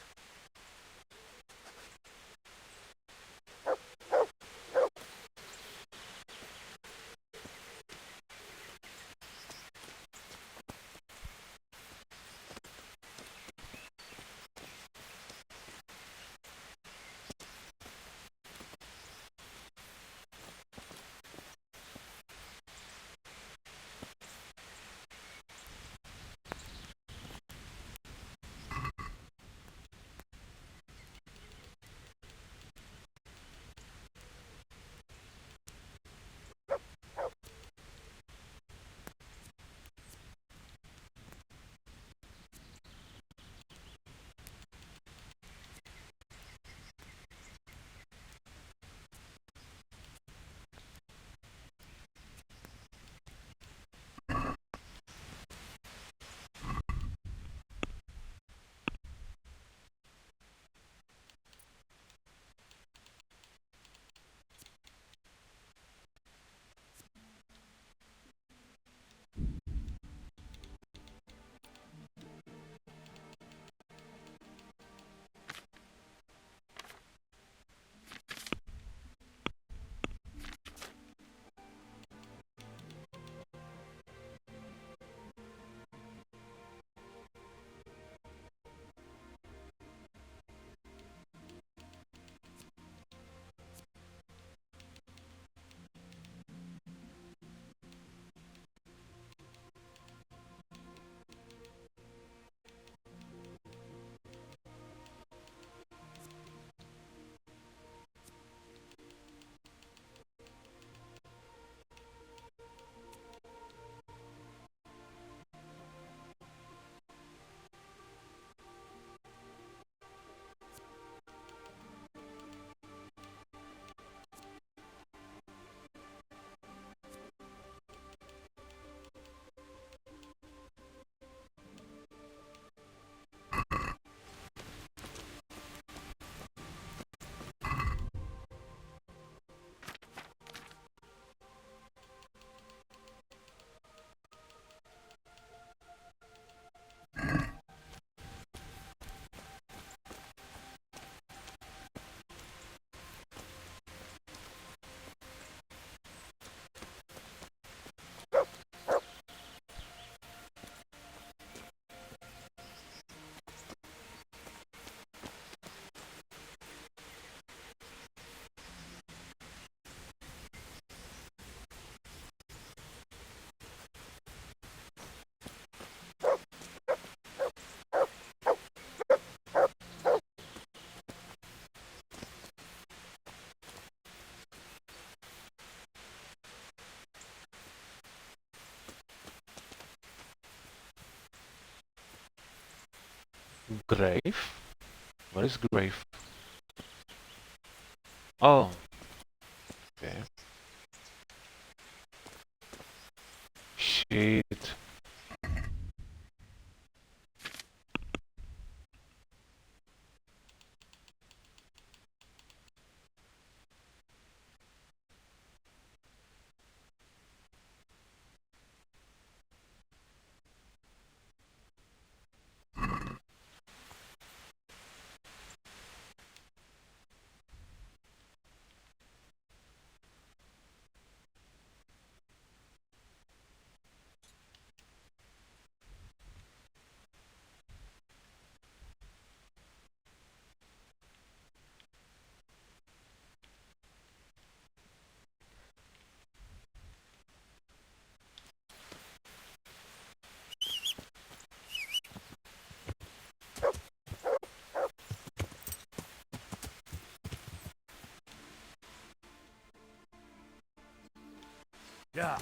Grave? What is grave? Oh. Okay. Shit. Yeah.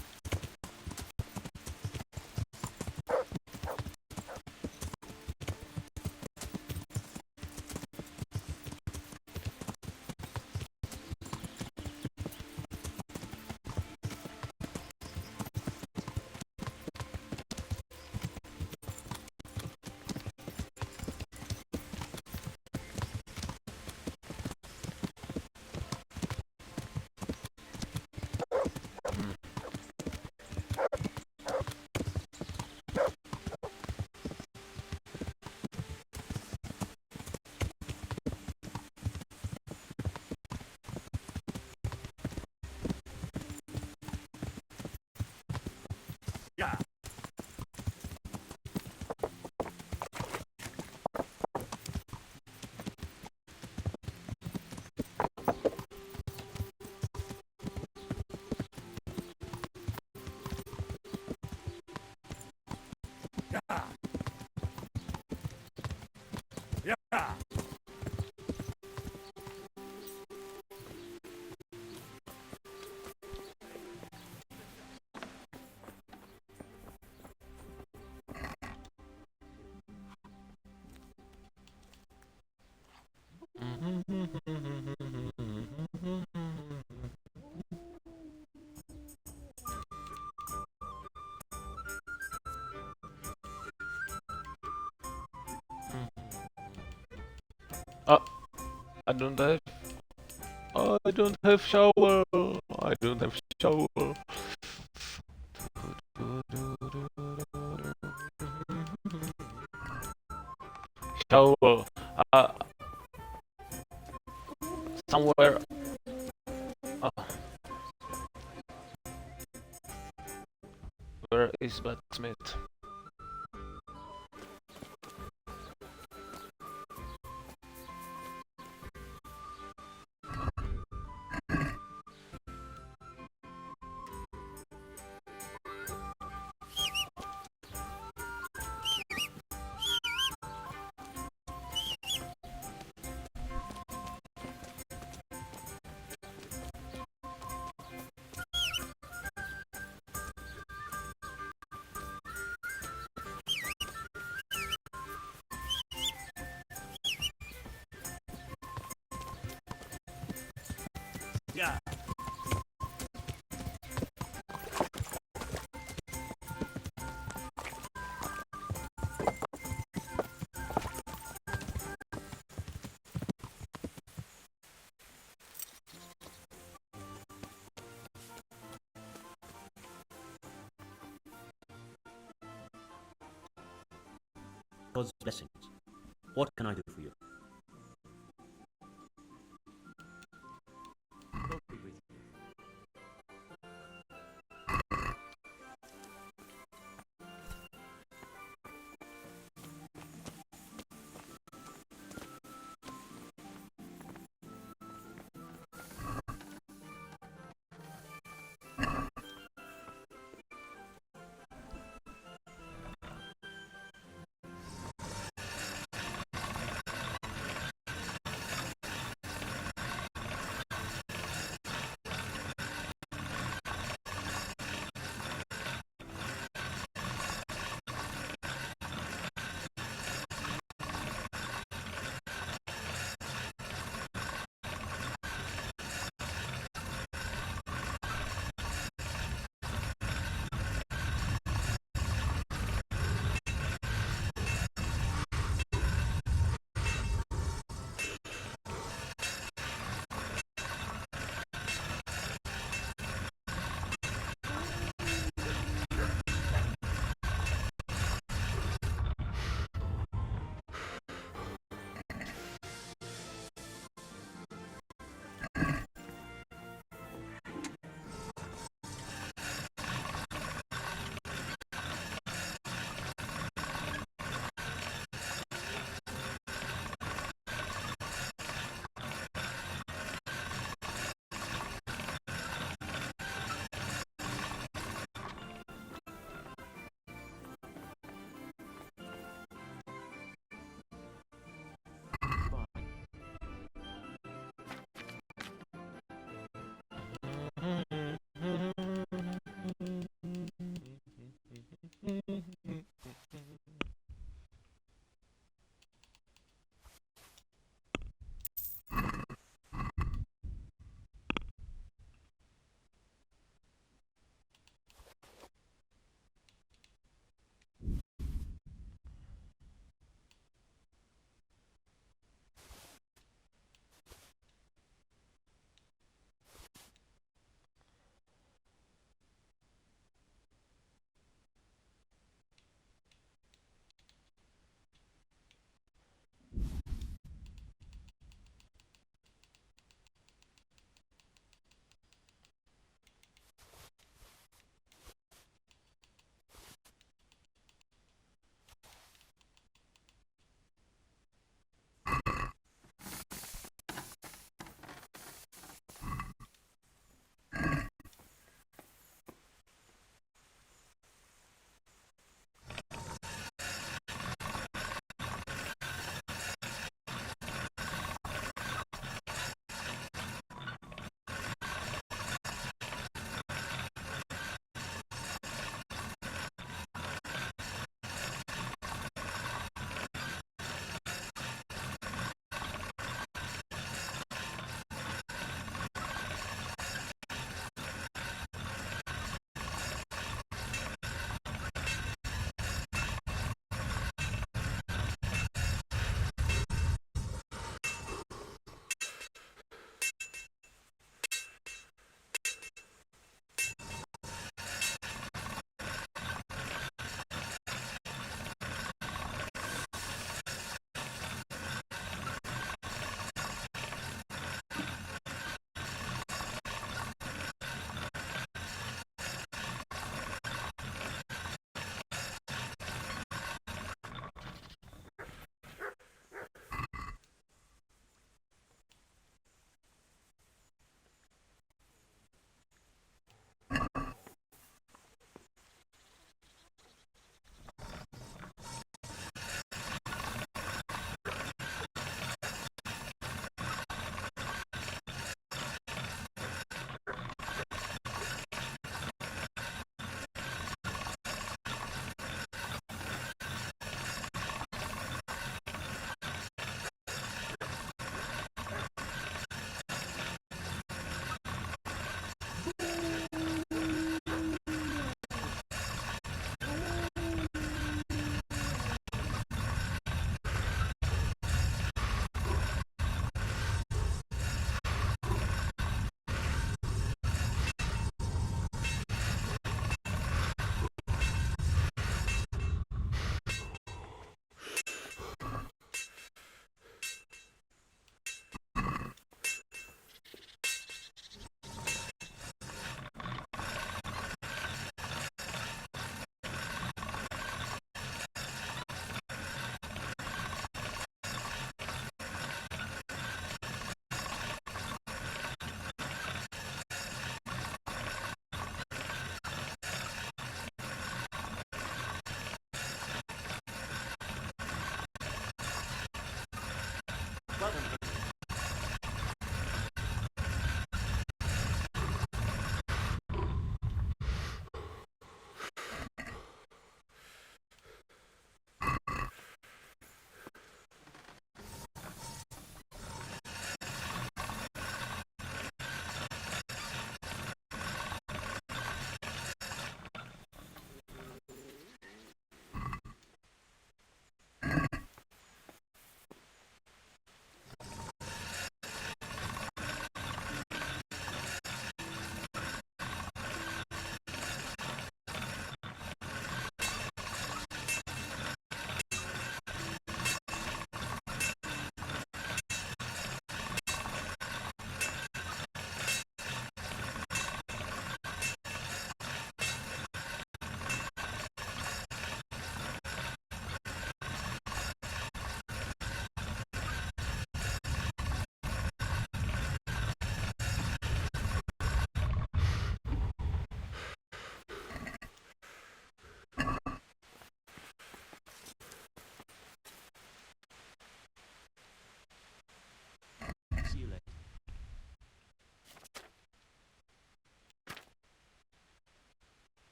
Yeah. Yeah. Oh, I don't have. I don't have shovel. I don't have shovel. Shovel. Somewhere. Oh. Where is blacksmith? Yeah. God's blessings. What can I do for you?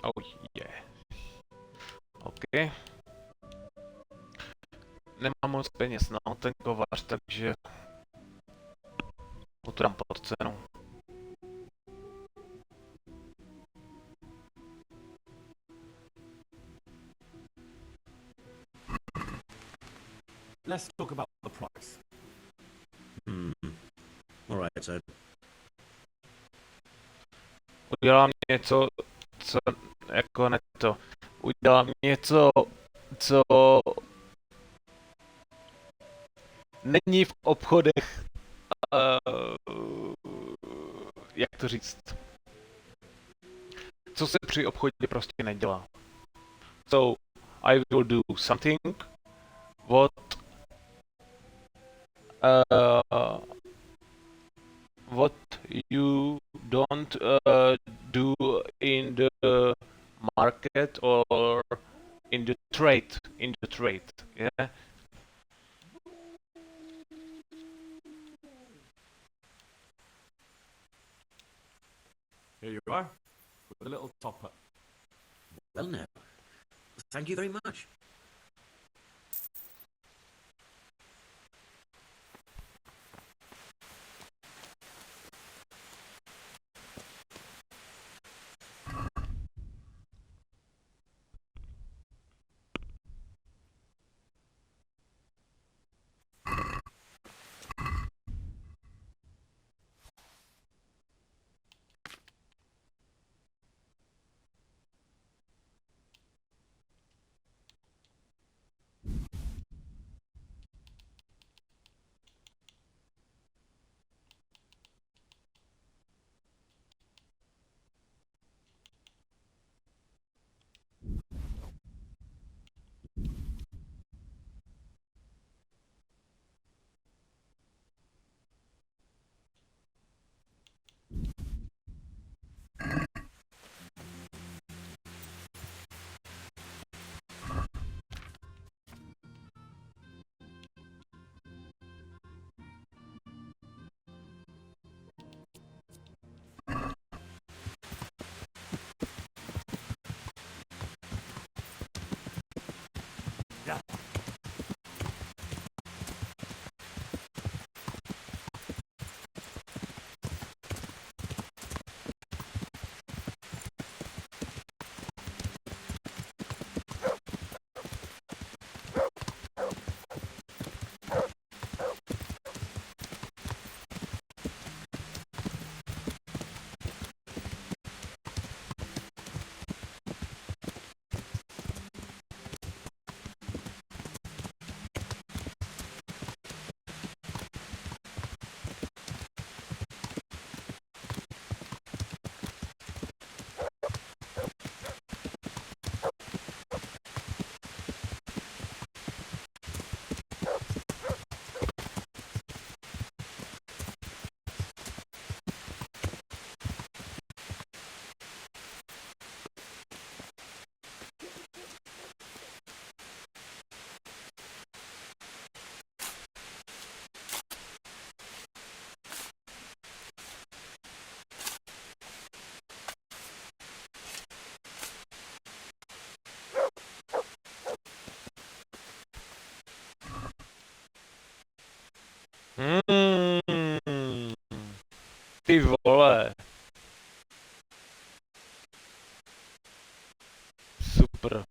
Oh yeah. OK. Nemám moc peněz na ten kovář, takže mu to dám pod cenou. Let's talk about the price. All right, so Udělám něco, co jako neto. Udělám něco, co není v obchodech, jak to říct, co se při obchodě prostě nedělá. So, I will do something what what you don't do in the market or in the trade, yeah. Here you are, with a little top up. well now. Thank you very much. Ty vole. Super.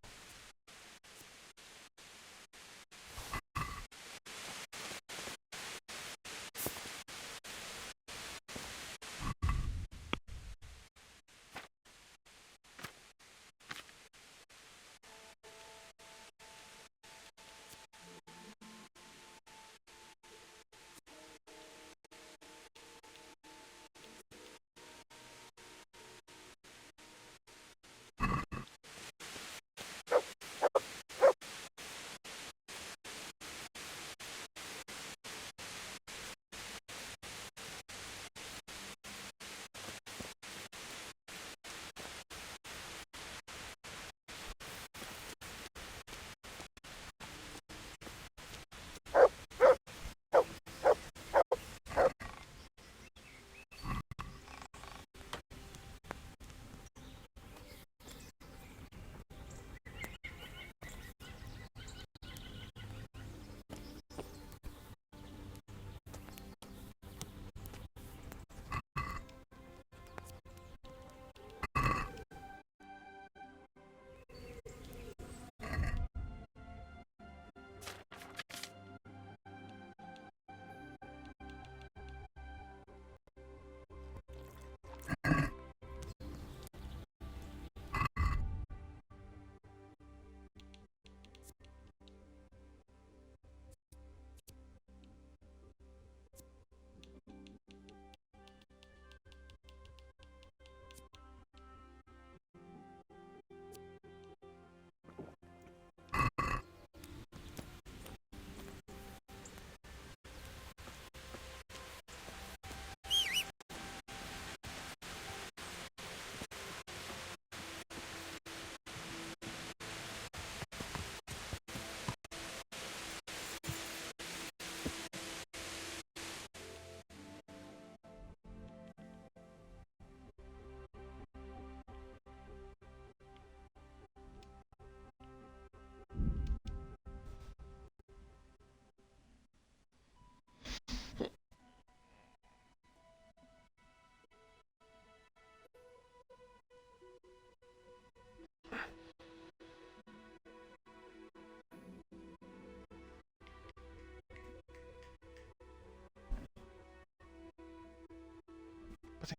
Pojď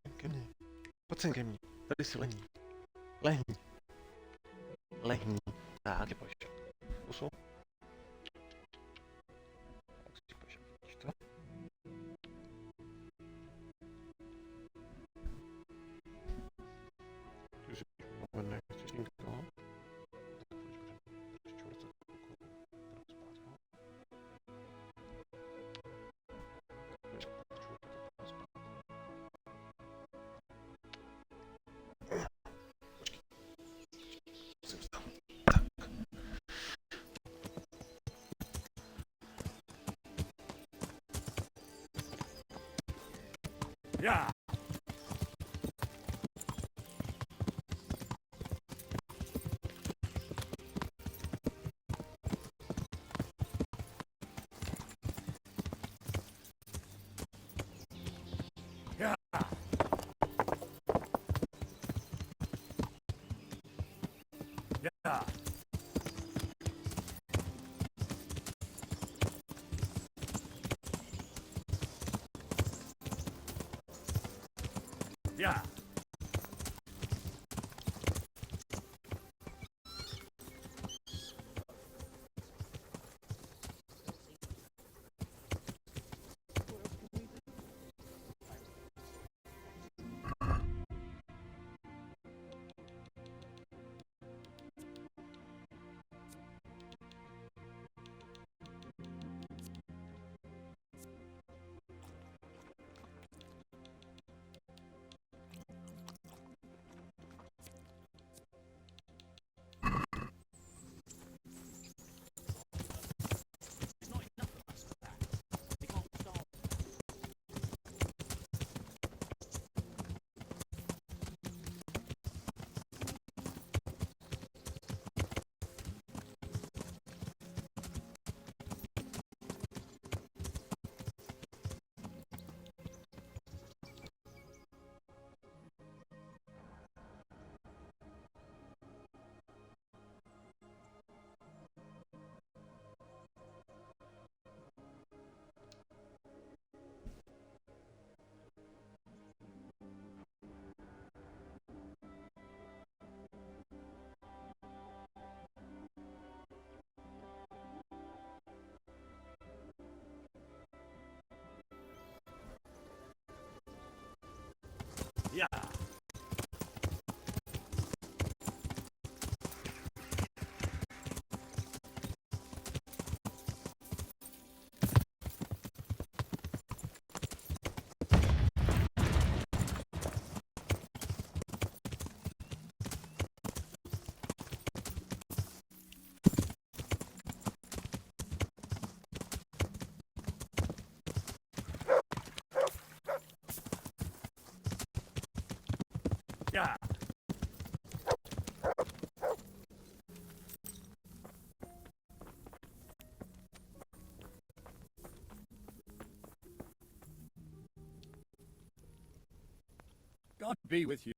sem ke mně. Tady si lehni. Lehni. Lehni. Tak je pojď. Usul. Tak si pojď. Vidíš to? Ty si povedne, chceš nikoho? Yeah. Yeah. Yeah. Yeah. Yeah. Yeah. God be with you.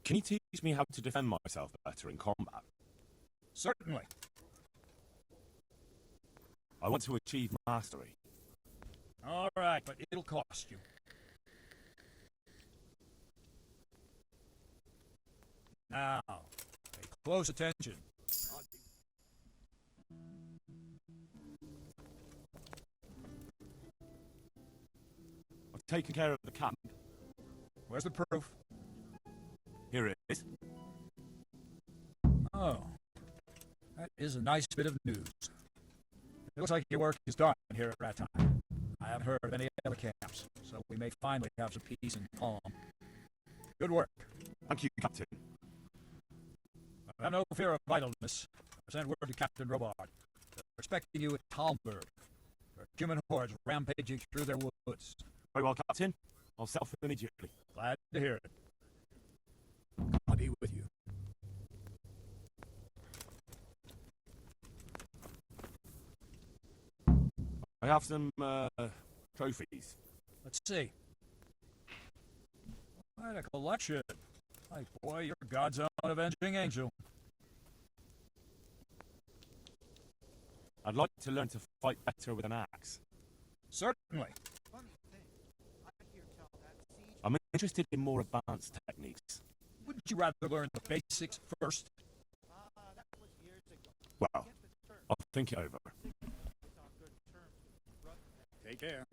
Can you teach me how to defend myself better in combat? Certainly. I want to achieve mastery. All right, but it'll cost you. Now, pay close attention. I've taken care of the camp. Where's the proof? Here it is. Oh, that is a nice bit of news. It looks like your work is done here at Rattime. I haven't heard of any other camps, so we may finally have some peace and calm. Good work. Thank you, Captain. I have no fear of idleness. I sent word to Captain Robard. They're expecting you at Talmberg. There are human hordes rampaging through their woods. Very well, Captain. I'll set off immediately. Glad to hear it. I'll be with you. I have some trophies. Let's see. Quite a collection. My boy, you're God's own avenging angel. I'd like to learn to fight better with an axe. Certainly. I'm interested in more advanced techniques. Wouldn't you rather learn the basics first? Well, I'll think it over. Take care.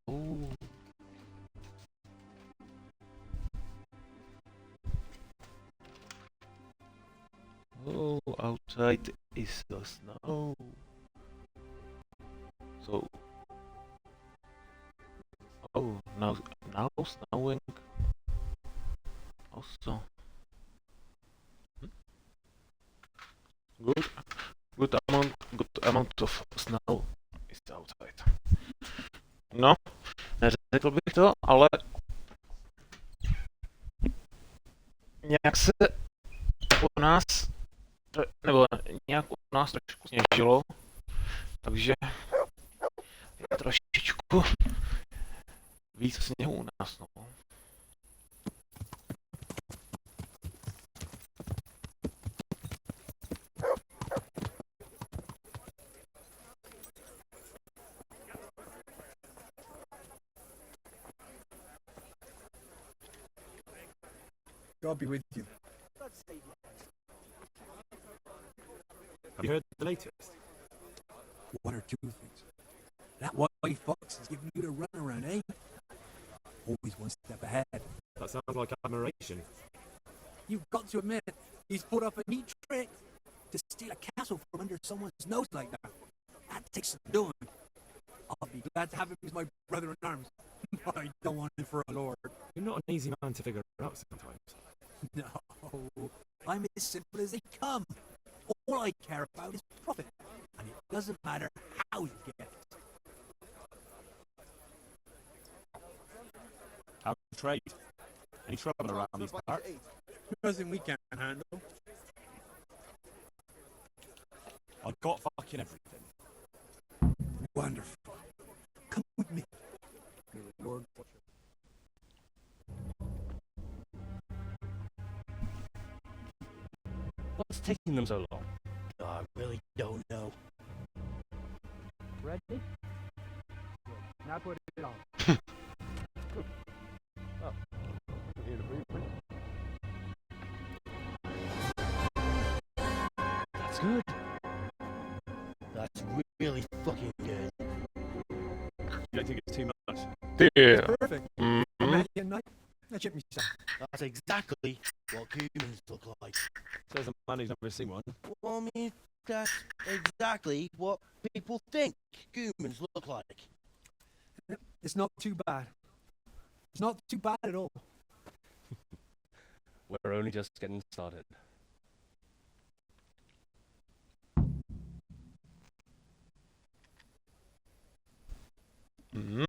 Oh. Oh, outside is the snow. So, oh, now snowing. Also, good, good amount of snow is outside. No, neřekl bych to, ale nějak se u nás, nebo nějak u nás trošku sněžilo, takže je trošičku víc sněhu u nás, no. God be with you. Have you heard the latest? One or two things. That white fox is giving you the runaround, eh? Always one step ahead. That sounds like admiration. You've got to admit, he's put up a neat trick to steal a castle from under someone's nose like that. That takes some doing. I'll be glad to have him as my brother in arms. But I don't want him for a lord. You're not an easy man to figure out sometimes. No, I'm as simple as they come. All I care about is profit, and it doesn't matter how you get it. trade. Any trouble around these parts? Nothing we can't handle. I've got fucking everything. Wonderful. Come with me. Lord. What's taking them so long? I really don't know. Ready? Now put it on. Oh. That's good. That's really fucking good. You don't think it's too much? Yeah. Perfect. Mm-hmm. Imagine at night. I chip myself. That's exactly what humans look like. Says a man who's never seen one. Well, I mean, that's exactly what people think humans look like. It's not too bad. It's not too bad at all. We're only just getting started. Mm-hmm.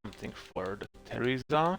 Something for the Teresa.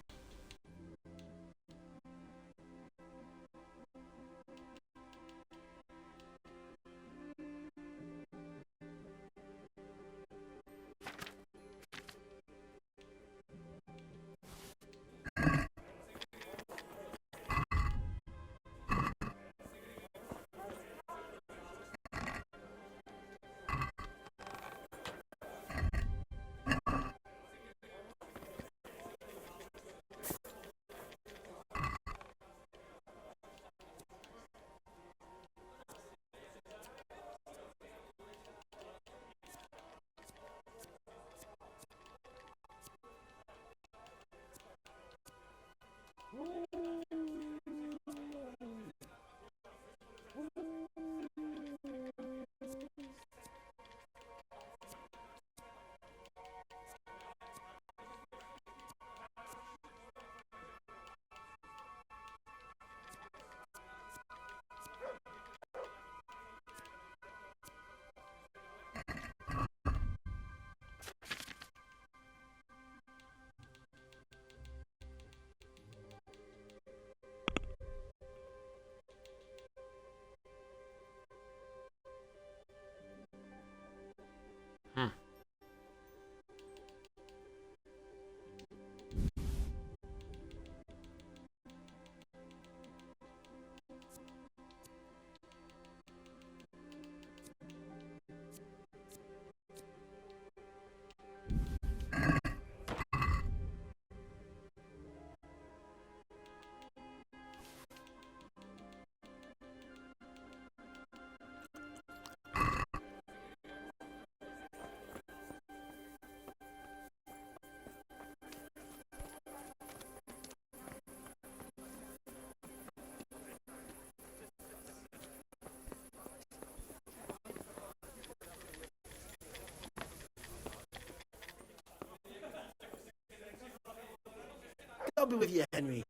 I'll be with you, Henry.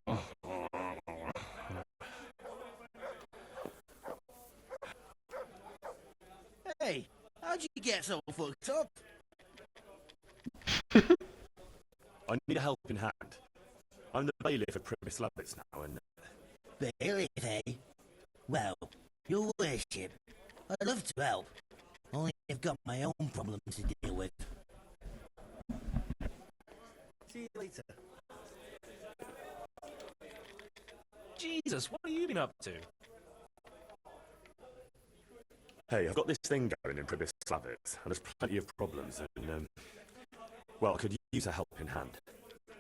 Oh, gets all fucked up. I need a helping hand. I'm the bailiff of Privislavitz now, and... Bailiff, eh? Well, your worship, I'd love to help, only I've got my own problems to deal with. See you later. Jesus, what have you been up to? Hey, I've got this thing going in Privislavitz, and there's plenty of problems, and, well, I could use a helping hand.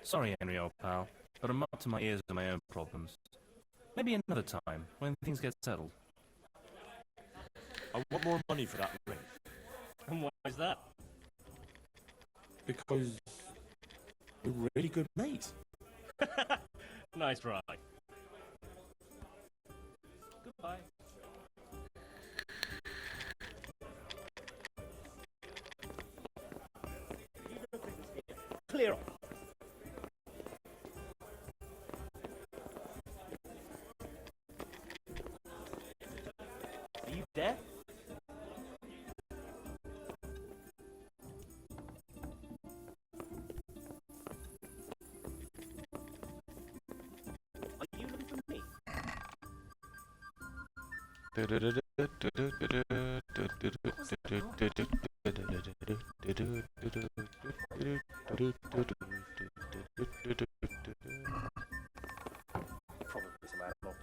Sorry, Henry, old pal, but I'm up to my ears in my own problems. Maybe another time, when things get settled. I want more money for that ring. And why is that? Because we're really good mates. Nice try. Goodbye. Clear off. Are you there? Are you looking for me? Probably some animal.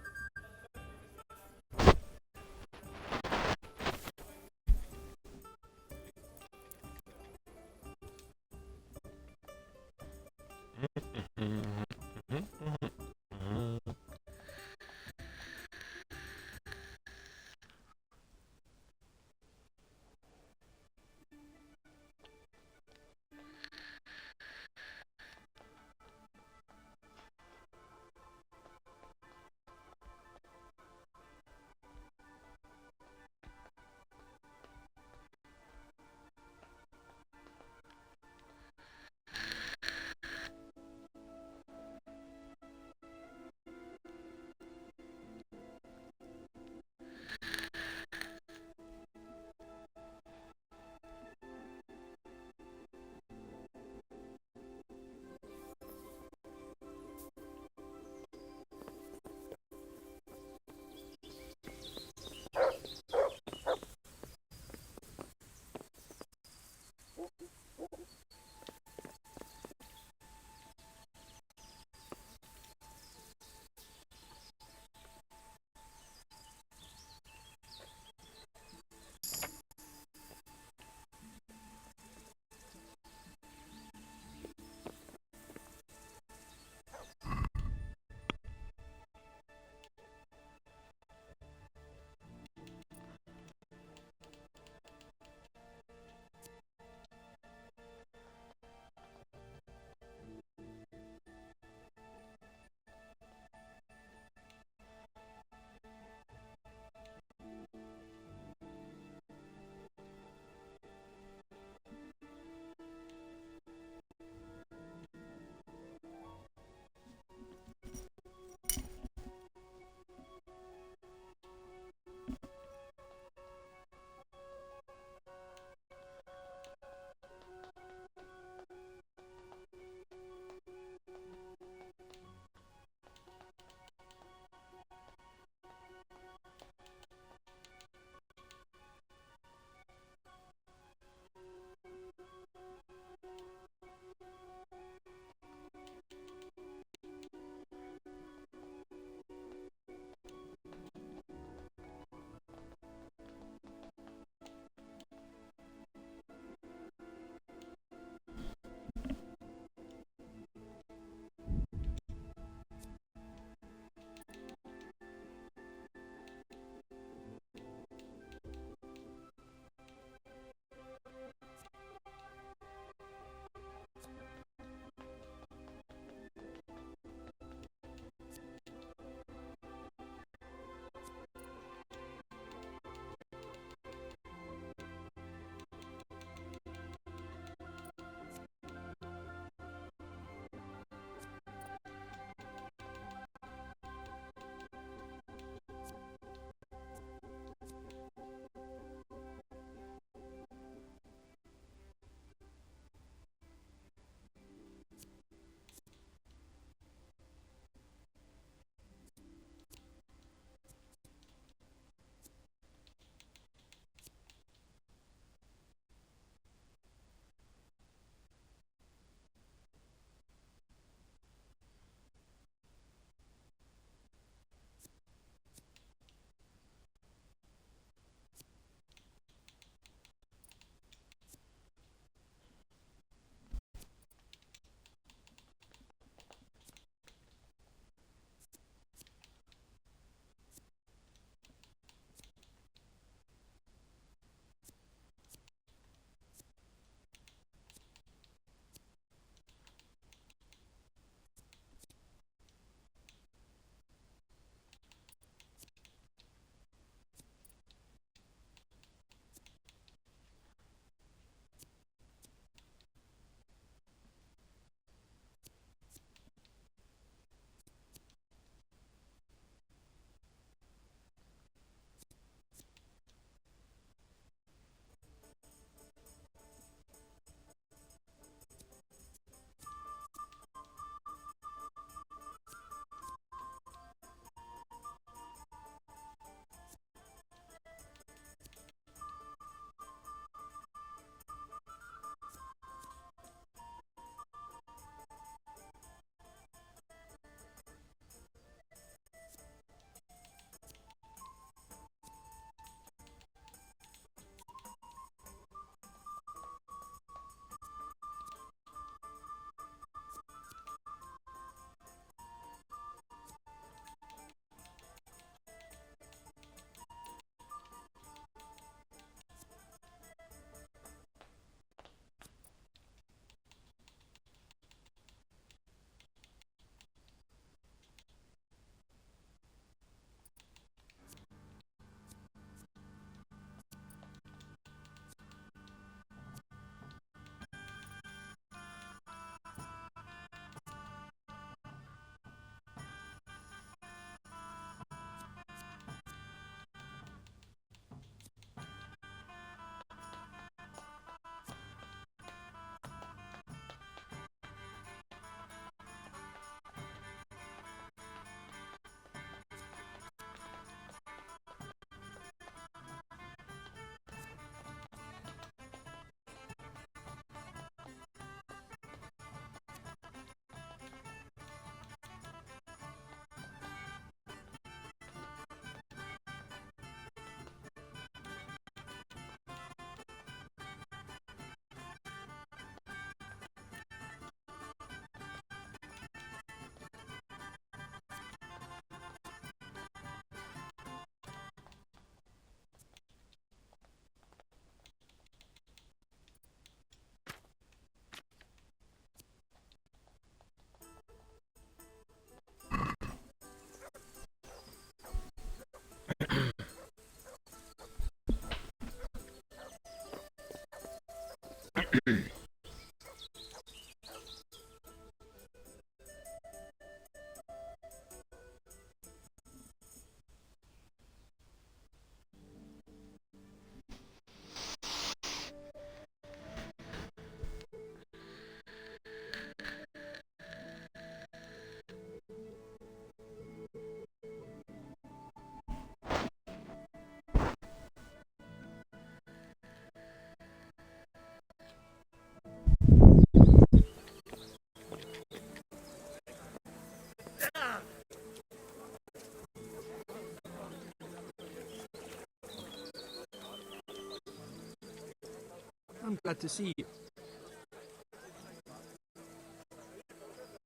I'm glad to see you.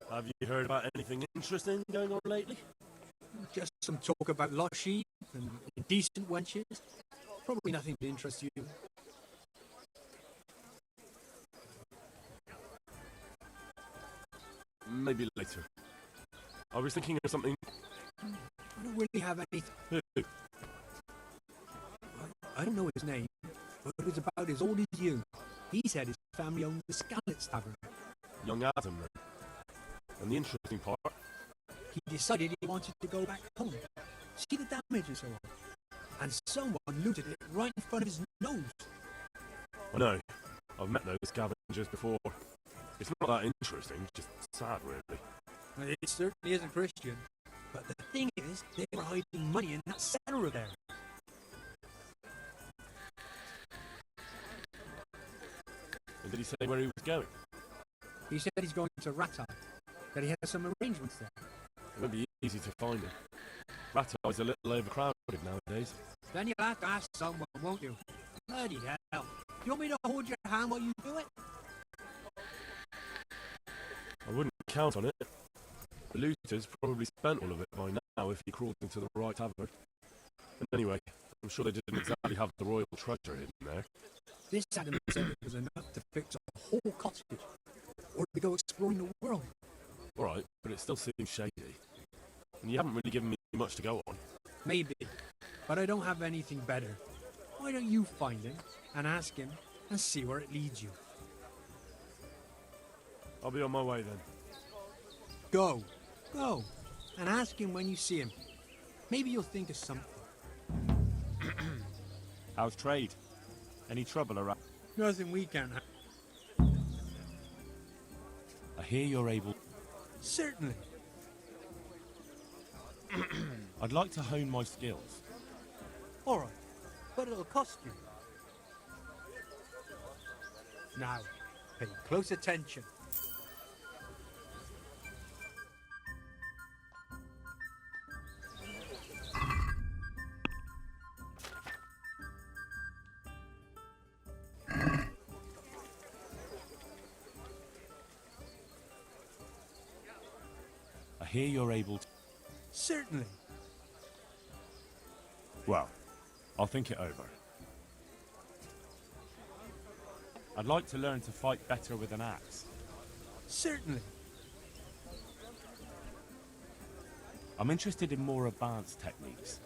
Have you heard about anything interesting going on lately? Just some talk about lost sheep and decent wenches. Probably nothing to interest you. Maybe later. I was thinking of something. I don't really have anything. Who? I don't know his name, but it was about as old as you. He said his family owned the Scallops Tavern. Young Adam, then. And the interesting part? He decided he wanted to go back home. See the damage and so on. And someone looted it right in front of his nose. I know. I've met those scavengers before. It's not that interesting, just sad, really. It certainly isn't Christian. But the thing is, they were hiding money in that cellar there. And did he say where he was going? He said he's going to Rattay, that he has some arrangements there. It won't be easy to find him. Rattay's a little overcrowded nowadays. Then you'll have to ask someone, won't you? Bloody hell. You want me to hold your hand while you do it? I wouldn't count on it. The looters probably spent all of it by now if he crawled into the right tavern. And anyway, I'm sure they didn't exactly have the royal treasure hidden there. This Adam said it was enough to fix a whole cottage. Or to go exploring the world. Alright, but it still seems shady. And you haven't really given me much to go on. Maybe, but I don't have anything better. Why don't you find him, and ask him, and see where it leads you? I'll be on my way then. Go, and ask him when you see him. Maybe you'll think of something. How's trade? Any trouble around? Nothing we can't have. I hear you're able... Certainly. I'd like to hone my skills. All right, but it'll cost you. Now, pay close attention. I hear you're able to... Certainly. Well, I'll think it over. I'd like to learn to fight better with an axe. Certainly. I'm interested in more advanced techniques.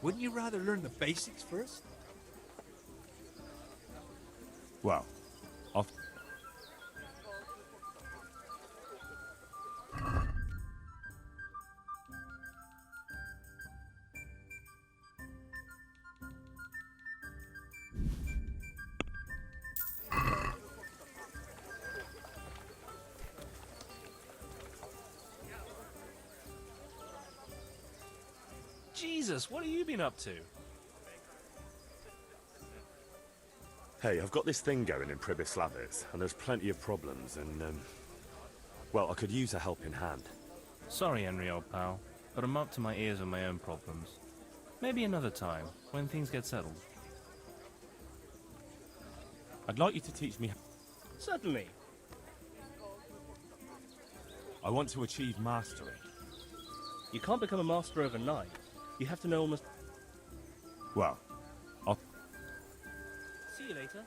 Wouldn't you rather learn the basics first? Well, I'll... Jesus, what have you been up to? Hey, I've got this thing going in Pribyslavitz, and there's plenty of problems, and, well, I could use a helping hand. Sorry, Henry, old pal, but I'm up to my ears in my own problems. Maybe another time, when things get settled. I'd like you to teach me... Certainly. I want to achieve mastery. You can't become a master overnight. You have to know almost... Well, I'll... See you later.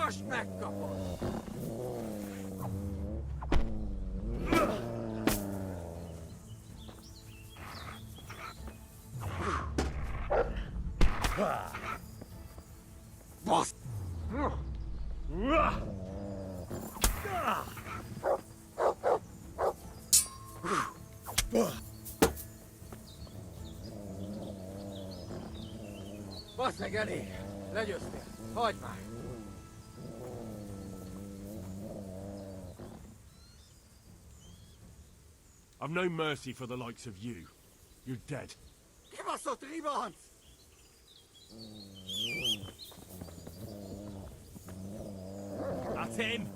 Most megkapod! Boss! Basz meg elég! Legyőztél! Hagyd már! I've no mercy for the likes of you. You're dead. Kibaszott ribanc! That's him!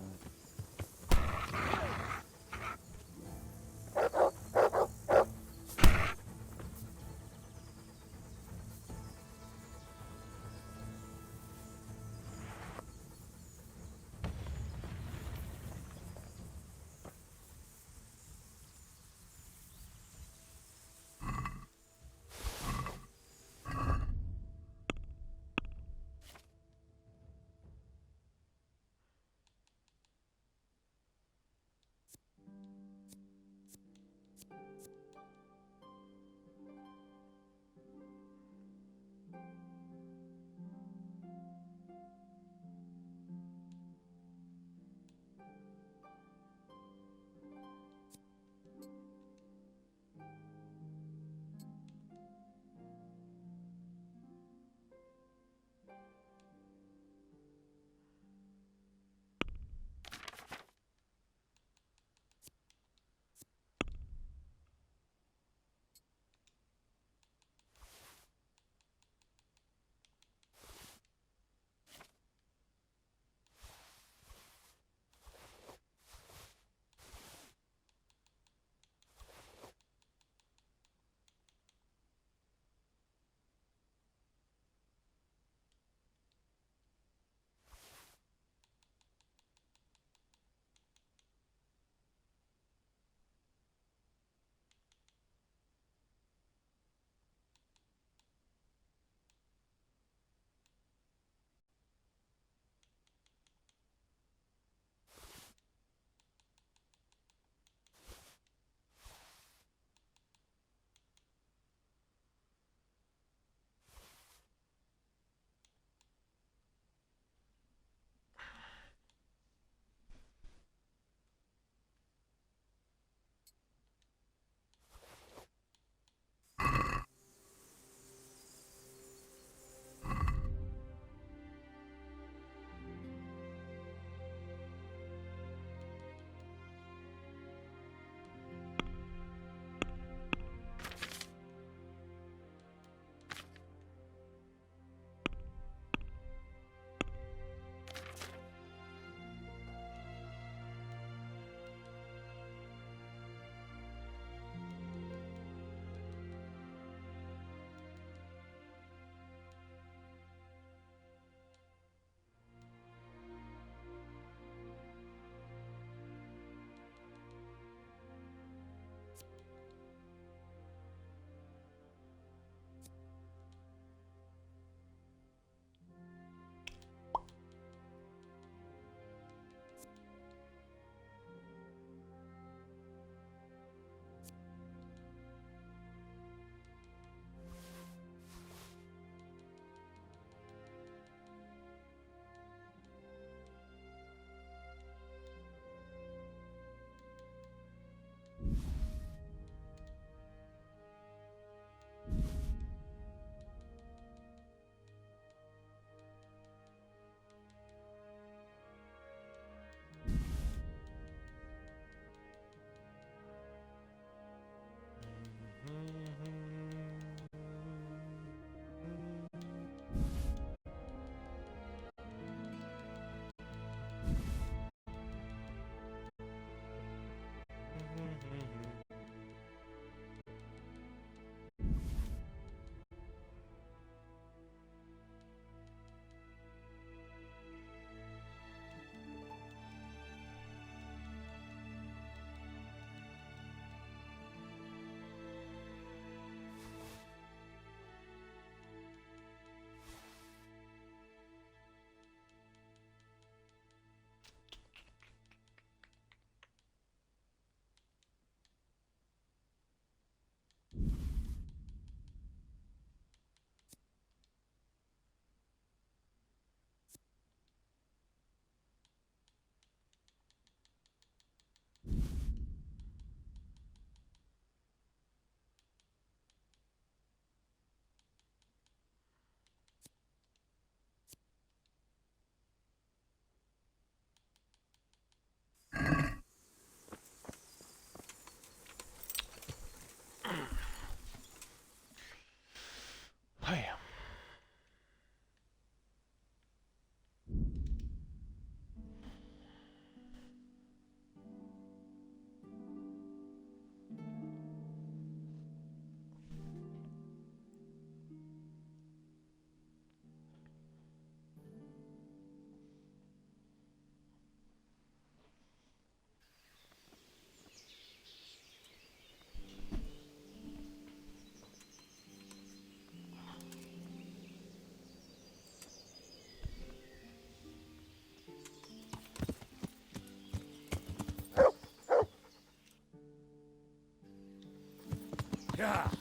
Yeah.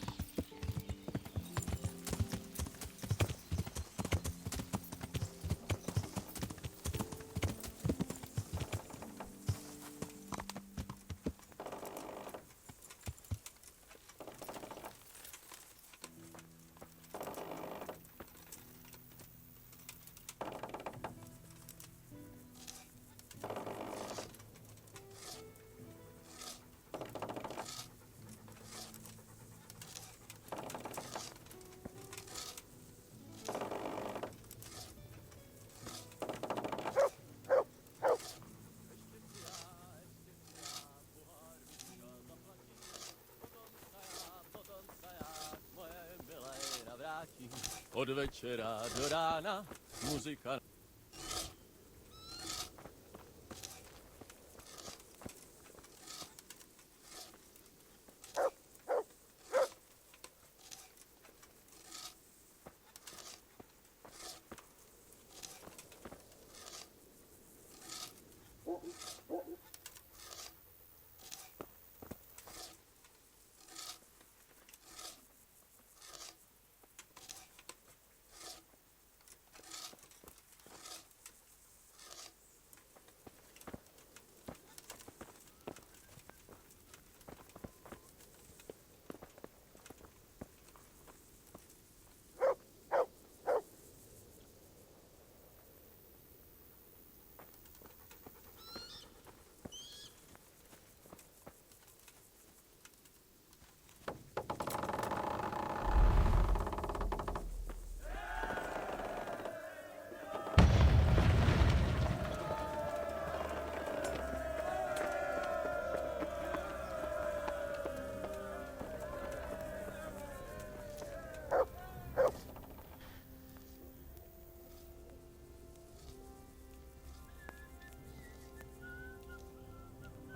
Od večera do rána muzika.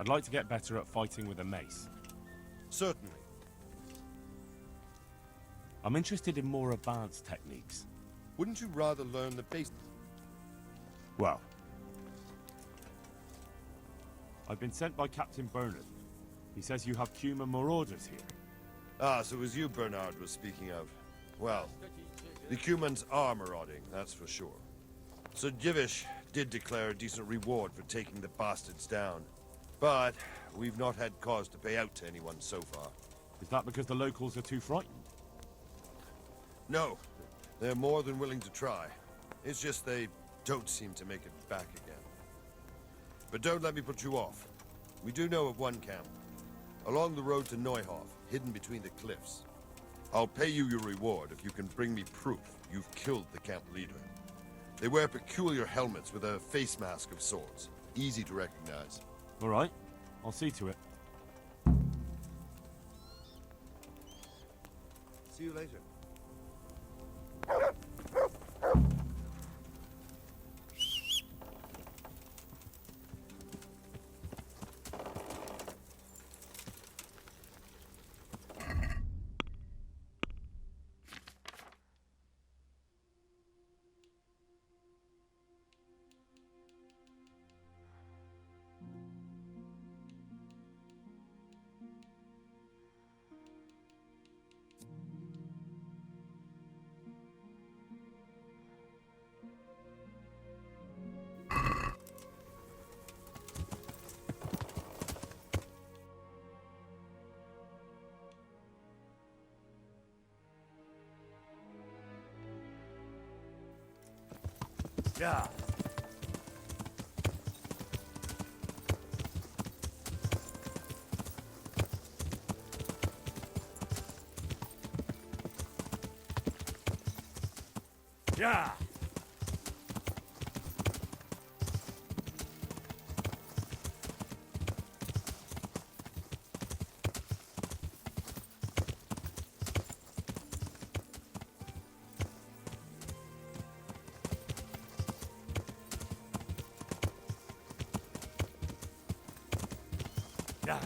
I'd like to get better at fighting with a mace. Certainly. I'm interested in more advanced techniques. Wouldn't you rather learn the basics? Well, I've been sent by Captain Bernard. He says you have human marauders here. Ah, so it was you Bernard was speaking of. Well, the humans are marauding, that's for sure. Sir Divish did declare a decent reward for taking the bastards down. But we've not had cause to pay out to anyone so far. Is that because the locals are too frightened? No, they're more than willing to try. It's just they don't seem to make it back again. But don't let me put you off. We do know of one camp, along the road to Neuhof, hidden between the cliffs. I'll pay you your reward if you can bring me proof you've killed the camp leader. They wear peculiar helmets with a face mask of sorts, easy to recognize. All right, I'll see to it. See you later. Yeah. Yeah. Yeah.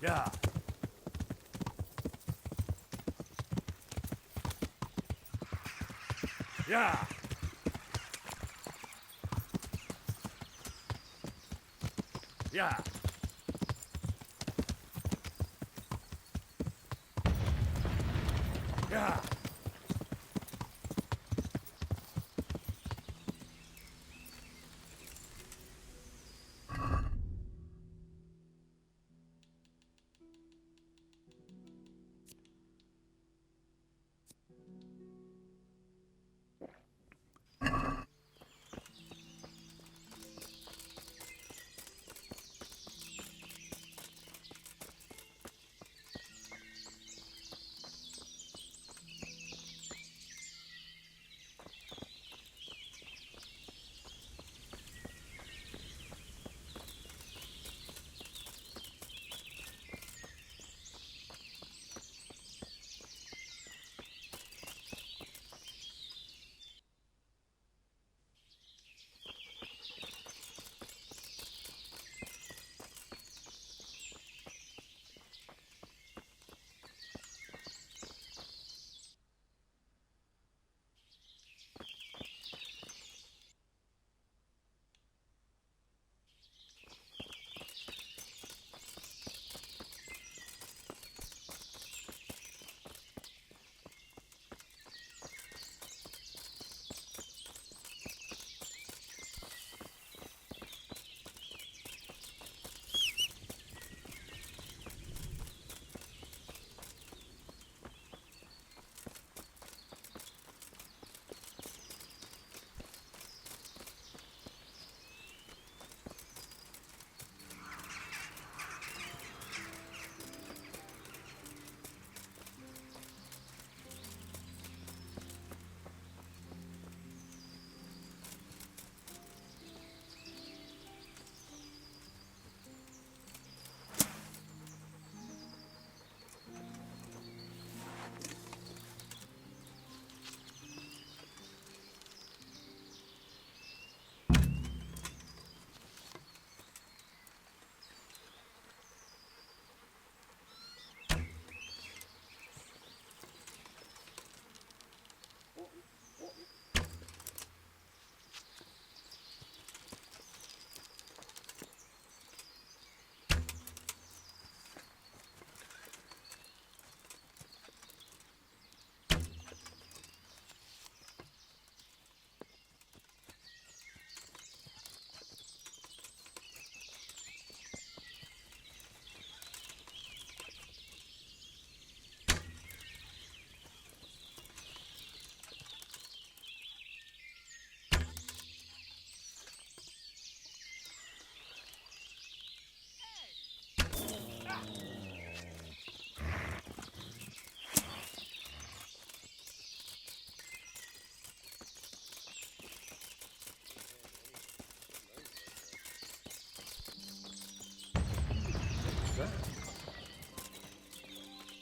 Yeah. Yeah. Yeah. Yeah.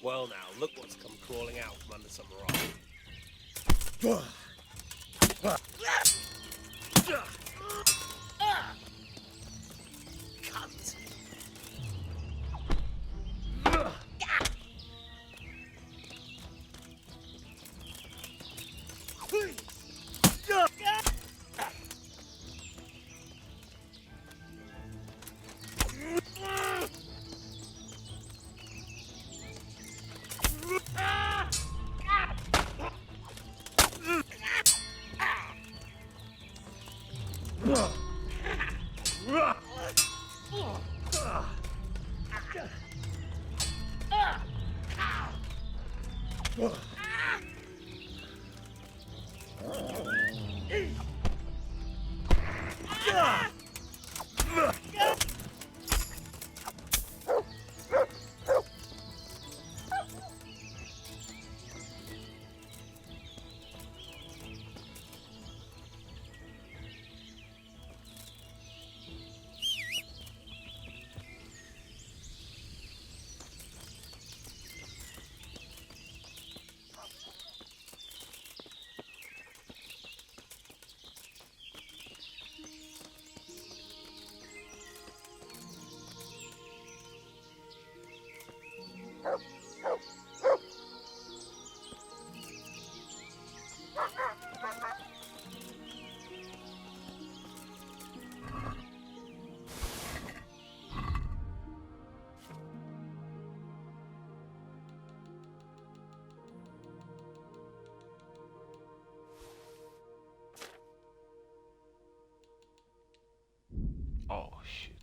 Well now, look what's come crawling out from under some rock. Cunt! Oh shit.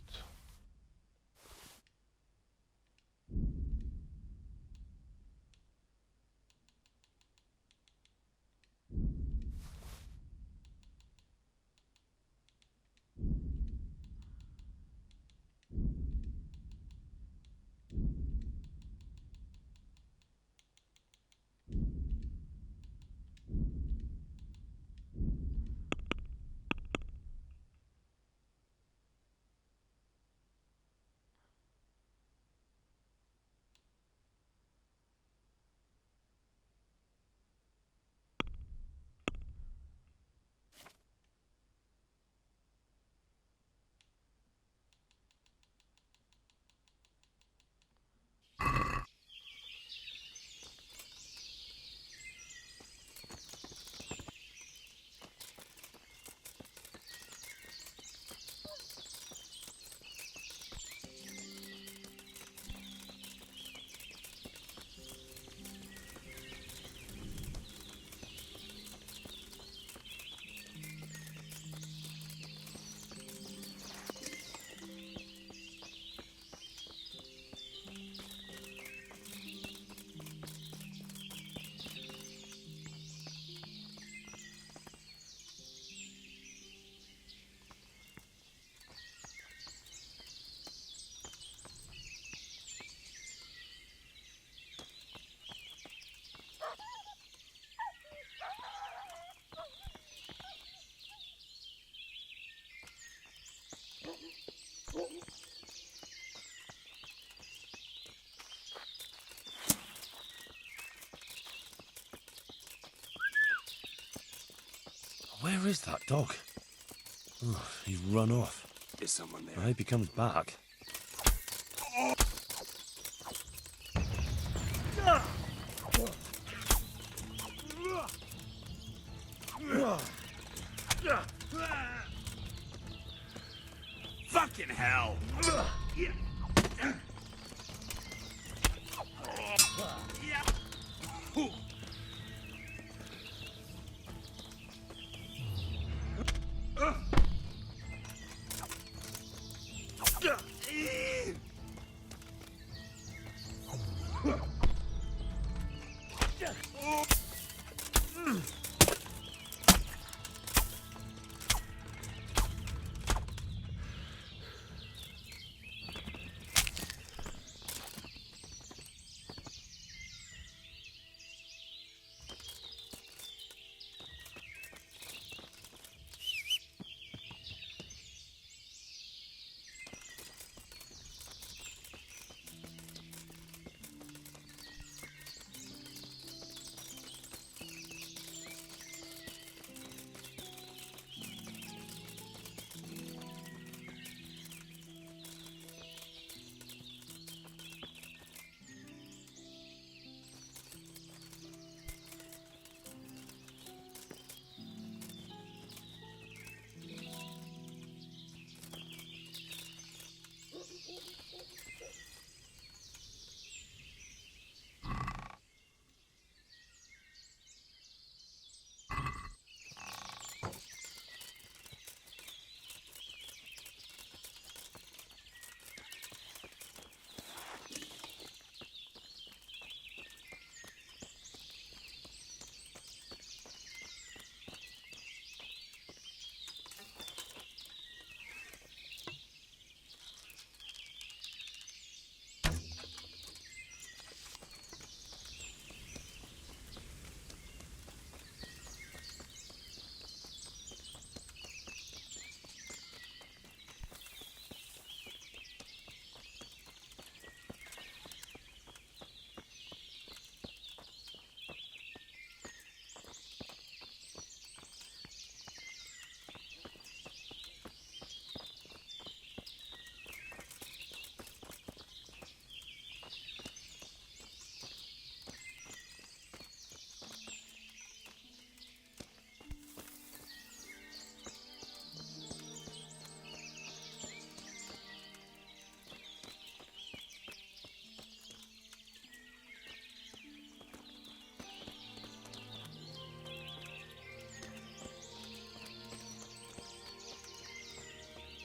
Where is that dog? Oh, he's run off. Is someone there? I hope he comes back. Fucking hell!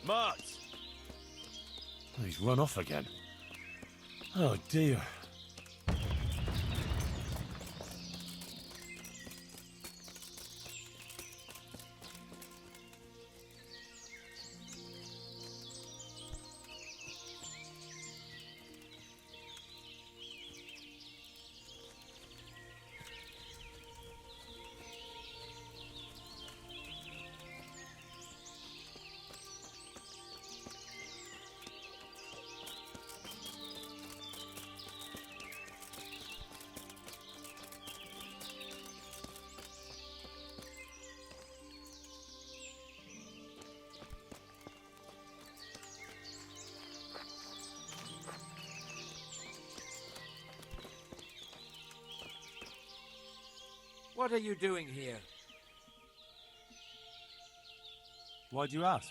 Mart! He's run off again. Oh dear. What are you doing here? Why do you ask?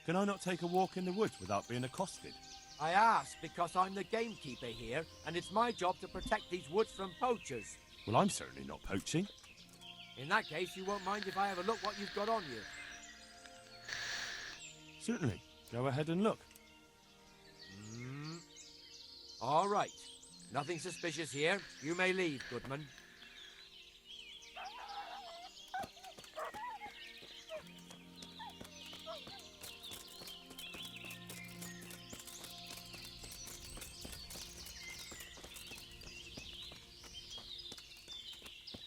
Can I not take a walk in the woods without being accosted? I ask because I'm the gamekeeper here, and it's my job to protect these woods from poachers. Well, I'm certainly not poaching. In that case, you won't mind if I have a look what you've got on you. Certainly. Go ahead and look. All right. Nothing suspicious here. You may leave, Goodman.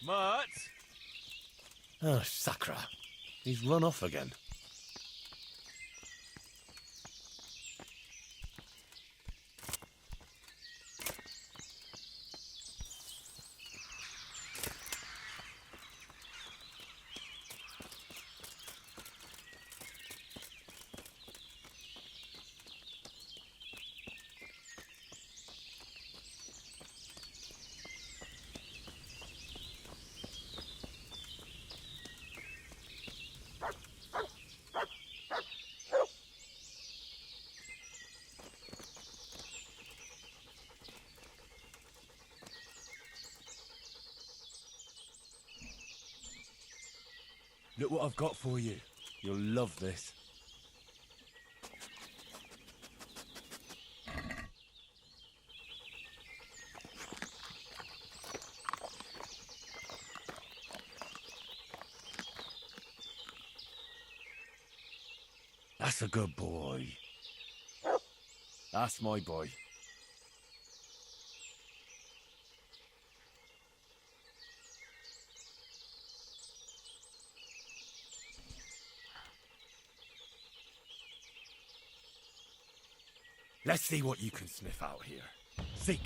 Mart! Oh, Sacra. He's run off again. Look what I've got for you. You'll love this. That's a good boy. That's my boy. Let's see what you can sniff out here. Seek.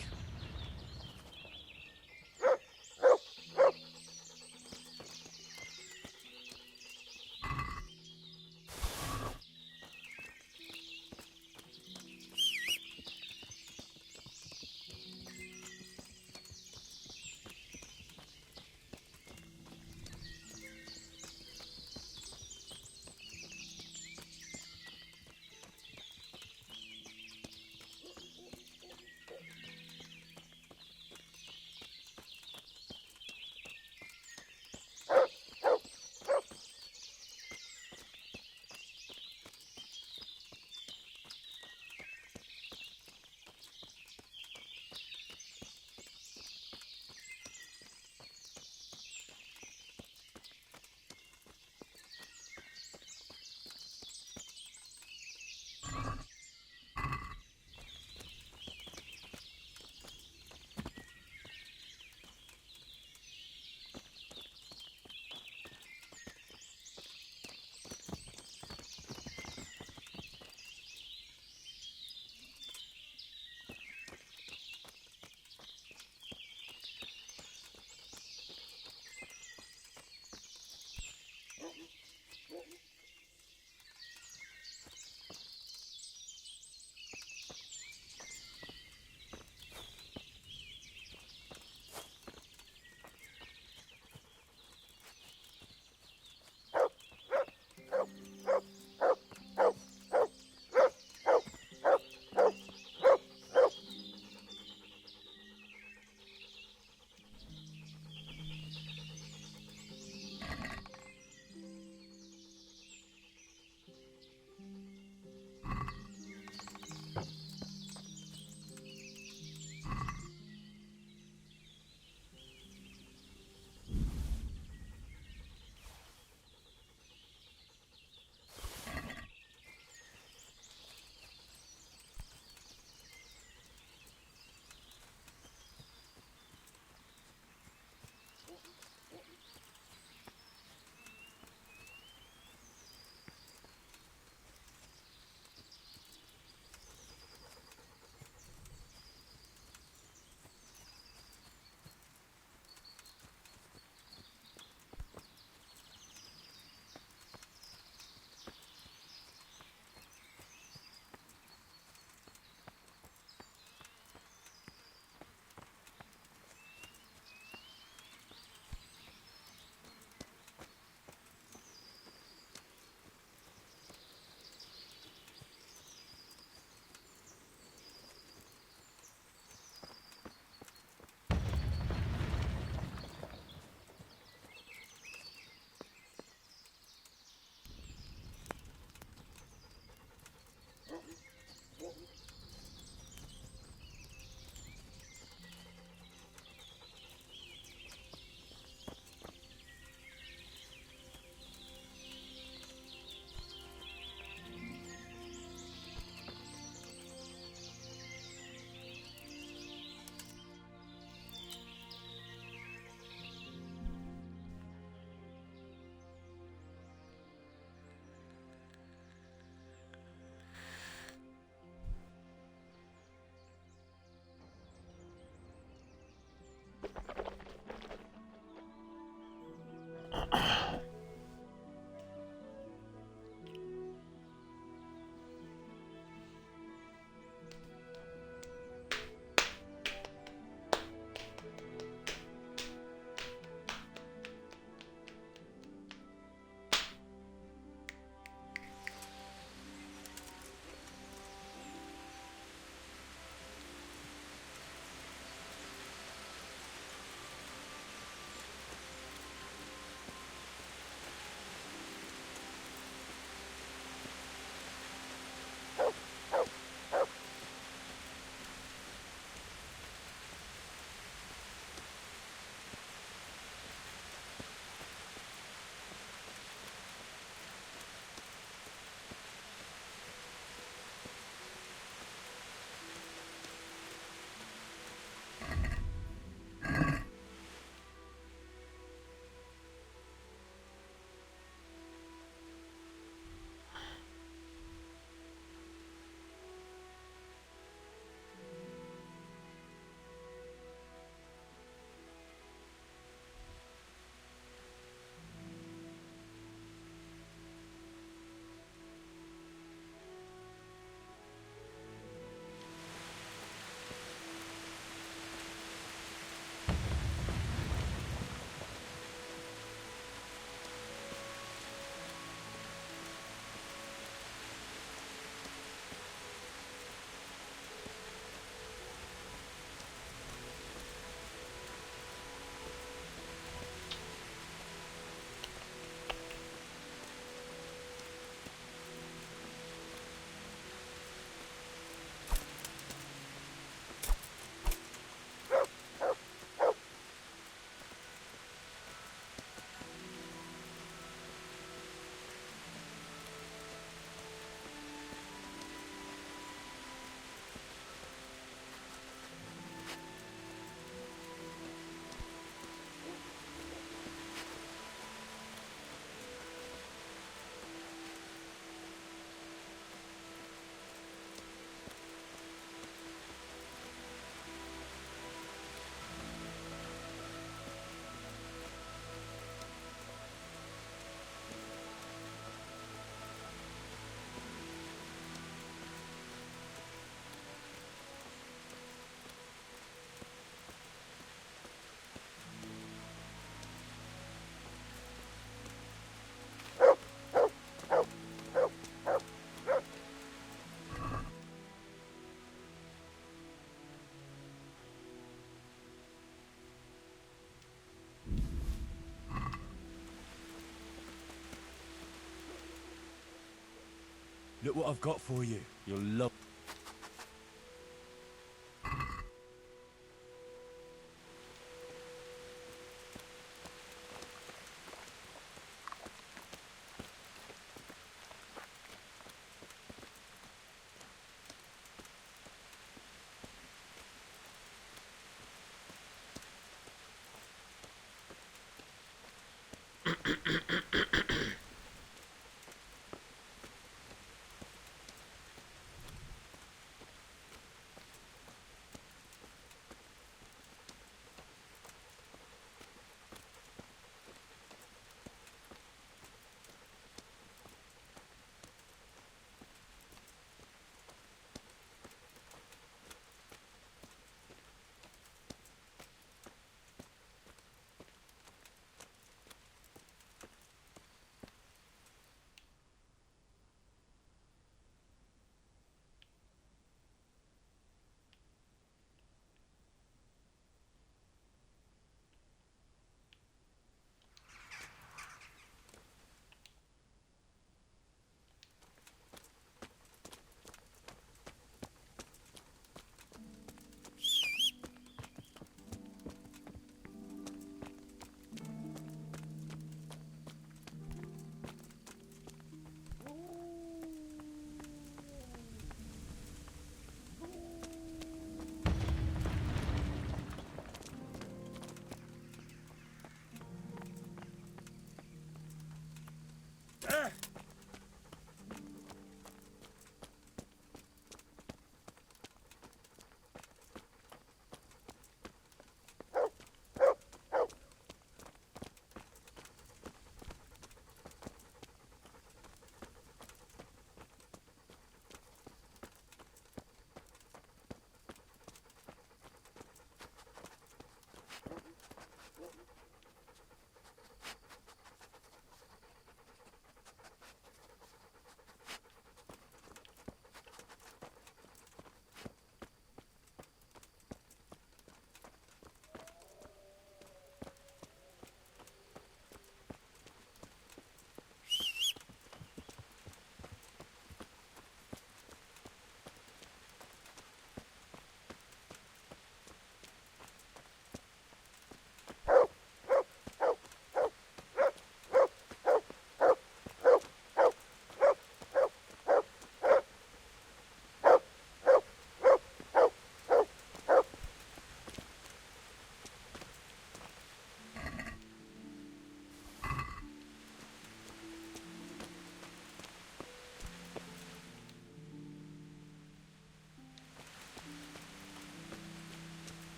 Look what I've got for you. You'll love.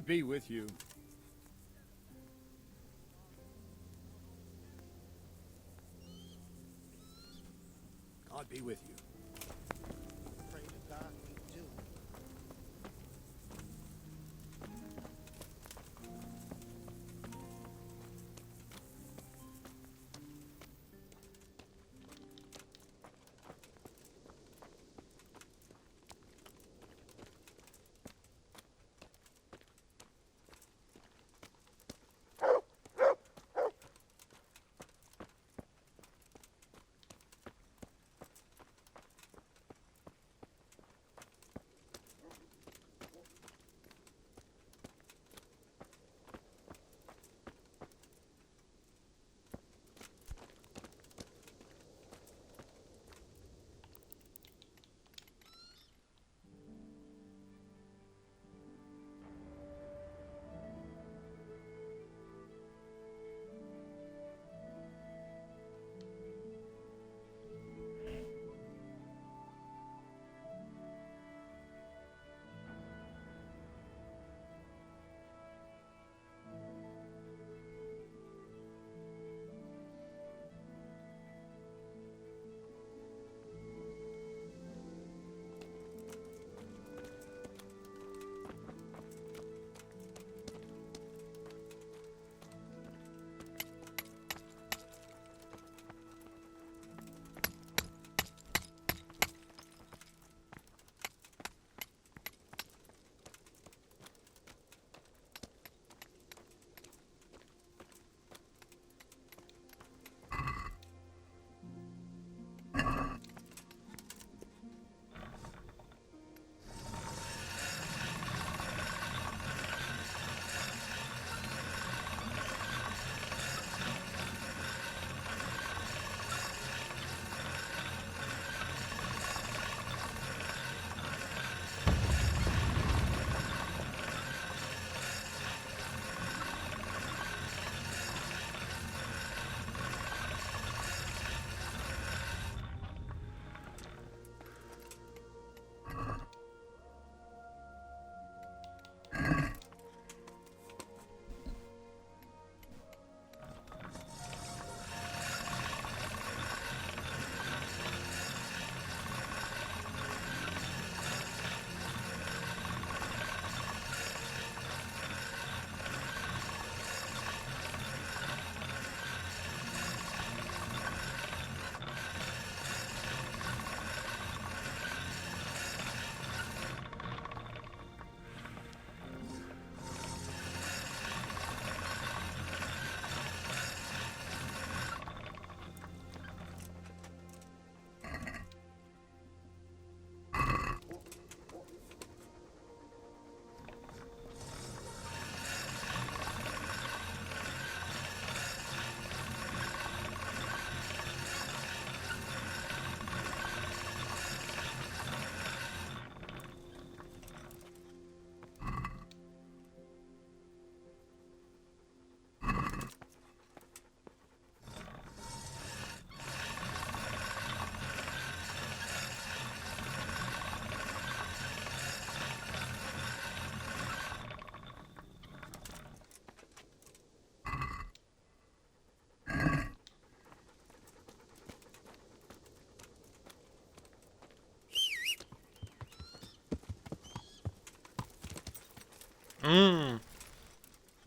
God be with you. God be with you. Pray to God we do.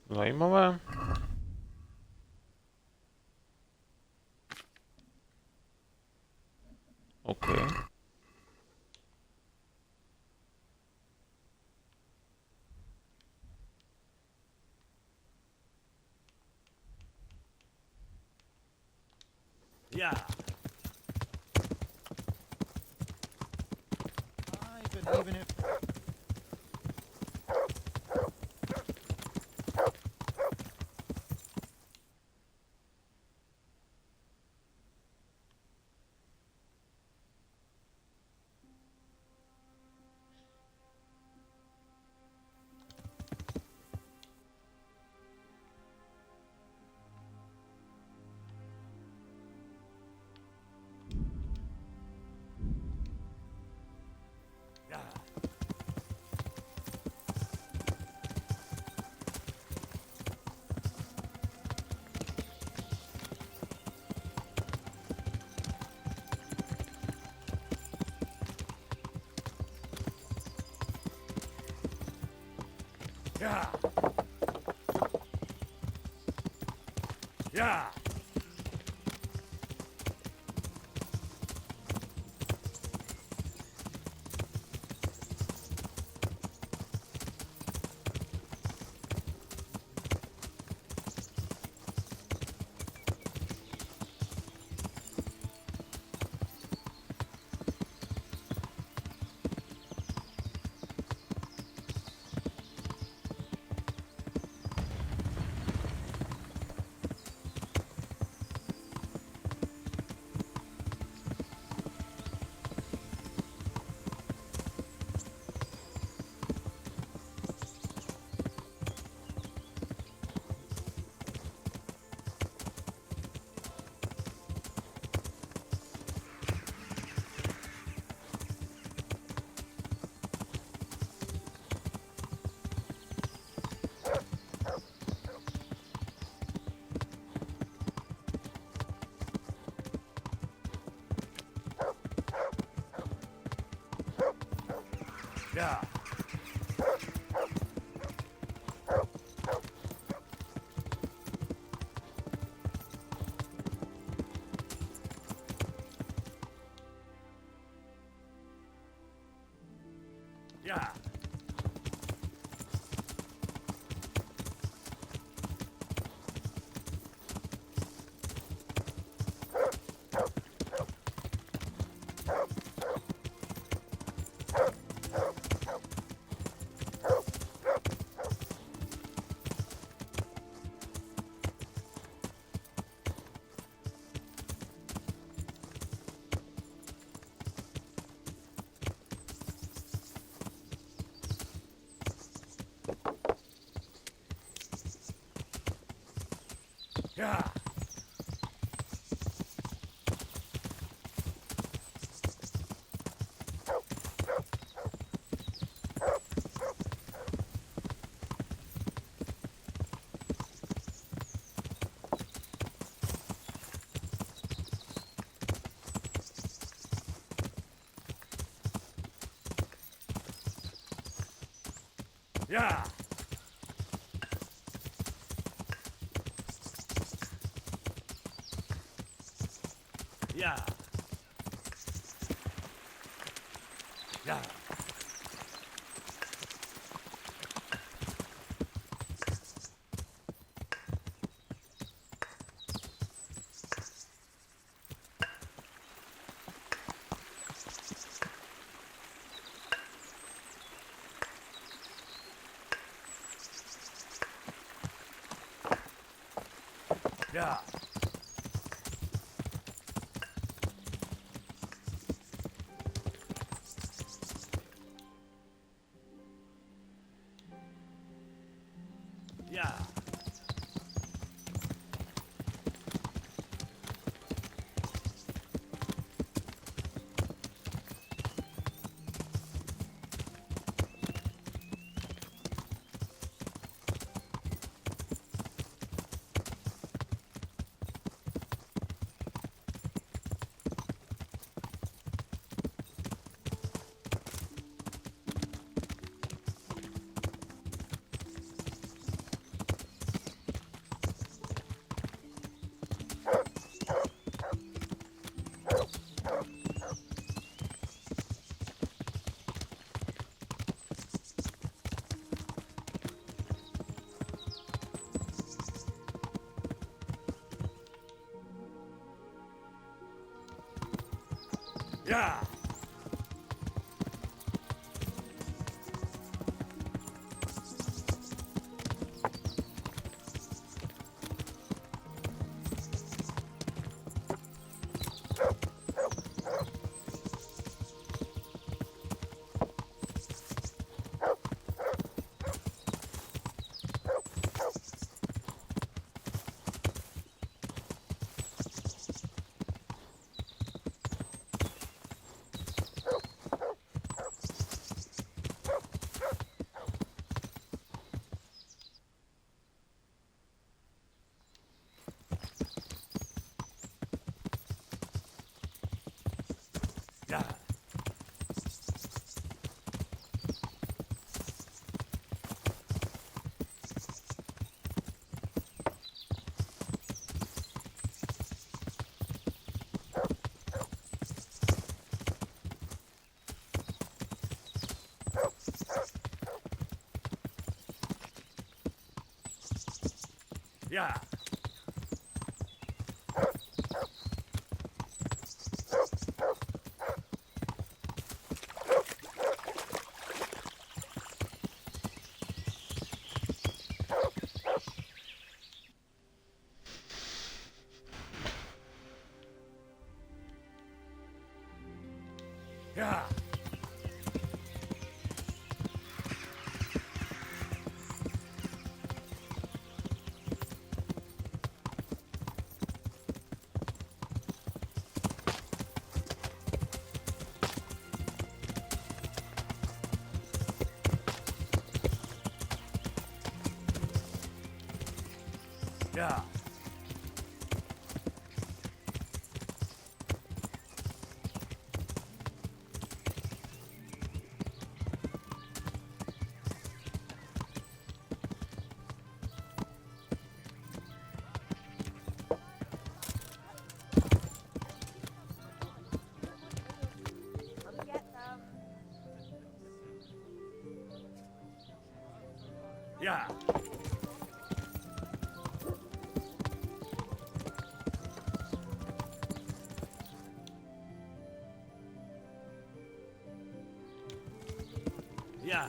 Zajímavé. OK. Yeah. I've been leaving it. Yeah. Yeah. Yeah. Yeah. Yeah. Yeah. Yeah. Yeah. Yeah. Yeah. Yeah. Yeah. Yeah. Yeah. Yeah. Yeah. Yeah.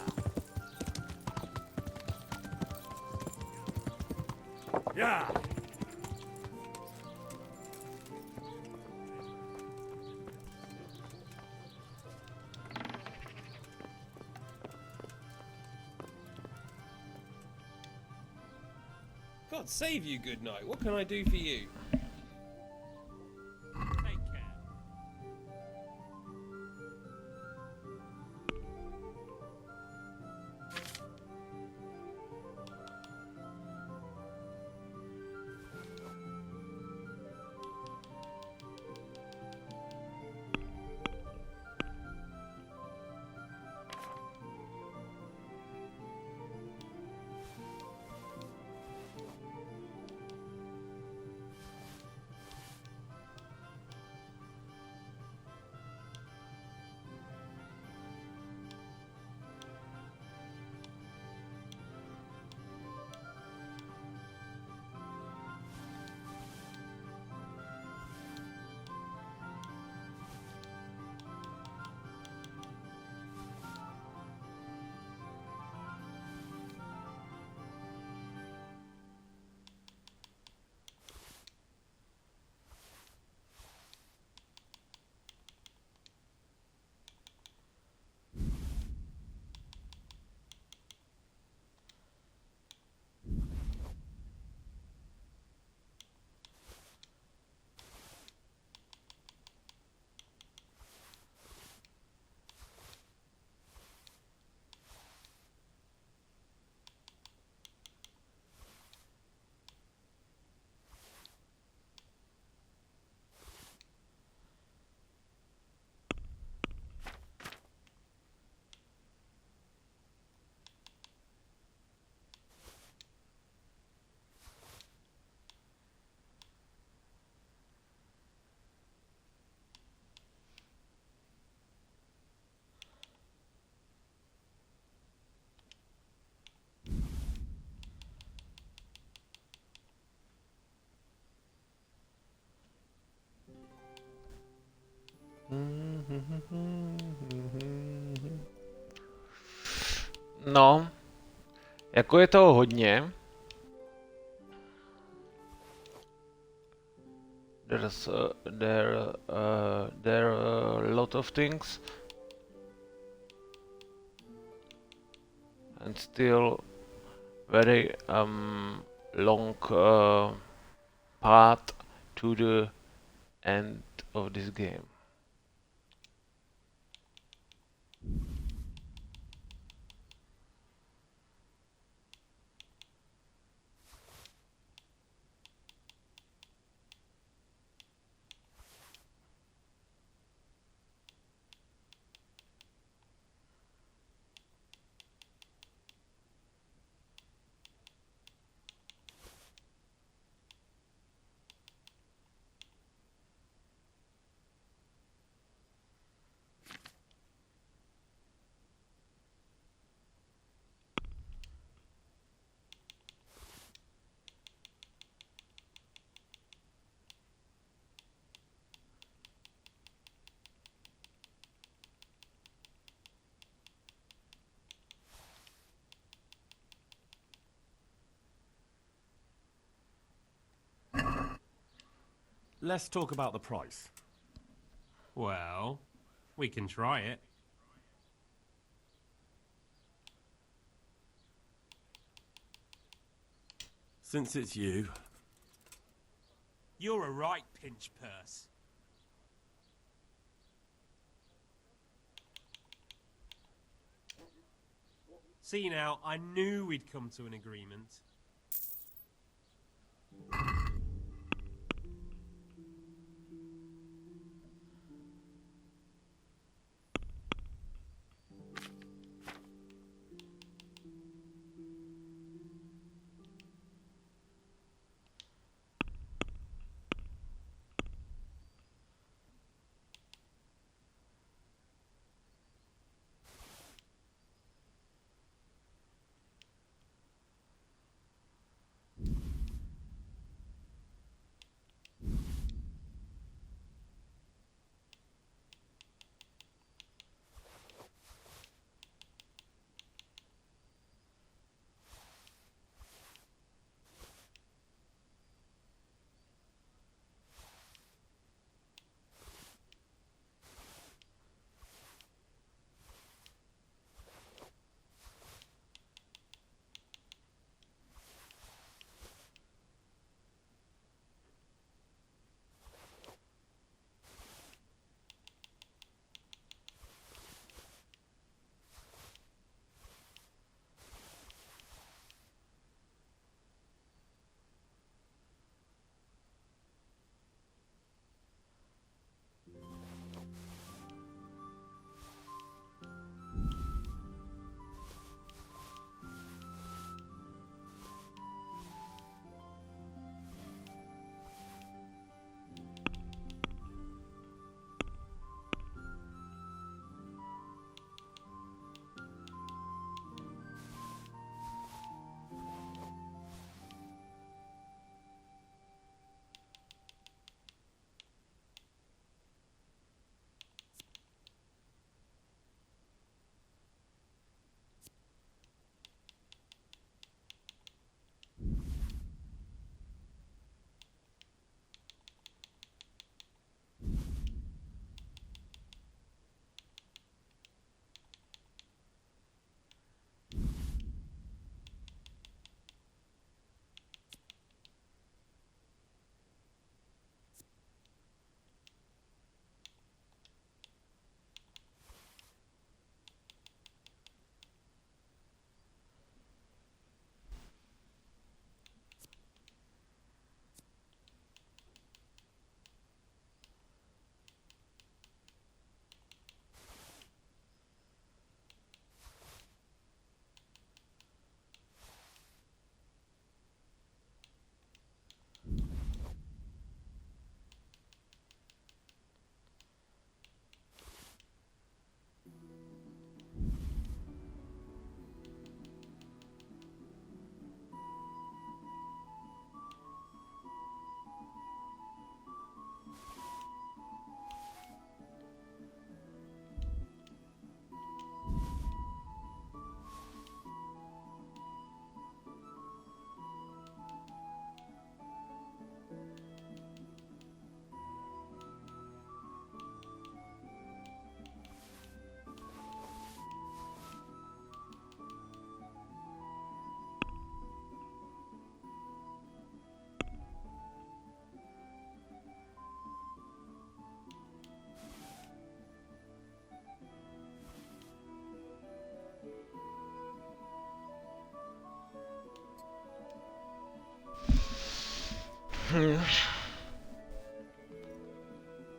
Yeah. God save you, good night. What can I do for you? No, jako je toho hodně. There are a lot of things, and still very long path to the end of this game. let's talk about the price. Well, we can try it. Since it's you... You're a right pinch purse. See now, I knew we'd come to an agreement.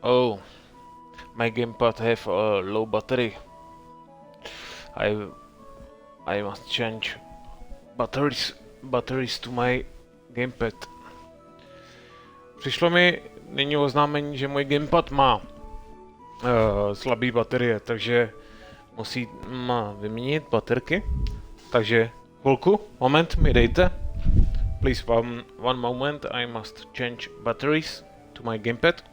Oh, my gamepad have a low battery. I I must change batteries to my gamepad. Přišlo mi nyní oznámení, že můj gamepad má slabý baterie, takže musím vyměnit baterky. Takže chvilku, moment mi dejte. Please one moment, I must change batteries to my gamepad.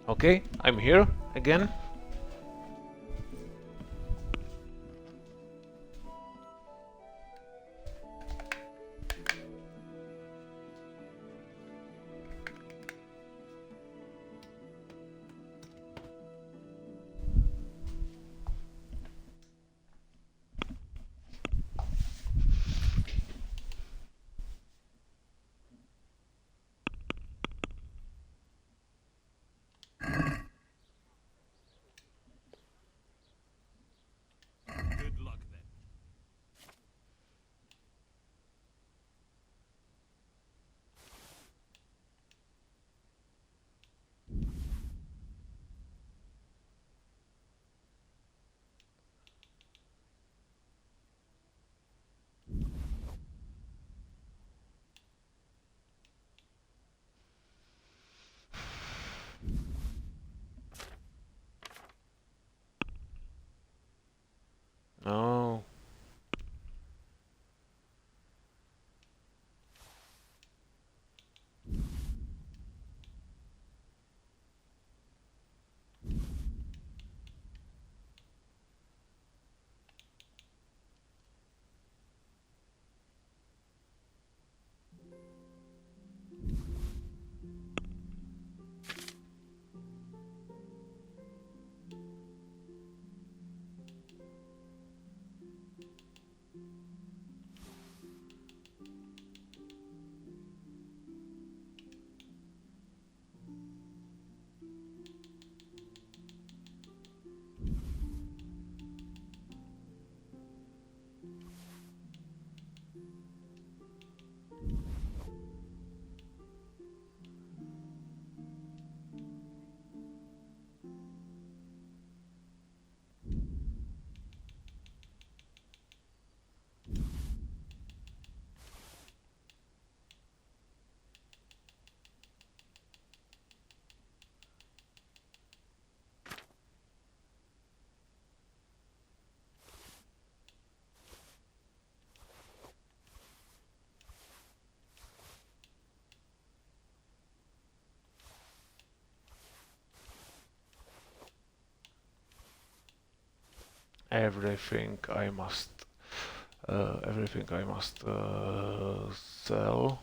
Okay, I'm here again. Good luck then. No. Everything I must sell.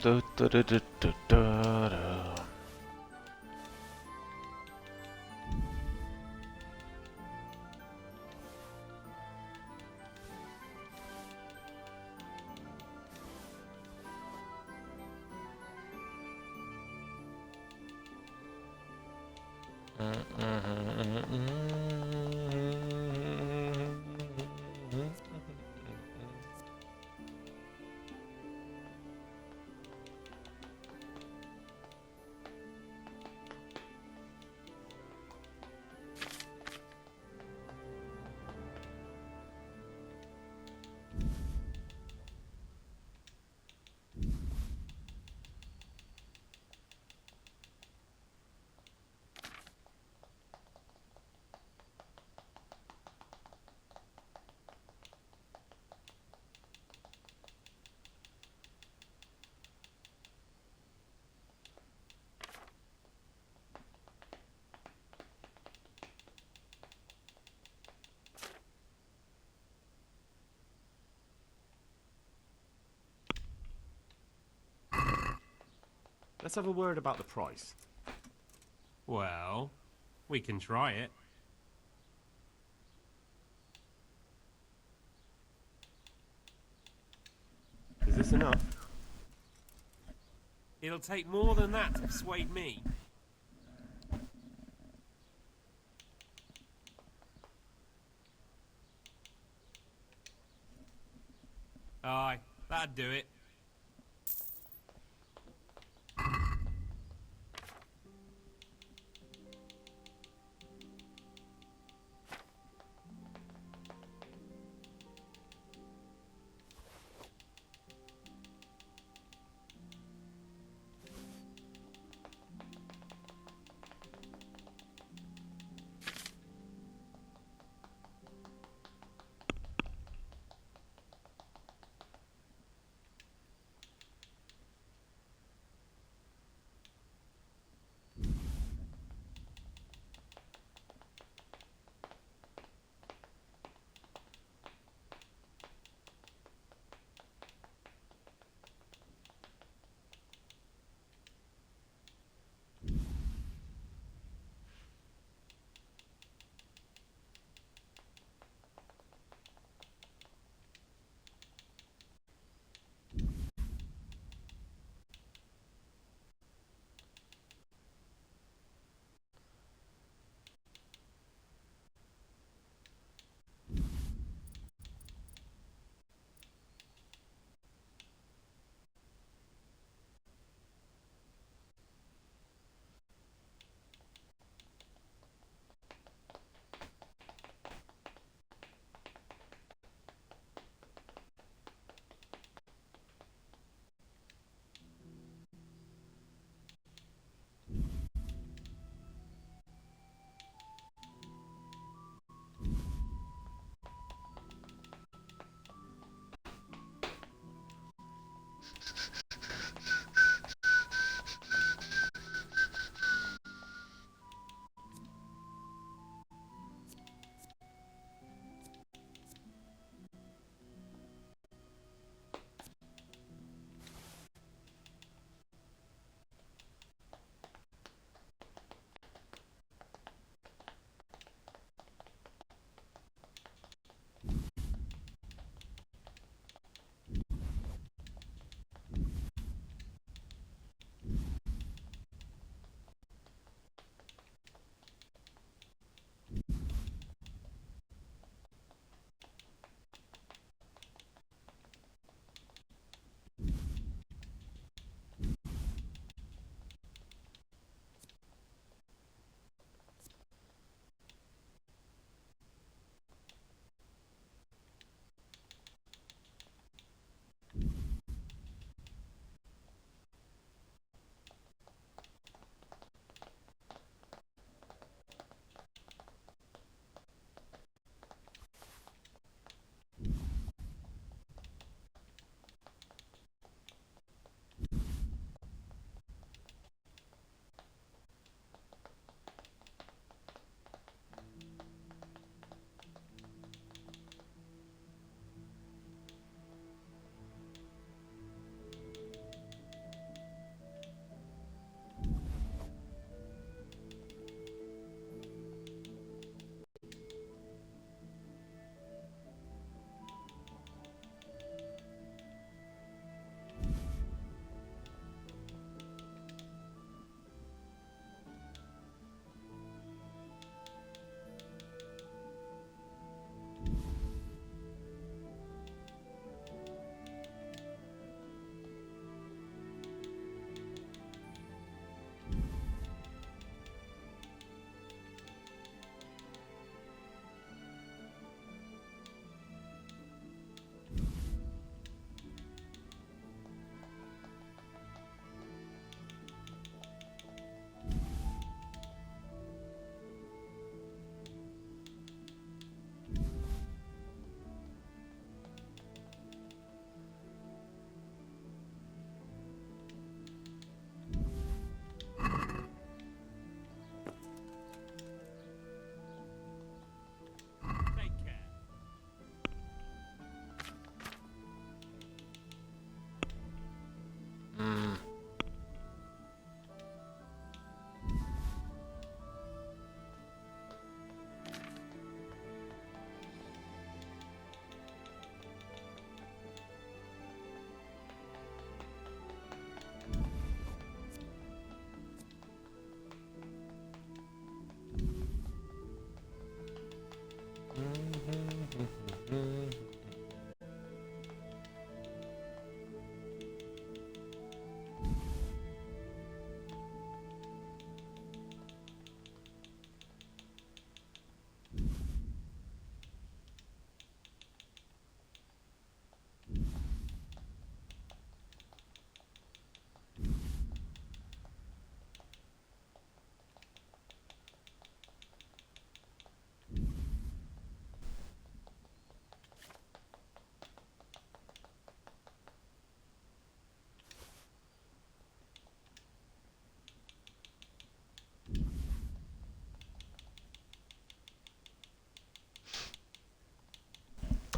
Da, da, da, da, da, da, da. Let's have a word about the price. Well, we can try it. Is this enough? It'll take more than that to persuade me. Aye, that'd do it.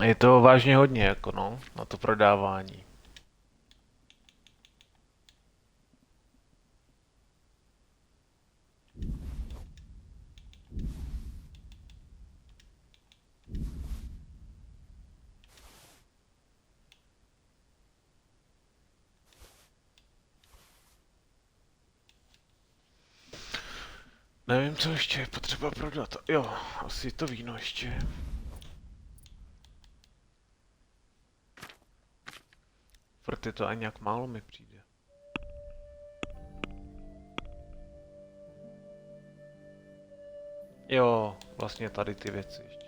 Je to vážně hodně, jako no, na to prodávání. Nevím, co ještě je potřeba prodat. Jo, asi to víno ještě. Furt je to ani nějak málo mi přijde. Jo, vlastně tady ty věci ještě.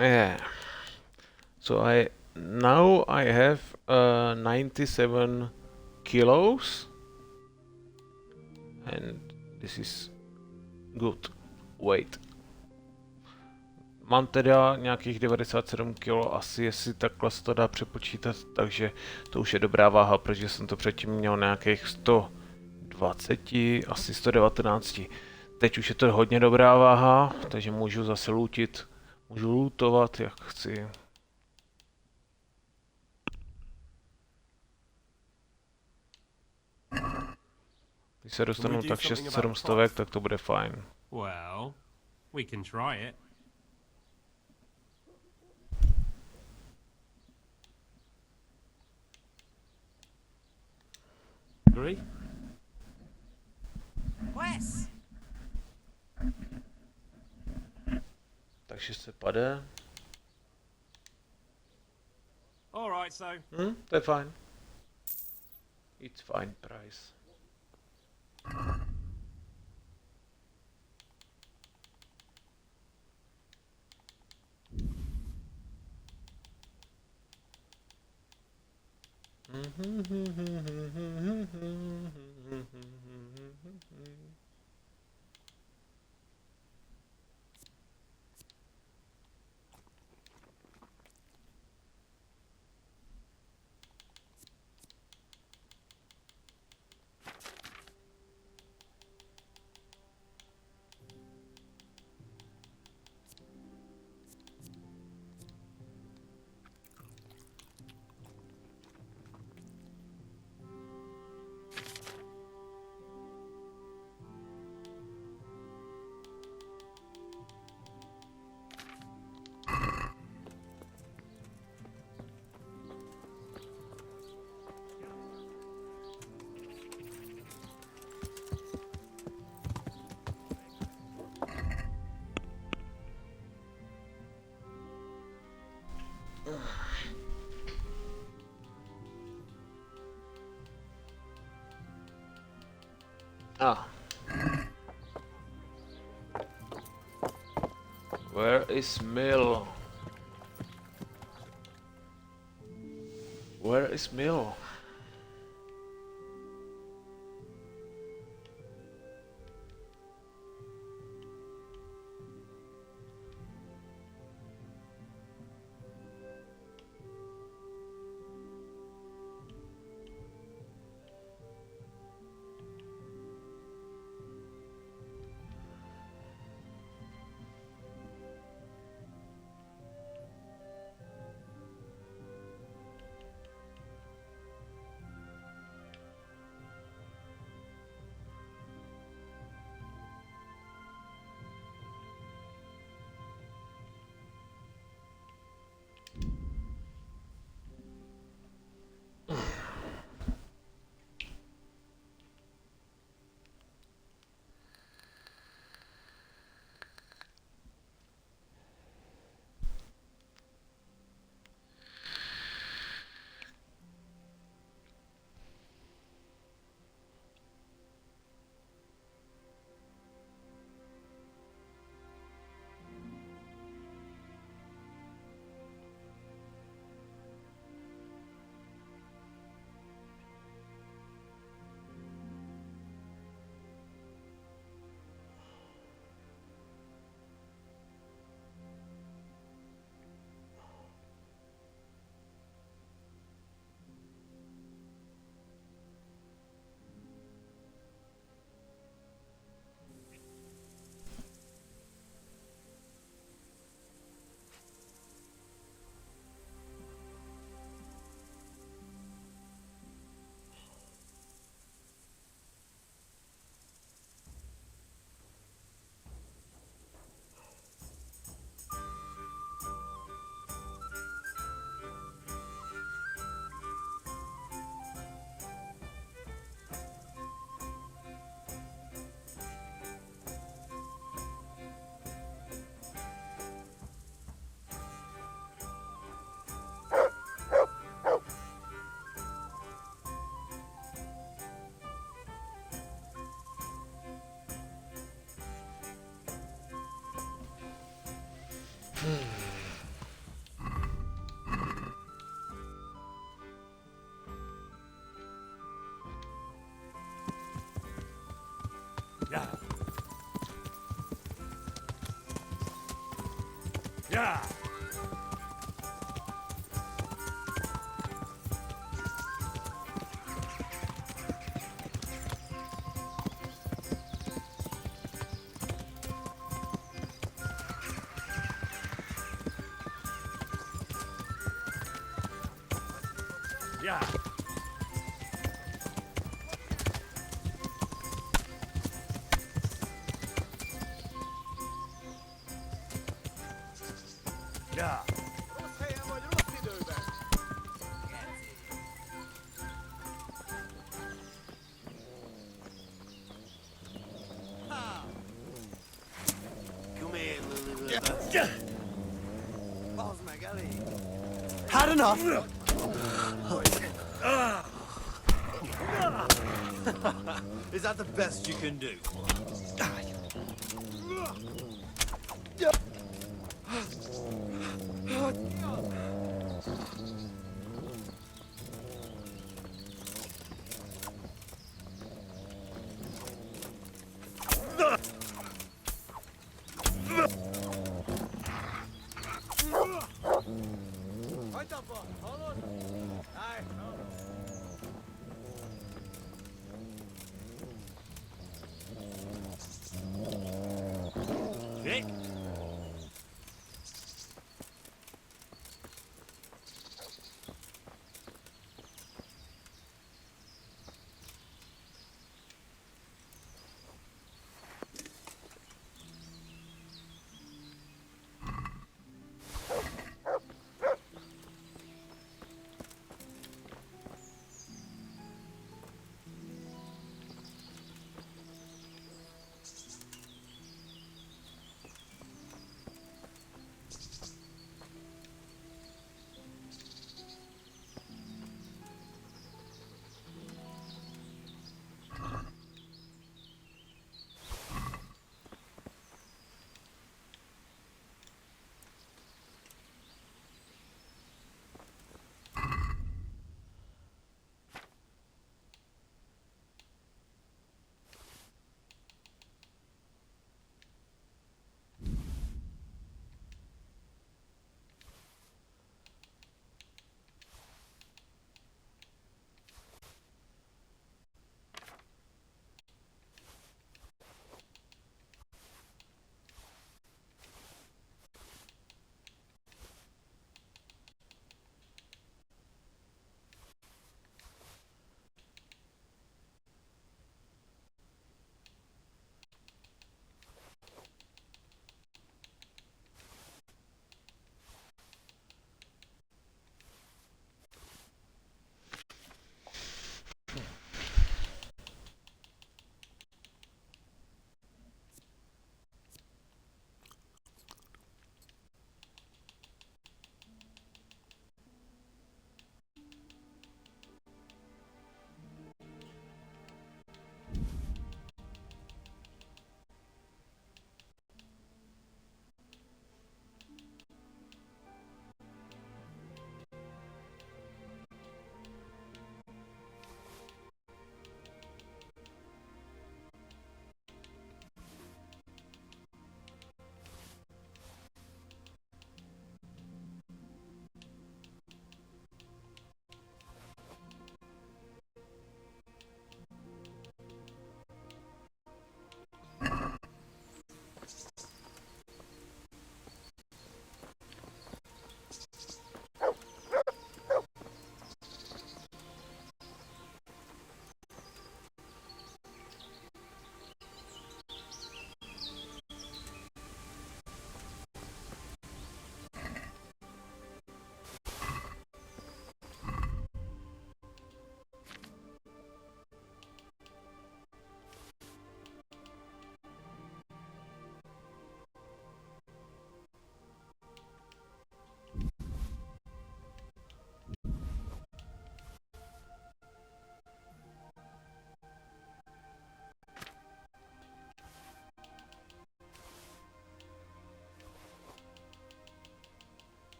Yeah. So now I have 97 kilos and this is good weight. Mám teda nějakých 97 kg, asi jestli takhle se to dá přepočítat, takže to už je dobrá váha, protože jsem to předtím měl nějakých 120, asi 119. Teď už je to hodně dobrá váha, takže můžu zase lootit, můžu lootovat jak chci. Když se dostanu tak 600-7 stovek, tak to bude fajn. Well, we can try it. Agree? Wes! Takže se pade. Alright, so. To je fajn. It's fine price. Ah. Where is Mill? Where is Mill? Yeah. Yeah. Yeah. Yeah. Come here, Lily. Balls, Magali. Had enough? Is that the best you can do?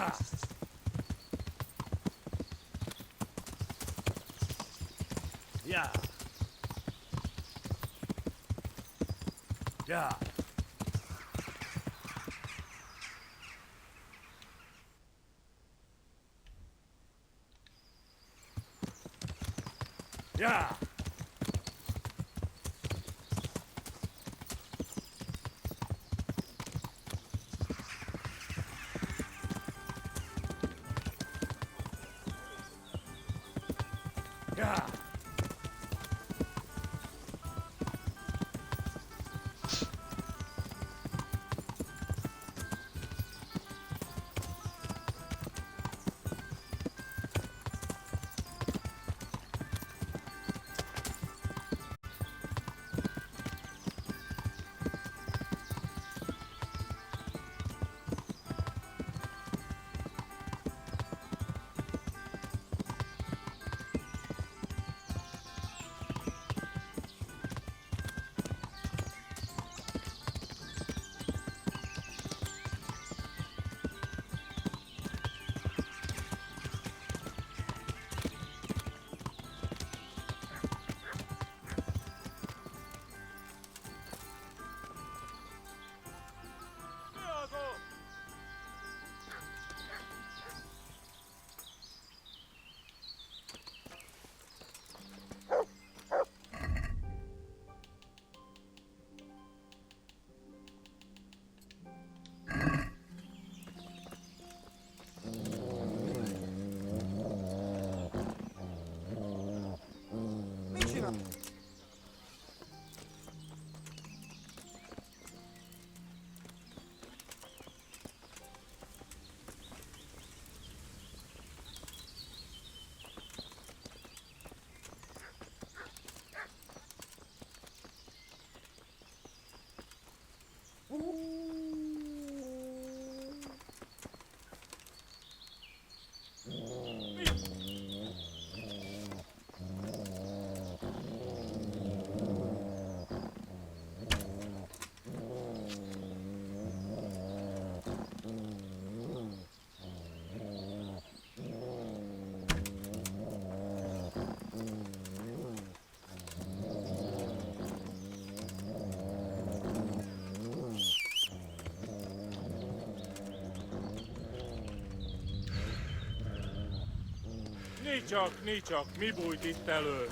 Yeah. Yeah. Yeah. Yeah. Nicsak, mi bújt itt elő?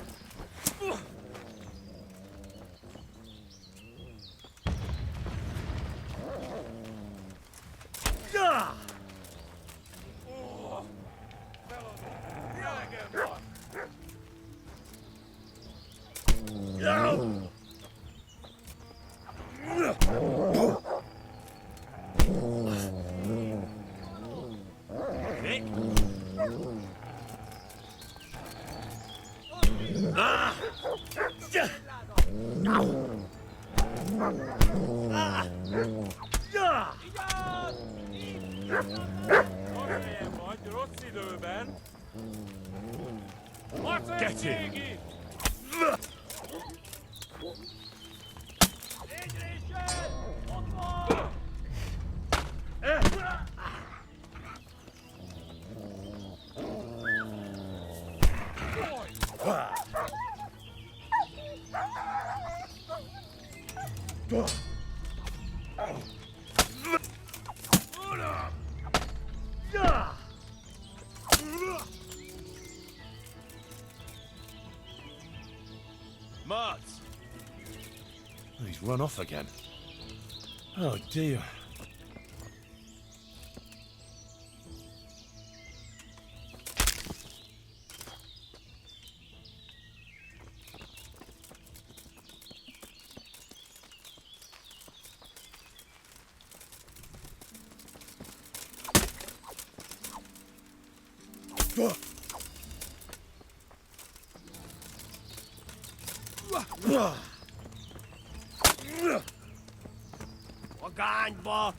Rossz időben! Harcolj végig! Égrésen! Ott van! Mats! He's run off again. Oh dear. Magányba!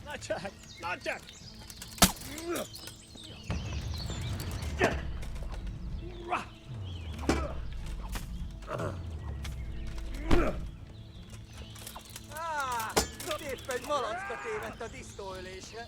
Not Jack! Not Jack! Épp egy malacka tévedt a disztóölésre.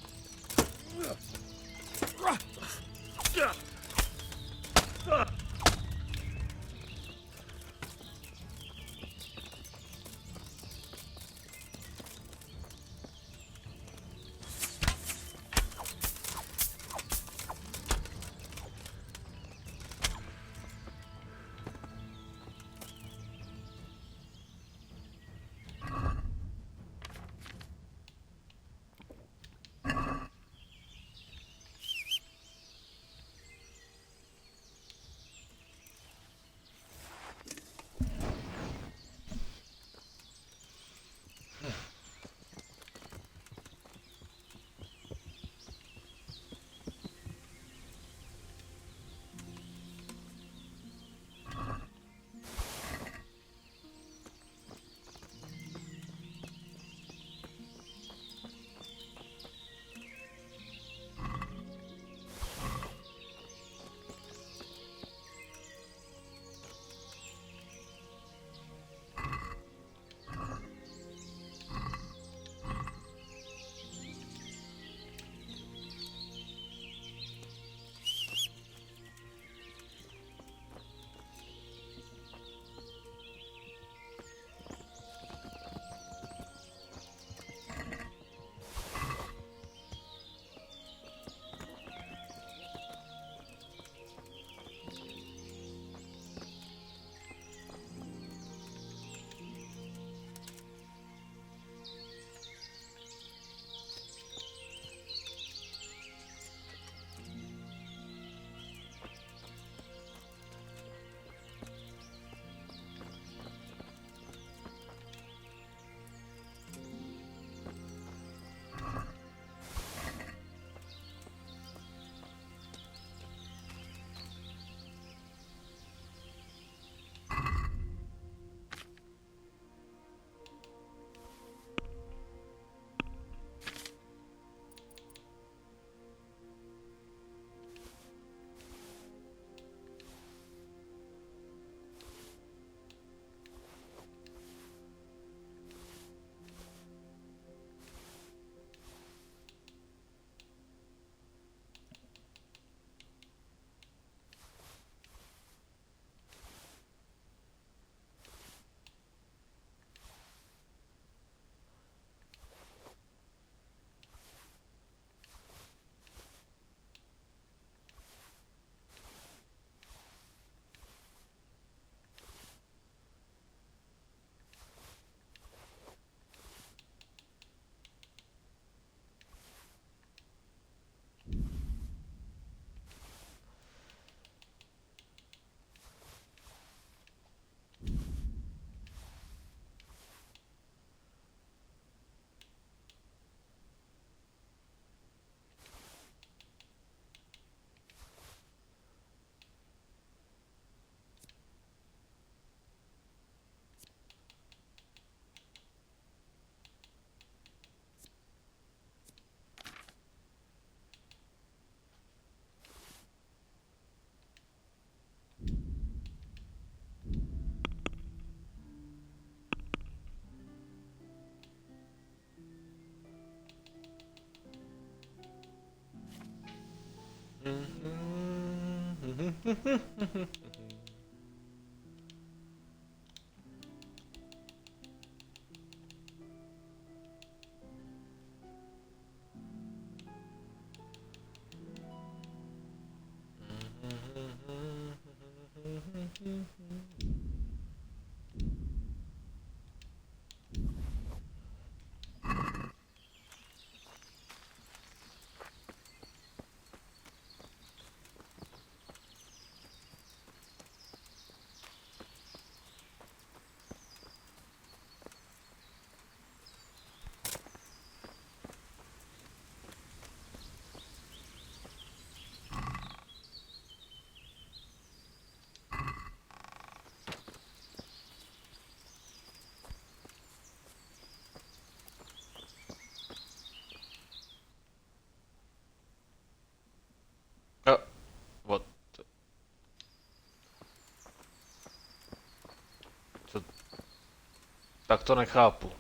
Tak to nechápu.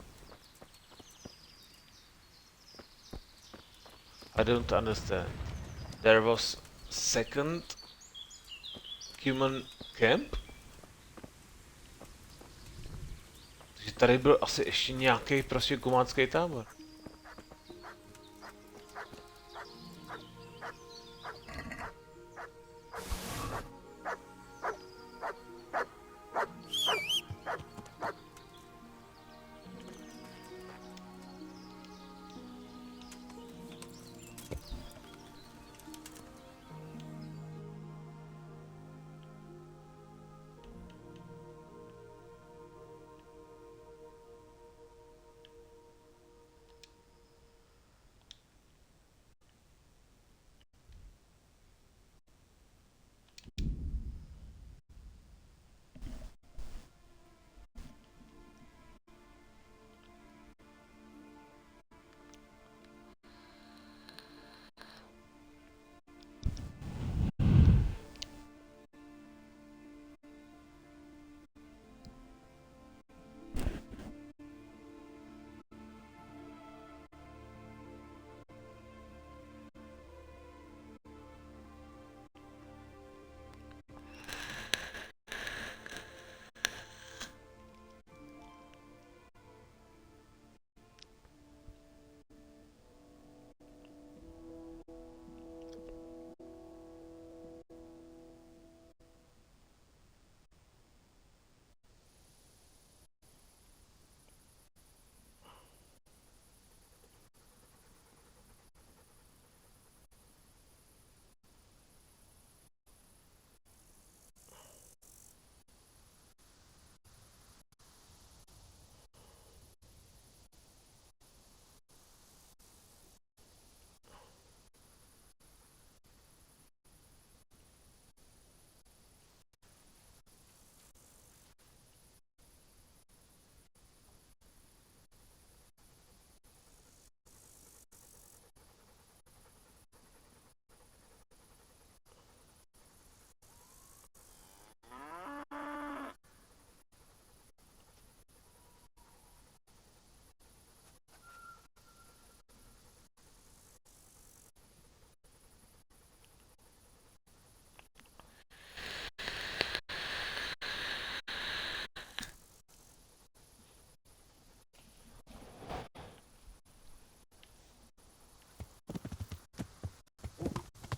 I don't understand. There was second human camp? Takže tady byl asi ještě nějaký prostě gumánský tábor.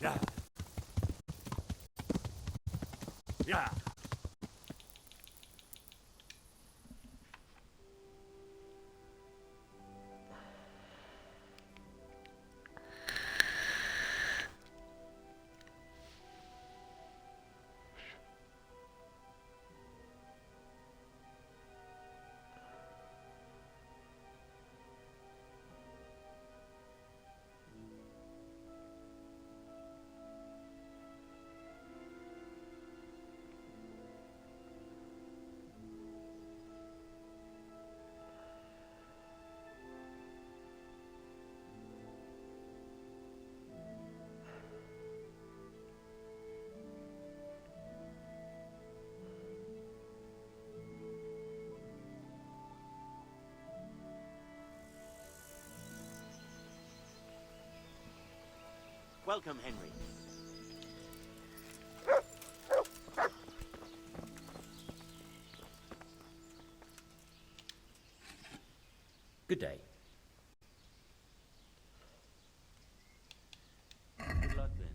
Yeah. Yeah. Welcome, Henry. Good day. Good luck then.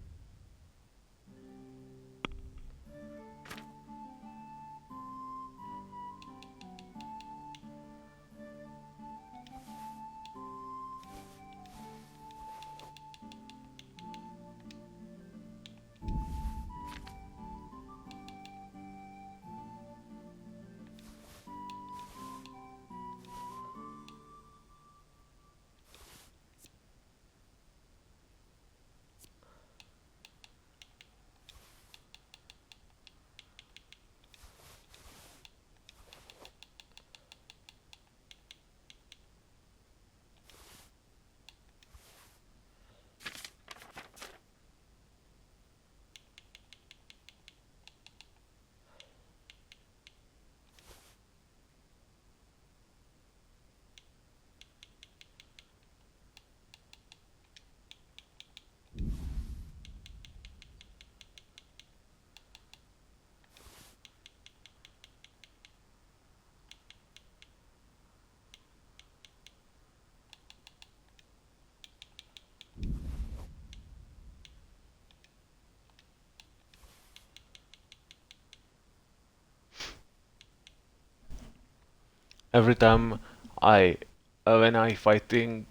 every time when I fighting,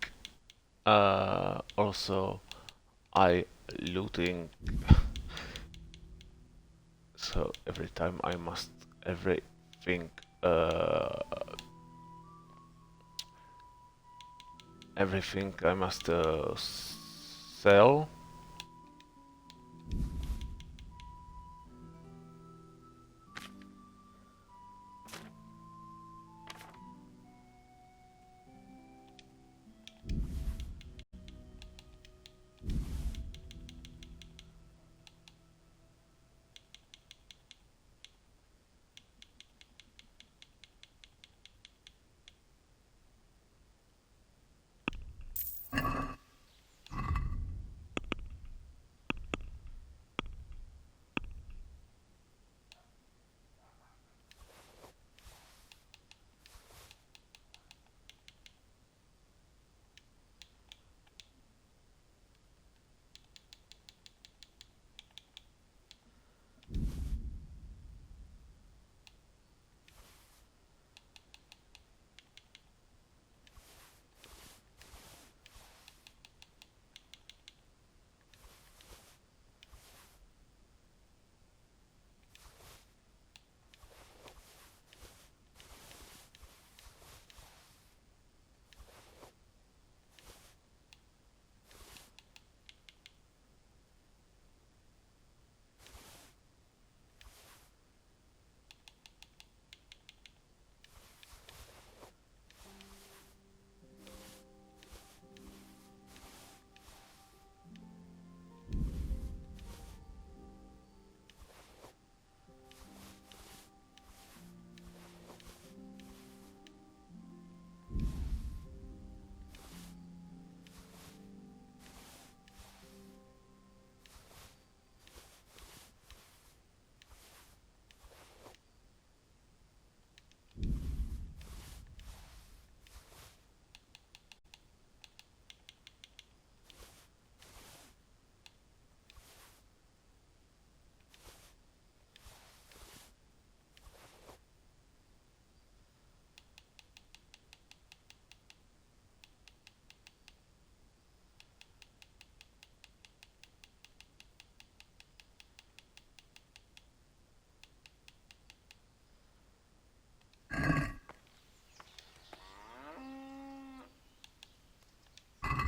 also I looting. So every time I must everything everything I must sell.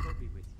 God be with you.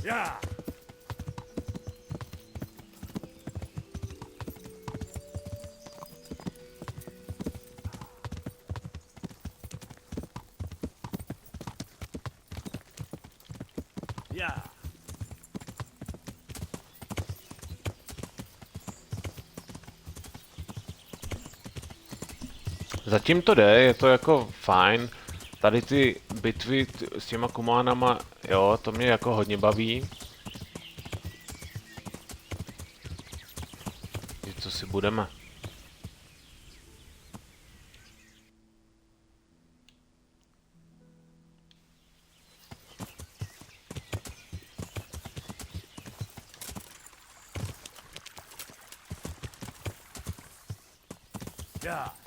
Yeah. Yeah. Zatím to jde, je to jako fajn. Tady ty bitvy s těma kumánama, jo, to mě jako hodně baví. Co si budeme? Yeah.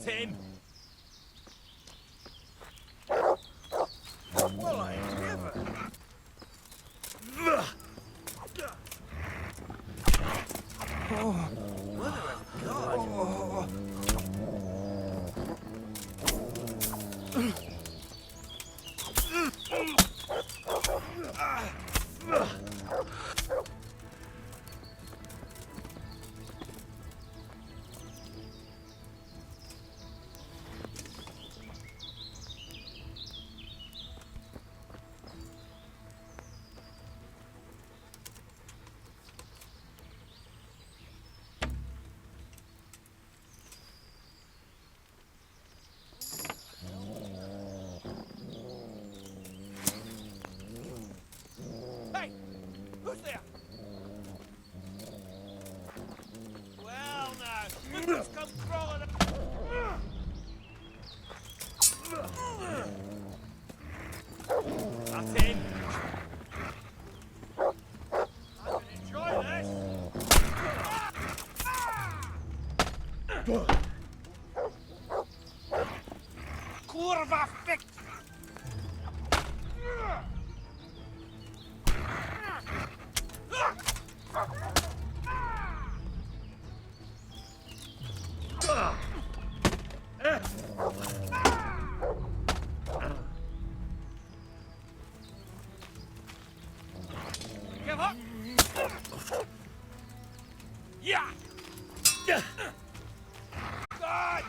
That's him. Well, I never. Oh. Mother of God. Hey! Who's there? Well, now, look who's come crawling up. That's him. I can enjoy this. Kurwa fick! Give up! Yeah! God!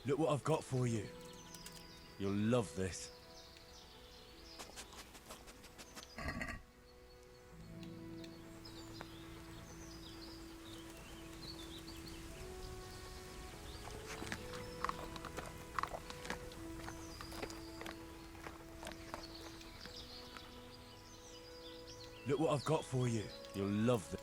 Look what I've got for you. You'll love this. Look what I've got for you. You'll love this.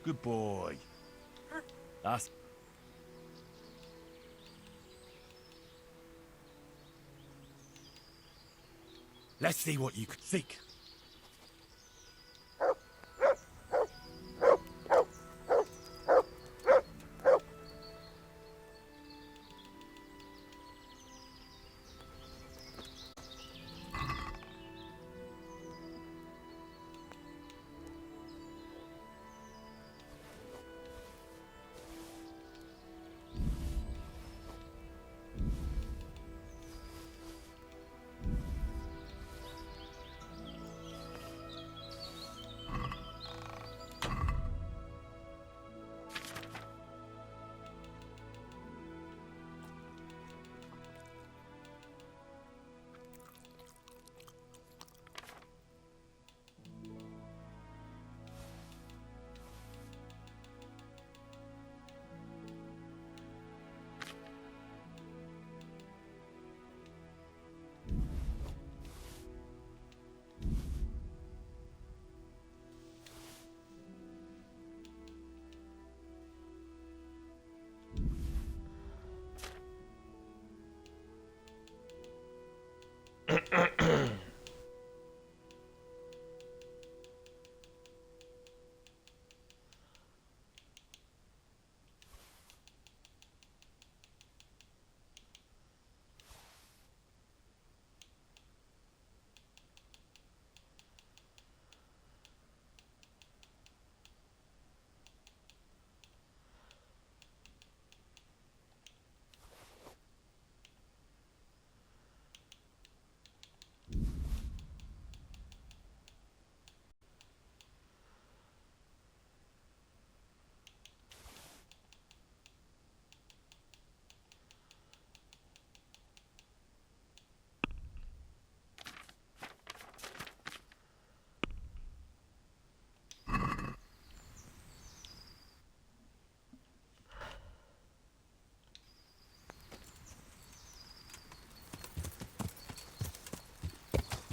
Good boy. That's... Let's see what you could seek.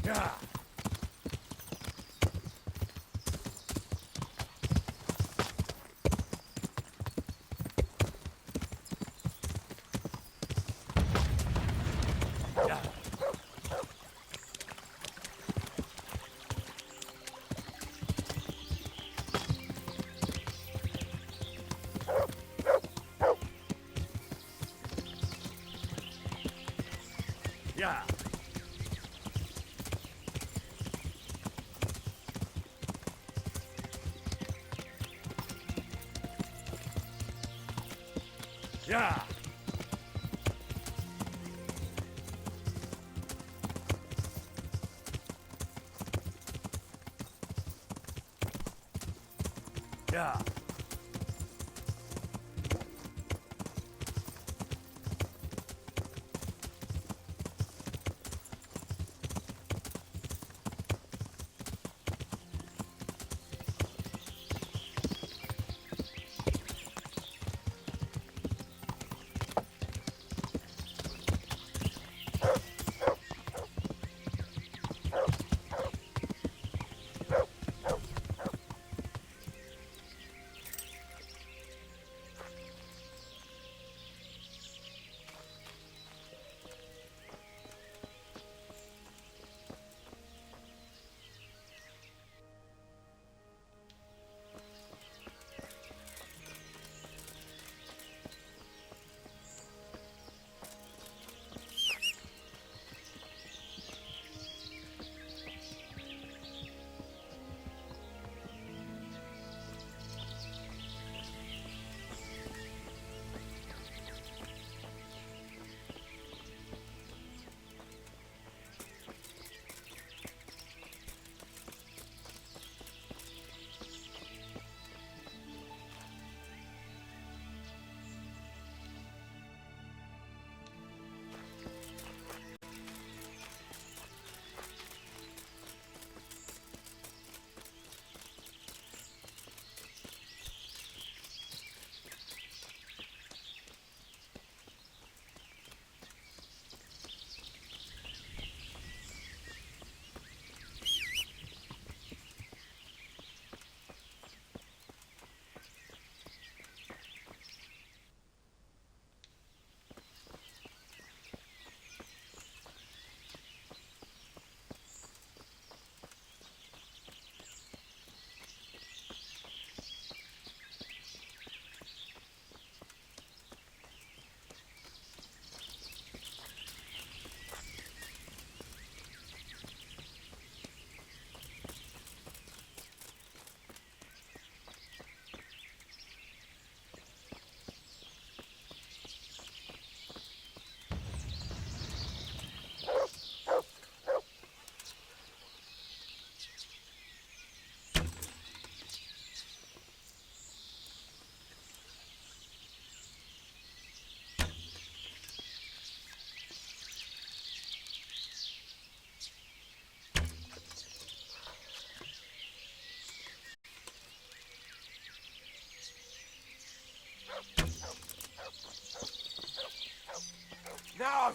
Yeah. Yeah. Yeah. Yeah.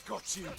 I've got you.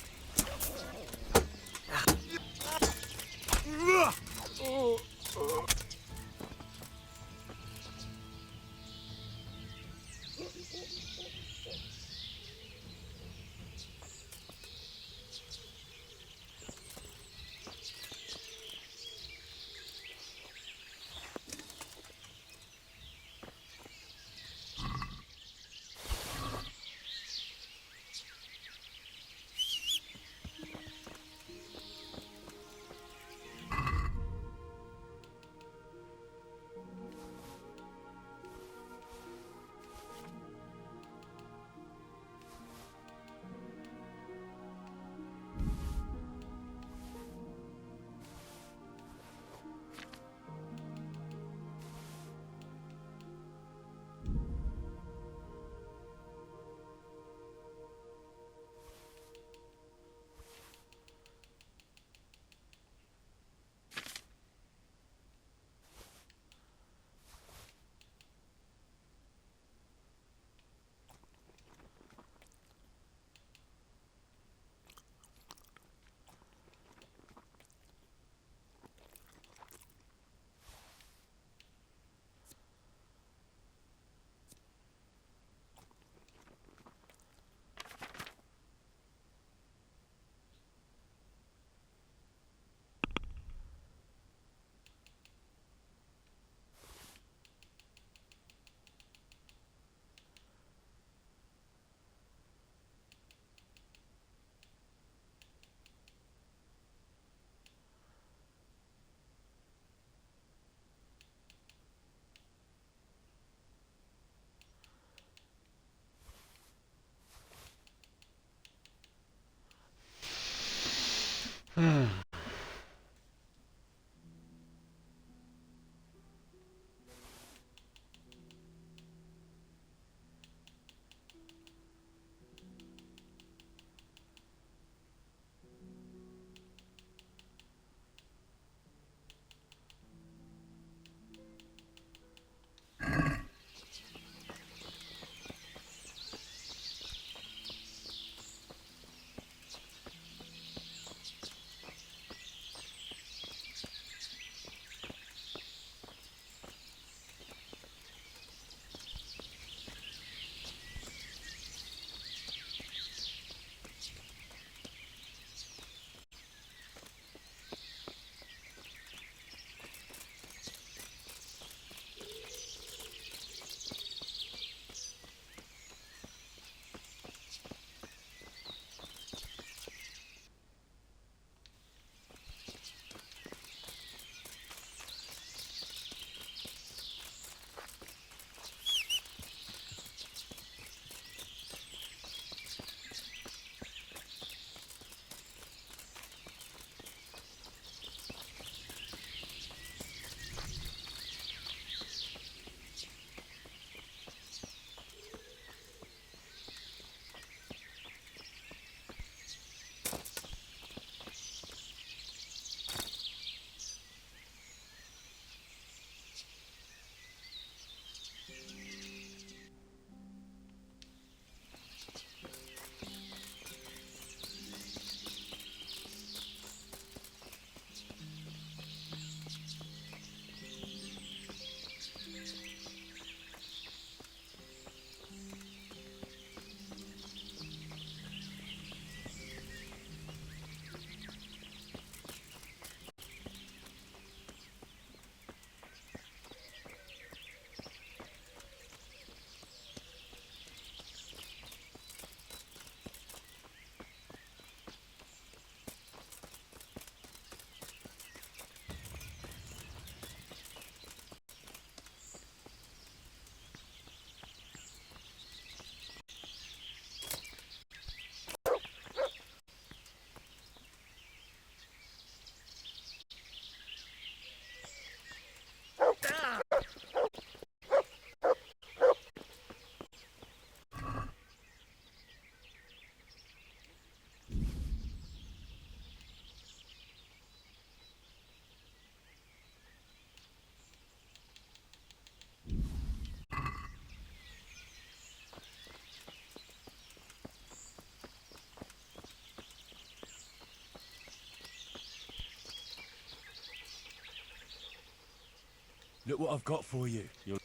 Look what I've got for you. You'll...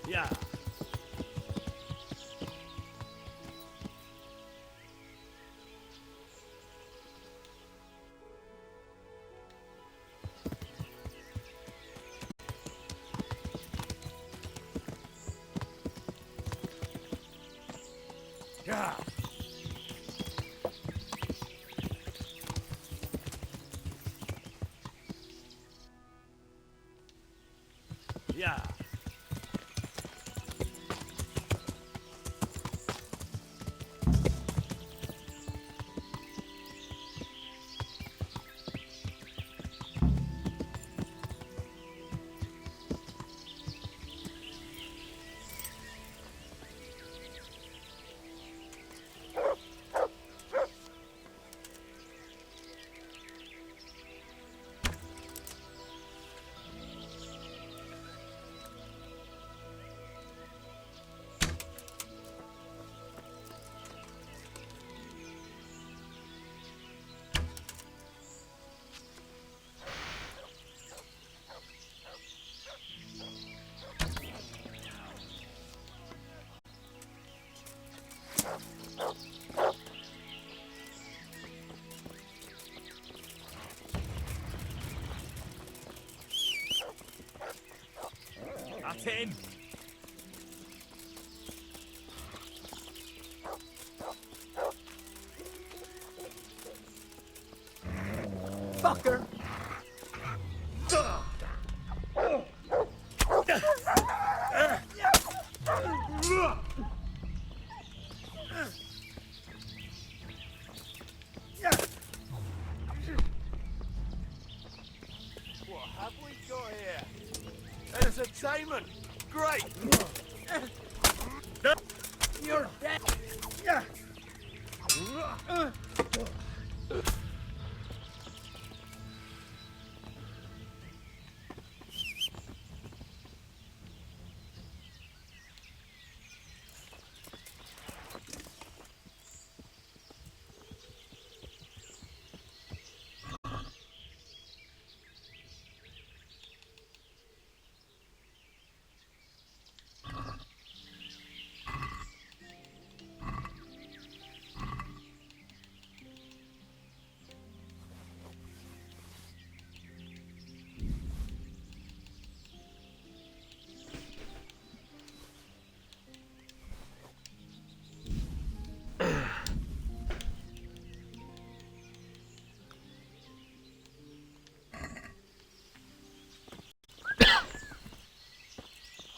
Yeah. Yeah. Yeah. That's in. Fucker! What have we got here? Entertainment! Great! You're dead!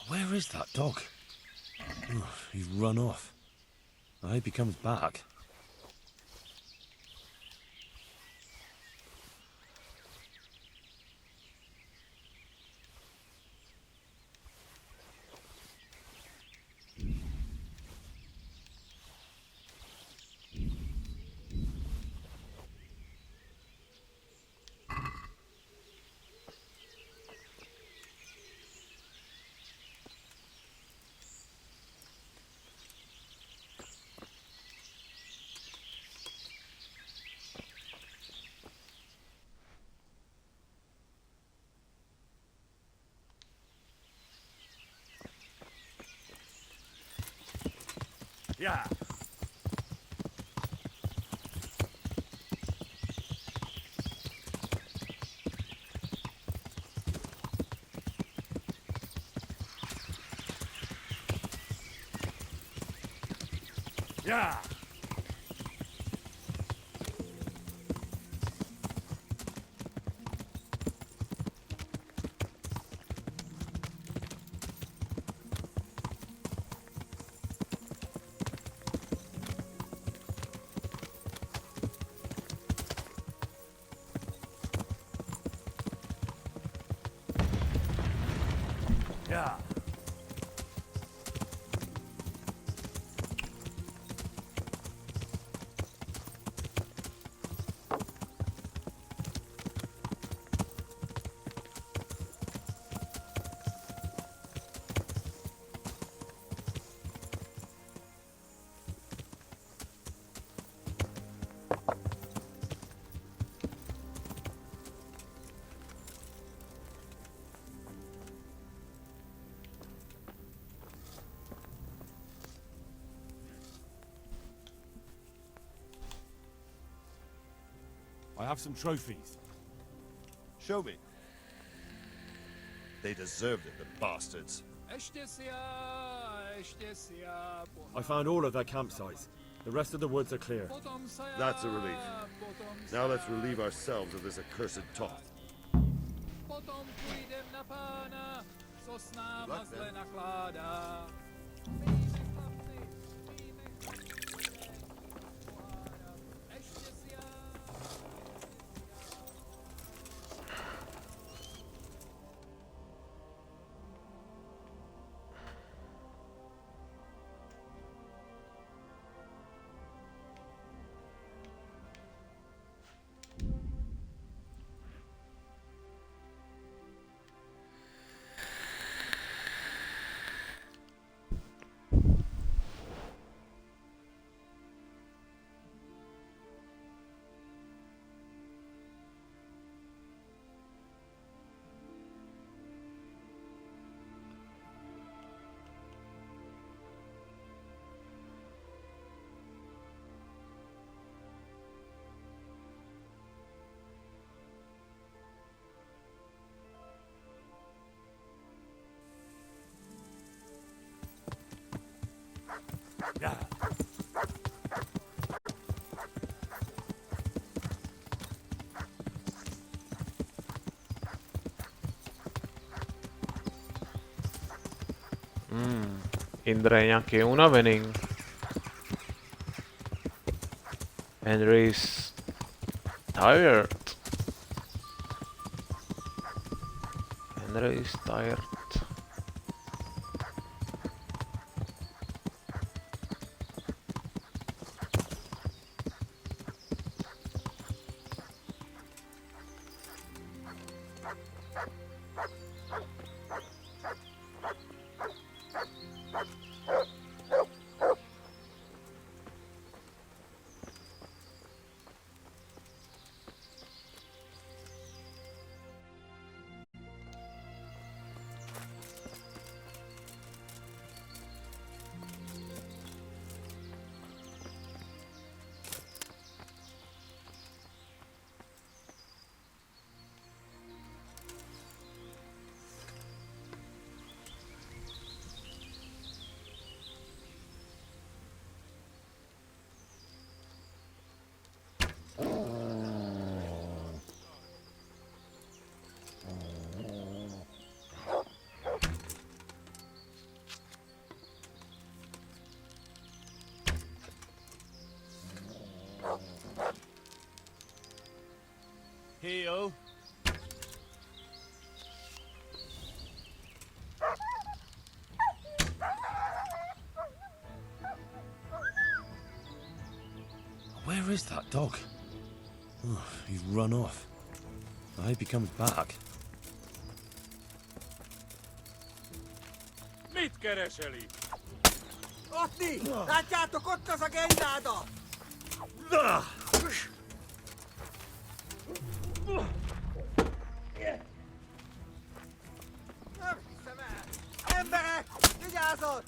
Where is that dog? Ooh, he's run off. I hope he comes back. Yeah. Yeah. Yeah. I have some trophies. Show me. They deserved it, the bastards. I found all of their campsites. The rest of the woods are clear. That's a relief. Now let's relieve ourselves of this accursed talk. Luck, then. Yeah. Indra je nějaký unavený. Henry's tired. Henry is tired. Heel. Where is that dog? Oh, he's run off. I hope he comes back. Mit kereseli? Otti! Látjátok ott az a gendáda! Nem hiszem el! Emberek! Vigyázzott!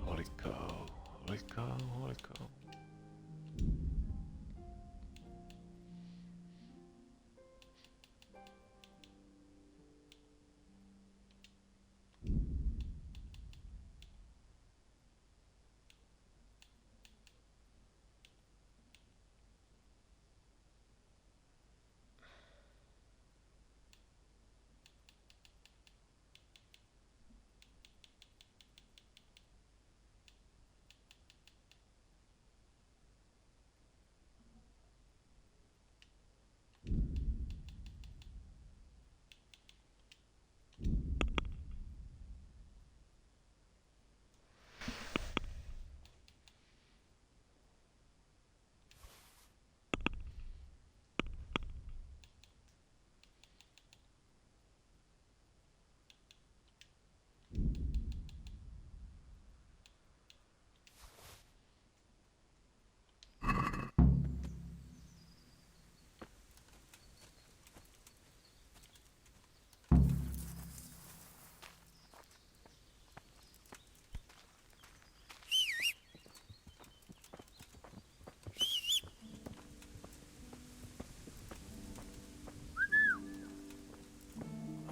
Holy cow, holy cow, holy cow.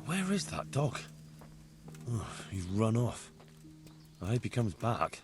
Where is that dog? Oh, he's run off. I hope he comes back.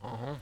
Uh-huh.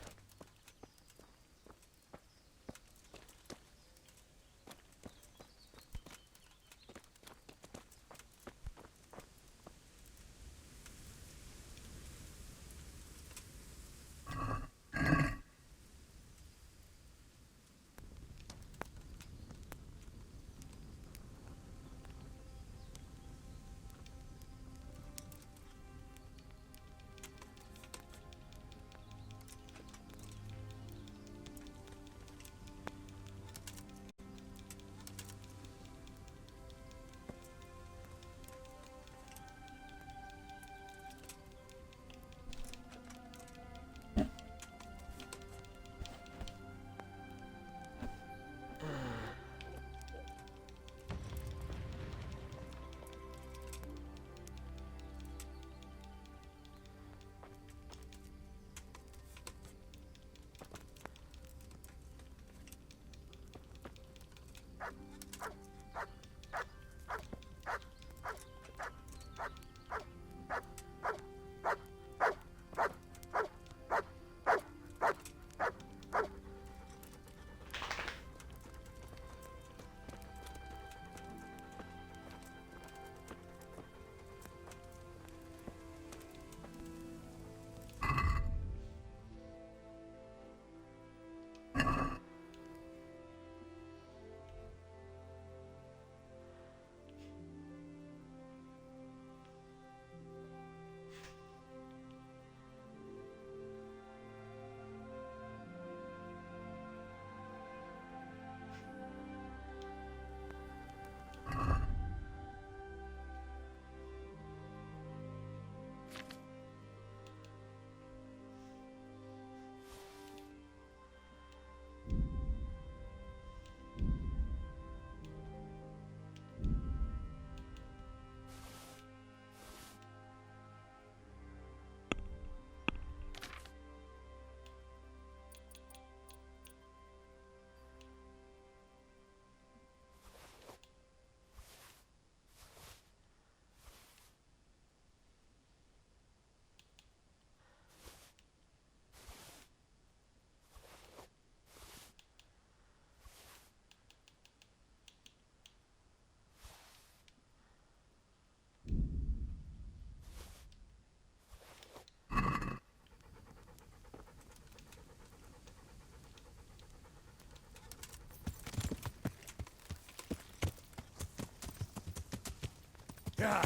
Yeah.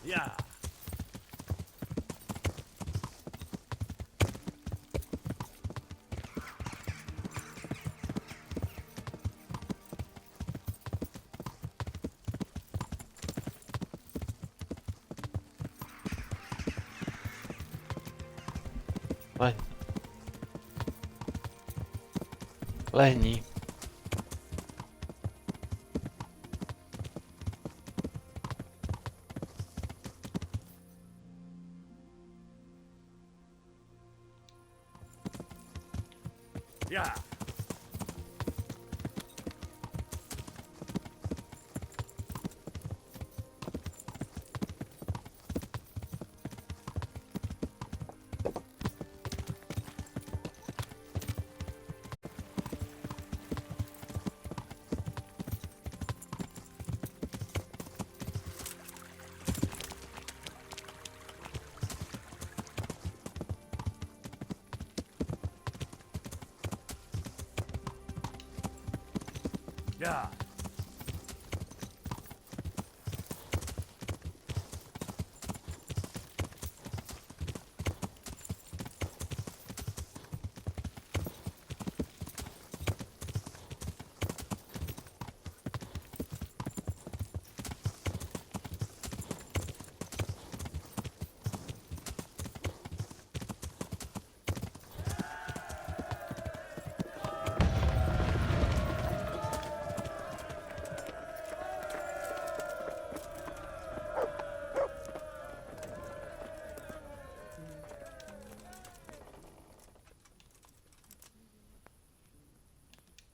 Yeah. Lehni. Lehni. Yeah. Yeah.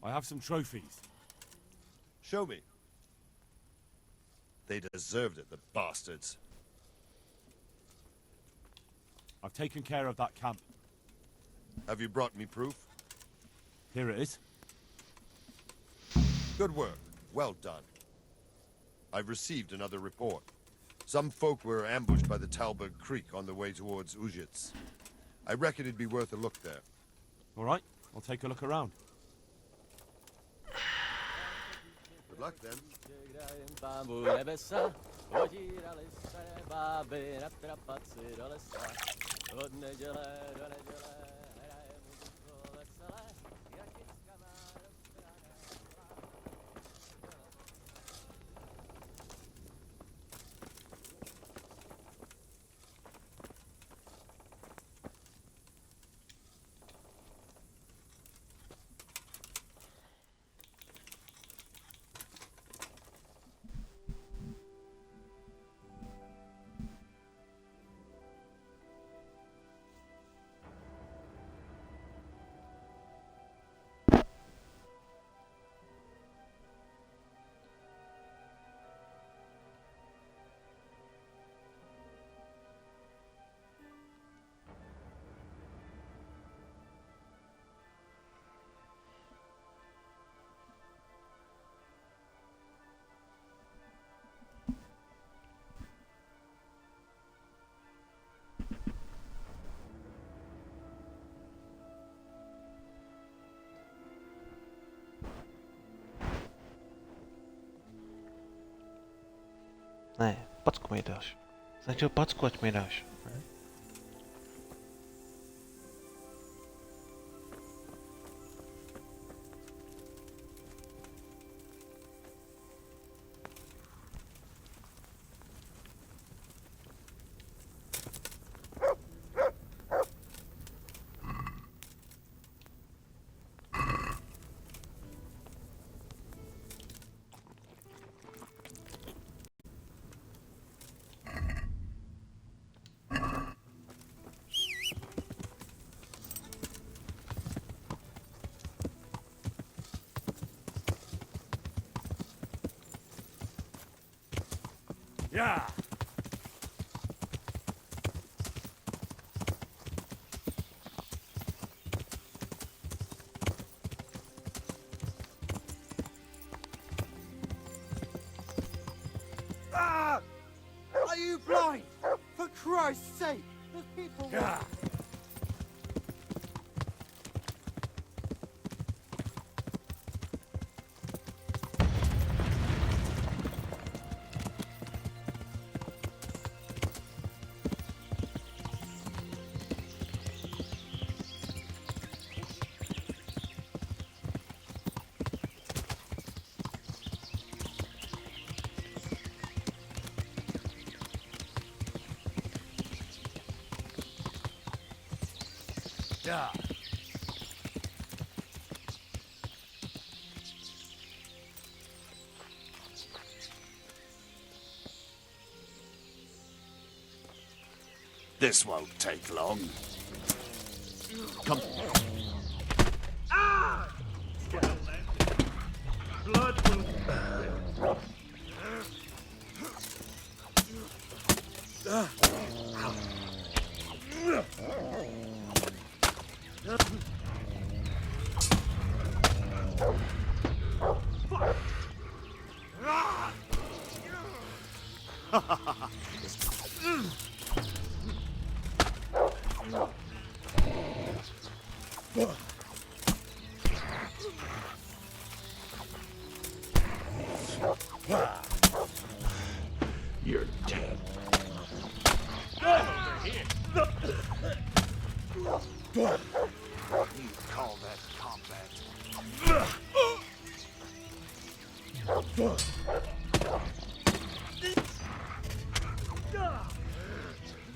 I have some trophies. Show me. They deserved it, the bastards. I've taken care of that camp. Have you brought me proof? Here it is. Good work. Well done. I've received another report. Some folk were ambushed by the Talbot Creek on the way towards Ujits. I reckon it'd be worth a look there. All right, I'll take a look around. Good luck then. Ne, packu mi dáš. Začal packu, ať mi dáš. Yeah. Ah! Are you blind? For Christ's sake! There's people. Yeah. Yeah. This won't take long. Come. Ah! Blood will. You're dead. Over here. You call that combat?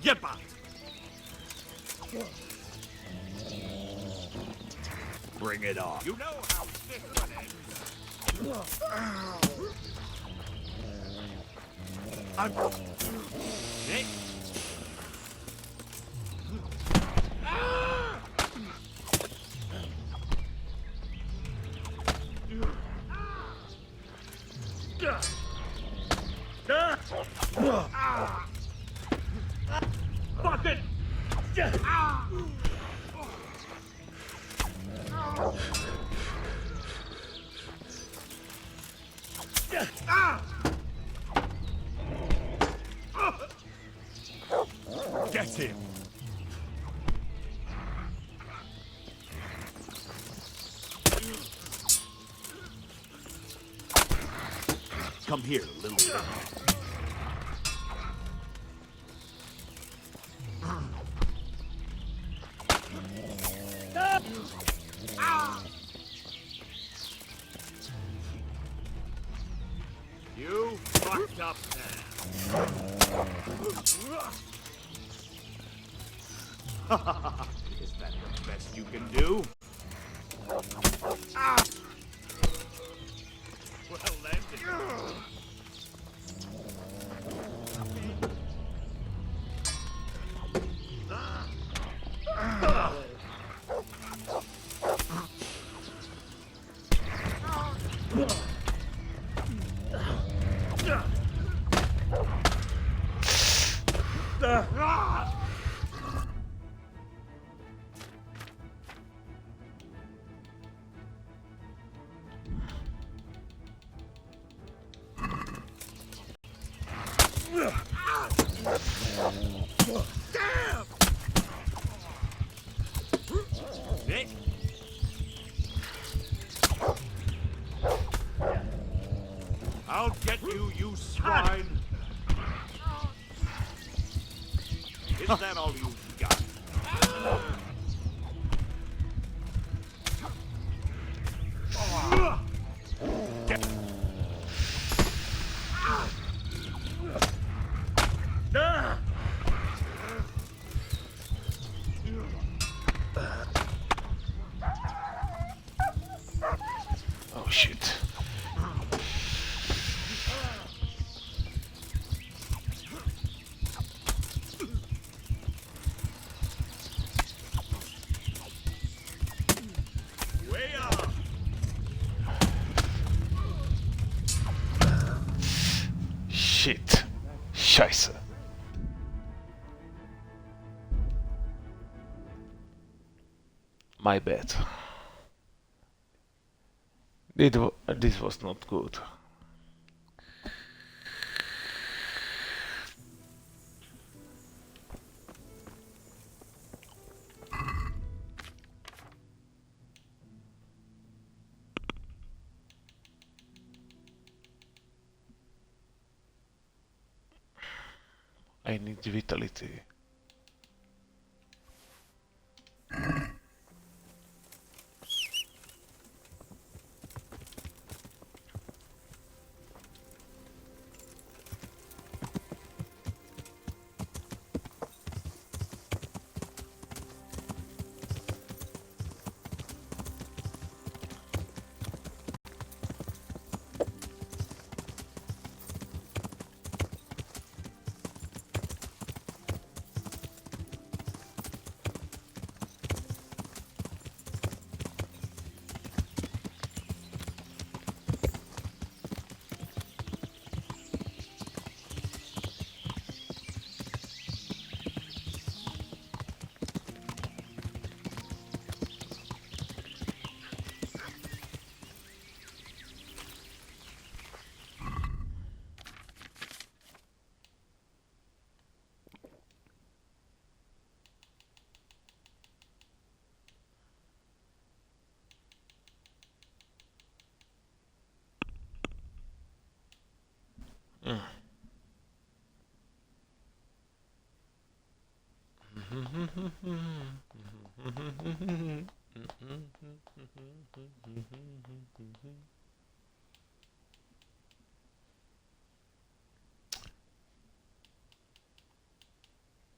Get back! Bring it on. You know how this one ends. I'm... Nick? Fuck it! Get him! Come here, little... You fucked up now. Is that the best you can do? Well landed. Damn! Nick? I'll get you, you swine! Is that all you've got? Oh shit. Scheiße. My bad. This was not good. I need vitality.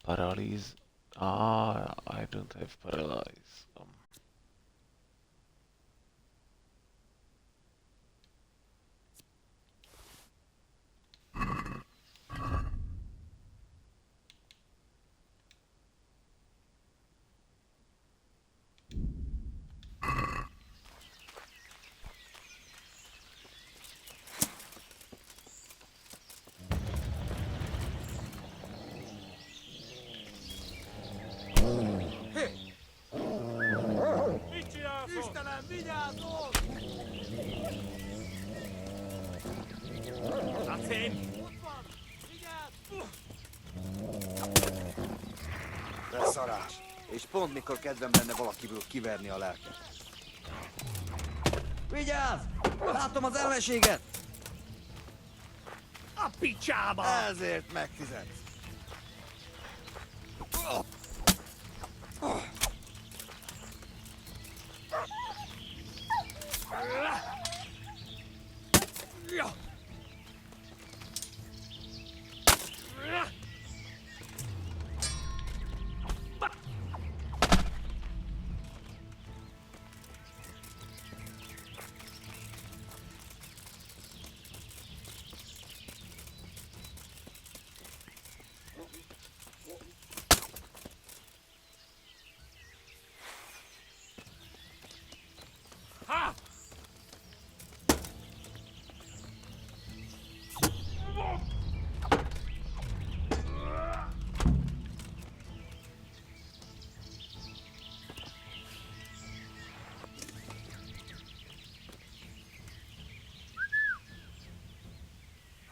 Paralyze. Ah, I don't have paralyze. Istenem, vigyázzon! Ott van! Vigyázz! Beszarás! És pont mikor kedvem lenne valakiből kiverni a lelket. Vigyázz! Látom az ellenséget! A picsába! Ezért megfizetsz. Ha!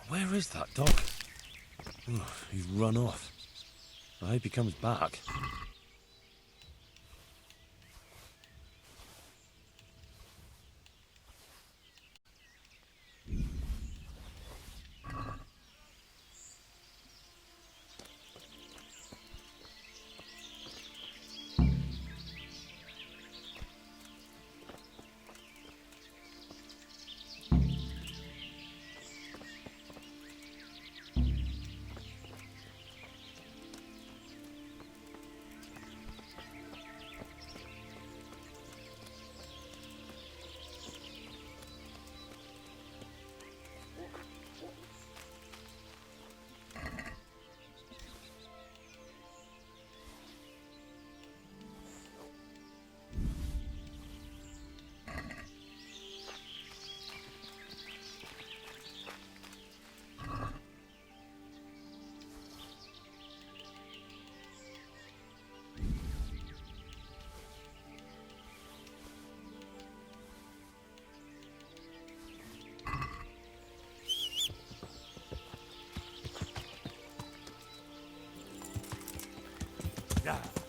Where is that dog? Oh, he's run off. I hope he comes back. Yeah.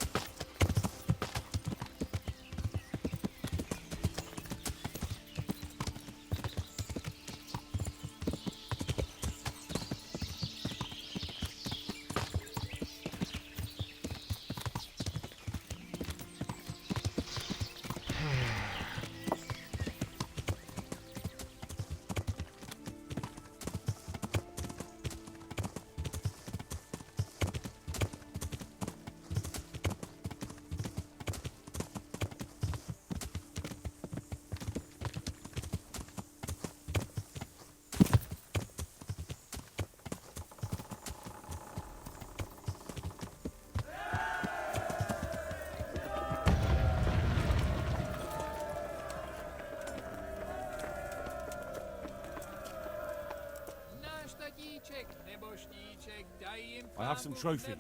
I have some trophies.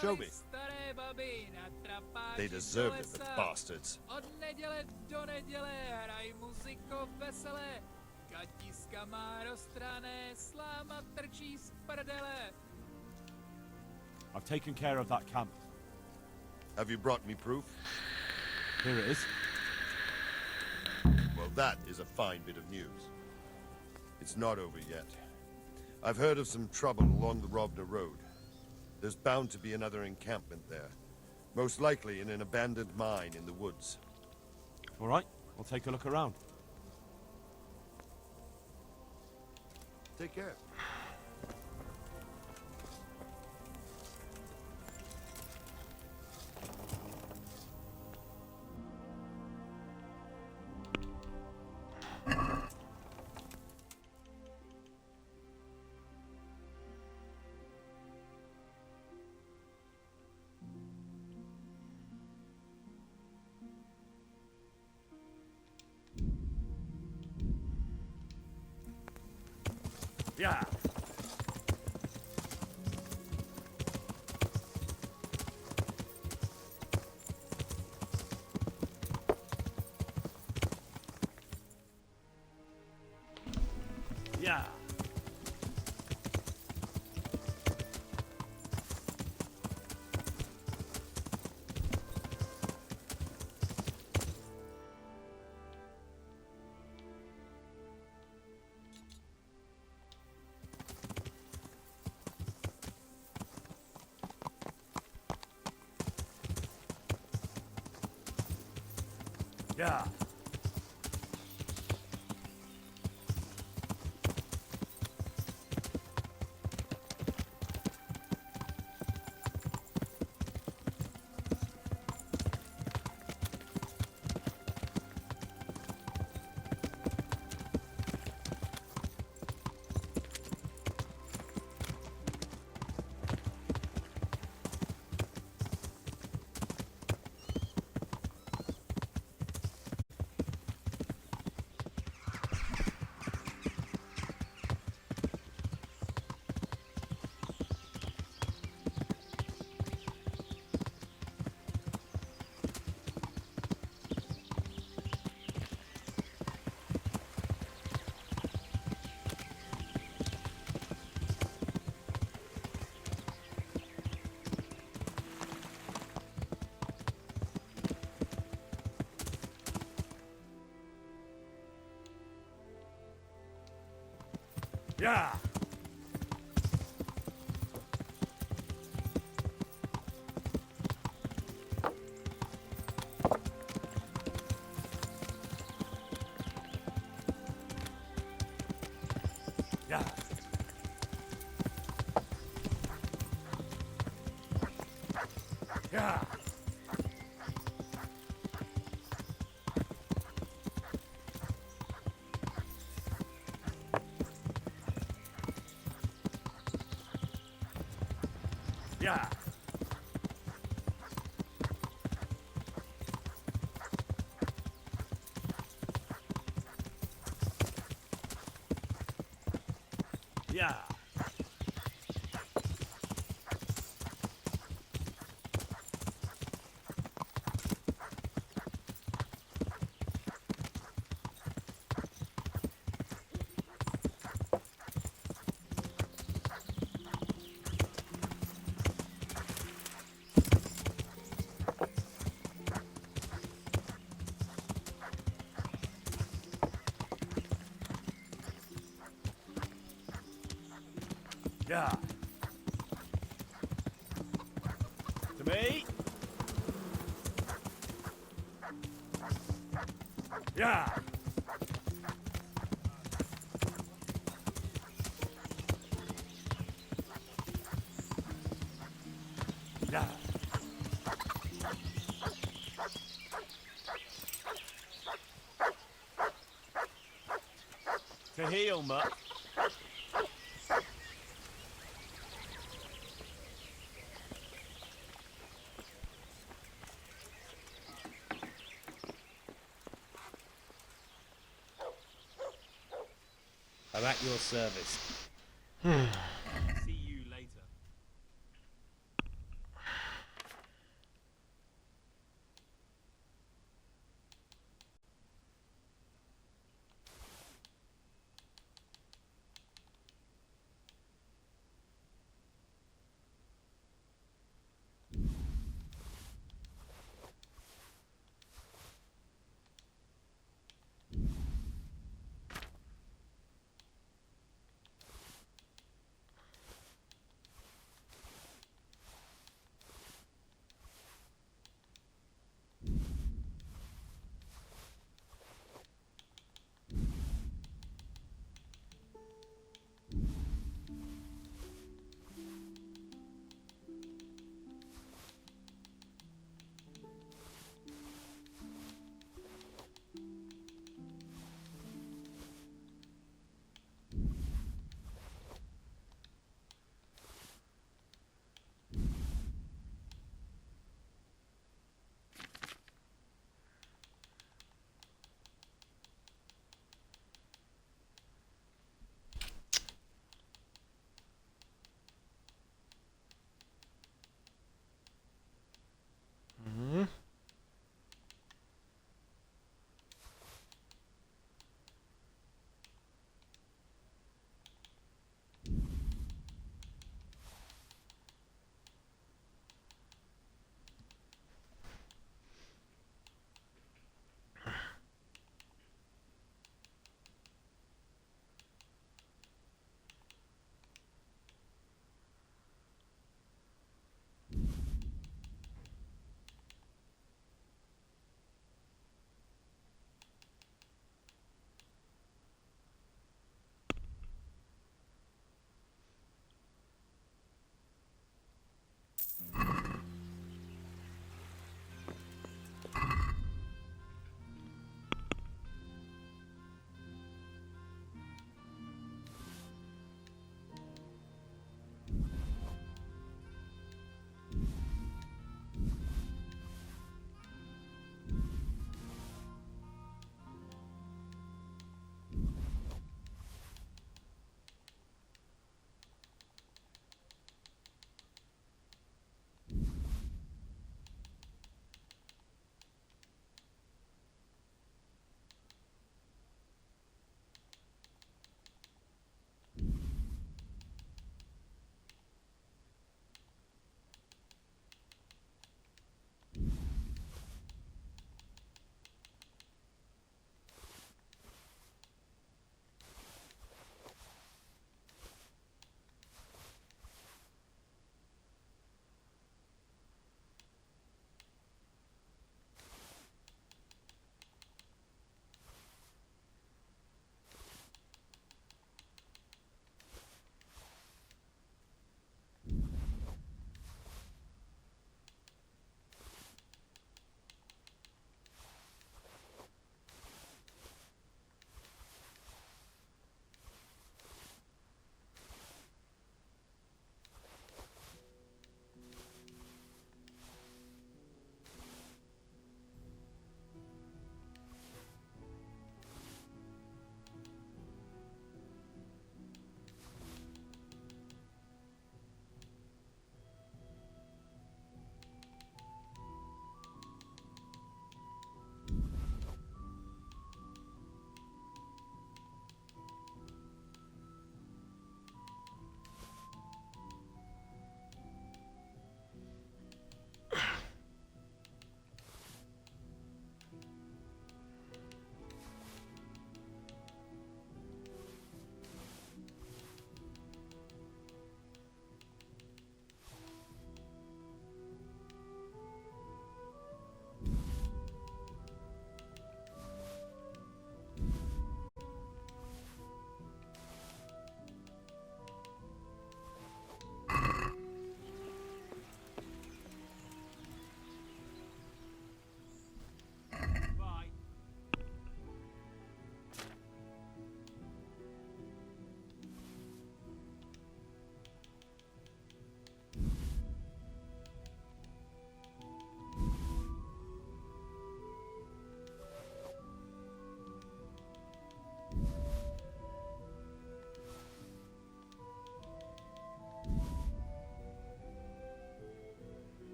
Show me. They deserve it, the bastards. Od neděle do neděle hraj muziko veselé. Katiska má roztrané, sláma trčí z prdele. I've taken care of that camp. Have you brought me proof? Here it is. Well, that is a fine bit of news. It's not over yet. I've heard of some trouble along the Rovna Road. There's bound to be another encampment there. Most likely in an abandoned mine in the woods. All right, I'll take a look around. Take care. Yeah. Yeah. Yeah. Yeah. Yeah. Yeah. Yeah. Yeah. Yeah. To me. Yeah. Yeah. To heal, mutt. I'm at your service. See you later.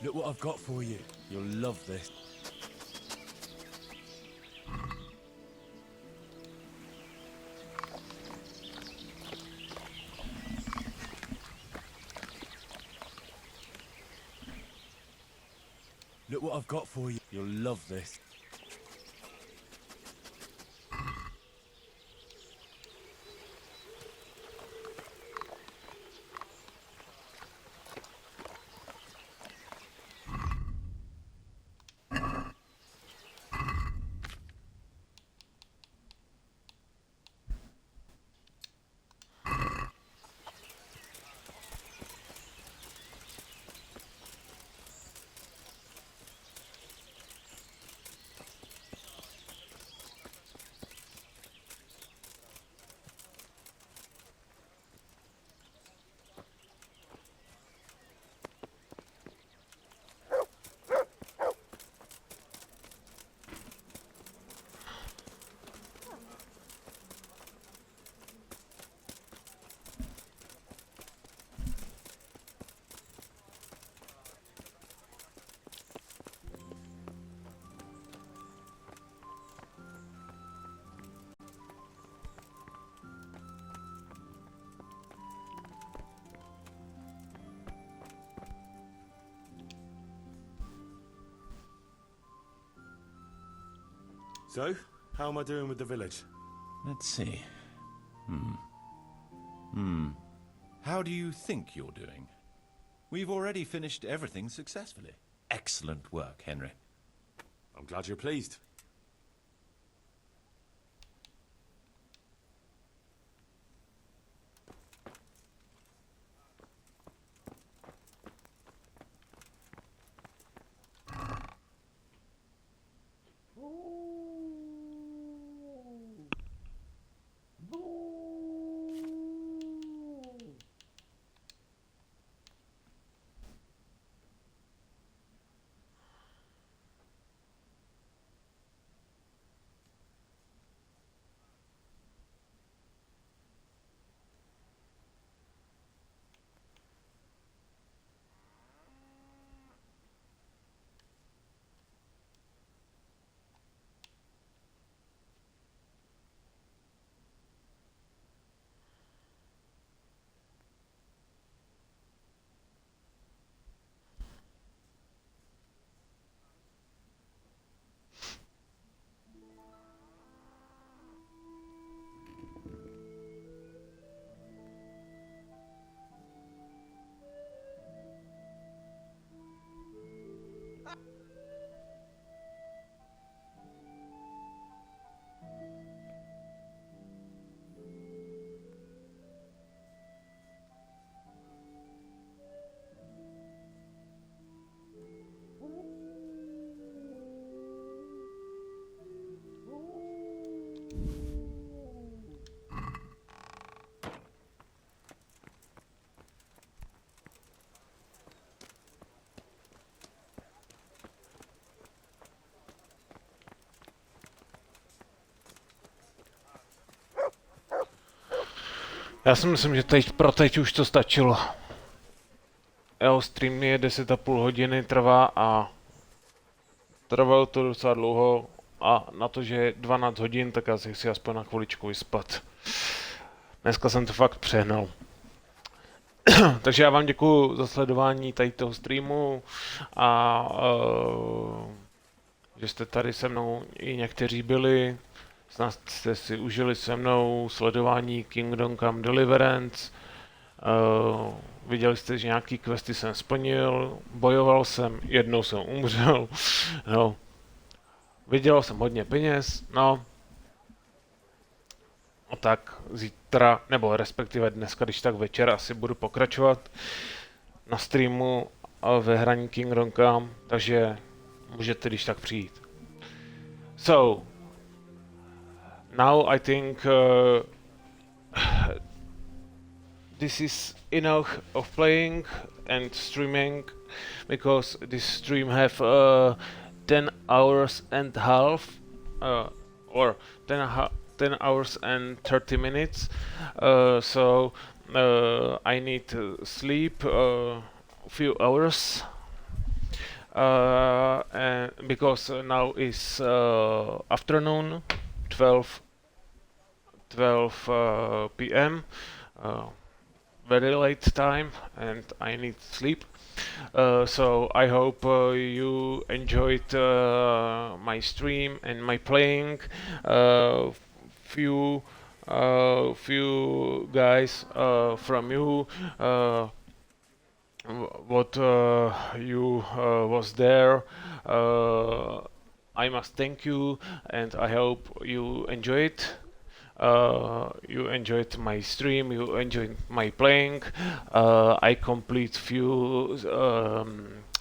Look what I've got for you. You'll love this. Look what I've got for you. You'll love this. So, how am I doing with the village? Let's see. How do you think you're doing? We've already finished everything successfully. Excellent work, Henry. I'm glad you're pleased. Já si myslím, že pro teď už to stačilo. Jo, stream je 10,5 hodiny trvá a trvalo to docela dlouho a na to, že je 12 hodin, tak já si aspoň na chviličku vyspat. Dneska jsem to fakt přehnal. Takže já vám děkuju za sledování tady toho streamu a že jste tady se mnou i někteří byli. Snad jste si užili se mnou sledování Kingdom Come Deliverance. Viděli jste, že nějaký questy jsem splnil, bojoval jsem, jednou jsem umřel. No. Vydělal jsem hodně peněz, no. A tak zítra, nebo respektive dneska, když tak večer, asi budu pokračovat na streamu ve hraní Kingdom Come, takže můžete když tak přijít. So, now I think this is enough of playing and streaming, because this stream have 10 hours and a half or 10 hours and 30 minutes, so I need to sleep a few hours and because now is afternoon, 12 p.m. Very late time, and I need sleep. So I hope you enjoyed my stream and my playing. Few guys from you what you was there. I must thank you, and I hope you enjoyed. You enjoyed my stream, you enjoyed my playing. I complete few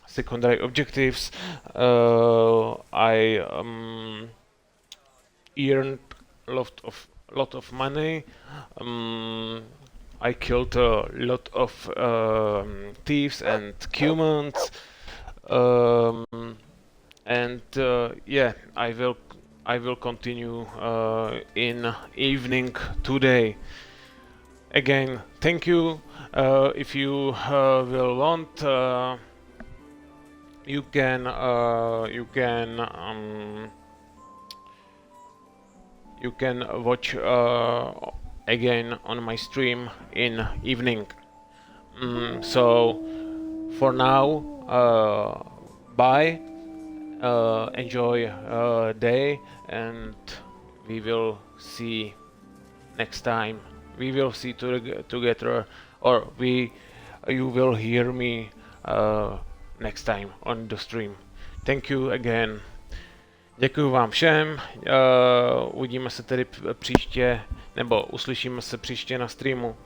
secondary objectives. I earned lot of money. I killed a lot of thieves and humans. And yeah, I will continue in evening today. Again, thank you. If you will want, you can watch again on my stream in evening. So for now, bye. Enjoy day, and we will see next time. We will see together, or you will hear me next time on the stream. Thank you again. Děkuji vám všem. Uvidíme se tedy příště, nebo uslyšíme se příště na streamu.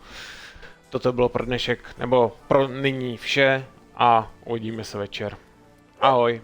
Toto bylo pro dnešek, nebo pro nyní vše, a uvidíme se večer. Ahoj.